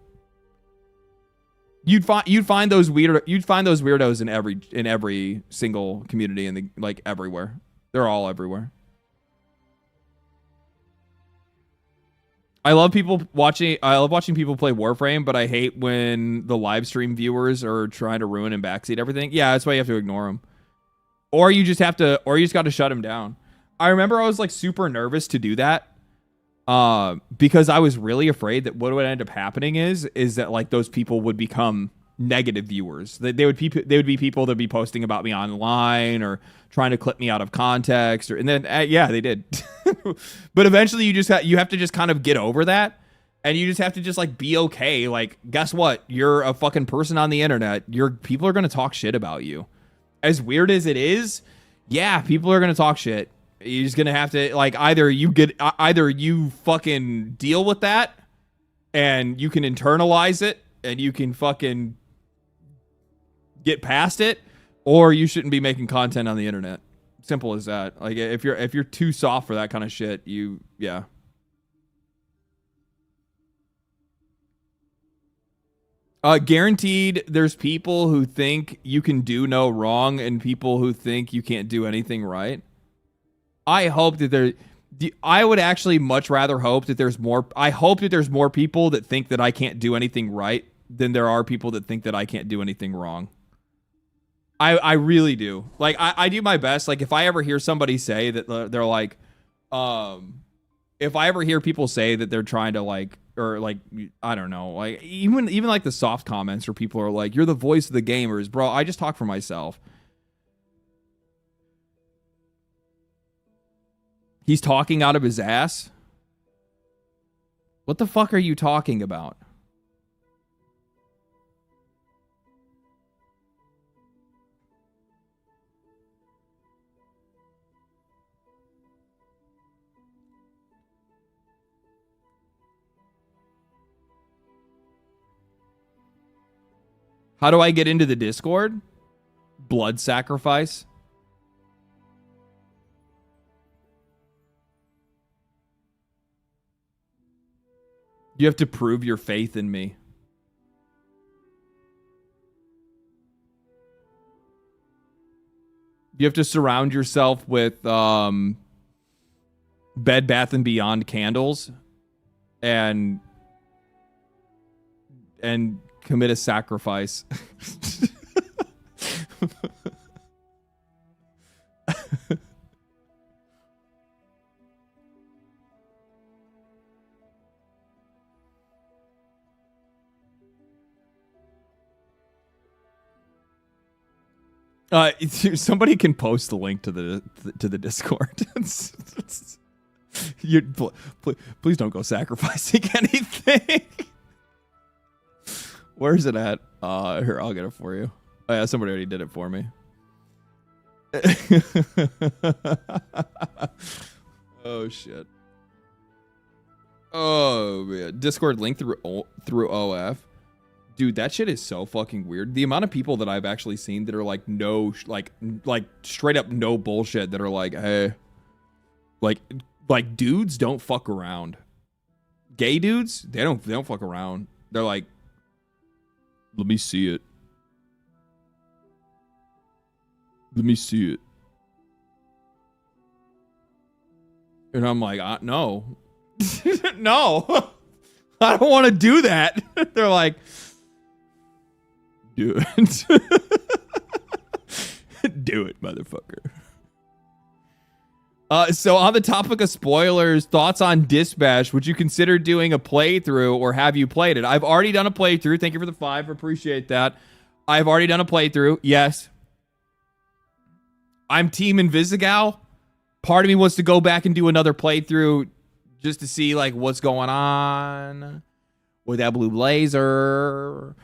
You'd find those weirdos in every single community in the, like, everywhere. They're all everywhere. I love watching people play Warframe, but I hate when the live stream viewers are trying to ruin and backseat everything. Yeah, that's why you have to ignore them. Or you just got to shut them down. I remember I was like super nervous to do that. Because I was really afraid that what would end up happening is that like those people would become negative viewers. They would be people that would be posting about me online or trying to clip me out of context, and then yeah, they did. But eventually you have to just kind of get over that, and you just have to just like be okay. Like, guess what? You're a fucking person on the internet. People are going to talk shit about you. As weird as it is, yeah, people are going to talk shit. You're just gonna have to, like, either you fucking deal with that and you can internalize it and you can fucking get past it, or you shouldn't be making content on the internet. Simple as that. Like, if you're too soft for that kind of shit, yeah. Guaranteed, there's people who think you can do no wrong and people who think you can't do anything right. I hope that I would actually much rather hope that there's more. I hope that there's more people that think that I can't do anything right than there are people that think that I can't do anything wrong. I really do. Like, I do my best. Like, if I ever hear somebody say that they're like, if I ever hear people say that they're trying to like, or like, I don't know, like even like the soft comments where people are like, you're the voice of the gamers, bro. I just talk for myself. He's talking out of his ass? What the fuck are you talking about? How do I get into the Discord? Blood sacrifice? You have to prove your faith in me. You have to surround yourself with Bed Bath & Beyond candles and commit a sacrifice. Somebody can post the link to the Discord. Please don't go sacrificing anything. Where's it at? Here, I'll get it for you. Oh yeah, somebody already did it for me. Oh shit. Oh man, Discord link through OF. Dude, that shit is so fucking weird. The amount of people that I've actually seen that are like like straight up no bullshit that are like, hey, like dudes don't fuck around. Gay dudes, they don't fuck around. They're like, let me see it. Let me see it. And I'm like, no. No. I don't want to do that. They're like, do it. Do it, motherfucker. So on the topic of spoilers, thoughts on Dispatch? Would you consider doing a playthrough, or have you played it? I've already done a playthrough. Thank you for the 5. Appreciate that. I've already done a playthrough. Yes. I'm Team Invisigal. Part of me wants to go back and do another playthrough just to see like what's going on with that blue blazer.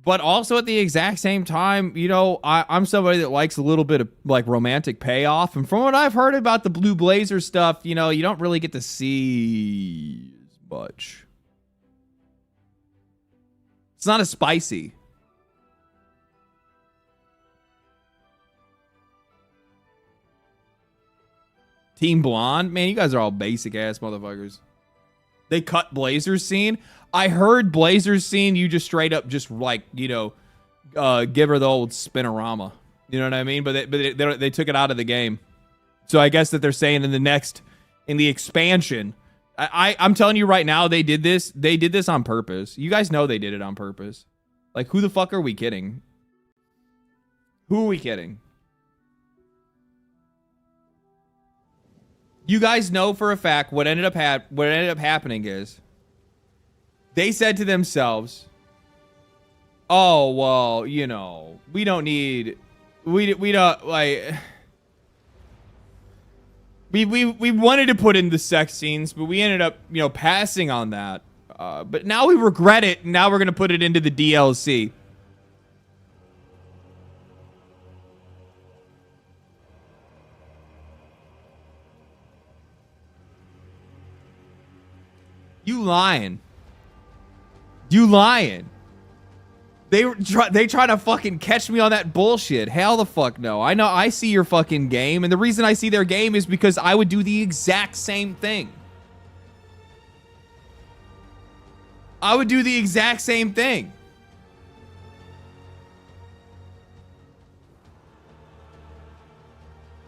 But also at the exact same time, you know, I'm somebody that likes a little bit of like romantic payoff. And from what I've heard about the blue blazer stuff, you know, you don't really get to see much. It's not as spicy. Team Blonde? Man, you guys are all basic ass motherfuckers. They cut Blazer's scene. I heard Blazer's scene, you just straight up just like, you know, give her the old spinorama. You know what I mean? But they took it out of the game. So I guess that they're saying in the expansion, I'm telling you right now, they did this on purpose. You guys know they did it on purpose. Like, who the fuck are we kidding? Who are we kidding? You guys know for a fact what ended up happening is they said to themselves, "Oh, well, you know, we don't like we wanted to put in the sex scenes, but we ended up, you know, passing on that. But now we regret it. And now we're going to put it into the DLC." You lying. You lying. They try to fucking catch me on that bullshit. Hell the fuck no. I know, I see your fucking game, and the reason I see their game is because I would do the exact same thing. I would do the exact same thing.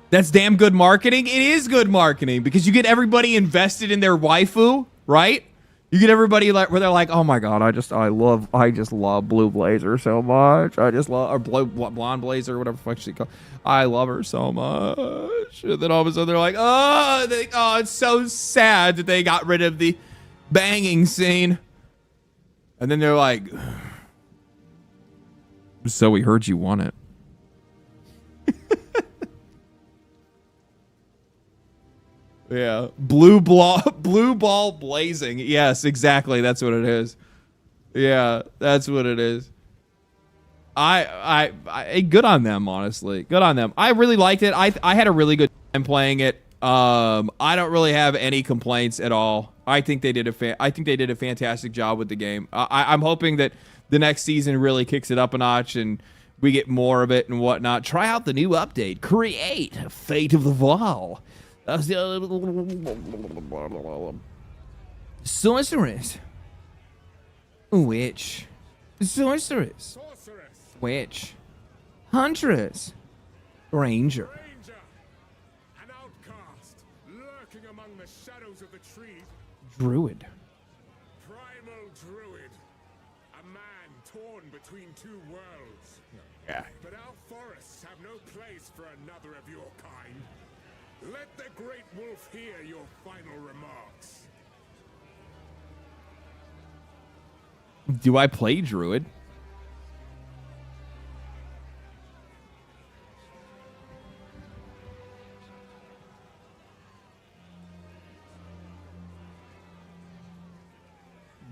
That's damn good marketing. It is good marketing because you get everybody invested in their waifu, right? You get everybody like where they're like, "Oh my god, I just love Blue Blazer so much. I just love or Blonde Blazer, whatever the fuck she called. I love her so much." And then all of a sudden they're like, "Oh, it's so sad that they got rid of the banging scene." And then they're like, "So we heard you want it." Yeah, blue ball blazing. Yes, exactly. That's what it is. Yeah, that's what it is. I good on them, honestly. Good on them. I really liked it. I had a really good time playing it. I don't really have any complaints at all. I think they did a fantastic job with the game. I'm hoping that the next season really kicks it up a notch and we get more of it and whatnot. Try out the new update. Create Fate of the Fall. Sorceress. Witch. Sorceress. Witch. Huntress. Ranger. An outcast, lurking among the shadows of the trees. Druid. Primal druid. A man torn between two worlds. Yeah. But our forests have no place for another of your kind. Let the great wolf hear your final remarks. Do I play Druid?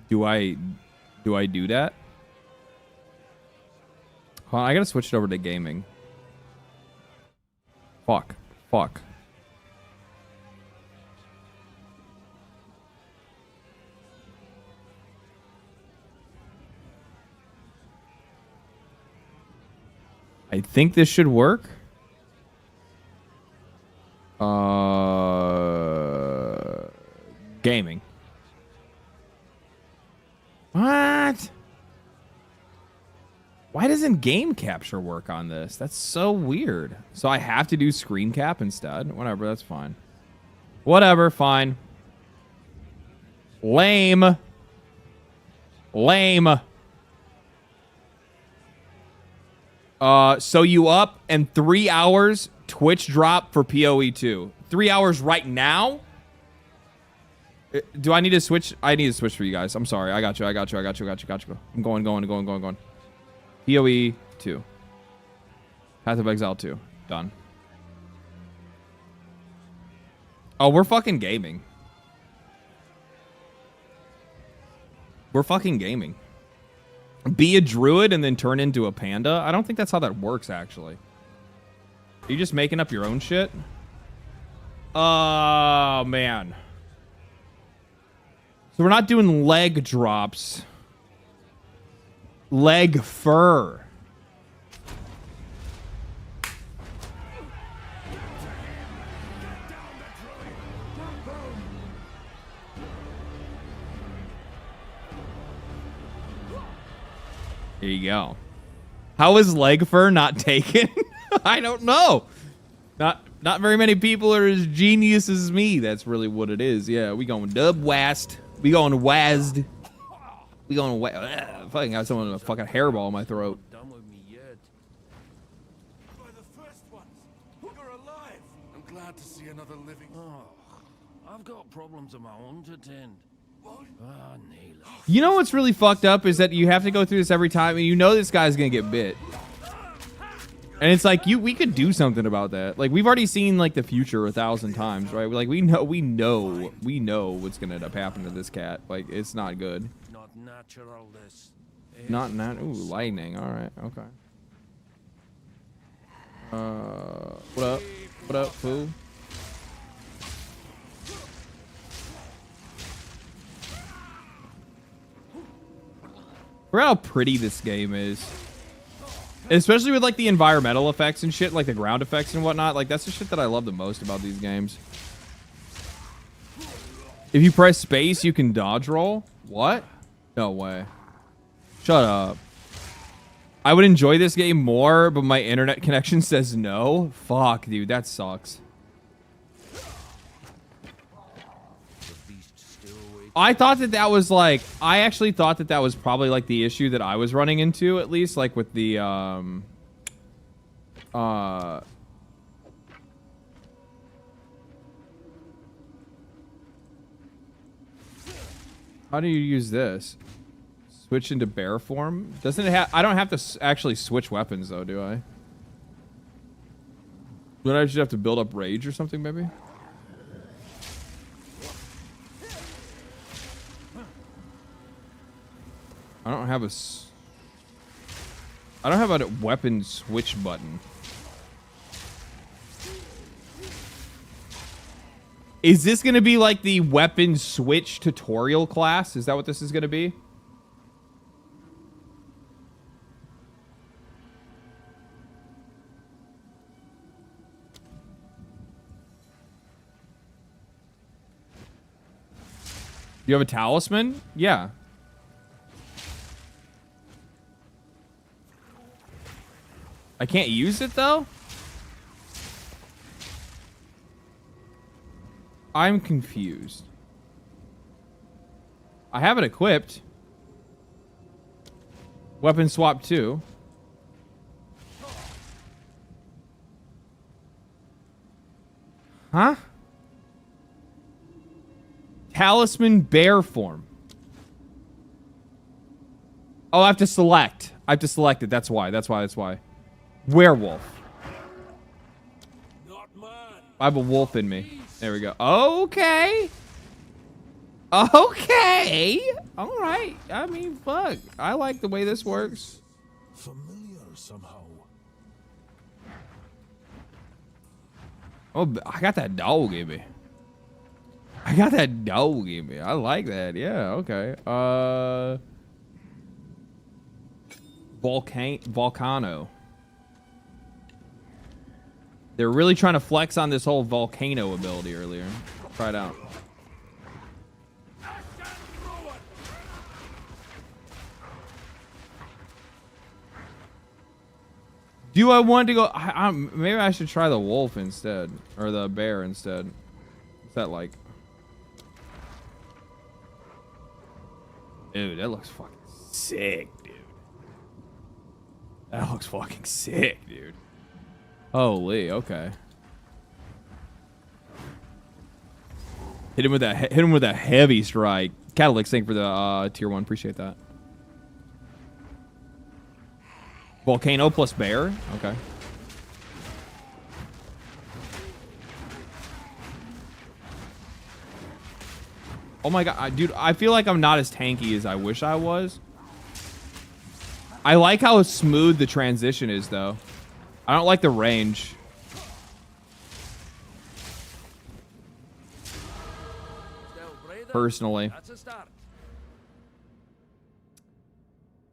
Do I do that? Hold on, I gotta switch it over to gaming. Fuck. I think this should work. Gaming. What? Why doesn't game capture work on this? That's so weird. So I have to do screen cap instead. Whatever, that's fine. Whatever, fine. Lame. So you up and 3 hours Twitch drop for PoE2. 3 hours right now. Do I need to switch? I need to switch for you guys. I'm sorry. I got you. I'm going. PoE 2. Path of Exile 2. Done. Oh, we're fucking gaming. Be a druid and then turn into a panda? I don't think that's how that works, actually. Are you just making up your own shit? Oh, man. So we're not doing leg drops. Leg fur. Here you go. How is leg fur not taken? I don't know. Not very many people are as genius as me. That's really what it is. Yeah, we going dub wast. We going wazd. We going fucking got someone with a fucking hairball in my throat. Done with me yet. By the first ones. You're alive. I'm glad to see another living. Oh, I've got problems of my own to tend. What? Ah, Neil. You know what's really fucked up is that you have to go through this every time, and you know this guy's gonna get bit. And it's like we could do something about that. Like, we've already seen like the future 1,000 times, right? Like, we know what's gonna end up happening to this cat. Like, it's not good. Not natural, this. Not ooh, lightning. All right, okay. What up, fool? Look how pretty this game is. Especially with, like, the environmental effects and shit, like the ground effects and whatnot. Like, that's the shit that I love the most about these games. If you press space, you can dodge roll? What? No way. Shut up. I would enjoy this game more, but my internet connection says no. Fuck, dude, that sucks. I thought that was like, I actually thought that was probably like the issue that I was running into, at least, like with the how do you use this? Switch into bear form? Doesn't it have, I don't have to actually switch weapons though, do I? Would I just have to build up rage or something, maybe? I don't have a weapon switch button. Is this going to be like the weapon switch tutorial class? Is that what this is going to be? You have a talisman? Yeah. I can't use it, though? I'm confused. I have it equipped. Weapon swap 2. Huh? Talisman bear form. Oh, I have to select. I have to select it. That's why. That's why. Werewolf. Not mine. I have a wolf in me. There we go. Okay. Okay. All right. I mean, fuck. I like the way this works. Familiar somehow. Oh, I got that dog in me. I got that dog in me. I like that. Yeah, okay. Volcano. They're really trying to flex on this whole volcano ability earlier. Try it out. Do I want to go? Maybe I should try the wolf instead, or the bear instead. What's that like? Dude, that looks fucking sick, dude. That looks fucking sick, dude. Holy, okay. Hit him with that heavy strike. Catalyx, thank you for the tier 1. Appreciate that. Volcano plus bear. Okay. Oh my god, dude, I feel like I'm not as tanky as I wish I was. I like how smooth the transition is, though. I don't like the range. Personally.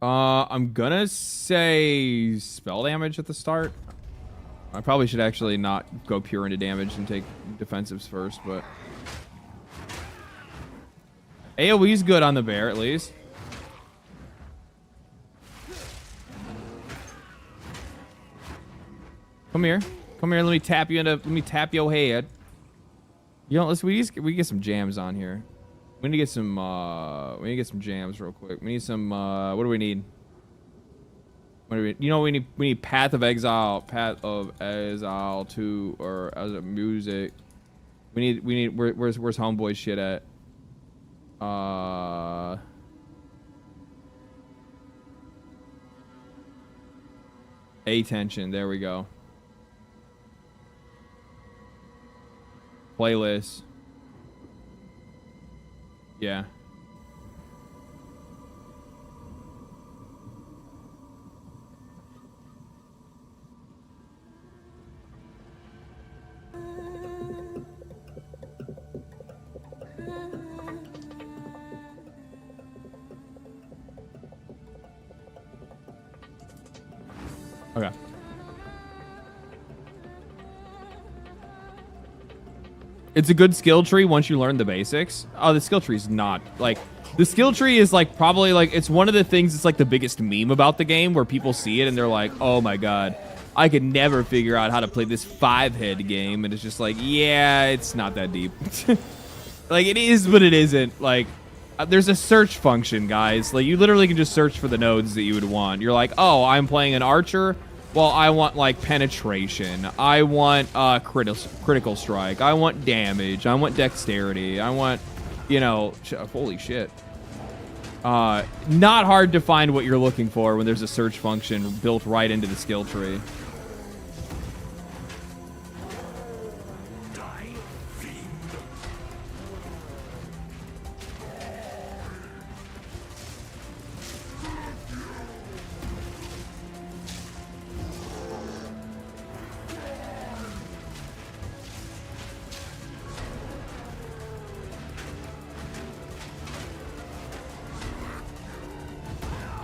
I'm gonna say spell damage at the start. I probably should actually not go pure into damage and take defensives first, but... AoE's good on the bear, at least. Come here. Come here, let me tap you your head. You know, we get some jams on here. We need to get some jams real quick. We need some what do we need? What do we, you know, we need Path of Exile 2 or as a music. We need where's Homeboy shit at? Attention, there we go. Playlist. Yeah. Okay. It's a good skill tree once you learn the basics. Oh, the skill tree is not like the skill tree is like probably like it's one of the things that's like the biggest meme about the game where people see it and they're like, oh my god, I could never figure out how to play this 5-head game. And it's just like, yeah, it's not that deep. Like it is, but it isn't. Like there's a search function, guys. Like you literally can just search for the nodes that you would want. You're like, oh, I'm playing an archer. Well, I want like penetration. I want critical strike. I want damage. I want dexterity. I want, you know, holy shit. Not hard to find what you're looking for when there's a search function built right into the skill tree.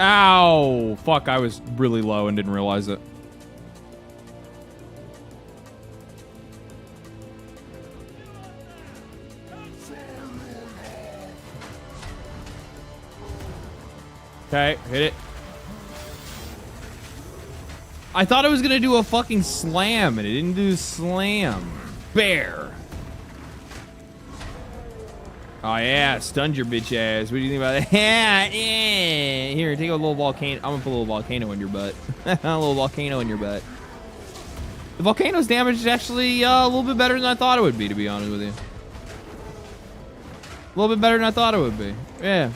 Ow! Fuck, I was really low and didn't realize it. Okay, hit it. I thought it was gonna do a fucking slam, and it didn't do slam. Bear. Oh yeah, stunned your bitch ass. What do you think about that? Yeah. Here, take a little volcano. I'm gonna put a little volcano in your butt. A little volcano in your butt. The volcano's damage is actually a little bit better than I thought it would be, to be honest with you. A little bit better than I thought it would be. Yeah.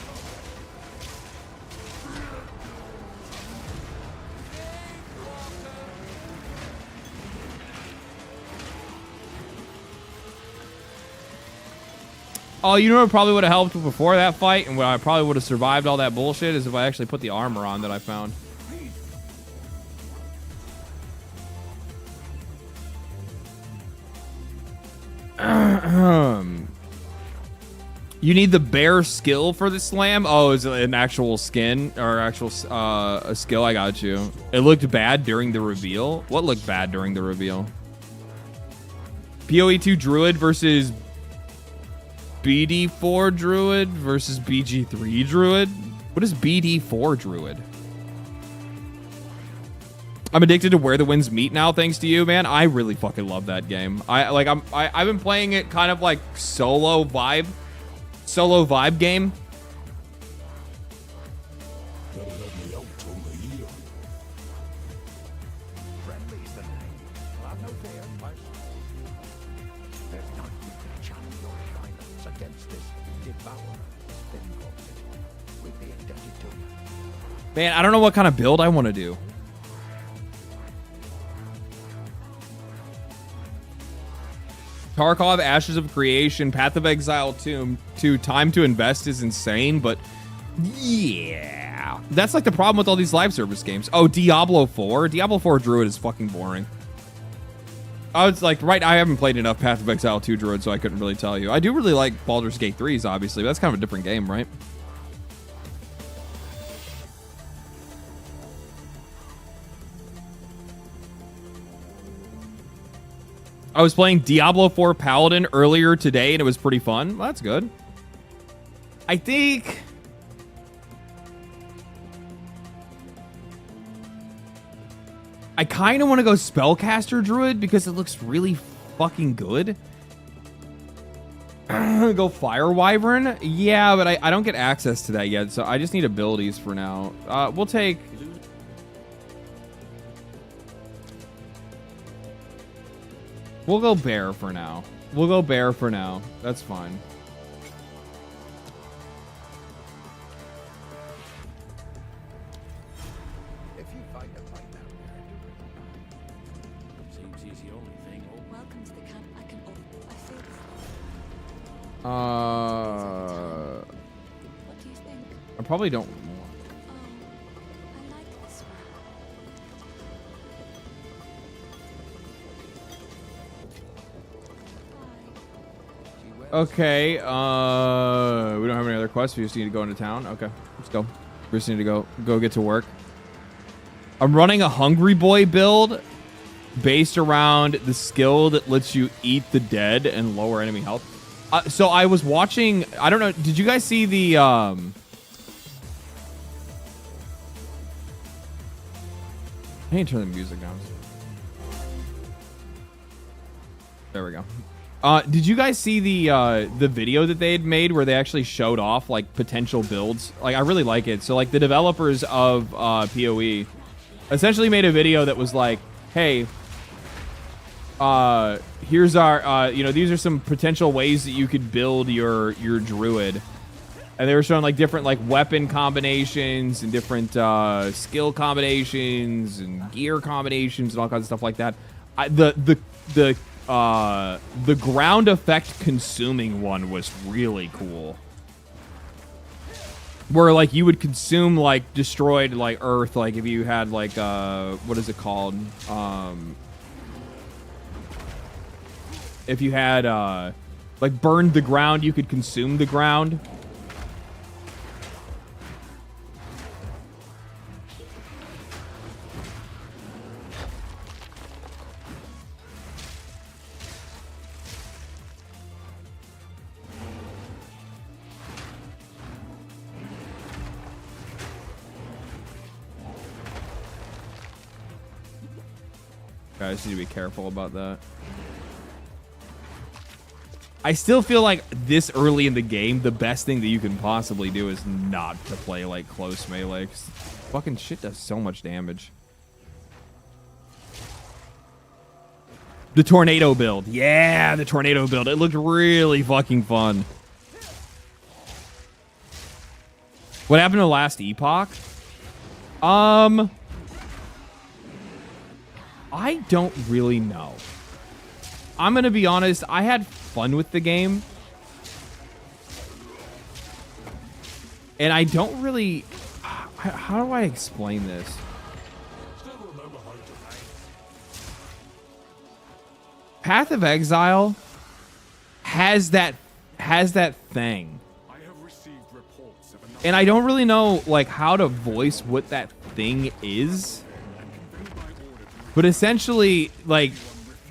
Oh, you know what probably would have helped before that fight and what I probably would have survived all that bullshit is if I actually put the armor on that I found. You need the bear skill for the slam? Oh, is it an actual skin or actual a skill? I got you. It looked bad during the reveal. What looked bad during the reveal? PoE2 Druid versus BD4 Druid versus BG3 Druid? What is BD4 Druid? I'm addicted to Where the Winds Meet now, thanks to you, man. I really fucking love that game. I've been playing it kind of like solo vibe game. There's none who can challenge your silence against this devourer, Fingal. We'd be indebted to you. Man, I don't know what kind of build I want to do. Tarkov, Ashes of Creation, Path of Exile 2, Time to Invest is insane, but yeah. That's like the problem with all these live service games. Oh, Diablo 4. Diablo 4 Druid is fucking boring. I was like, I haven't played enough Path of Exile 2 Druid, so I couldn't really tell you. I do really like Baldur's Gate 3s, obviously, but that's kind of a different game, right? I was playing Diablo 4 Paladin earlier today, and it was pretty fun. Well, that's good. I think... I kind of want to go Spellcaster Druid because it looks really fucking good. Go Fire Wyvern? Yeah, but I don't get access to that yet, so I just need abilities for now. We'll take... We'll go Bear for now. We'll go Bear for now. That's fine. If you find a fight down there, seems he's the only thing open. Welcome to the camp. I can offer. What do you think? I probably don't... Oh, I like this one. Okay, we don't have any other quests. We just need to go into town. Okay, let's go. We just need to go get to work. I'm running a Hungry Boy build based around the skill that lets you eat the dead and lower enemy health. So I was watching, I don't know, did you guys see the, I need to turn the music down. There we go. Did you guys see the video that they had made where they actually showed off like potential builds? Like, I really like it. So like the developers of PoE essentially made a video that was like, hey, here's our these are some potential ways that you could build your druid. And they were showing like different like weapon combinations and different skill combinations and gear combinations and all kinds of stuff like that. The ground effect consuming one was really cool. Where like you would consume like destroyed like earth, like if you had like what is it called? If you had like burned the ground, you could consume the ground. Guys need to be careful about that. I still feel like this early in the game, the best thing that you can possibly do is not to play like close melee. 'Cause fucking shit does so much damage. The tornado build. Yeah, the tornado build. It looked really fucking fun. What happened to last epoch? I don't really know. I'm going to be honest. I had fun with the game. And I don't really... How do I explain this? Path of Exile has that thing. And I don't really know like how to voice what that thing is. But essentially, like,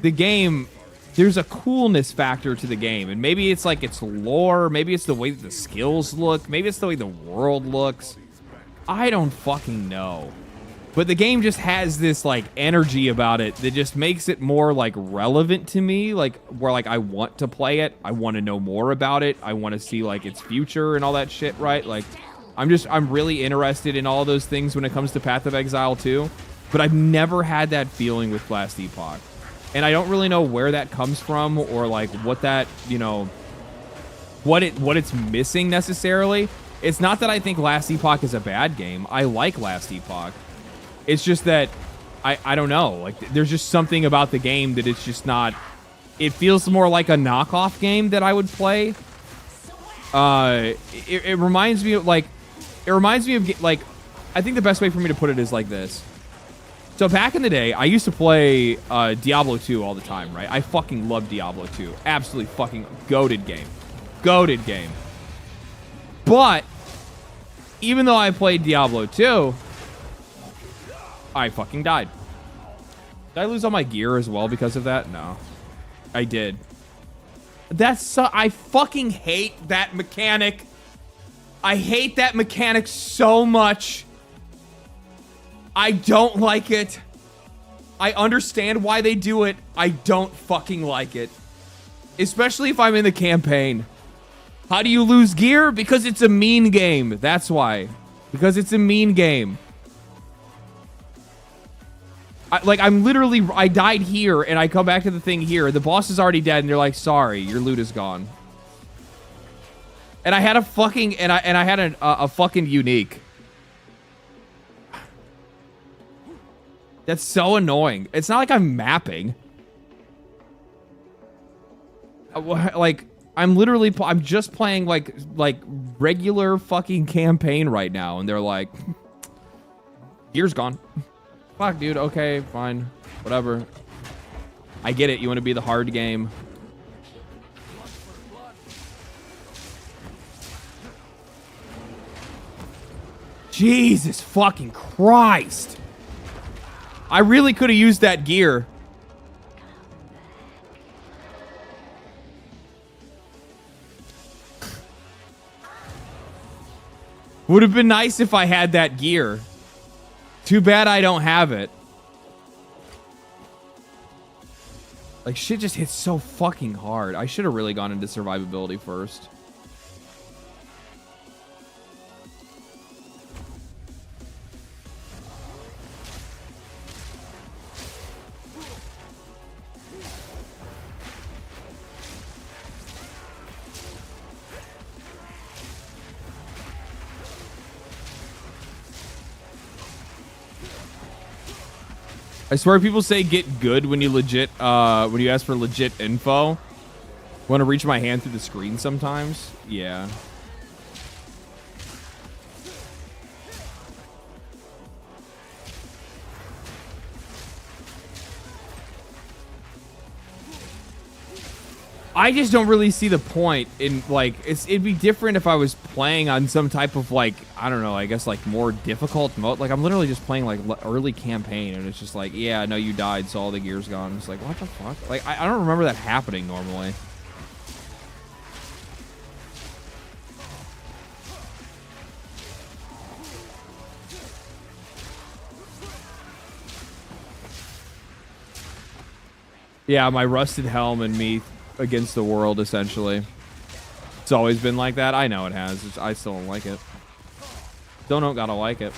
the game, there's a coolness factor to the game. And maybe it's like its lore. Maybe it's the way that the skills look. Maybe it's the way the world looks. I don't fucking know. But the game just has this, like, energy about it that just makes it more, like, relevant to me. Like, where, like, I want to play it. I want to know more about it. I want to see, like, its future and all that shit, right? Like, I'm really interested in all those things when it comes to Path of Exile 2. But I've never had that feeling with Last Epoch. And I don't really know where that comes from or like what that, you know, what it's missing necessarily. It's not that I think Last Epoch is a bad game. I like Last Epoch. It's just that I don't know. Like there's just something about the game that it's just not. It feels more like a knockoff game that I would play. It reminds me of like, I think the best way for me to put it is like this. So back in the day, I used to play Diablo 2 all the time, right? I fucking love Diablo 2. Absolutely fucking goated game. Goated game. But even though I played Diablo 2, I fucking died. Did I lose all my gear as well because of that? No. I did. I fucking hate that mechanic. I hate that mechanic so much. I don't like it. I understand why they do it. I don't fucking like it. Especially if I'm in the campaign. How do you lose gear? Because it's a mean game. That's why. Because it's a mean game. I died here and I come back to the thing here. The boss is already dead and they're like, sorry, your loot is gone. And I had a fucking, and I had a fucking unique. That's so annoying. It's not like I'm mapping. Like, I'm just playing like regular fucking campaign right now. And they're like, gear's gone. Fuck, dude. Okay, fine. Whatever. I get it. You want to be the hard game. Jesus fucking Christ. I really could have used that gear. Would have been nice if I had that gear. Too bad I don't have it. Like, shit just hits so fucking hard. I should have really gone into survivability first. I swear people say get good when you legit, when you ask for legit info. Want to reach my hand through the screen sometimes? Yeah. I just don't really see the point in, like, it'd be different if I was playing on some type of, like, I don't know, I guess, like, more difficult mode. Like, I'm literally just playing, like, early campaign, and it's just like, yeah, no, you died, so all the gear's gone. It's like, what the fuck? Like, I don't remember that happening normally. Yeah, my rusted helm and me against the world, essentially. It's always been like that. I know it has. I still don't like it. Still don't gotta like it.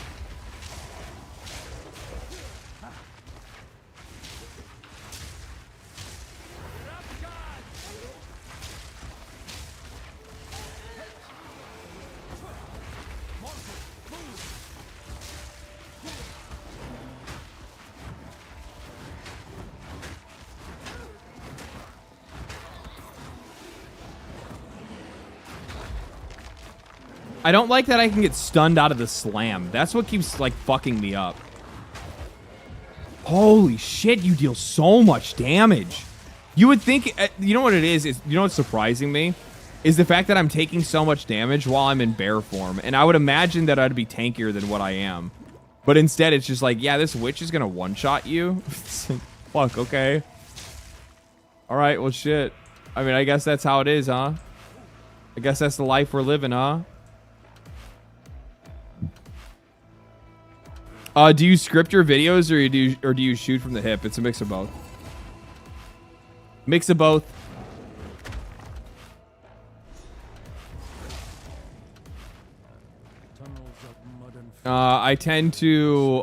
I don't like that I can get stunned out of the slam. That's what keeps, like, fucking me up. Holy shit, you deal so much damage. You would think, you know what it is you know what's surprising me? Is the fact that I'm taking so much damage while I'm in bear form. And I would imagine that I'd be tankier than what I am. But instead, it's just like, yeah, this witch is gonna one-shot you. It's like, fuck, okay. Alright, well, shit. I mean, I guess that's how it is, huh? I guess that's the life we're living, huh? Do you script your videos or do you shoot from the hip? It's a mix of both. Mix of both. I tend to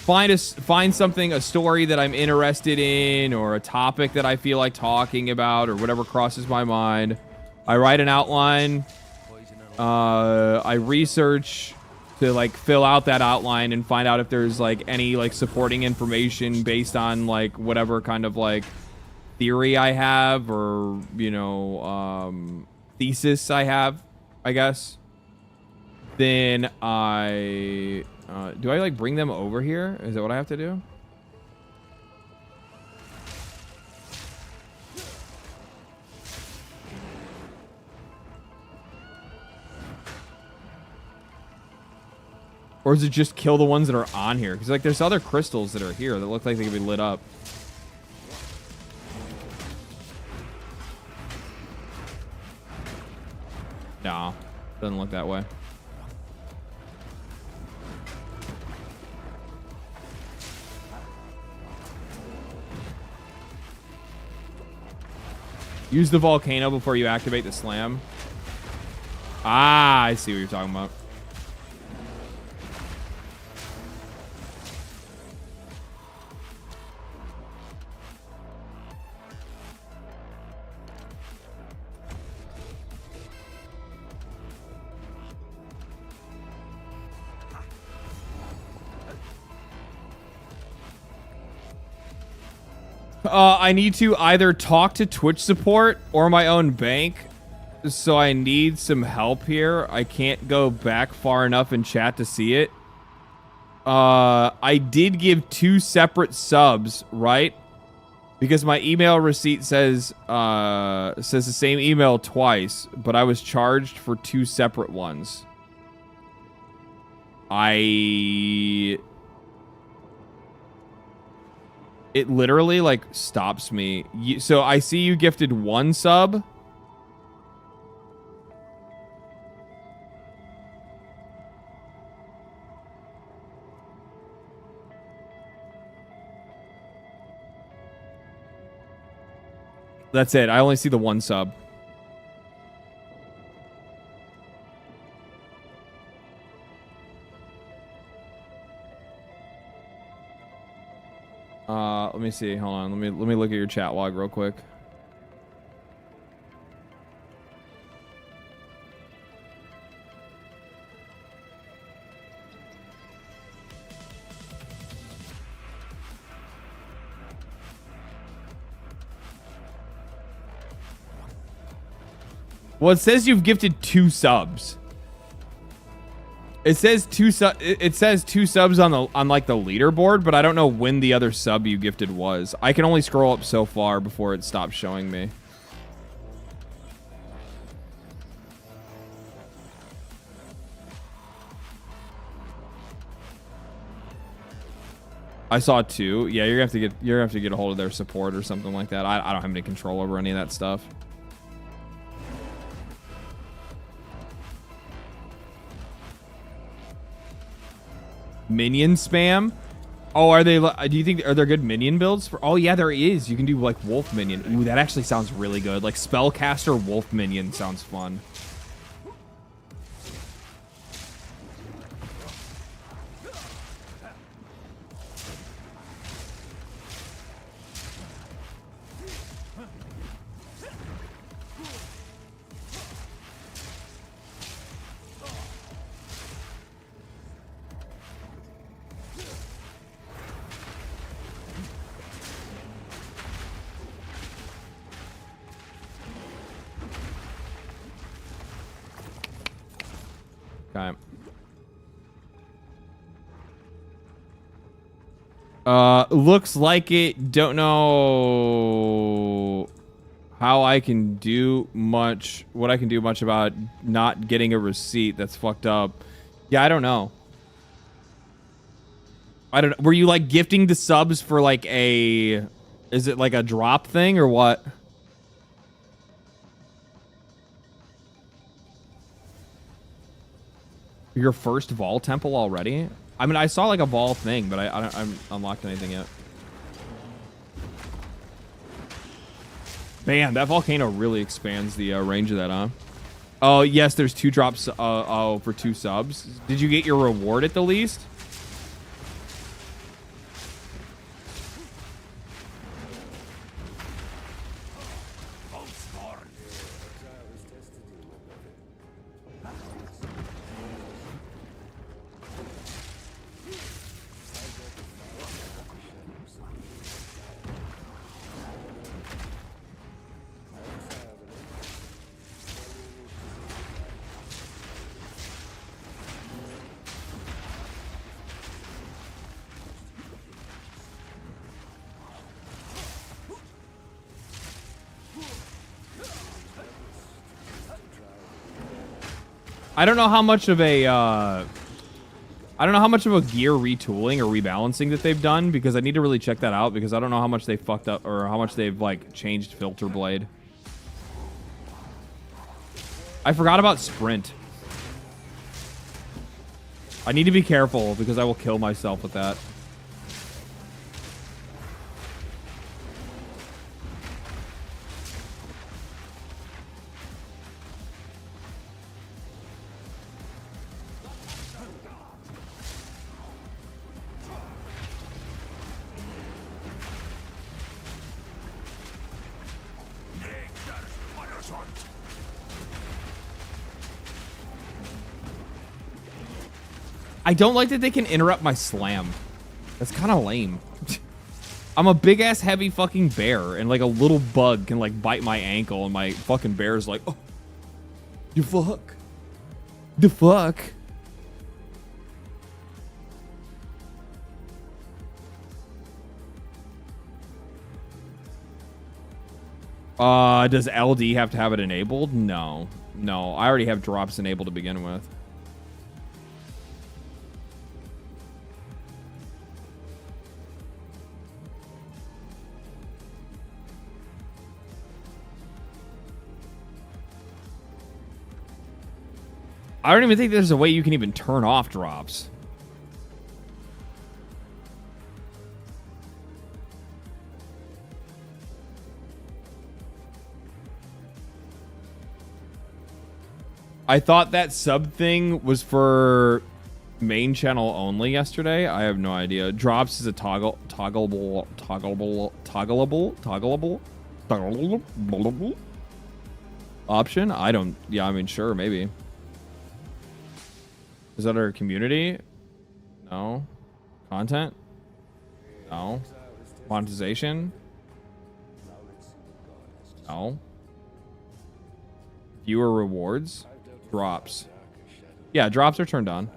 find something, a story that I'm interested in, or a topic that I feel like talking about, or whatever crosses my mind. I write an outline. I research to like fill out that outline and find out if there's like any like supporting information based on like whatever kind of like theory I have, or thesis I have, I guess. Then I do I like bring them over here? Is that what I have to do? Or is it just kill the ones that are on here? Because like there's other crystals that are here that look like they could be lit up. Nah, doesn't look that way. Use the volcano before you activate the slam. Ah, I see what you're talking about. I need to either talk to Twitch support or my own bank, so I need some help here. I can't go back far enough in chat to see it. I did give 2 separate subs, right? Because my email receipt says the same email twice, but I was charged for 2 separate ones. It literally, like, stops me. So I see you gifted 1 sub. That's it. I only see the 1 sub. Let me see. Hold on. Let me look at your chat log real quick. Well, it says you've gifted 2 subs. It says 2 subs on like the leaderboard, but I don't know when the other sub you gifted was. I can only scroll up so far before it stops showing me. I saw 2. Yeah, you're gonna have to get a hold of their support or something like that. I don't have any control over any of that stuff. Minion spam? Oh, are they? Do you think are there good minion builds for? Oh yeah, there is. You can do like wolf minion. Ooh, that actually sounds really good. Like spellcaster wolf minion sounds fun. Okay. Looks like it. Don't know how I can do much. What I can do much about not getting a receipt. That's fucked up. Yeah, I don't know. I don't know. Were you like gifting the subs for like a? Is it like a drop thing or what? Your first Vol temple already? I mean, I saw like a Vol thing, but I haven't unlocked anything yet. Man, that volcano really expands the range of that, huh? Oh, yes, there's 2 drops for 2 subs. Did you get your reward at the least? I don't know how much of a I don't know how much of a gear retooling or rebalancing that they've done, because I need to really check that out, because I don't know how much they fucked up or how much they've like changed Filter Blade. I forgot about Sprint. I need to be careful because I will kill myself with that. I don't like that they can interrupt my slam. That's kind of lame. I'm a big ass heavy fucking bear, and like a little bug can like bite my ankle, and my fucking bear's like, oh, you fuck. The fuck? Does LD have to have it enabled? No. No, I already have drops enabled to begin with. I don't even think there's a way you can even turn off drops. I thought that sub thing was for main channel only yesterday. I have no idea. Drops is a toggleable option. I don't. Yeah, I mean, sure, maybe. Is that our community? No. Content? No. Monetization? No. Viewer rewards? Drops. Yeah, drops are turned on.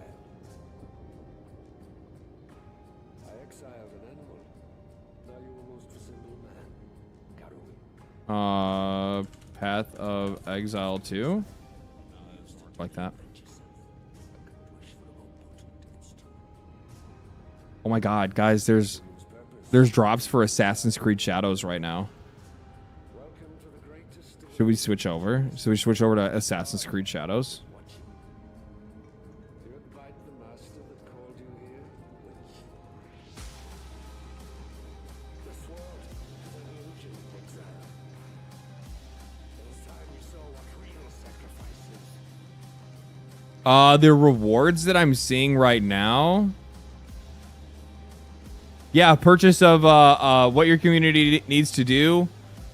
Path of Exile 2? Like that. Oh my god, guys, there's drops for Assassin's Creed Shadows right now. Should we switch over? Should we switch over to Assassin's Creed Shadows? The rewards that I'm seeing right now. Yeah, purchase of what your community needs to do.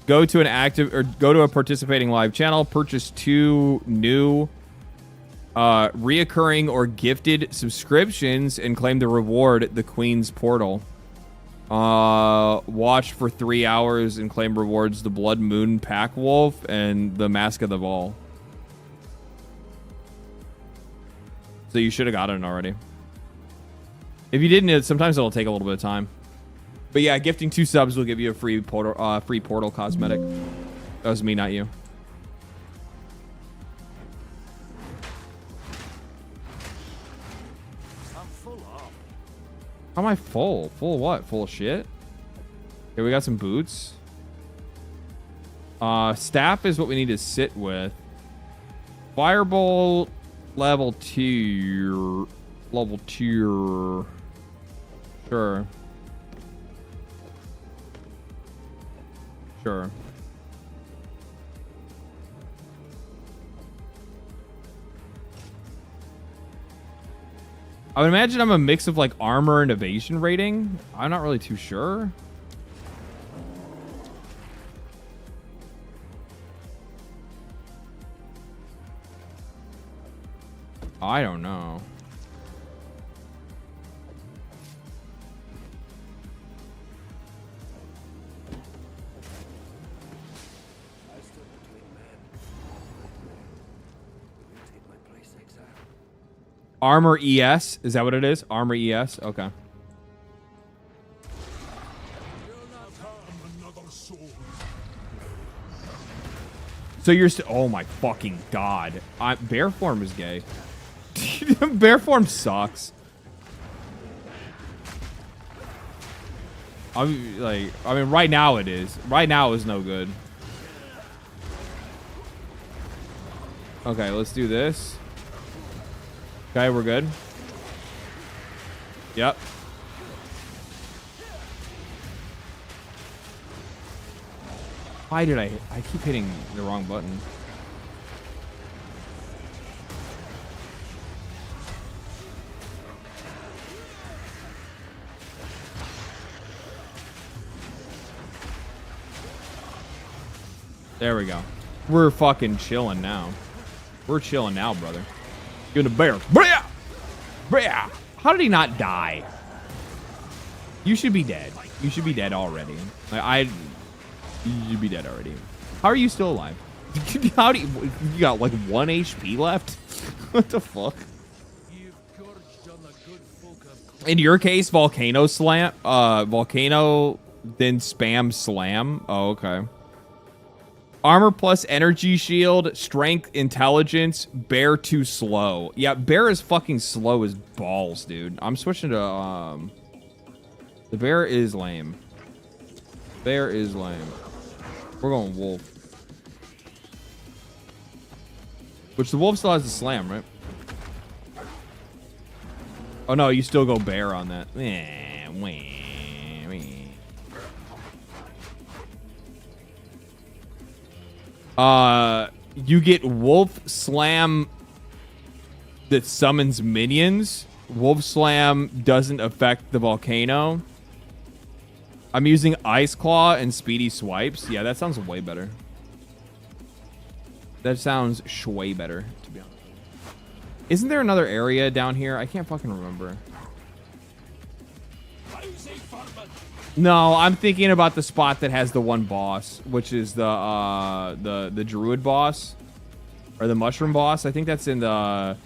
Go to an active or go to a participating live channel. Purchase 2 new reoccurring or gifted subscriptions and claim the reward, the Queen's Portal. Watch for 3 hours and claim rewards, the Blood Moon Pack Wolf and the Mask of the Ball. So you should have gotten it already. If you didn't, sometimes it'll take a little bit of time. But yeah, gifting 2 subs will give you a free portal cosmetic. That was me, not you. I'm full up. How am I full? Full of what? Full of shit? Okay, we got some boots. Staff is what we need to sit with. Fireball level 2. Level 2. Sure. Sure. I would imagine I'm a mix of like armor and evasion rating. I'm not really too sure. I don't know. Armor ES? Is that what it is? Armor ES? Okay. So you're still... Oh my fucking god. Bear form is gay. Bear form sucks. I mean, right now it is. Right now is no good. Okay, let's do this. Okay, we're good. Yep. Why did I keep hitting the wrong button? There we go. We're fucking chilling now. We're chilling now, brother. Give the bear. Bria! Bria! How did he not die? You should be dead. You should be dead already. You should be dead already. How are you still alive? How do you got like 1 HP left? What the fuck? In your case, volcano slam, volcano, then spam slam. Oh, okay. Armor plus energy shield, strength, intelligence, bear too slow. Yeah, bear is fucking slow as balls, dude. I'm switching to, the bear is lame. Bear is lame. We're going wolf. Which the wolf still has the slam, right? Oh no, you still go bear on that. You get wolf slam that summons minions. Wolf slam doesn't affect the volcano. I'm using ice claw and speedy swipes. Yeah, that sounds way better. That sounds way better, to be honest. Isn't there another area down here? I can't fucking remember. No, I'm thinking about the spot that has the one boss, which is the druid boss or the mushroom boss. I think that's in the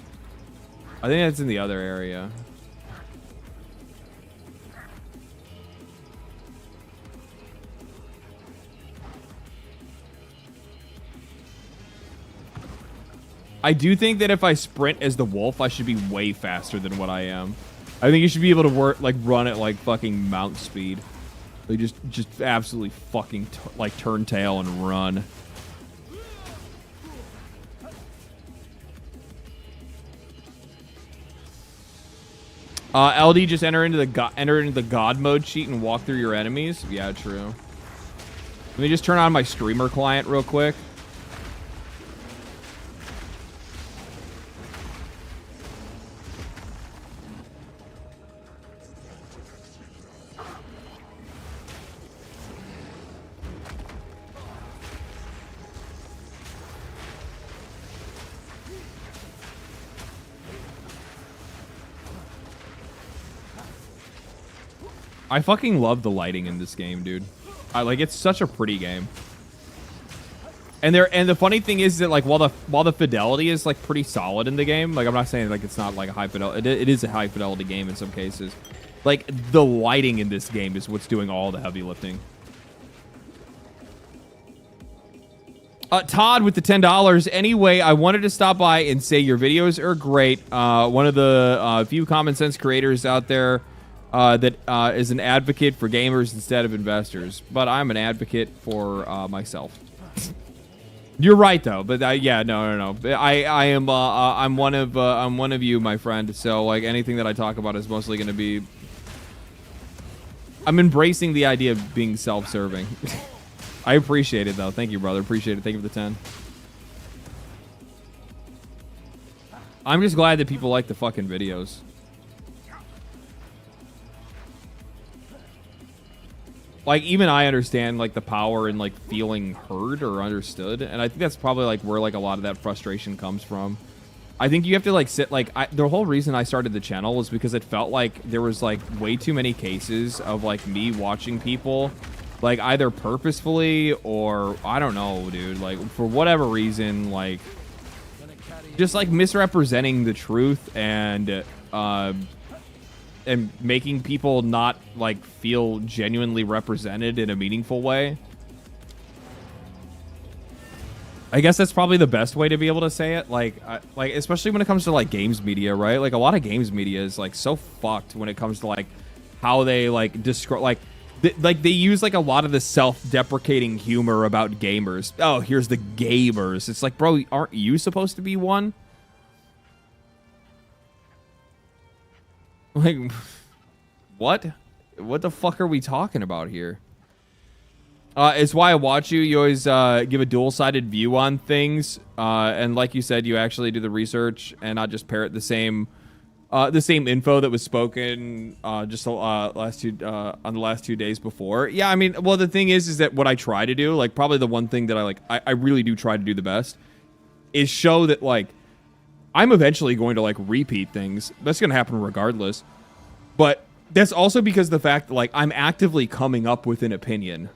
other area. I do think that if I sprint as the wolf, I should be way faster than what I am. I think you should be able to run at like fucking mount speed. Like just absolutely fucking like turn tail and run. LD, just enter into the god mode sheet and walk through your enemies. Yeah, true. Let me just turn on my streamer client real quick. I fucking love the lighting in this game, dude. It's such a pretty game. And the funny thing is that like while the fidelity is like pretty solid in the game, like I'm not saying like it's not like a high fidelity. It is a high fidelity game in some cases. Like the lighting in this game is what's doing all the heavy lifting. Todd with the $10. Anyway, I wanted to stop by and say your videos are great. One of the few common sense creators out there that is an advocate for gamers instead of investors, but I'm an advocate for myself. You're right though, but yeah, no. I am I'm one of you, my friend. So like anything that I talk about is mostly going to be. I'm embracing the idea of being self-serving. I appreciate it though. Thank you, brother. Appreciate it. Thank you for the 10. I'm just glad that people like the fucking videos. Like, even I understand, like, the power in, like, feeling heard or understood. And I think that's probably, like, where, like, a lot of that frustration comes from. I think you have to, like, sit, like, the whole reason I started the channel was because it felt like there was, like, way too many cases of, like, me watching people, like, either purposefully or, I don't know, dude, like, for whatever reason, like, just, like, misrepresenting the truth and making people not like feel genuinely represented in a meaningful way. I guess that's probably the best way to be able to say it. Like especially when it comes to like games media, right? Like a lot of games media is like so fucked when it comes to like how they like describe like they use like a lot of the self-deprecating humor about gamers. Oh, here's the gamers. It's like, bro, aren't you supposed to be one? Like, what? What the fuck are we talking about here? It's why I watch you. You always give a dual-sided view on things, and like you said, you actually do the research and not just parrot the same info that was spoken just on the last 2 days before. Yeah, I mean, well, the thing is that what I try to do, like, probably the one thing that I really do try to do the best, is show that like I'm eventually going to like repeat things. That's going to happen regardless, but that's also because of the fact that like I'm actively coming up with an opinion.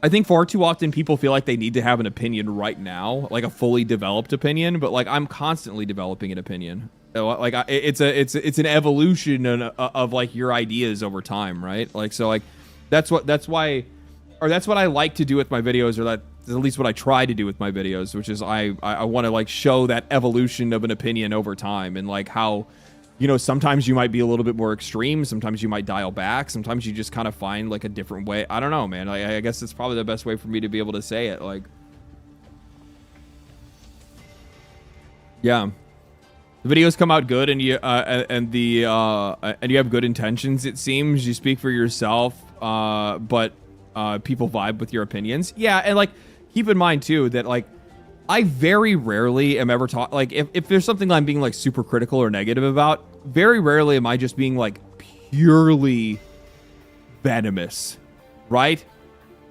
I think far too often people feel like they need to have an opinion right now, like a fully developed opinion, but like I'm constantly developing an opinion. Like it's an evolution of like your ideas over time, right? Like, so like that's what I like to do with my videos, or that's at least what I try to do with my videos, which is I want to like show that evolution of an opinion over time, and like how, you know, sometimes you might be a little bit more extreme, sometimes you might dial back, sometimes you just kind of find like a different way. I don't know, man. I guess it's probably the best way for me to be able to say it. Like, yeah, the videos come out good, and you and you have good intentions. It seems you speak for yourself, but people vibe with your opinions. Yeah, and like keep in mind too that like I very rarely am ever taught, like, if there's something I'm being like super critical or negative about, very rarely am I just being like purely venomous, right?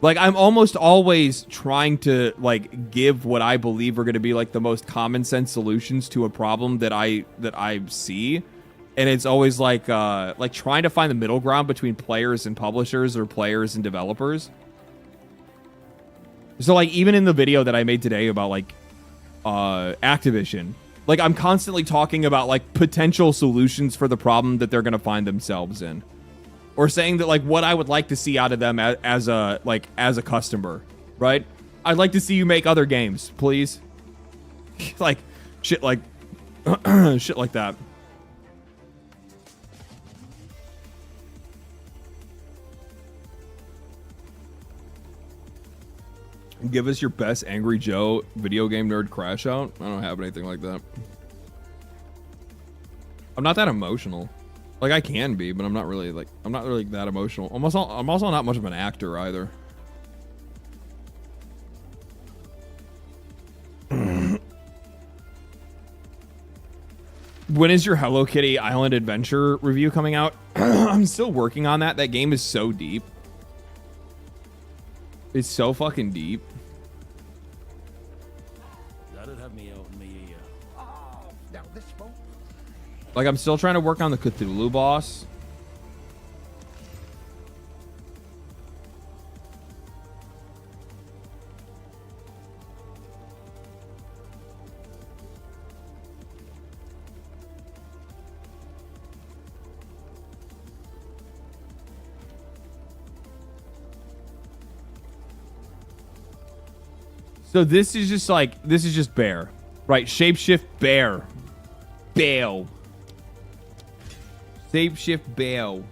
Like, I'm almost always trying to like give what I believe are going to be like the most common sense solutions to a problem that I see. And it's always like trying to find the middle ground between players and publishers, or players and developers. So like even in the video that I made today about like Activision, like I'm constantly talking about like potential solutions for the problem that they're going to find themselves in, or saying that like what I would like to see out of them as a customer, right? I'd like to see you make other games, please. Like shit like shit like that. Give us your best Angry Joe video game nerd crash out. I don't have anything like that. I'm not that emotional. Like, I can be, but I'm not really that emotional. I'm also not much of an actor either. When is your Hello Kitty Island Adventure review coming out? I'm still working on that. That game is so deep. It's so fucking deep. That'd have me out in me ear. Oh, now this won't. Like, I'm still trying to work on the Cthulhu boss. So this is just bear, right? Shapeshift bear, bail. Shapeshift bail.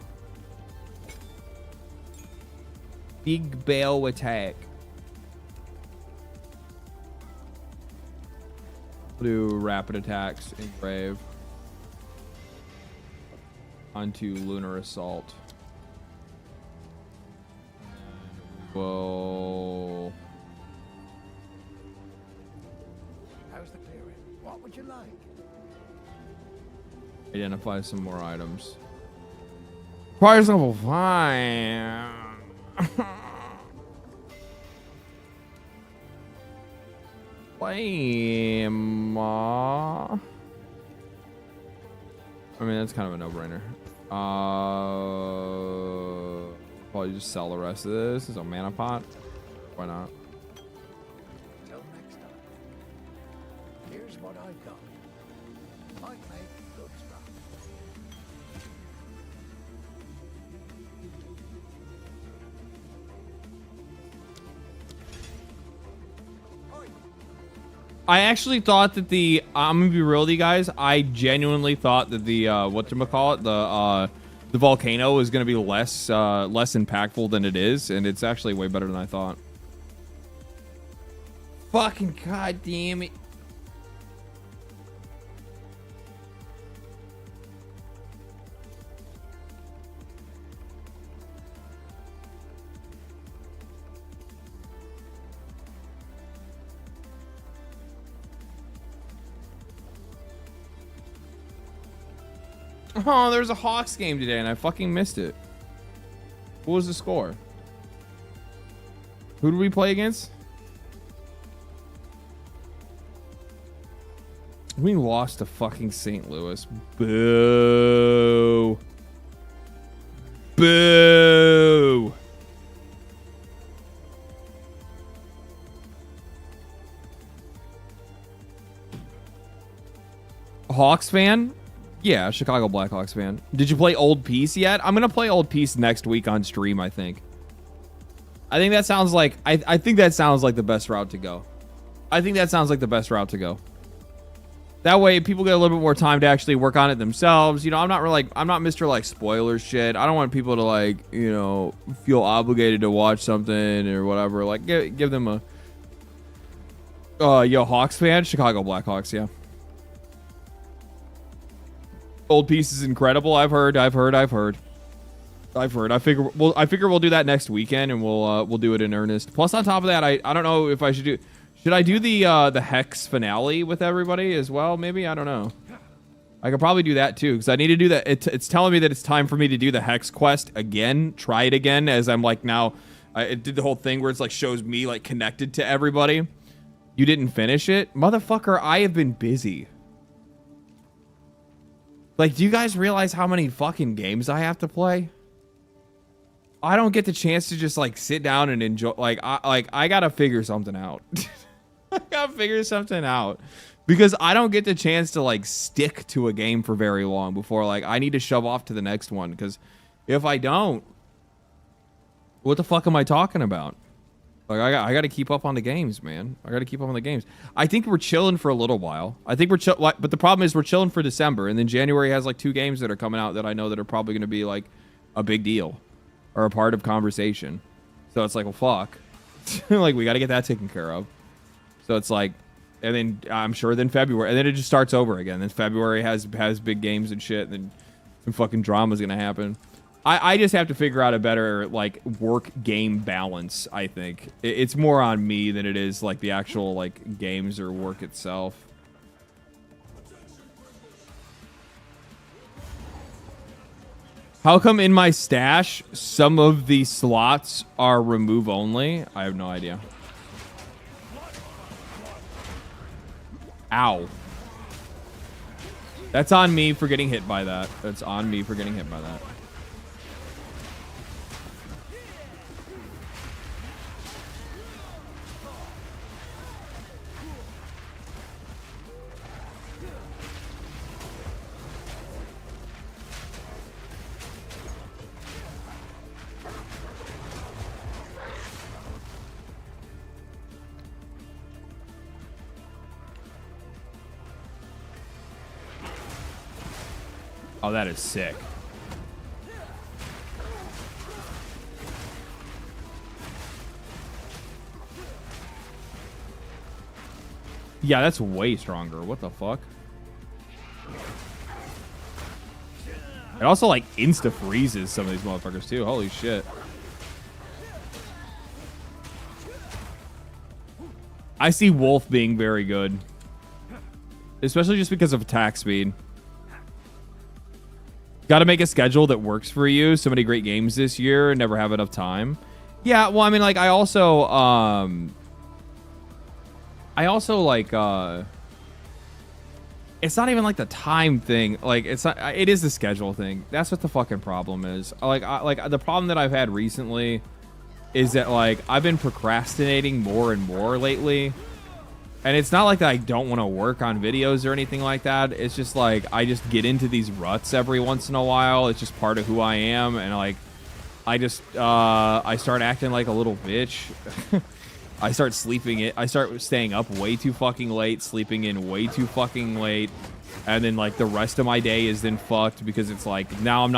Big bail attack. Do rapid attacks, engrave. Onto lunar assault. And we'll. What would you like? Identify some more items. Requires level 5. Lame. I mean, that's kind of a no-brainer. Probably just sell the rest of this as a mana pot. Why not? Till next time. Here's what I've got. Might make good stuff. I actually thought that I'm gonna be real with you guys. I genuinely thought that the whatchamacallit, the volcano was gonna be less impactful than it is, and it's actually way better than I thought. Fucking goddamn it. Oh, there's a Hawks game today, and I fucking missed it. What was the score? Who did we play against? We lost to fucking St. Louis. Boo. Boo. Hawks fan? Yeah, Chicago Blackhawks fan. Did you play Old Peace yet? I'm gonna play Old Peace next week on stream, I think. I think that sounds like I think that sounds like the best route to go. I think that sounds like the best route to go. That way people get a little bit more time to actually work on it themselves. You know, I'm not Mr. like spoiler shit. I don't want people to like, you know, feel obligated to watch something or whatever. Like give them a yo, Hawks fan, Chicago Blackhawks, yeah. Old Piece is incredible. I've heard. I figure we'll do that next weekend, and we'll do it in earnest. Plus, on top of that, I don't know if I should I do the Hex finale with everybody as well? Maybe, I don't know. I could probably do that too, because I need to do that. It's telling me that it's time for me to do the Hex quest again. Try it again, as I'm like now. It did the whole thing where it's like shows me like connected to everybody. You didn't finish it, motherfucker. I have been busy. Like, do you guys realize how many fucking games I have to play? I don't get the chance to just like sit down and enjoy. Like, I gotta figure something out. I gotta figure something out because I don't get the chance to like stick to a game for very long before like I need to shove off to the next one. Because if I don't, what the fuck am I talking about? Like, I got to keep up on the games, man. I got to keep up on the games. I think we're chilling for a little while. I think but the problem is we're chilling for December, and then January has like 2 games that are coming out that I know that are probably going to be like a big deal or a part of conversation. So it's like, well, fuck. Like, we got to get that taken care of. So it's like, and then I'm sure then February, and then it just starts over again. Then February has big games and shit, and then some fucking drama is going to happen. I just have to figure out a better like work game balance. I think it's more on me than it is like the actual like games or work itself. How come in my stash some of the slots are remove only? I have no idea. Ow. That's on me for getting hit by that. That's on me for getting hit by that. Oh, that is sick. Yeah, that's way stronger. What the fuck? It also, like, insta-freezes some of these motherfuckers, too. Holy shit. I see Wolf being very good. Especially just because of attack speed. Got to make a schedule that works for you. So many great games this year and never have enough time. Yeah, well, I mean, like, I also like, it's not even like the time thing. Like, it's not, it is the schedule thing. That's what the fucking problem is. Like the problem that I've had recently is that, like, I've been procrastinating more and more lately. And it's not like that I don't want to work on videos or anything like that. It's just like I just get into these ruts every once in a while. It's just part of who I am. And like I just I start acting like a little bitch. I start staying up way too fucking late, sleeping in way too fucking late. And then like the rest of my day is then fucked because it's like now I'm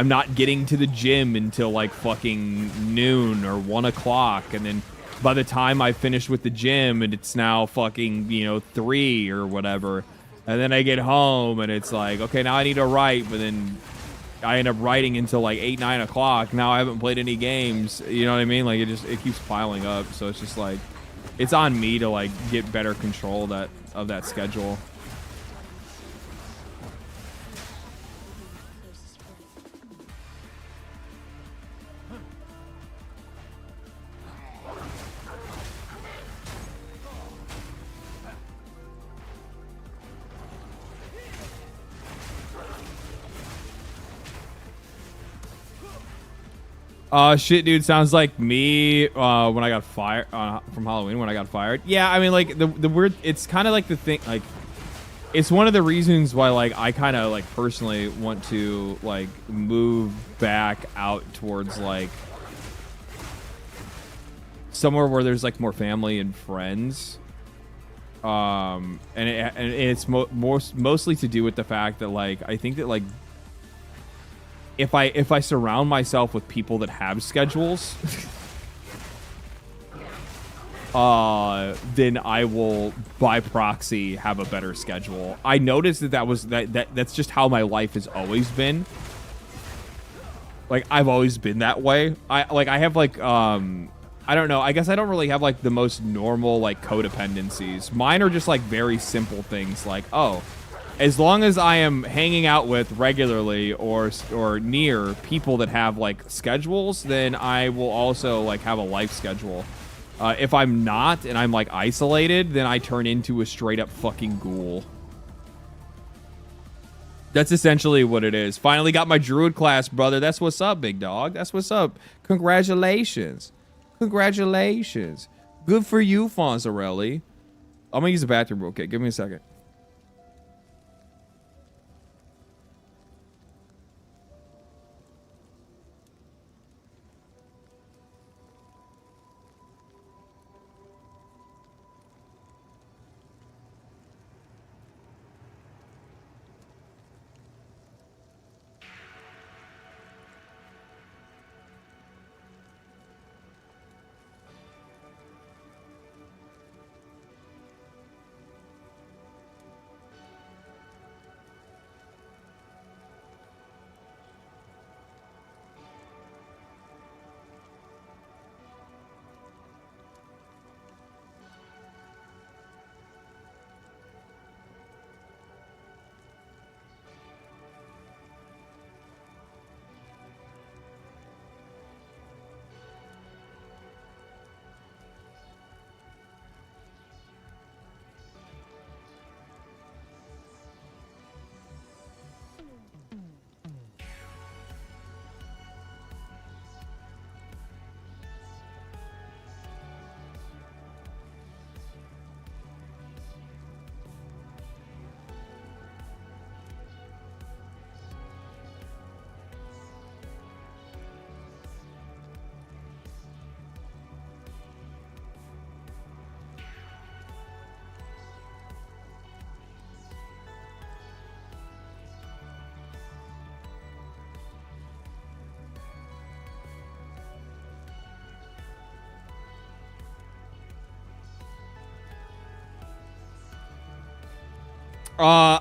not getting to the gym until like fucking noon or 1 o'clock. And then by the time I finish with the gym and it's now fucking, 3 or whatever. And then I get home and it's like, okay, now I need to write. But then I end up writing until like 8, 9 o'clock. Now I haven't played any games. You know what I mean? Like it keeps piling up. So it's just like, it's on me to like get better control of that schedule. Shit, dude, sounds like me when I got fired from Halloween when I got fired. Yeah, I mean, like the weird. It's kind of like the thing. Like, it's one of the reasons why like I kind of like personally want to like move back out towards like somewhere where there's like more family and friends. And it's mostly to do with the fact that like I think that like. If I surround myself with people that have schedules, then I will by proxy have a better schedule. I noticed that's just how my life has always been. Like I've always been that way. I have like I don't know. I guess I don't really have like the most normal like codependencies. Mine are just like very simple things like, oh, as long as I am hanging out with regularly or near people that have like schedules, then I will also like have a life schedule. If I'm not and I'm like isolated, then I turn into a straight up fucking ghoul. That's essentially what it is. Finally got my druid class, brother. That's what's up, big dog. That's what's up. Congratulations. Congratulations. Good for you, Fonzarelli. I'm gonna use the bathroom real quick. Give me a second.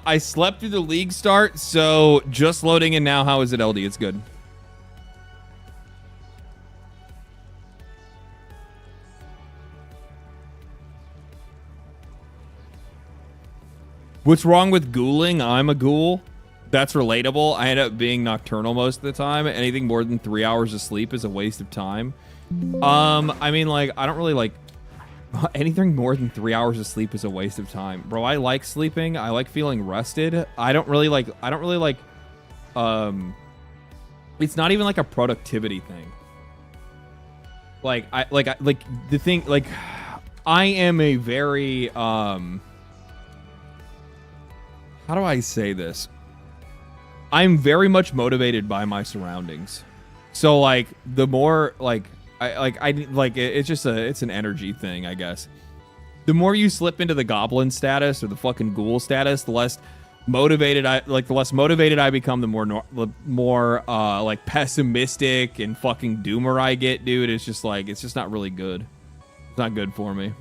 I slept through the league start, so just loading in now. How is it, LD? It's good. What's wrong with ghouling? I'm a ghoul. That's relatable. I end up being nocturnal most of the time. Anything more than 3 hours of sleep is a waste of time. I mean, like, I don't really like... Anything more than 3 hours of sleep is a waste of time. Bro, I like sleeping. I like feeling rested. I don't really like... It's not even like a productivity thing. Like, I am a very, how do I say this? I'm very much motivated by my surroundings. So, like, the more, like, It's just it's an energy thing, I guess. The more you slip into the goblin status or the fucking ghoul status, the less motivated I become, the more like pessimistic and fucking doomer I get, dude. It's just not really good. It's not good for me.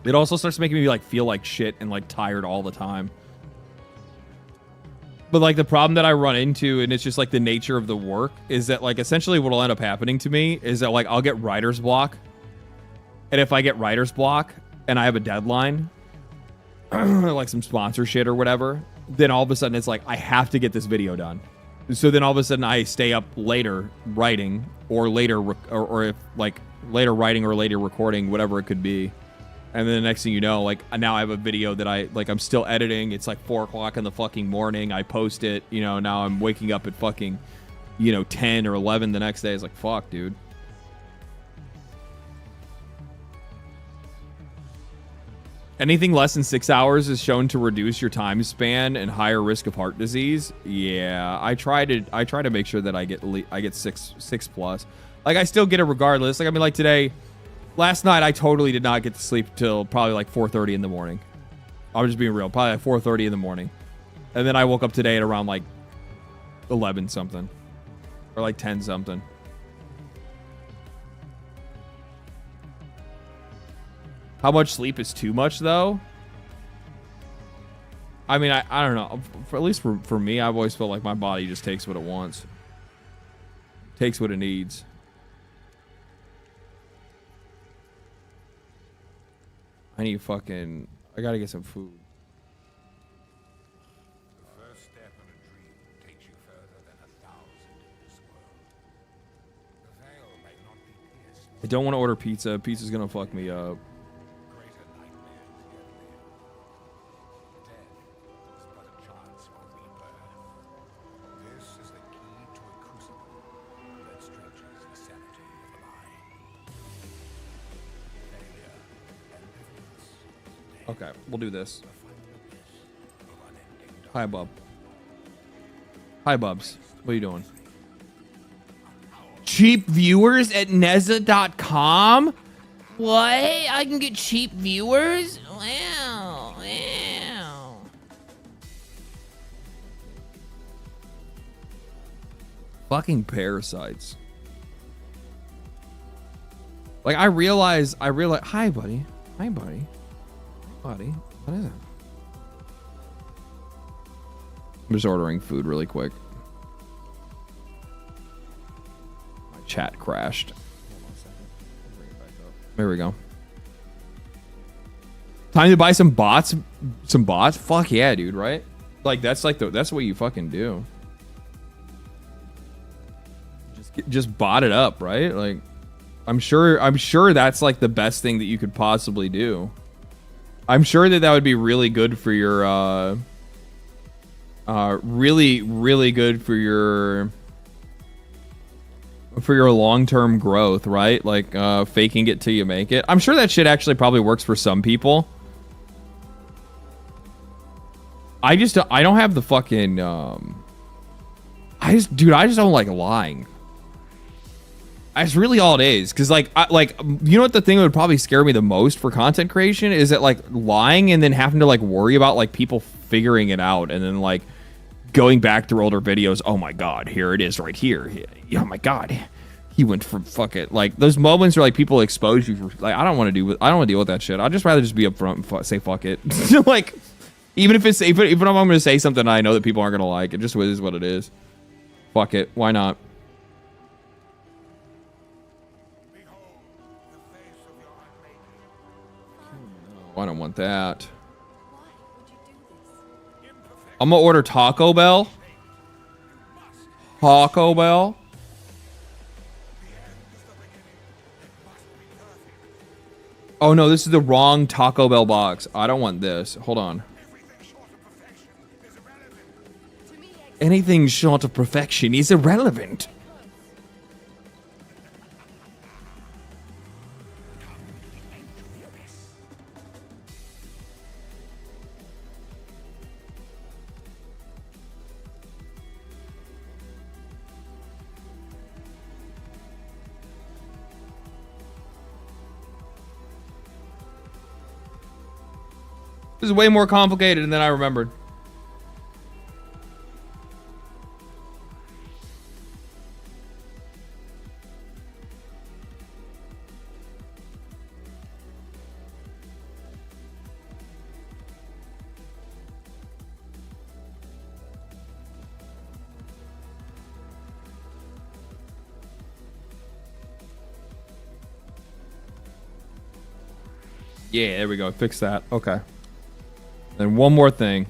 It also starts making me like feel like shit and like tired all the time. But like the problem that I run into, and it's just like the nature of the work, is that like essentially what will end up happening to me is that like I'll get writer's block. And if I get writer's block and I have a deadline, like some sponsor shit or whatever, then all of a sudden it's like I have to get this video done. So then all of a sudden I stay up later writing, or later or if like later writing or later recording, whatever it could be. And then the next thing you know, like now I have a video that I'm still editing. It's like 4 o'clock in the fucking morning. I post it, now I'm waking up at fucking, 10 or 11 the next day. It's like, fuck, dude. Anything less than 6 hours is shown to reduce your time span and higher risk of heart disease. Yeah, I try to make sure that I get six plus. Like I still get it regardless. Like I mean, like today. Last night, I totally did not get to sleep till probably like 4:30 in the morning. I'm just being real. Probably like 4:30 in the morning. And then I woke up today at around like 11 something. Or like 10 something. How much sleep is too much, though? I mean, I don't know. At least for me, I've always felt like my body just takes what it wants. Takes what it needs. I gotta get some food. The first step on a dream takes you further than 1,000 in this world. The veil may not be pierced. I don't want to order pizza. Pizza's gonna fuck me up. Greater nightmares yet live. Death is but a chance for rebirth. This is the key to a crucible that stretches the sanity of the mind. Failure and deliverance. Okay, we'll do this. Hi, Bub. Hi, Bubs. What are you doing? Cheap viewers at Neza.com? What? I can get cheap viewers? Wow. Wow. Fucking parasites. Like, I realize, hi, buddy. Hi, buddy. Buddy, what is it? I'm just ordering food really quick. My chat crashed. Hold on a second. I'll bring it back up. There we go. Time to buy some bots. Some bots? Fuck yeah, dude, right? Like that's what you fucking do. Just bot it up, right? Like I'm sure that's like the best thing that you could possibly do. I'm sure that would be really good for your really good for your long-term growth, right? Like faking it till you make it. I'm sure that shit actually probably works for some people. I don't have the fucking I just don't like lying. That's really all it is. Because you know what the thing that would probably scare me the most for content creation is that like lying and then having to like worry about like people figuring it out and then like going back through older videos. Oh my god, here it is right here. Oh my god, he went for fuck it. Like those moments where like people expose you for like I don't want to deal with that shit. I'd just rather just be upfront and say fuck it. Like even if I'm going to say something I know that people aren't going to like, it just is what it is. Fuck it. Why not? I don't want that. I'm gonna order Taco Bell. Taco Bell. Oh no, this is the wrong Taco Bell box. I don't want this. Hold on. Anything short of perfection is irrelevant. This is way more complicated than I remembered. Yeah, there we go. Fix that. Okay. Then one more thing.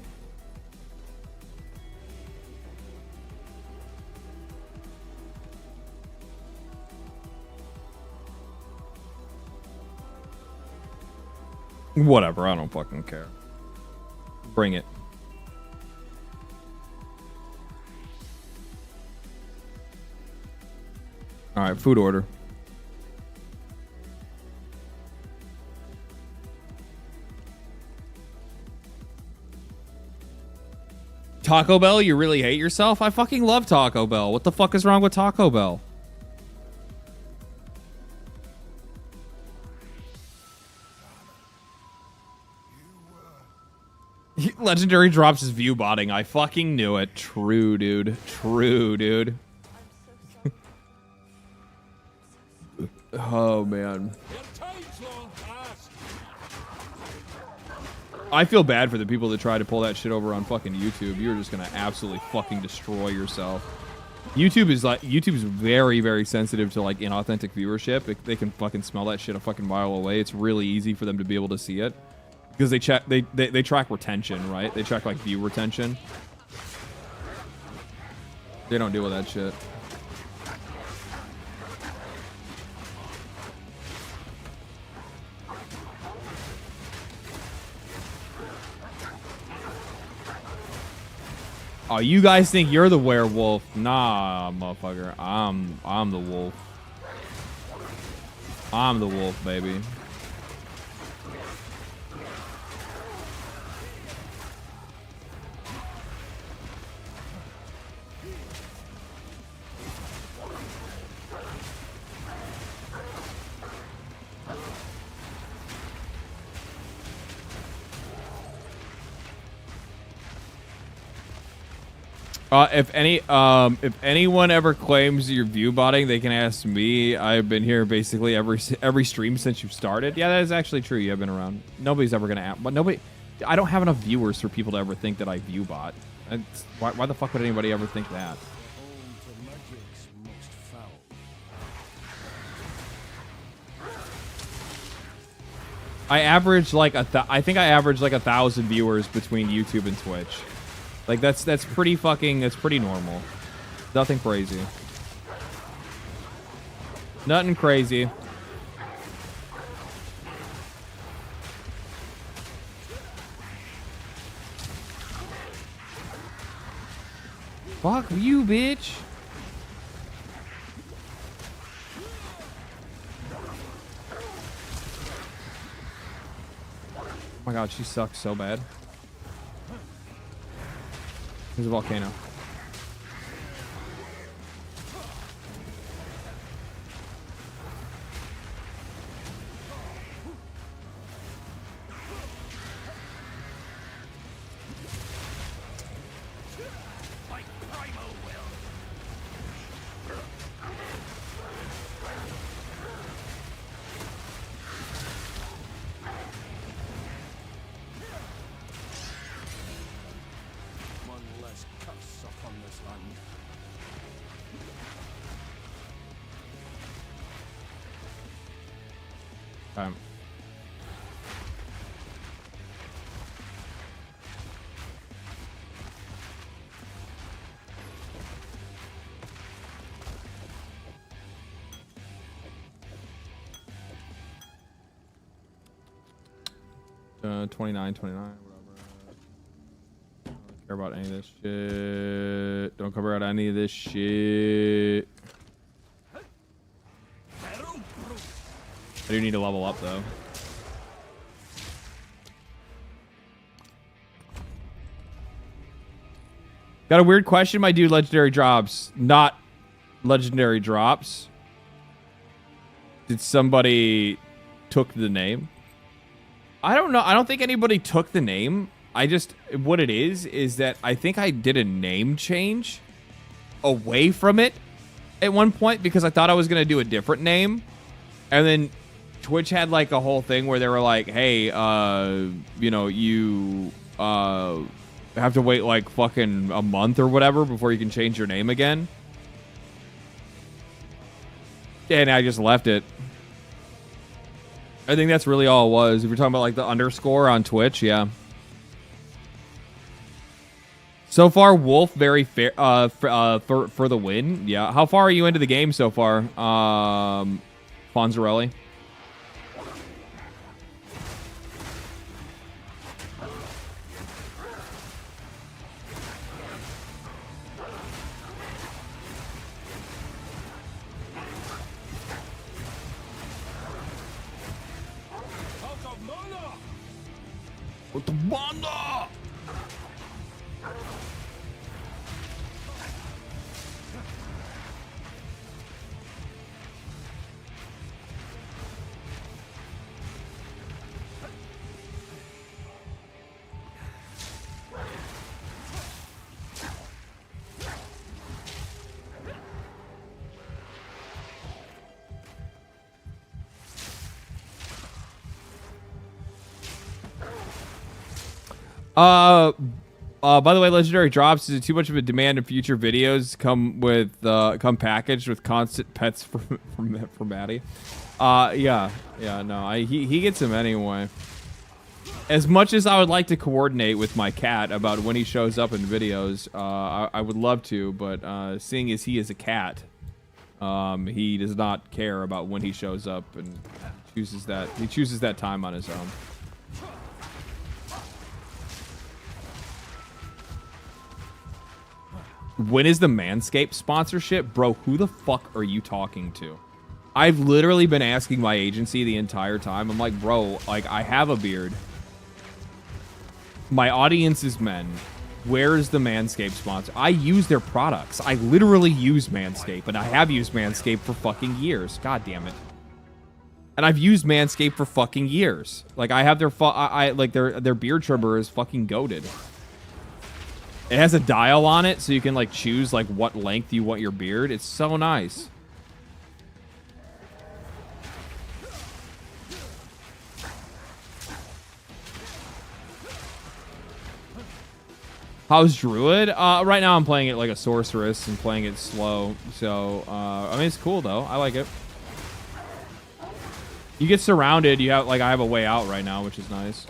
Whatever. I don't fucking care. Bring it. All right, food order. Taco Bell, you really hate yourself? I fucking love Taco Bell. What the fuck is wrong with Taco Bell? Legendary drops his view botting. I fucking knew it. True, dude. True, dude. Oh, man. I feel bad for the people that try to pull that shit over on fucking YouTube. You're just gonna absolutely fucking destroy yourself. YouTube is very, very sensitive to like inauthentic viewership. They can fucking smell that shit a fucking mile away. It's really easy for them to be able to see it because they track retention, right? They track like view retention. They don't deal with that shit. Oh, you guys think you're the werewolf? Nah, motherfucker. I'm the wolf. I'm the wolf, baby. If anyone ever claims you're view botting, they can ask me. I've been here basically every stream since you've started. Yeah, that is actually true. You have been around. Nobody's ever gonna ask, but nobody. I don't have enough viewers for people to ever think that I view bot. Why the fuck would anybody ever think that? I average like I think I average like 1,000 viewers between YouTube and Twitch. Like that's pretty normal. Nothing crazy. Nothing crazy. Fuck you, bitch. Oh my god, she sucks so bad. There's a volcano. Okay. Uh, 29, whatever. Don't care about any of this shit. Don't care about any of this shit. I do need to level up, though. Got a weird question, my dude. Legendary drops. Not legendary drops. Did somebody took the name? I don't know. I don't think anybody took the name. What it is that I think I did a name change away from it at one point because I thought I was going to do a different name. And then Twitch had like a whole thing where they were like, hey, you know, you have to wait like fucking a month or whatever before you can change your name again. And I just left it. I think that's really all it was. If you're talking about like the underscore on Twitch, yeah. So far, Wolf very fair for the win. Yeah. How far are you into the game so far, Fonzarelli? With the banda! By the way, legendary drops, is it too much of a demand in future videos come packaged with constant pets for Maddie? Yeah, no, he gets them anyway. As much as I would like to coordinate with my cat about when he shows up in videos, I would love to, but seeing as he is a cat, he does not care about when he shows up and chooses that time on his own. When is the Manscaped sponsorship? Bro, who the fuck are you talking to? I've literally been asking my agency the entire time. I'm like, bro, like, I have a beard. My audience is men. Where is the Manscaped sponsor? I use their products. I literally use Manscaped, and I have used Manscaped for fucking years. God damn it. And I've used Manscaped for fucking years. Like, I have their beard trimmer is fucking goated. It has a dial on it, so you can like choose like what length you want your beard. It's so nice. How's Druid? Right now I'm playing it like a sorceress and playing it slow. So I mean, it's cool though. I like it. You get surrounded. You have like I have a way out right now, which is nice.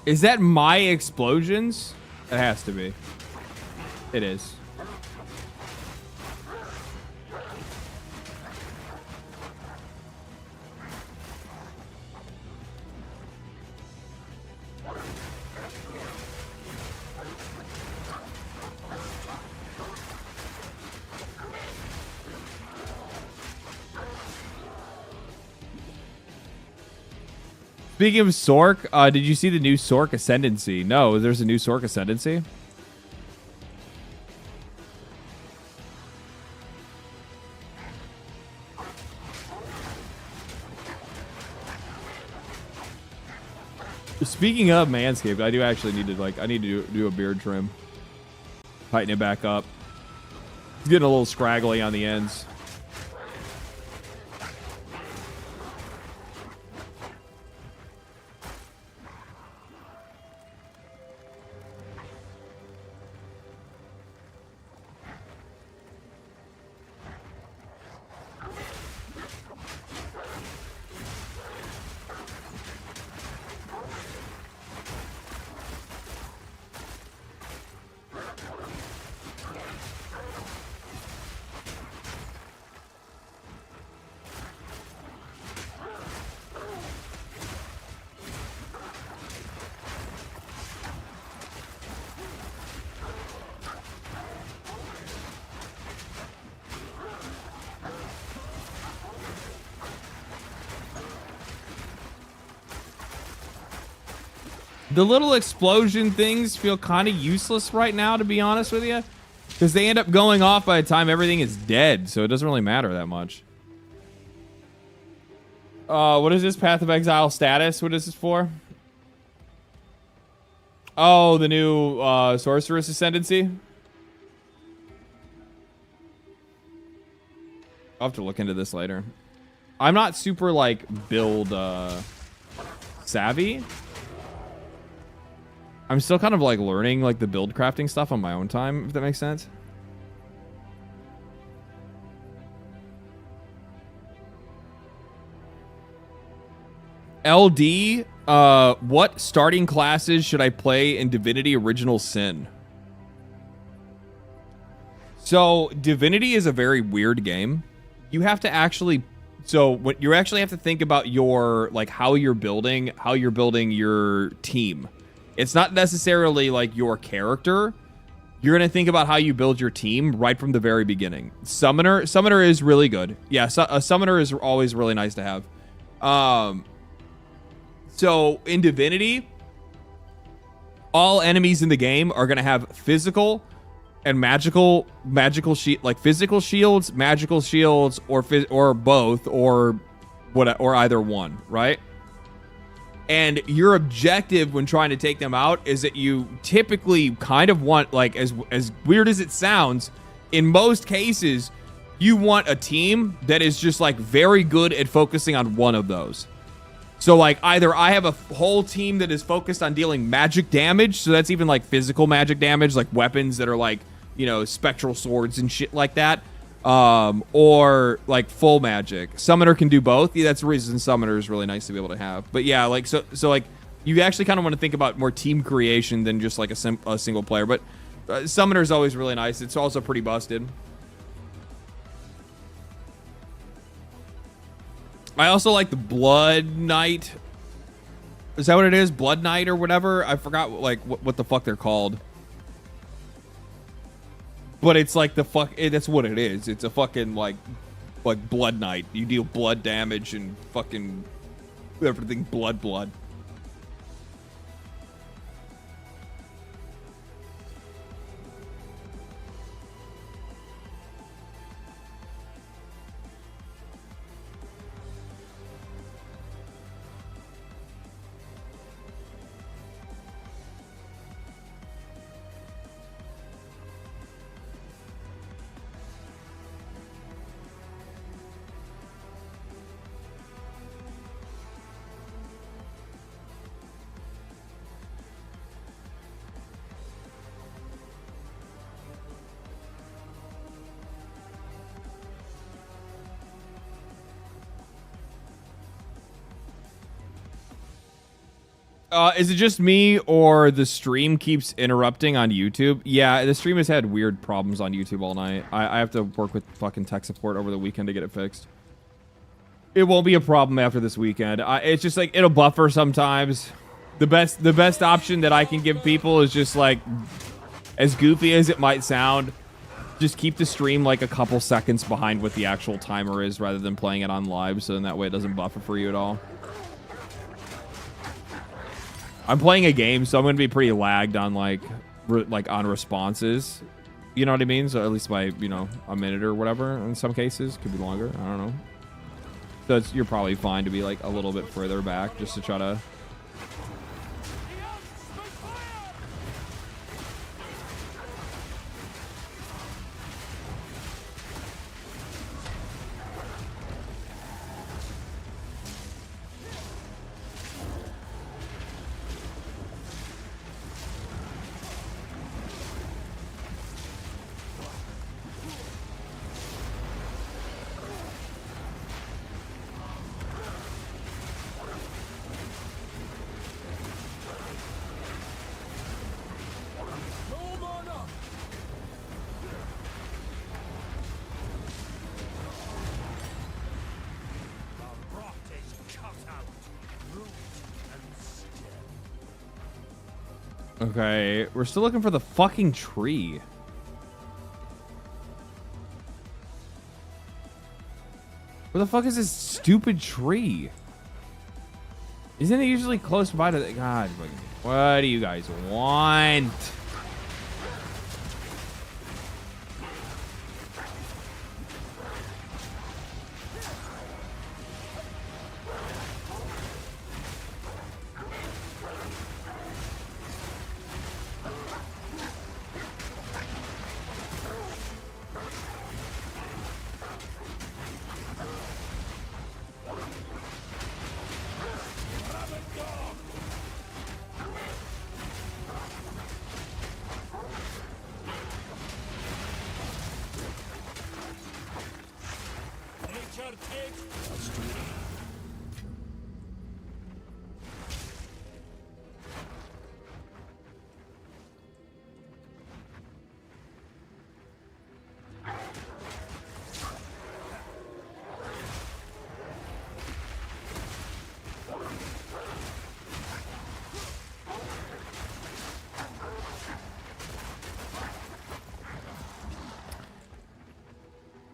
Is that my explosions? It has to be. It is. Speaking of Sork, did you see the new Sork Ascendancy? No, there's a new Sork Ascendancy. Speaking of Manscaped, I do actually need to do a beard trim. Tighten it back up. It's getting a little scraggly on the ends. The little explosion things feel kind of useless right now, to be honest with you, because they end up going off by the time everything is dead, so it doesn't really matter that much. What is this? Path of Exile status? What is this for? Oh, the new Sorceress Ascendancy? I'll have to look into this later. I'm not super, like, build savvy. I'm still kind of, like, learning, like, the build crafting stuff on my own time, if that makes sense. LD, what starting classes should I play in Divinity Original Sin? So, Divinity is a very weird game. You have to actually... So, what you actually have to think about your, like, how you're building your team. It's not necessarily, like, your character. You're going to think about how you build your team right from the very beginning. Summoner is really good. Yeah, a summoner is always really nice to have. So, in Divinity, all enemies in the game are going to have physical and magical shield, like physical shields, magical shields, or both, or either one, right? And your objective when trying to take them out is that you typically kind of want, like, as weird as it sounds, in most cases, you want a team that is just, like, very good at focusing on one of those. So, like, either I have a whole team that is focused on dealing magic damage, so that's even, like, physical magic damage, like weapons that are, like, you know, spectral swords and shit like that, or, like, full magic. Summoner can do both. Yeah, that's the reason Summoner is really nice to be able to have. But, yeah, like, so like, you actually kind of want to think about more team creation than just, like, a single player. But Summoner is always really nice. It's also pretty busted. I also like the Blood Knight. Is that what it is? Blood Knight or whatever? I forgot, like, what the fuck they're called. But it's like that's what it is. It's a fucking, like Blood Knight. You deal blood damage and fucking everything blood. Is it just me or the stream keeps interrupting on YouTube? Yeah, the stream has had weird problems on YouTube all night. I have to work with fucking tech support over the weekend to get it fixed. It won't be a problem after this weekend. It's just like it'll buffer sometimes. The best option that I can give people is just like, as goofy as it might sound, just keep the stream like a couple seconds behind what the actual timer is rather than playing it on live, so then that way it doesn't buffer for you at all. I'm playing a game, so I'm going to be pretty lagged on like on responses. You know what I mean? So at least by, you know, a minute or whatever in some cases. Could be longer. I don't know. So you're probably fine to be like a little bit further back just to try to... Okay, we're still looking for the fucking tree. Where the fuck is this stupid tree? Isn't it usually close by to the... God, what do you guys want?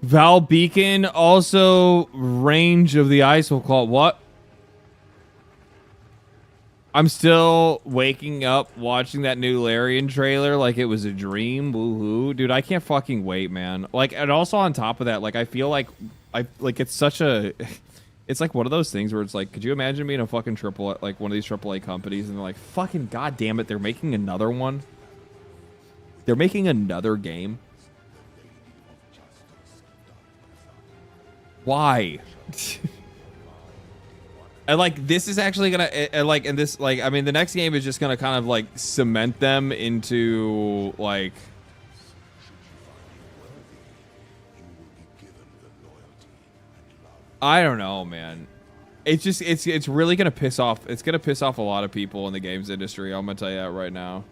Val Beacon, also range of the ice will call. What? I'm still waking up watching that new Larian trailer like it was a dream. Woohoo. Dude, I can't fucking wait, man. Like, and also on top of that, like, I feel like it's such a... It's like one of those things where it's like, could you imagine being a fucking triple, like one of these AAA companies, and they're like, fucking goddamn it, they're making another one. They're making another game. Why? And like, this is actually gonna, and like, and this, like, I mean, the next game is just gonna kind of like cement them into like, I don't know, man. It's just, it's really gonna piss off. It's gonna piss off a lot of people in the games industry. I'm gonna tell you that right now.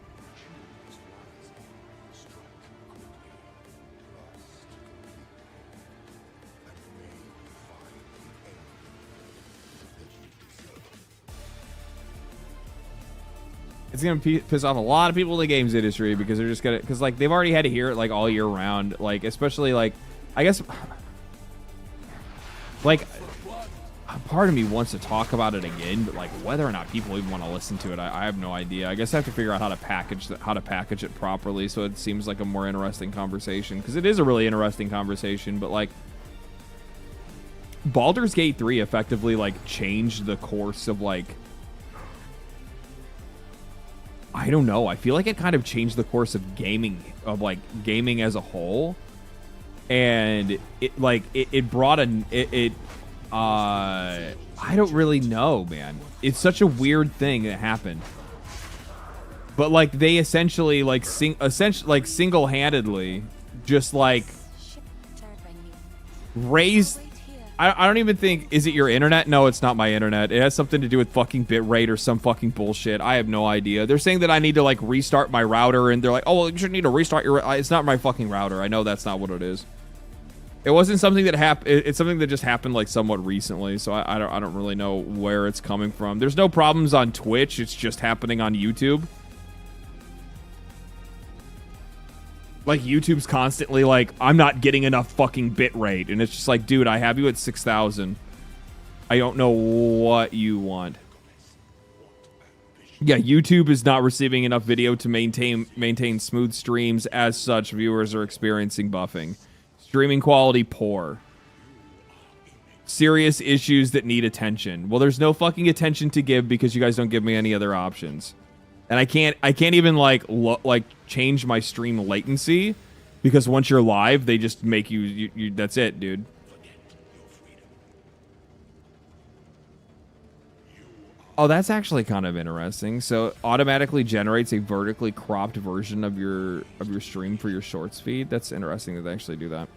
It's gonna piss off a lot of people in the games industry because they're just gonna, because like they've already had to hear it like all year round, like especially like, I guess, like, part of me wants to talk about it again, but like whether or not people even want to listen to it, I have no idea. I guess I have to figure out how to package it properly so it seems like a more interesting conversation, because it is a really interesting conversation. But like, Baldur's Gate 3 effectively like changed the course of like, I don't know. I feel like it kind of changed the course of gaming as a whole, and it brought I don't really know, man. It's such a weird thing that happened, but like they essentially like single-handedly just like raised. I don't even think, is it your internet? No, it's not my internet. It has something to do with fucking bitrate or some fucking bullshit. I have no idea. They're saying that I need to like restart my router, and they're like, oh, well, you should need to restart your... It's not my fucking router. I know that's not what it is. It wasn't something that happened. It's something that just happened like somewhat recently, so I don't really know where it's coming from. There's no problems on Twitch. It's just happening on YouTube. Like, YouTube's constantly like, I'm not getting enough fucking bit rate. And it's just like, dude, I have you at 6,000. I don't know what you want. Yeah, YouTube is not receiving enough video to maintain smooth streams. As such, viewers are experiencing buffing. Streaming quality poor. Serious issues that need attention. Well, there's no fucking attention to give because you guys don't give me any other options. And I can't even like change my stream latency, because once you're live, they just make you that's it, dude. Oh, that's actually kind of interesting. So it automatically generates a vertically cropped version of your stream for your shorts feed. That's interesting that they actually do that.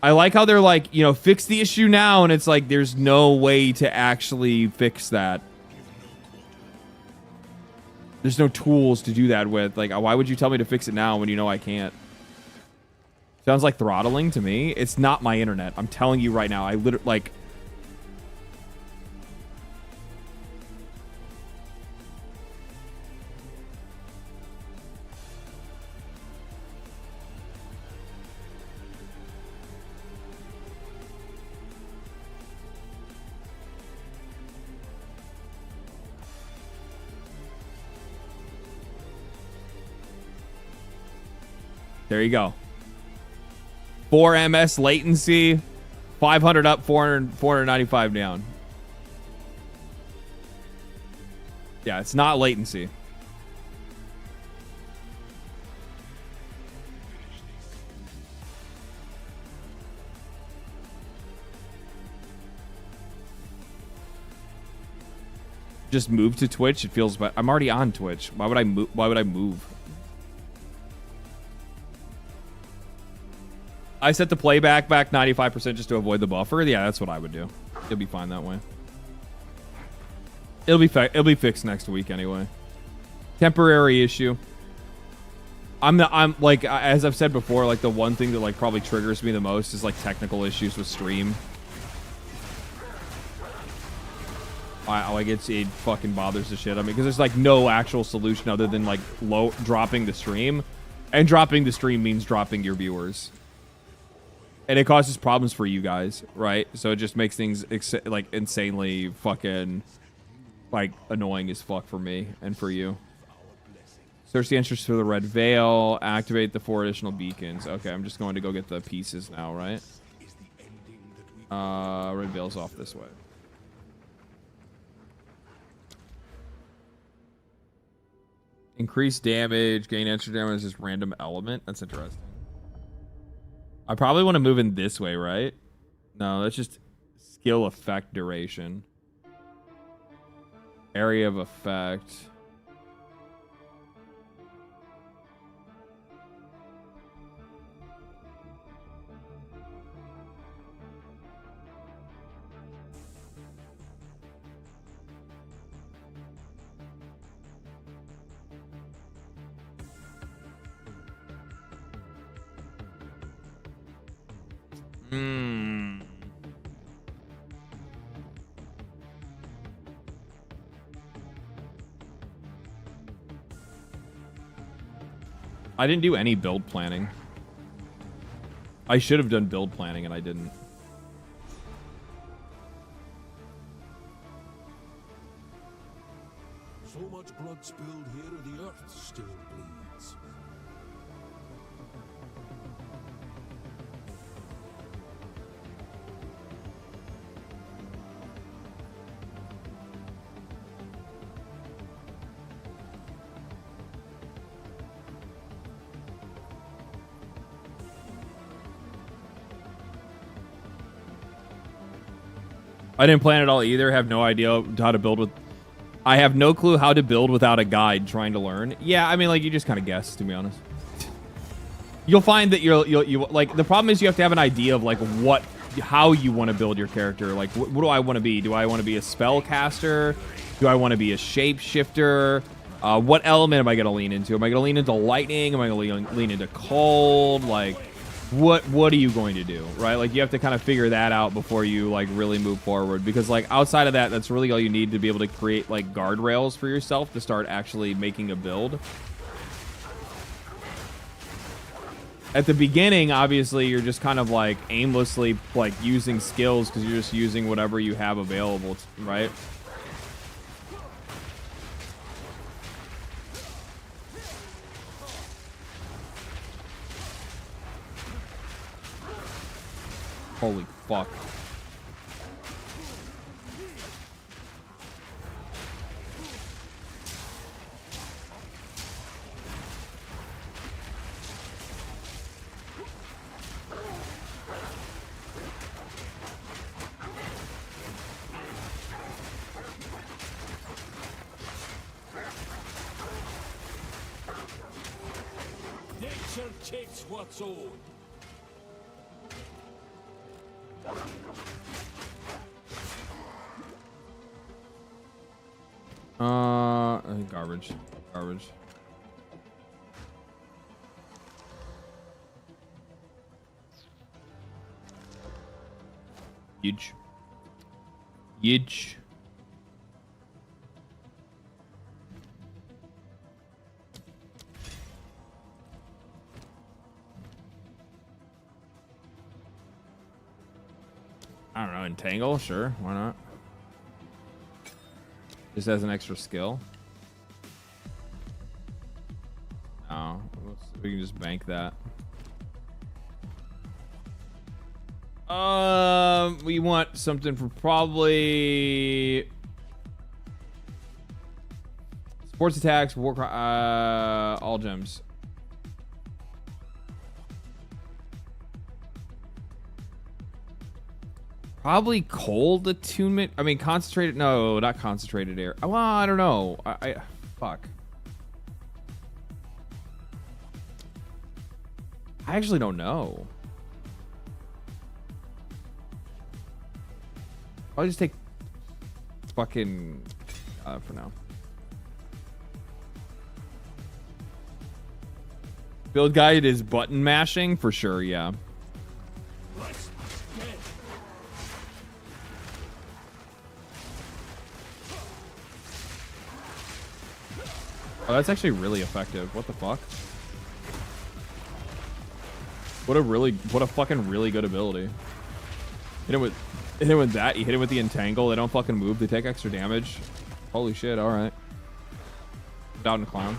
I like how they're like, you know, fix the issue now, and it's like there's no way to actually fix that. There's no tools to do that with. Like, why would you tell me to fix it now when you know I can't? Sounds like throttling to me. It's not my internet. I'm telling you right now. I literally, like... There you go. 4 ms latency, 500 up, 495 down. Yeah, it's not latency. Just move to Twitch. It feels bad. I'm already on Twitch. Why would I move? Why would I move? I set the playback back 95% just to avoid the buffer. Yeah, that's what I would do. It'll be fine that way. It'll be fixed next week anyway. Temporary issue. I'm like, as I've said before, like the one thing that like probably triggers me the most is like technical issues with stream. Like it fucking bothers the shit. I mean, because there's like no actual solution other than like dropping the stream, and dropping the stream means dropping your viewers, and it causes problems for you guys, right? So it just makes things like insanely fucking like annoying as fuck for me and for you. Search the entrance for the red veil. Activate the 4 additional beacons. Okay, I'm just going to go get the pieces now, right? Red veil's off this way. Increase damage, gain extra damage as this random element. That's interesting. I probably want to move in this way, right? No, that's just skill effect duration. Area of effect. I didn't do any build planning. I should have done build planning and I didn't. So much blood spilled here, the earth still bleeds. I didn't plan it all either. Have no idea how to build with. I have no clue how to build without a guide trying to learn. Yeah, I mean, like, you just kind of guess, to be honest. You'll find that you like, the problem is you have to have an idea of like how you want to build your character. Like, what do I want to be? Do I want to be a spellcaster? Do I want to be a shapeshifter? What element am I going to lean into? Am I going to lean into lightning? Am I going to lean into cold? Like, what are you going to do, right? Like, you have to kind of figure that out before you like really move forward, because like outside of that, that's really all you need to be able to create like guardrails for yourself to start actually making a build. At the beginning, obviously, you're just kind of like aimlessly like using skills because you're just using whatever you have available, right? Holy fuck. Nature takes what's old. Garbage. Huge. I don't know, entangle, sure, why not? Just as an extra skill. No, we can just bank that. We want something for probably sports attacks, all gems. Probably cold attunement. I mean, concentrated. No, not concentrated air. Well, I don't know. Fuck. I actually don't know. I'll just take fucking for now. Build guide is button mashing for sure. Yeah. Oh, that's actually really effective. What the fuck? What a fucking really good ability. Hit it with that. You hit it with the entangle. They don't fucking move. They take extra damage. Holy shit. All right. Down clown.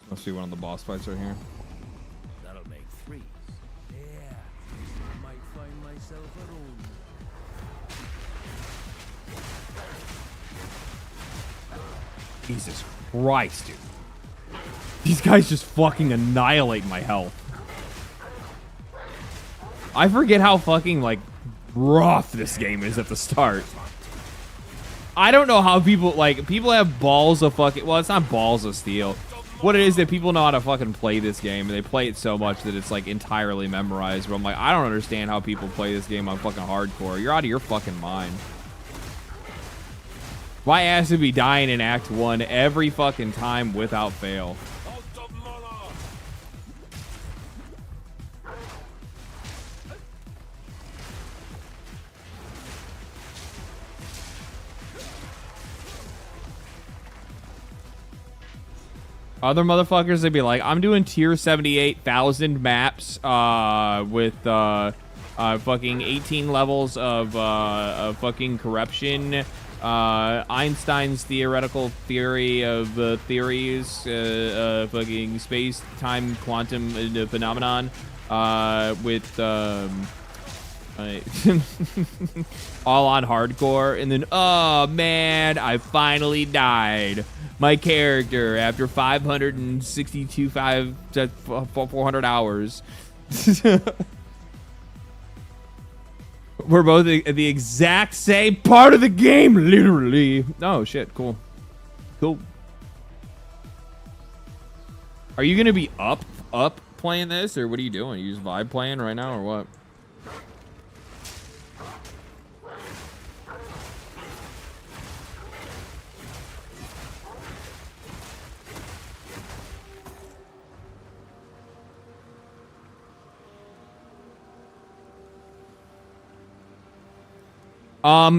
Must be one of the boss fights right here. That'll make 3. Yeah, I might find myself a room. Jesus Christ, dude. These guys just fucking annihilate my health. I forget how fucking, like, rough this game is at the start. I don't know how people, like, people have balls of fucking, well, it's not balls of steel. What it is that people know how to fucking play this game, and they play it so much that it's, like, entirely memorized. But I'm like, I don't understand how people play this game on fucking hardcore. You're out of your fucking mind. My ass would be dying in Act 1 every fucking time without fail. Other motherfuckers, they'd be like, I'm doing tier 78,000 maps with fucking 18 levels of fucking corruption. Einstein's theoretical theory of theories, fucking space-time quantum phenomenon, with all on hardcore, and then, oh man, I finally died. My character after 400 hours. We're both at the exact same part of the game, literally. Oh shit, cool. Cool. Are you gonna be up playing this, or what are you doing? You just vibe playing right now, or what?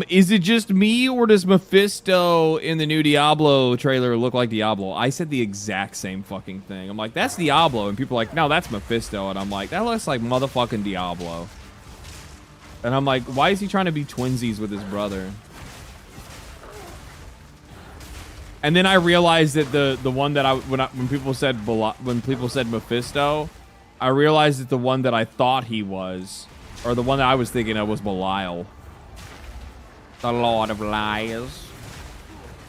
Is it just me, or does Mephisto in the new Diablo trailer look like Diablo? I said the exact same fucking thing. I'm like, that's Diablo, and people are like, no, that's Mephisto, and I'm like, that looks like motherfucking Diablo. And I'm like, why is he trying to be twinsies with his brother? And then I realized that the one that when people said Mephisto, I realized that the one that I thought he was, or the one that I was thinking of, was Belial. The Lord of Lies.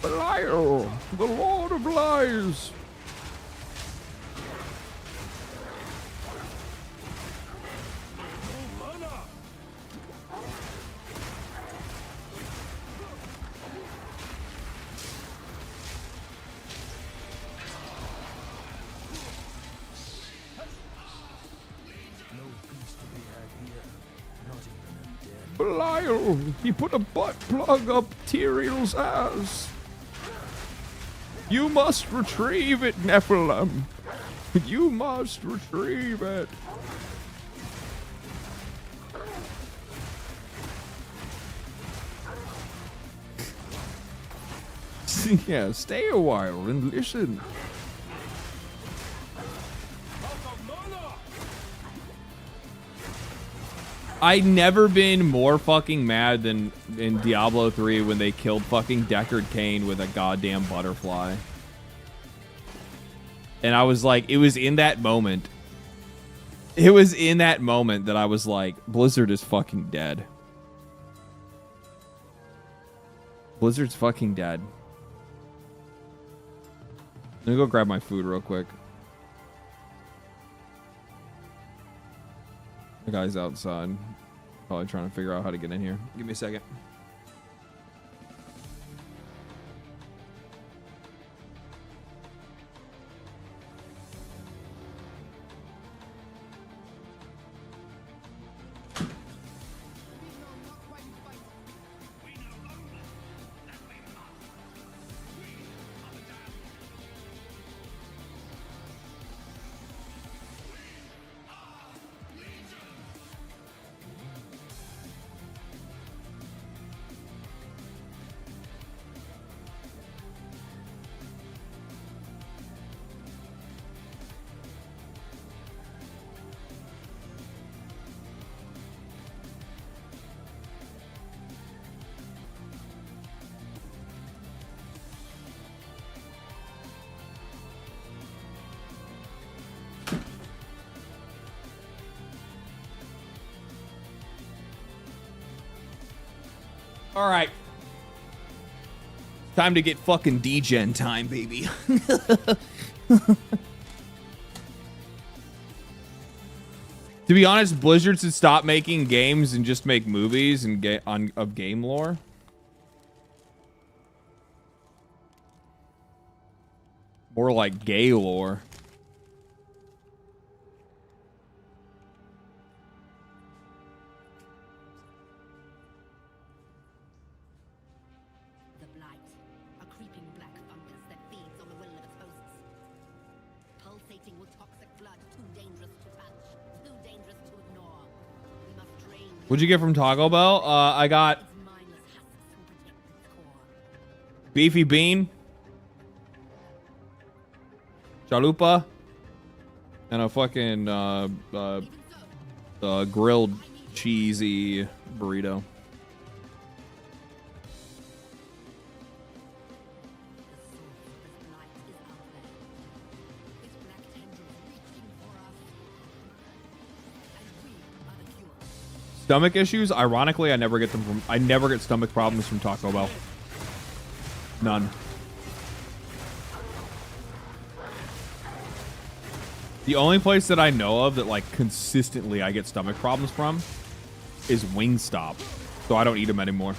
Belial, the Lord of Lies. No peace to be had here, not even in death. Belial, he put a butt plug up Tyrell's ass. You must retrieve it, Nephilim. You must retrieve it. Yeah, stay a while and listen. I'd never been more fucking mad than in Diablo 3 when they killed fucking Deckard Cain with a goddamn butterfly. And I was like, it was in that moment. It was in that moment that I was like, Blizzard is fucking dead. Blizzard's fucking dead. Let me go grab my food real quick. The guy's outside. Probably trying to figure out how to get in here. Give me a second. All right. Time to get fucking degen time, baby. To be honest, Blizzard should stop making games and just make movies and of game lore. More like gay lore. What'd you get from Taco Bell? I got beefy bean, chalupa, and a fucking grilled cheesy burrito. Stomach issues? Ironically, I never get stomach problems from Taco Bell. None. The only place that I know of that like consistently I get stomach problems from is Wingstop. So I don't eat them anymore.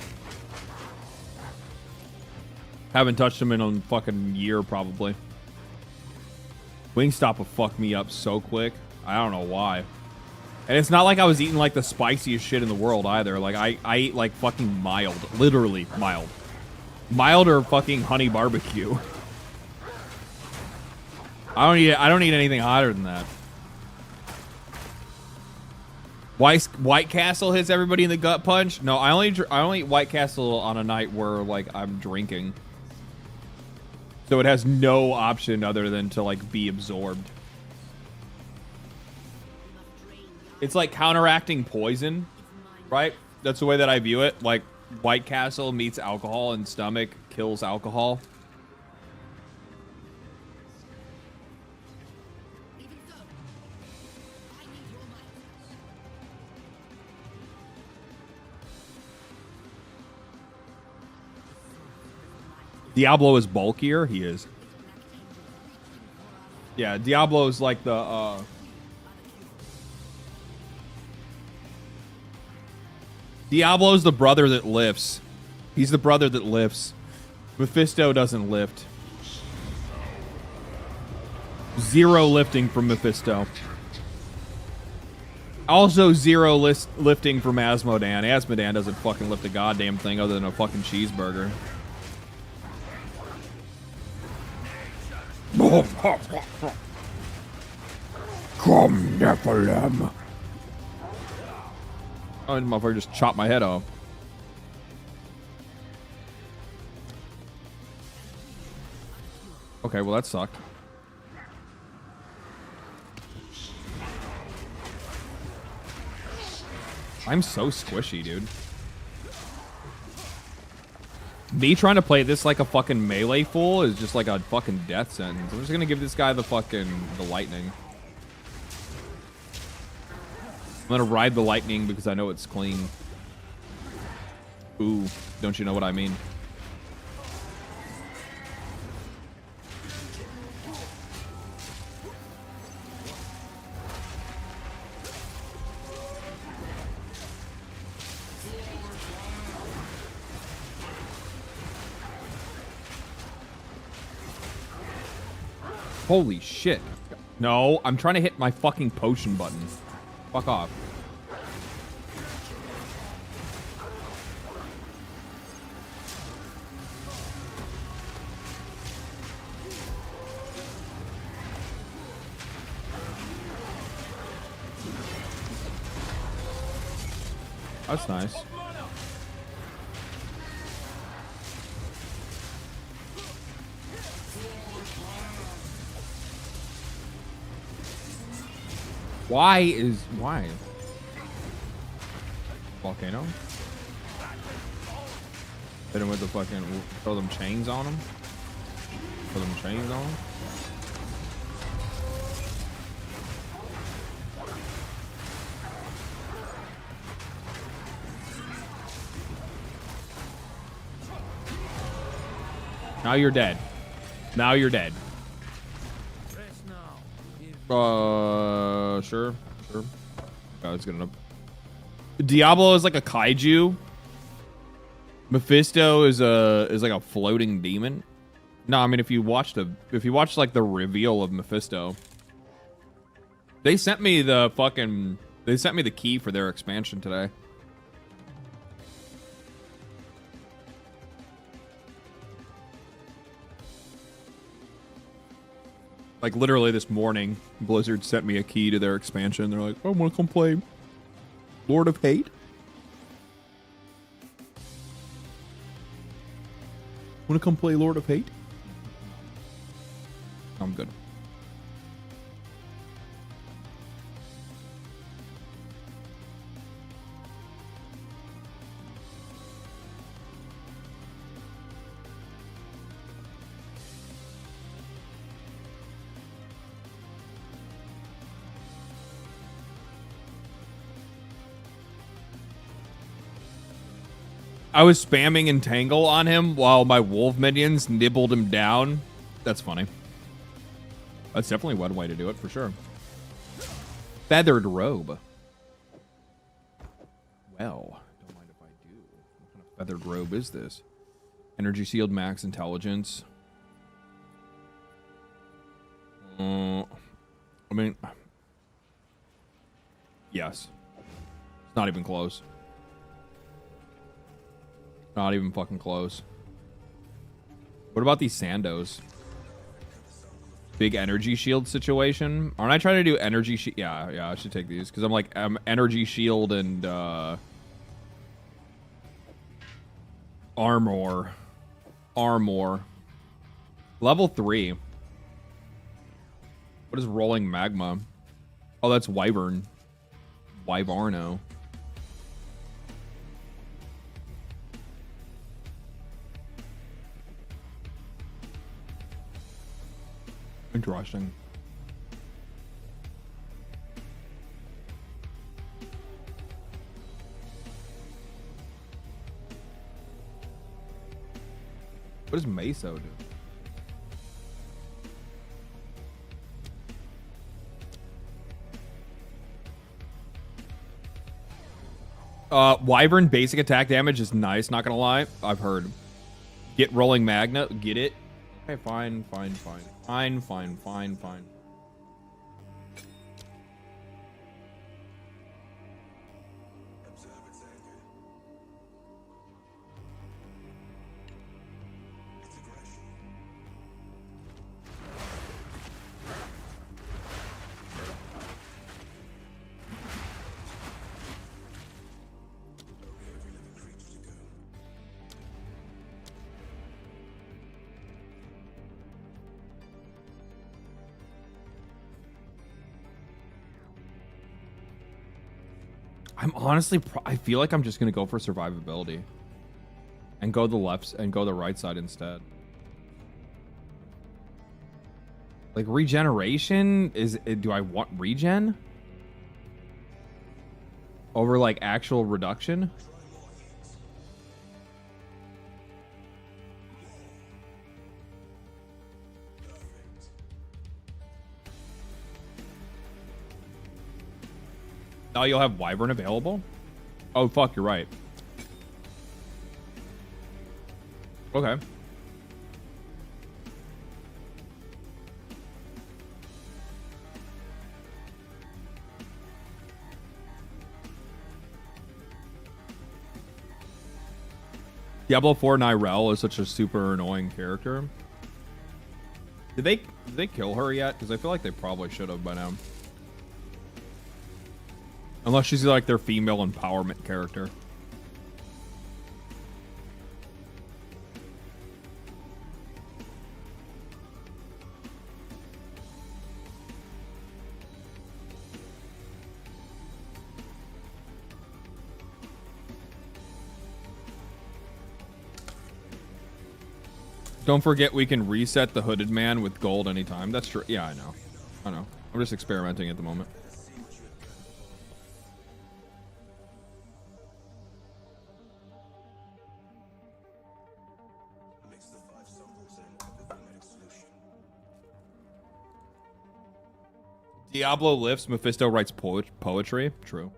Haven't touched them in a fucking year probably. Wingstop will fuck me up so quick. I don't know why. And it's not like I was eating like the spiciest shit in the world either. Like I eat like fucking mild, literally mild. Mild or fucking honey barbecue. I don't eat anything hotter than that. White Castle hits everybody in the gut punch. No, I only eat White Castle on a night where like I'm drinking. So it has no option other than to like be absorbed. It's like counteracting poison, right? That's the way that I view it. Like White Castle meets alcohol and stomach kills alcohol. Diablo is bulkier. He is. Yeah, Diablo is like the Diablo's the brother that lifts. He's the brother that lifts. Mephisto doesn't lift. Zero lifting from Mephisto. Also, zero lifting from Asmodan. Asmodan doesn't fucking lift a goddamn thing other than a fucking cheeseburger. Come, Nephilim. Oh, this motherfucker just chopped my head off. Okay, well that sucked. I'm so squishy, dude. Me trying to play this like a fucking melee fool is just like a fucking death sentence. I'm just gonna give this guy the lightning. I'm gonna ride the lightning because I know it's clean. Ooh, don't you know what I mean? Holy shit. No, I'm trying to hit my fucking potion button. Fuck off. That's nice. Why? Volcano? Hit him with the fucking, throw them chains on him? Throw them chains on him? Now you're dead. Now you're dead. Sure. Oh, it's good enough. Diablo is like a kaiju. Mephisto is like a floating demon. No, I mean if you watched like the reveal of Mephisto, they sent me the key for their expansion today. Like literally this morning, Blizzard sent me a key to their expansion. They're like, "Oh, I want to come play Lord of Hate." Want to come play Lord of Hate? I'm good. I was spamming Entangle on him while my wolf minions nibbled him down. That's funny. That's definitely one way to do it, for sure. Feathered robe. Well, don't mind if I do. What kind of feathered robe is this? Energy shield, max intelligence. I mean, yes. It's not even close. Not even fucking close. What about these Sandos? Big energy shield situation. Aren't I trying to do energy shield? Yeah, I should take these because I'm like energy shield and armor. Level 3. What is rolling magma? Oh, that's Wyvern. Wyvarno. Interesting. What does Meso do? Wyvern basic attack damage is nice, not gonna lie. I've heard. Get rolling magna, get it? Okay, fine. I'm honestly, I feel like I'm just gonna go for survivability, and go the right side instead. Like regeneration do I want regen over like actual reduction? Now you'll have Wyvern available? Oh, fuck, you're right. Okay. Diablo 4 Nirel is such a super annoying character. Did they kill her yet? Because I feel like they probably should have by now. Unless she's like their female empowerment character. Don't forget we can reset the hooded man with gold anytime. That's true. Yeah, I know. I know. I'm just experimenting at the moment. Diablo lifts, Mephisto writes poetry. True.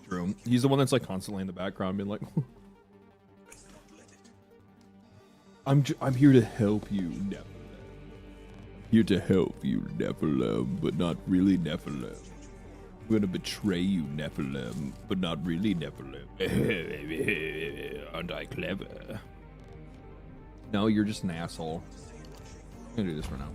True. He's the one that's like constantly in the background being like I'm here to help you, Nephilim. Here to help you, Nephilim, but not really Nephilim. I'm gonna betray you, Nephilim, but not really Nephilim. Aren't I clever? No, you're just an asshole. I'm gonna do this for now.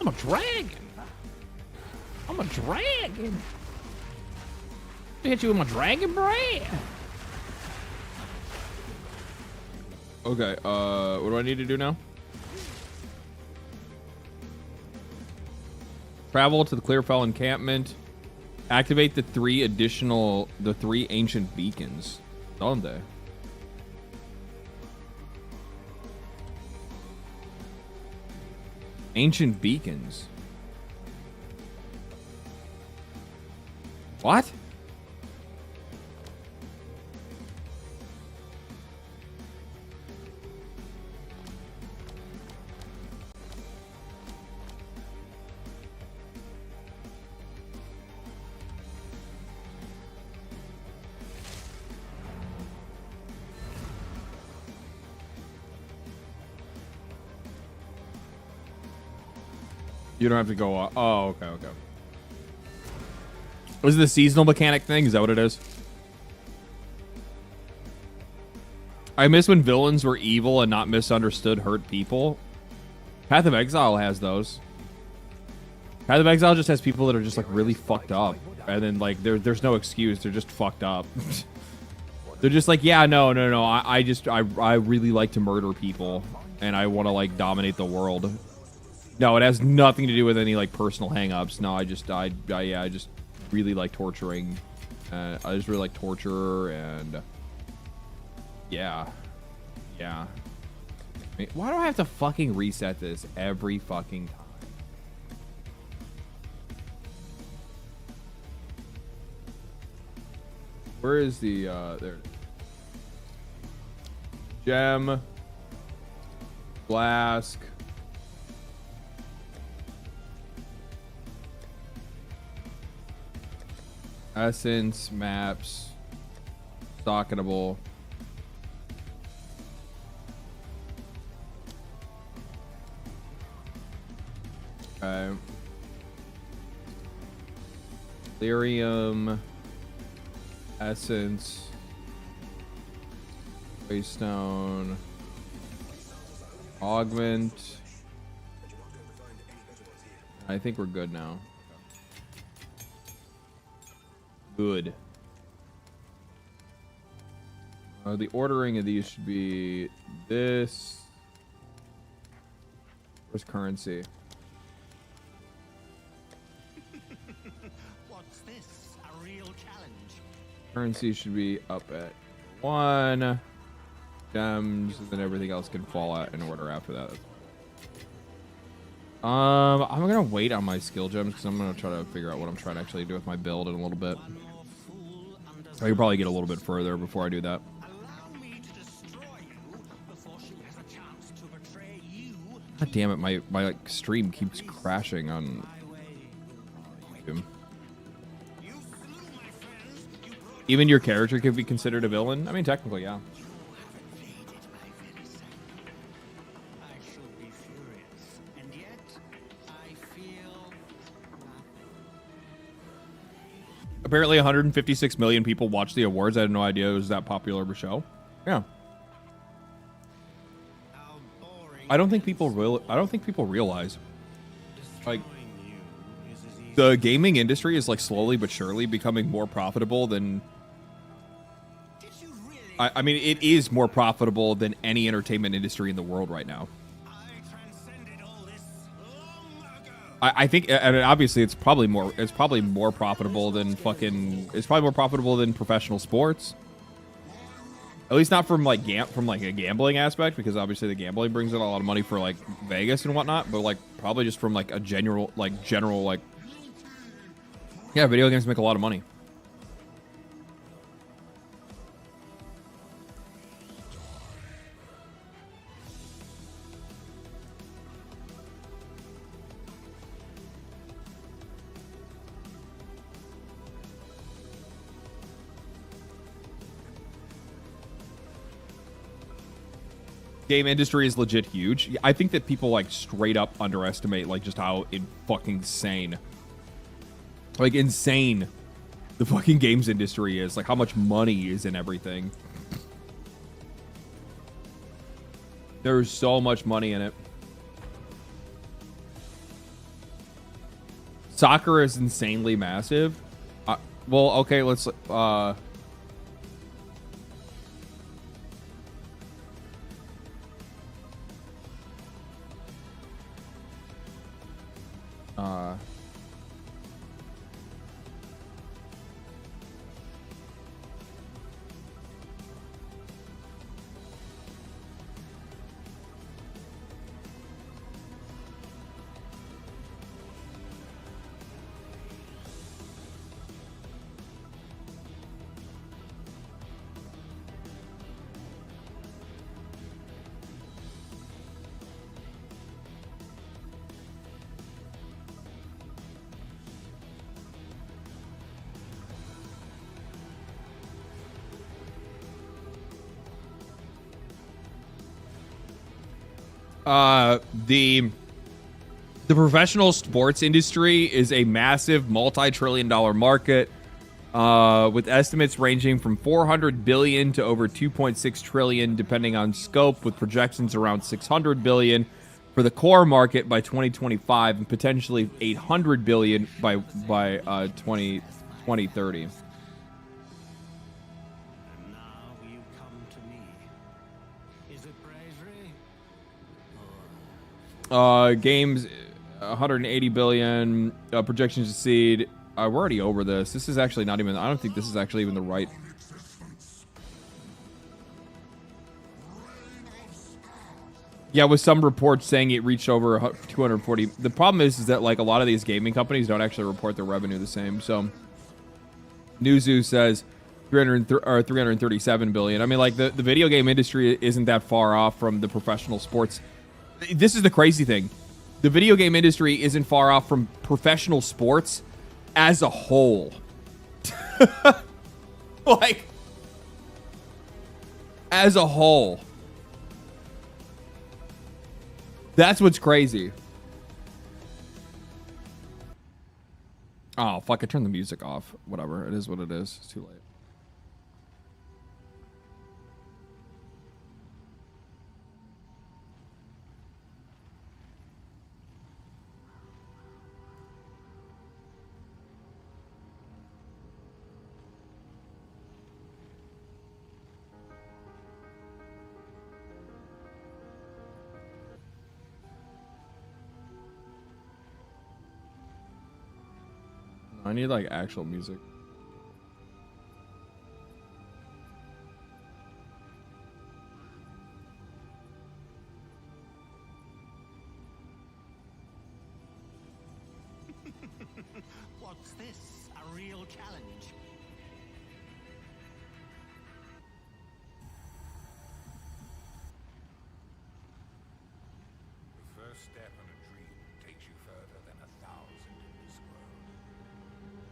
I'm a dragon. I'm a dragon. I hit you with my dragon bread. Okay, what do I need to do now? Travel to the Clearfell encampment. Activate the three ancient beacons. ¿Dónde? Ancient beacons. What? You don't have to go. Oh, okay, okay. Was it the seasonal mechanic thing? Is that what it is? I miss when villains were evil and not misunderstood hurt people. Path of Exile has those. Path of Exile just has people that are just like really fucked up, and then like there's no excuse. They're just fucked up. They're just like, yeah, no. I really like to murder people, and I want to like dominate the world. No, it has nothing to do with any like personal hang-ups. No, I just really like torturing. I just really like torture and yeah. Wait, why do I have to fucking reset this every fucking time? Where is the there? Gem, Flask. Essence, maps, stockable. Okay. Lyrium, essence, waystone, augment. I think we're good now. Good. The ordering of these should be this. Where's currency? What's this? A real challenge? Currency should be up at 1. Gems, and then everything else can fall out in order after that. I'm gonna wait on my skill gems because I'm gonna try to figure out what I'm trying to actually do with my build in a little bit. I could probably get a little bit further before I do that. God damn it, my like stream keeps crashing on YouTube. Even your character could be considered a villain? I mean, technically, yeah. Apparently 156 million people watched the awards. I had no idea it was that popular of a show. Yeah. I don't think people realize like the gaming industry is like slowly but surely becoming more profitable than I mean it is more profitable than any entertainment industry in the world right now. I think, and obviously, it's probably more profitable than professional sports. At least not from like a gambling aspect, because obviously the gambling brings in a lot of money for like Vegas and whatnot. But like probably just from like a general yeah, video games make a lot of money. Game industry is legit huge. I think that people like straight up underestimate like just how fucking insane the fucking games industry is, like how much money is in everything. There's so much money in it. Soccer is insanely massive. Well, okay, let's the professional sports industry is a massive multi-trillion-dollar market, with estimates ranging from 400 billion to over 2.6 trillion, depending on scope, with projections around 600 billion for the core market by 2025 and potentially 800 billion by 2030. Games, 180 billion, projections to seed. We're already over this. This is actually not even, I don't think this is actually even the right. Yeah, with some reports saying it reached over 240. The problem is that like a lot of these gaming companies don't actually report their revenue the same. So Newzoo says 337 billion. I mean, like the video game industry isn't that far off from the professional sports. This is the crazy thing. The video game industry isn't far off from professional sports as a whole. Like, as a whole. That's what's crazy. Oh, fuck, I turned the music off. Whatever, it is what it is. It's too late. I need like actual music. What's this? A real challenge? The first step in a dream takes you further than 1,000 in this world.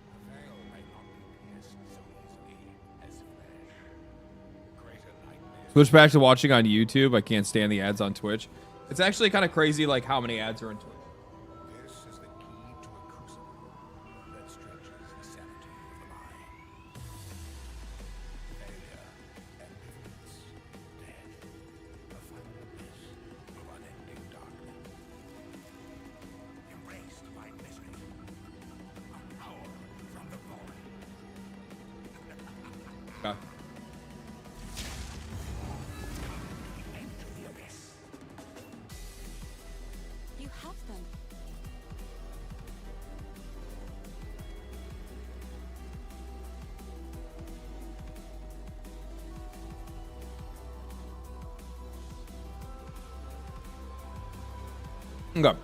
The veil may not be pierced so easily as flesh. Greater nightmares. Switch back to watching on YouTube. I can't stand the ads on Twitch. It's actually kind of crazy, like how many ads are in Twitch. This is the key to a crucible that stretches the sanity of the mind. Failure, ambivalence, death, the final abyss of unending darkness. Embraced by misery, a power from the void. Okay. Enter the abyss. You have them. Okay.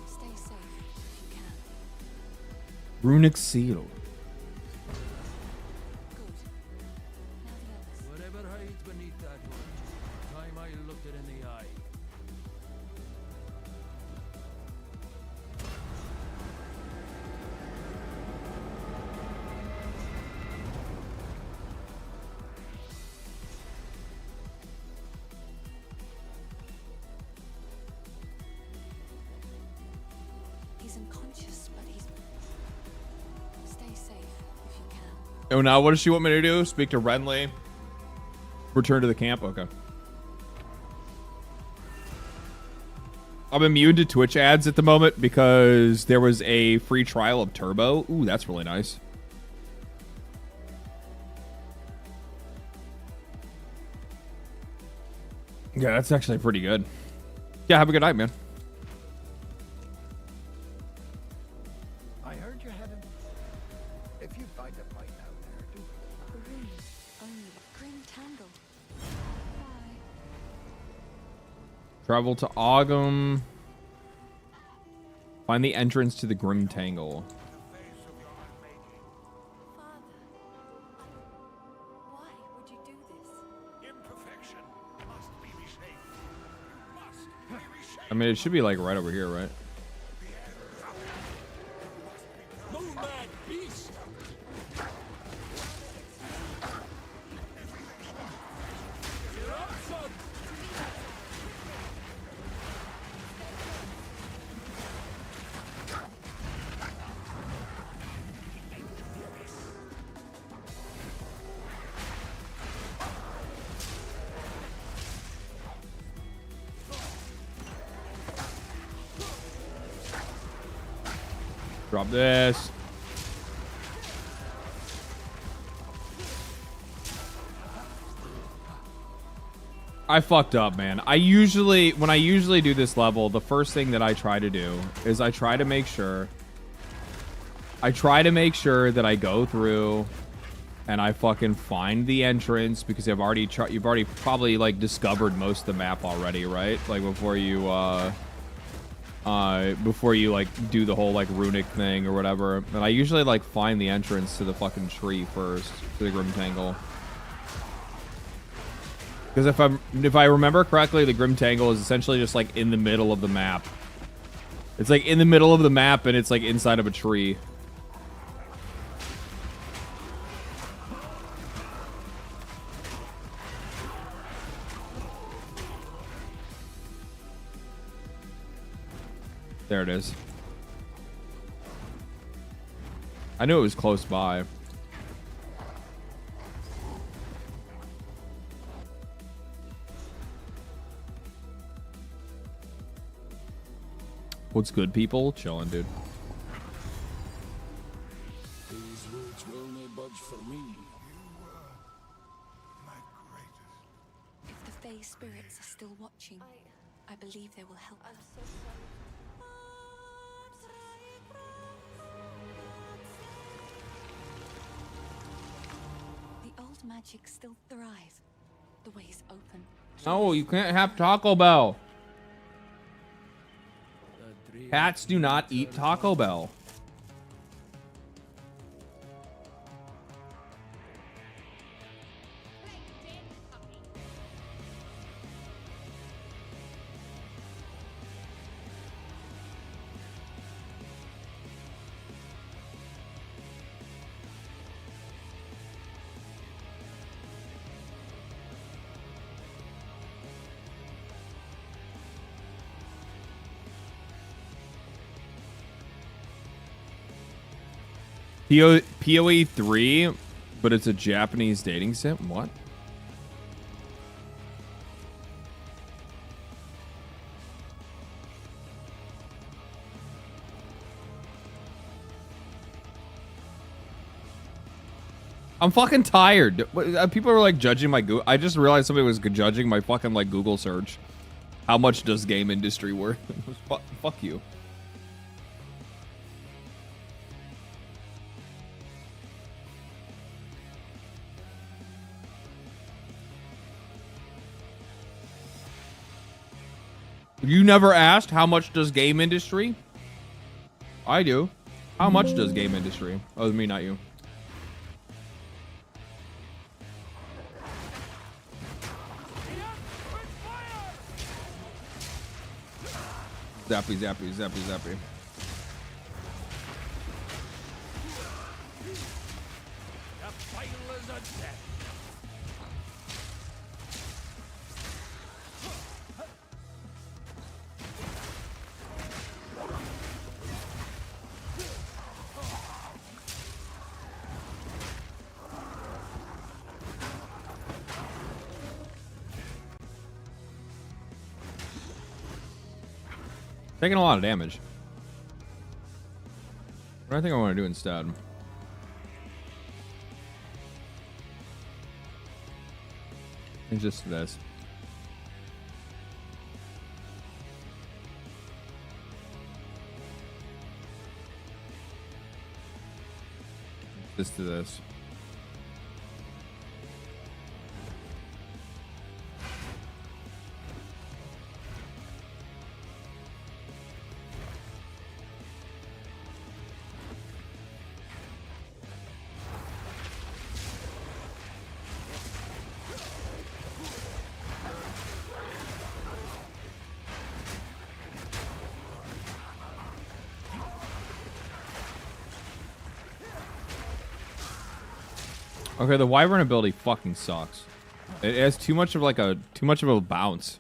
Stay safe if you can. Runic seal. Good. Now the others. Whatever hides beneath that hood, time I looked it in the eye. He's unconscious, but he's. Stay safe if you can. Oh, now what does she want me to do? Speak to Renly? Return to the camp? Okay. I'm immune to Twitch ads at the moment because there was a free trial of Turbo. Ooh, that's really nice. Yeah, that's actually pretty good. Yeah, have a good night, man. I heard you had him. If you find a fight out there, do it. Ruined. Only grim tangle. Bye. Travel to Ogum. Find the entrance to the Grim Tangle. The face of your unmaking. Father. Why would you do this? Imperfection must be reshaped. You must be reshaped. I mean, it should be like right over here, right? Moonman beast! You're up, son! Drop this. I fucked up, man. When I usually do this level, the first thing that I try to do is I try to make sure that I go through and I fucking find the entrance because you've already probably like discovered most of the map already, right? Like before you like do the whole like runic thing or whatever. And I usually like find the entrance to the fucking tree first, to the Grim Tangle. Because if I remember correctly, the Grim Tangle is essentially just like in the middle of the map. It's like in the middle of the map and it's like inside of a tree. There it is. I knew it was close by. What's good, people? Chilling, dude. These roots will not budge for me. My greatest. If the Fae spirits are still watching, I believe they will help. I'm so sorry. old magic still thrive? The way is open. No, you can't have Taco Bell. Cats do not eat Taco Bell. PoE 3, but it's a Japanese dating sim? What? I'm fucking tired. People are like judging my Google. I just realized somebody was judging my fucking like Google search. How much does game industry worth? Fuck you. You never asked how much does game industry? I do. How much does game industry? Oh, me, not you. Zappy, zappy, zappy, zappy. Taking a lot of damage. What do I think I want to do instead? It's just this. This to this. Okay, the Wyvern ability fucking sucks. It has too much of a bounce.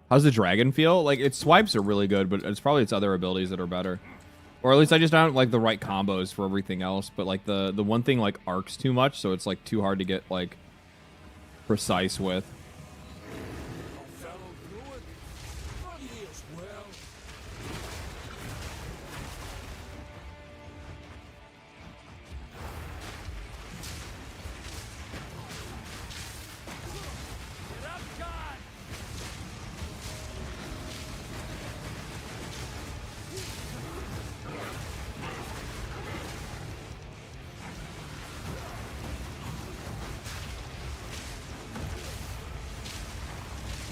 How's the dragon feel? Like, its swipes are really good, but it's probably its other abilities that are better. Or at least I just don't like the right combos for everything else. But like the one thing like arcs too much, so it's like too hard to get like precise with.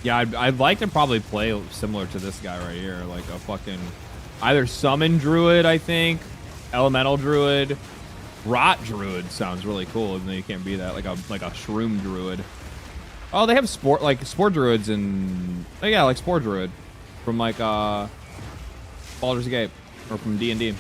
Yeah, I'd like to probably play similar to this guy right here, like a fucking either summon druid, I think, elemental druid, rot druid sounds really cool, and then you can't be that like a shroom druid. Oh, they have spore druids and oh yeah, like spore druid from like Baldur's Gate or from D&D.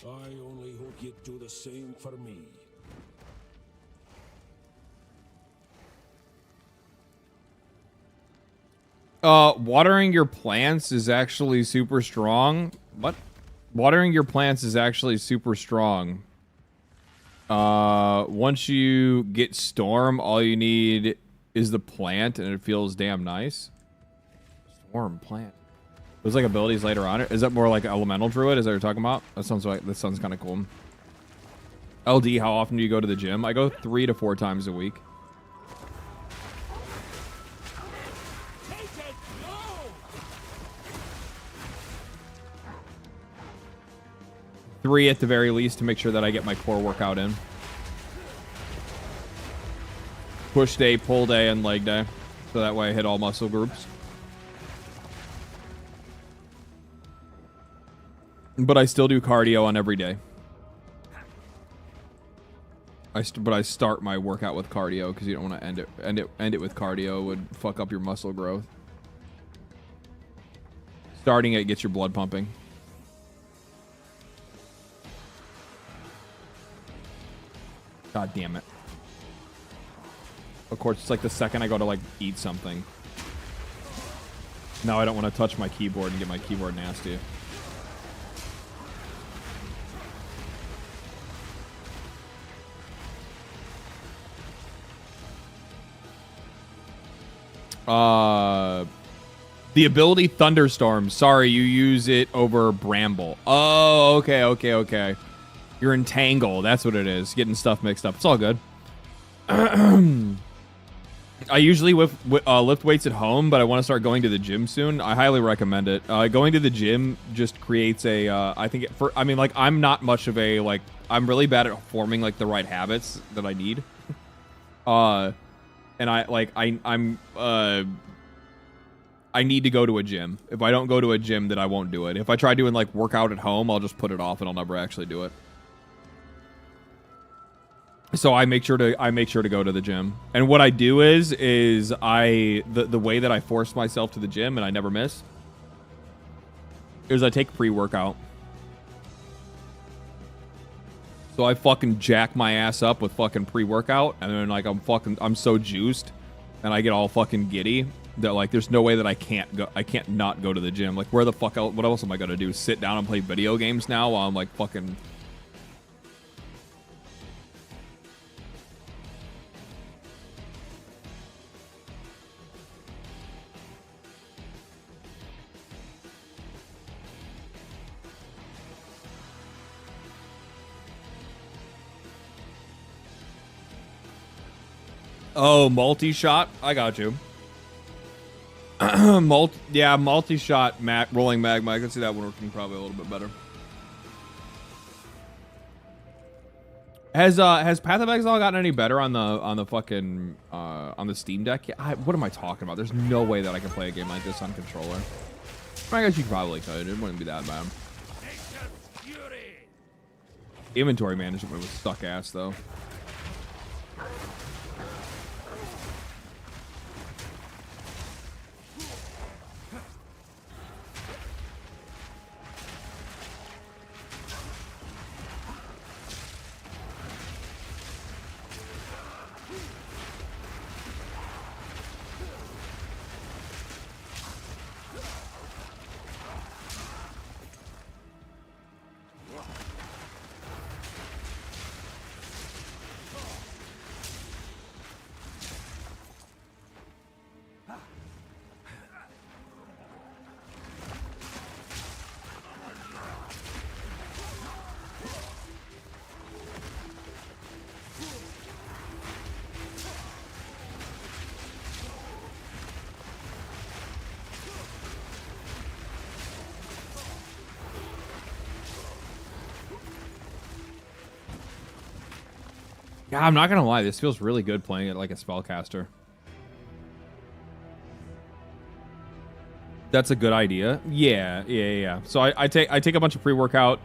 I only hope you'd do the same for me. Watering your plants is actually super strong. What? Watering your plants is actually super strong. Once you get Storm, all you need is the plant, and it feels damn nice. Storm plant. There's like abilities later on. Is that more like Elemental Druid? Is that what you're talking about? That sounds kind of cool. LD, how often do you go to the gym? I go 3 to 4 times a week. Three at the very least to make sure that I get my core workout in. Push day, pull day, and leg day. So that way I hit all muscle groups. But I still do cardio on every day. But I start my workout with cardio because you don't want to end it with cardio. It would fuck up your muscle growth. Starting it gets your blood pumping. God damn it. Of course, it's like the second I go to like eat something. Now I don't want to touch my keyboard and get my keyboard nasty. The ability Thunderstorm. Sorry, you use it over Bramble. Oh, okay. You're in Tangle. That's what it is. Getting stuff mixed up. It's all good. I usually lift weights at home, but I want to start going to the gym soon. I highly recommend it. Going to the gym just creates a, I'm not much of a, like, I'm really bad at forming, like, the right habits that I need. And I need to go to a gym. If I don't go to a gym, then I won't do it. If I try doing, like, workout at home, I'll just put it off and I'll never actually do it. So I make sure to go to the gym. And what I do is the way that I force myself to the gym and I never miss is I take pre-workout. So I fucking jack my ass up with fucking pre-workout, and then like I'm so juiced and I get all fucking giddy that like there's no way that I can't not go to the gym. Like where the fuck else, what else am I gonna do? Sit down and play video games now while I'm like fucking. Oh, multi-shot? I got you. Multi-shot rolling magma. I can see that one working probably a little bit better. Has Path of Exile gotten any better on the fucking on the Steam Deck? Yeah, what am I talking about? There's no way that I can play a game like this on controller. I guess you probably could. It wouldn't be that bad. Inventory management was stuck ass though. Yeah, I'm not gonna lie, this feels really good playing it like a spellcaster. That's a good idea. Yeah. So I take a bunch of pre-workout,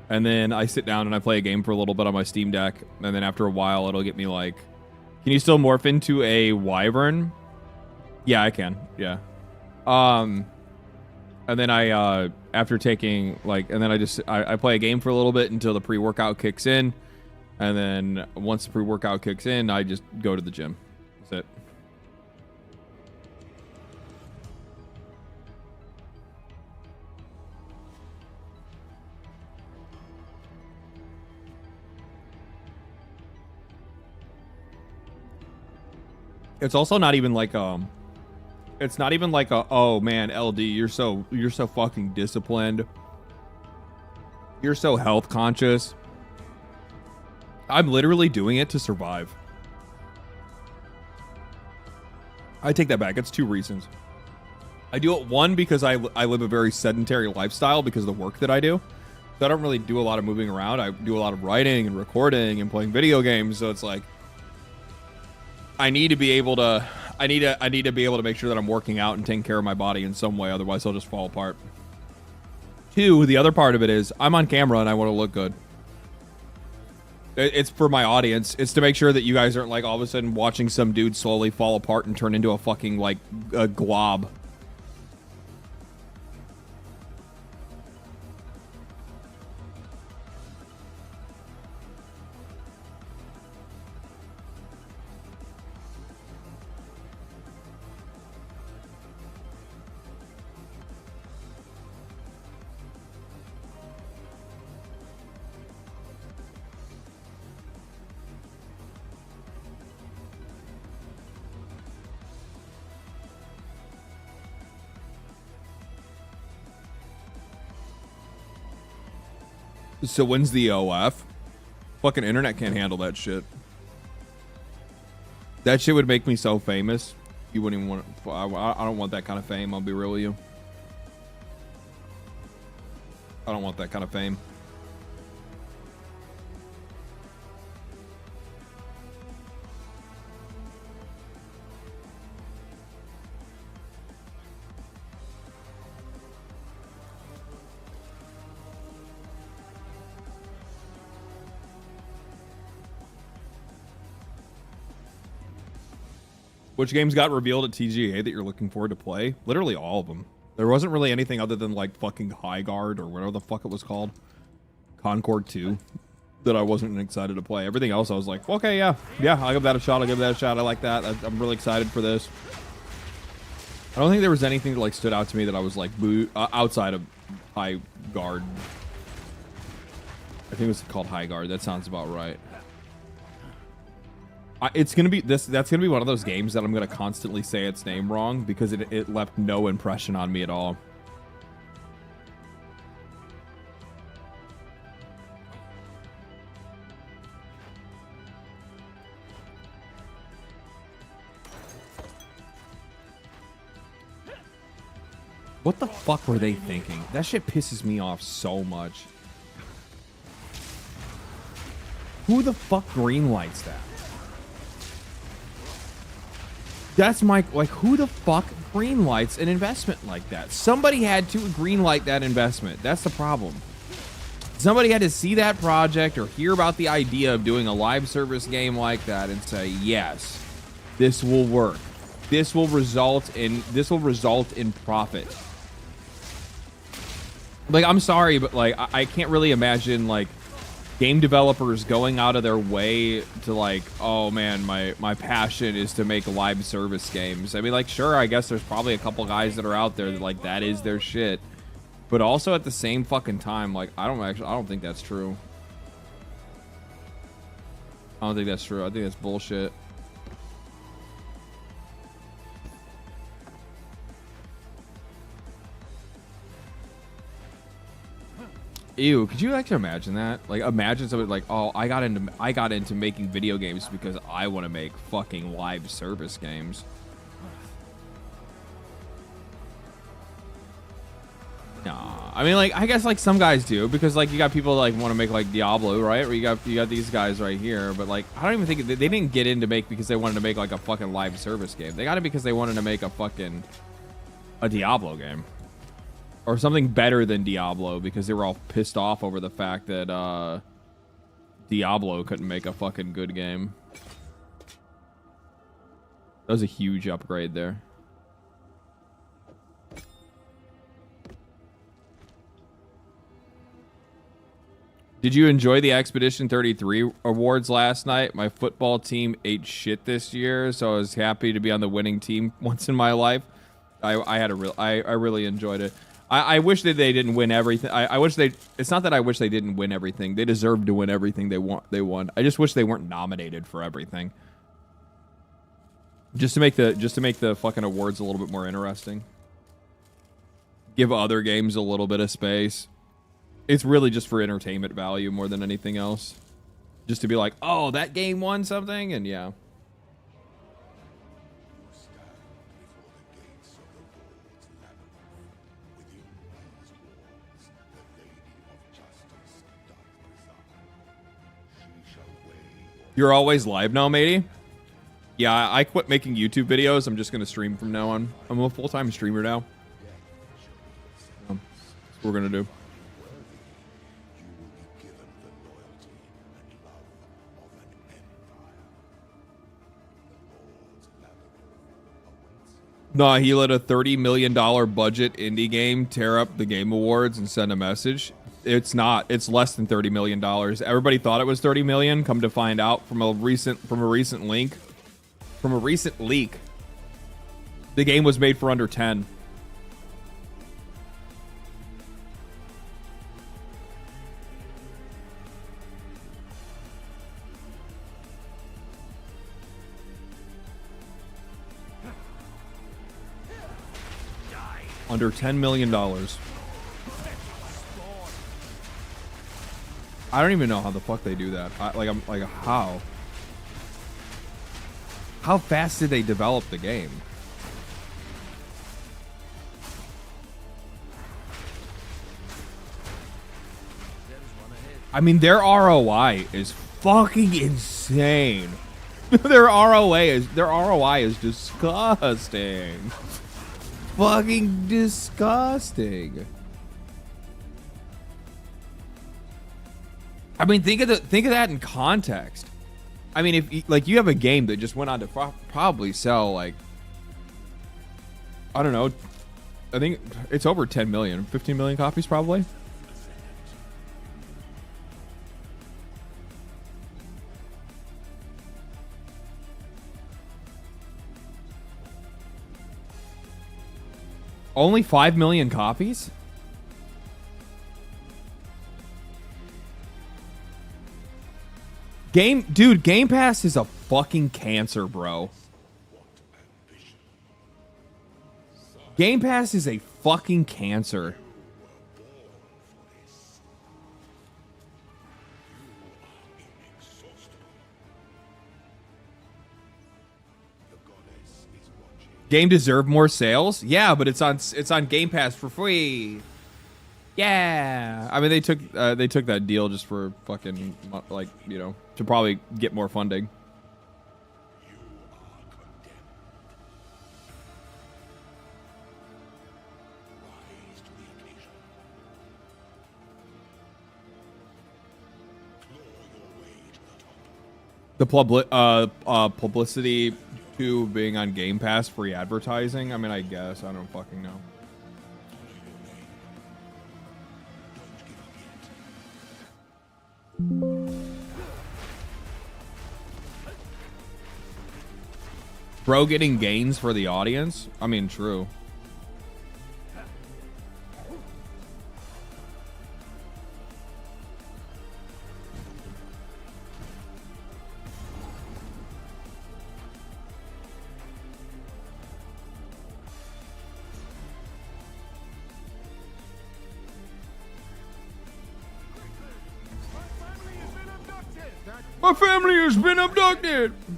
and then I sit down and I play a game for a little bit on my Steam Deck, and then after a while it'll get me like, can you still morph into a wyvern? Yeah, I can. Yeah. And then I after taking like, and then I play a game for a little bit until the pre-workout kicks in. And then once the pre-workout kicks in, I just go to the gym. That's it. It's also not even like it's not even like a, oh man, LD, you're so fucking disciplined. You're so health conscious. I'm literally doing it to survive. I take that back. It's 2 reasons. I do it, 1, because I live a very sedentary lifestyle because of the work that I do. So I don't really do a lot of moving around. I do a lot of writing and recording and playing video games. So it's like I need to be able to be able to make sure that I'm working out and taking care of my body in some way. Otherwise, I'll just fall apart. 2, the other part of it is I'm on camera and I want to look good. It's for my audience. It's to make sure that you guys aren't like all of a sudden watching some dude slowly fall apart and turn into a fucking like a glob. So when's the OF? Fucking internet can't handle that shit. That shit would make me so famous. You wouldn't even want it. I don't want that kind of fame. I'll be real with you. I don't want that kind of fame. Which games got revealed at TGA that you're looking forward to play? Literally all of them. There wasn't really anything other than like fucking High Guard or whatever the fuck it was called. Concord 2 that I wasn't excited to play. Everything else I was like, okay, yeah, I'll give that a shot. I like that. I'm really excited for this. I don't think there was anything that like stood out to me that I was like outside of High Guard. I think it was called High Guard. That sounds about right. It's gonna be this. That's gonna be one of those games that I'm gonna constantly say its name wrong because it left no impression on me at all. What the fuck were they thinking? That shit pisses me off so much. Who the fuck greenlights that? That's my, like, who the fuck greenlights an investment like that? Somebody had to greenlight that investment. That's the problem. Somebody had to see that project or hear about the idea of doing a live service game like that and say, yes, this will work. This will result in profit. Like, I'm sorry, but like, I can't really imagine like game developers going out of their way to like, oh man, my passion is to make live service games. I mean, like, sure, I guess there's probably a couple guys that are out there that like that is their shit, but also at the same fucking time, like, I don't think that's true. I don't think that's true. I think that's bullshit. Ew, could you actually imagine that? Like, imagine somebody like, oh, I got into making video games because I want to make fucking live service games. Nah, I mean, like, I guess like some guys do, because like you got people that, like, want to make like Diablo, right? Or you got these guys right here, but like I don't even think they didn't get into make because they wanted to make like a fucking live service game. They got it because they wanted to make a Diablo game. Or something better than Diablo, because they were all pissed off over the fact that Diablo couldn't make a fucking good game. That was a huge upgrade there. Did you enjoy the Expedition 33 awards last night? My football team ate shit this year, so I was happy to be on the winning team once in my life. I really enjoyed it. I wish that they didn't win everything. I wish they. It's not that I wish they didn't win everything. They deserved to win everything they won. I just wish they weren't nominated for everything. Just to make the fucking awards a little bit more interesting. Give other games a little bit of space. It's really just for entertainment value more than anything else. Just to be like, oh, that game won something, and yeah. You're always live now, matey? Yeah, I quit making YouTube videos. I'm just going to stream from now on. I'm a full-time streamer now. That's what we're going to do. No, he let a $30 million budget indie game tear up the Game Awards and send a message. It's not. It's less than $30 million. Everybody thought it was $30 million. Come to find out from a recent leak, the game was made for under 10. Under $10 million. I don't even know how the fuck they do that. I'm like, how? How fast did they develop the game? I mean, their ROI is fucking insane. Their ROI is disgusting. Fucking disgusting. I mean, think of that in context. I mean, if like you have a game that just went on to probably sell like, I don't know, I think it's over 10 million, 15 million copies probably. Only 5 million copies? Game Pass is a fucking cancer, bro. Game Pass is a fucking cancer. Game deserved more sales? Yeah, but it's on Game Pass for free. Yeah, I mean they took that deal just for fucking like, you know, to probably get more funding. The publicity to being on Game Pass, free advertising. I mean, I guess I don't fucking know. Bro getting gains for the audience? I mean, true. My family has been abducted. We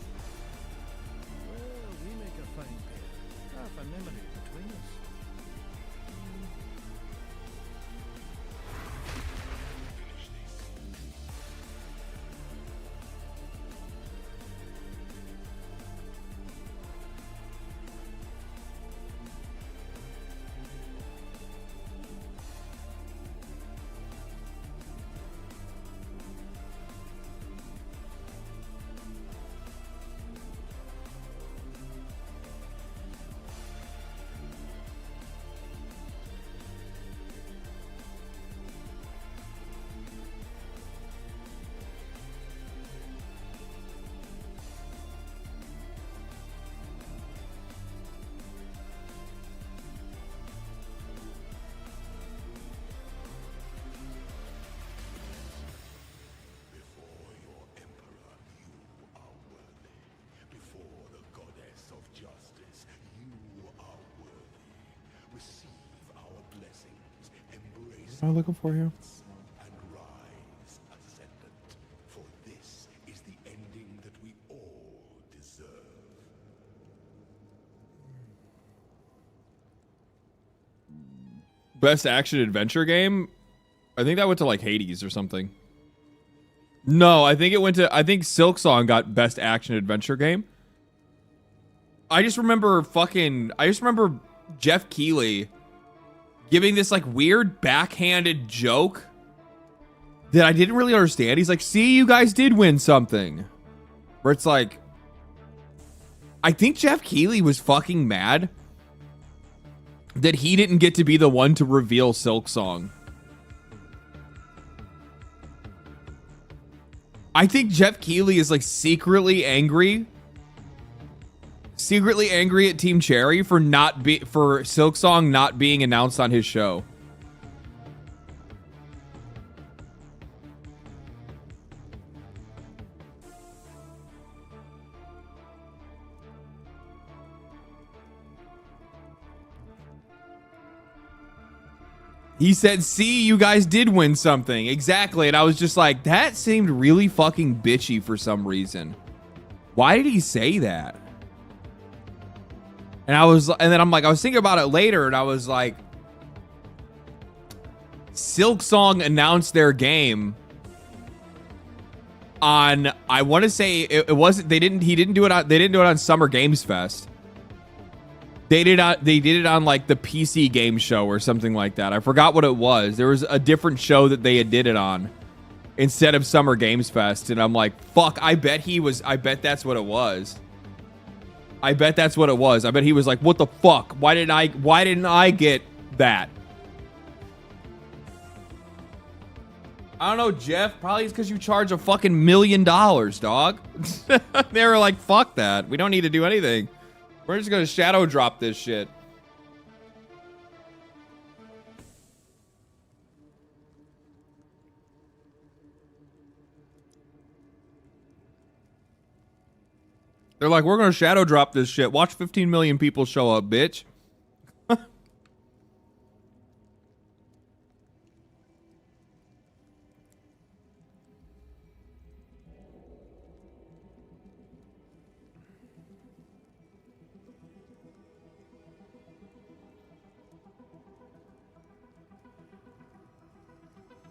make a fine pair. Half a memory between us. am I looking for here? And rise, ascendant, for this is the ending that we all deserve. Best action adventure game? I think that went to like Hades or something. No, I think it went to, I think Silksong got best action adventure game. I just remember Jeff Keighley giving this like weird backhanded joke that I didn't really understand. He's like, see, you guys did win something. Where it's like, I think Jeff Keighley was fucking mad that he didn't get to be the one to reveal Silksong. I think Jeff Keighley is like secretly angry at Team Cherry for Silksong not being announced on his show. He said, see, you guys did win something. Exactly. And I was just like, that seemed really fucking bitchy for some reason. Why did he say that? And I was thinking about it later and I was like, Silksong announced their game on, I want to say it wasn't, they didn't do it on Summer Games Fest. They did it on like the PC game show or something like that. I forgot what it was. There was a different show that they had did it on instead of Summer Games Fest. And I'm like, fuck, I bet that's what it was. I bet that's what it was. I bet he was like, what the fuck? Why didn't I get that? I don't know, Jeff. Probably it's because you charge a fucking $1 million, dog. They were like, fuck that. We don't need to do anything. We're just gonna shadow drop this shit. They're like, we're gonna shadow drop this shit. Watch 15 million people show up, bitch.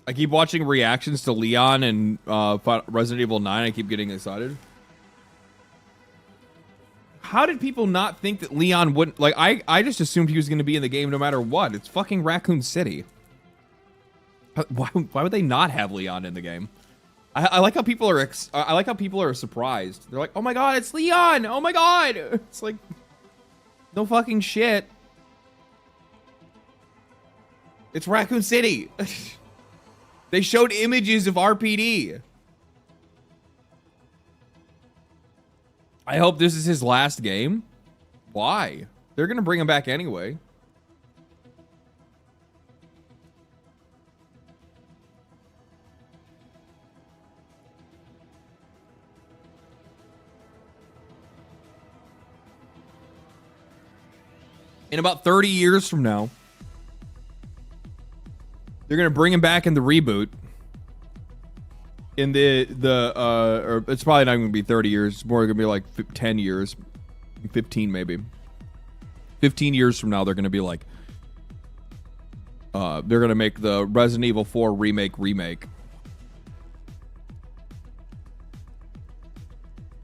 I keep watching reactions to Leon and Resident Evil 9. I keep getting excited. How did people not think that Leon wouldn't... Like, I just assumed he was going to be in the game no matter what. It's fucking Raccoon City. Why would they not have Leon in the game? I like how people are... I like how people are surprised. They're like, oh my god, it's Leon! Oh my god! It's like... No fucking shit. It's Raccoon City. They showed images of RPD. I hope this is his last game. Why? They're going to bring him back anyway. In about 30 years from now, they're gonna bring him back in the reboot. In or it's probably not gonna be 30 years. It's more gonna be like 10 years, 15 maybe. 15 years from now, they're gonna be like, they're gonna make the Resident Evil 4 remake.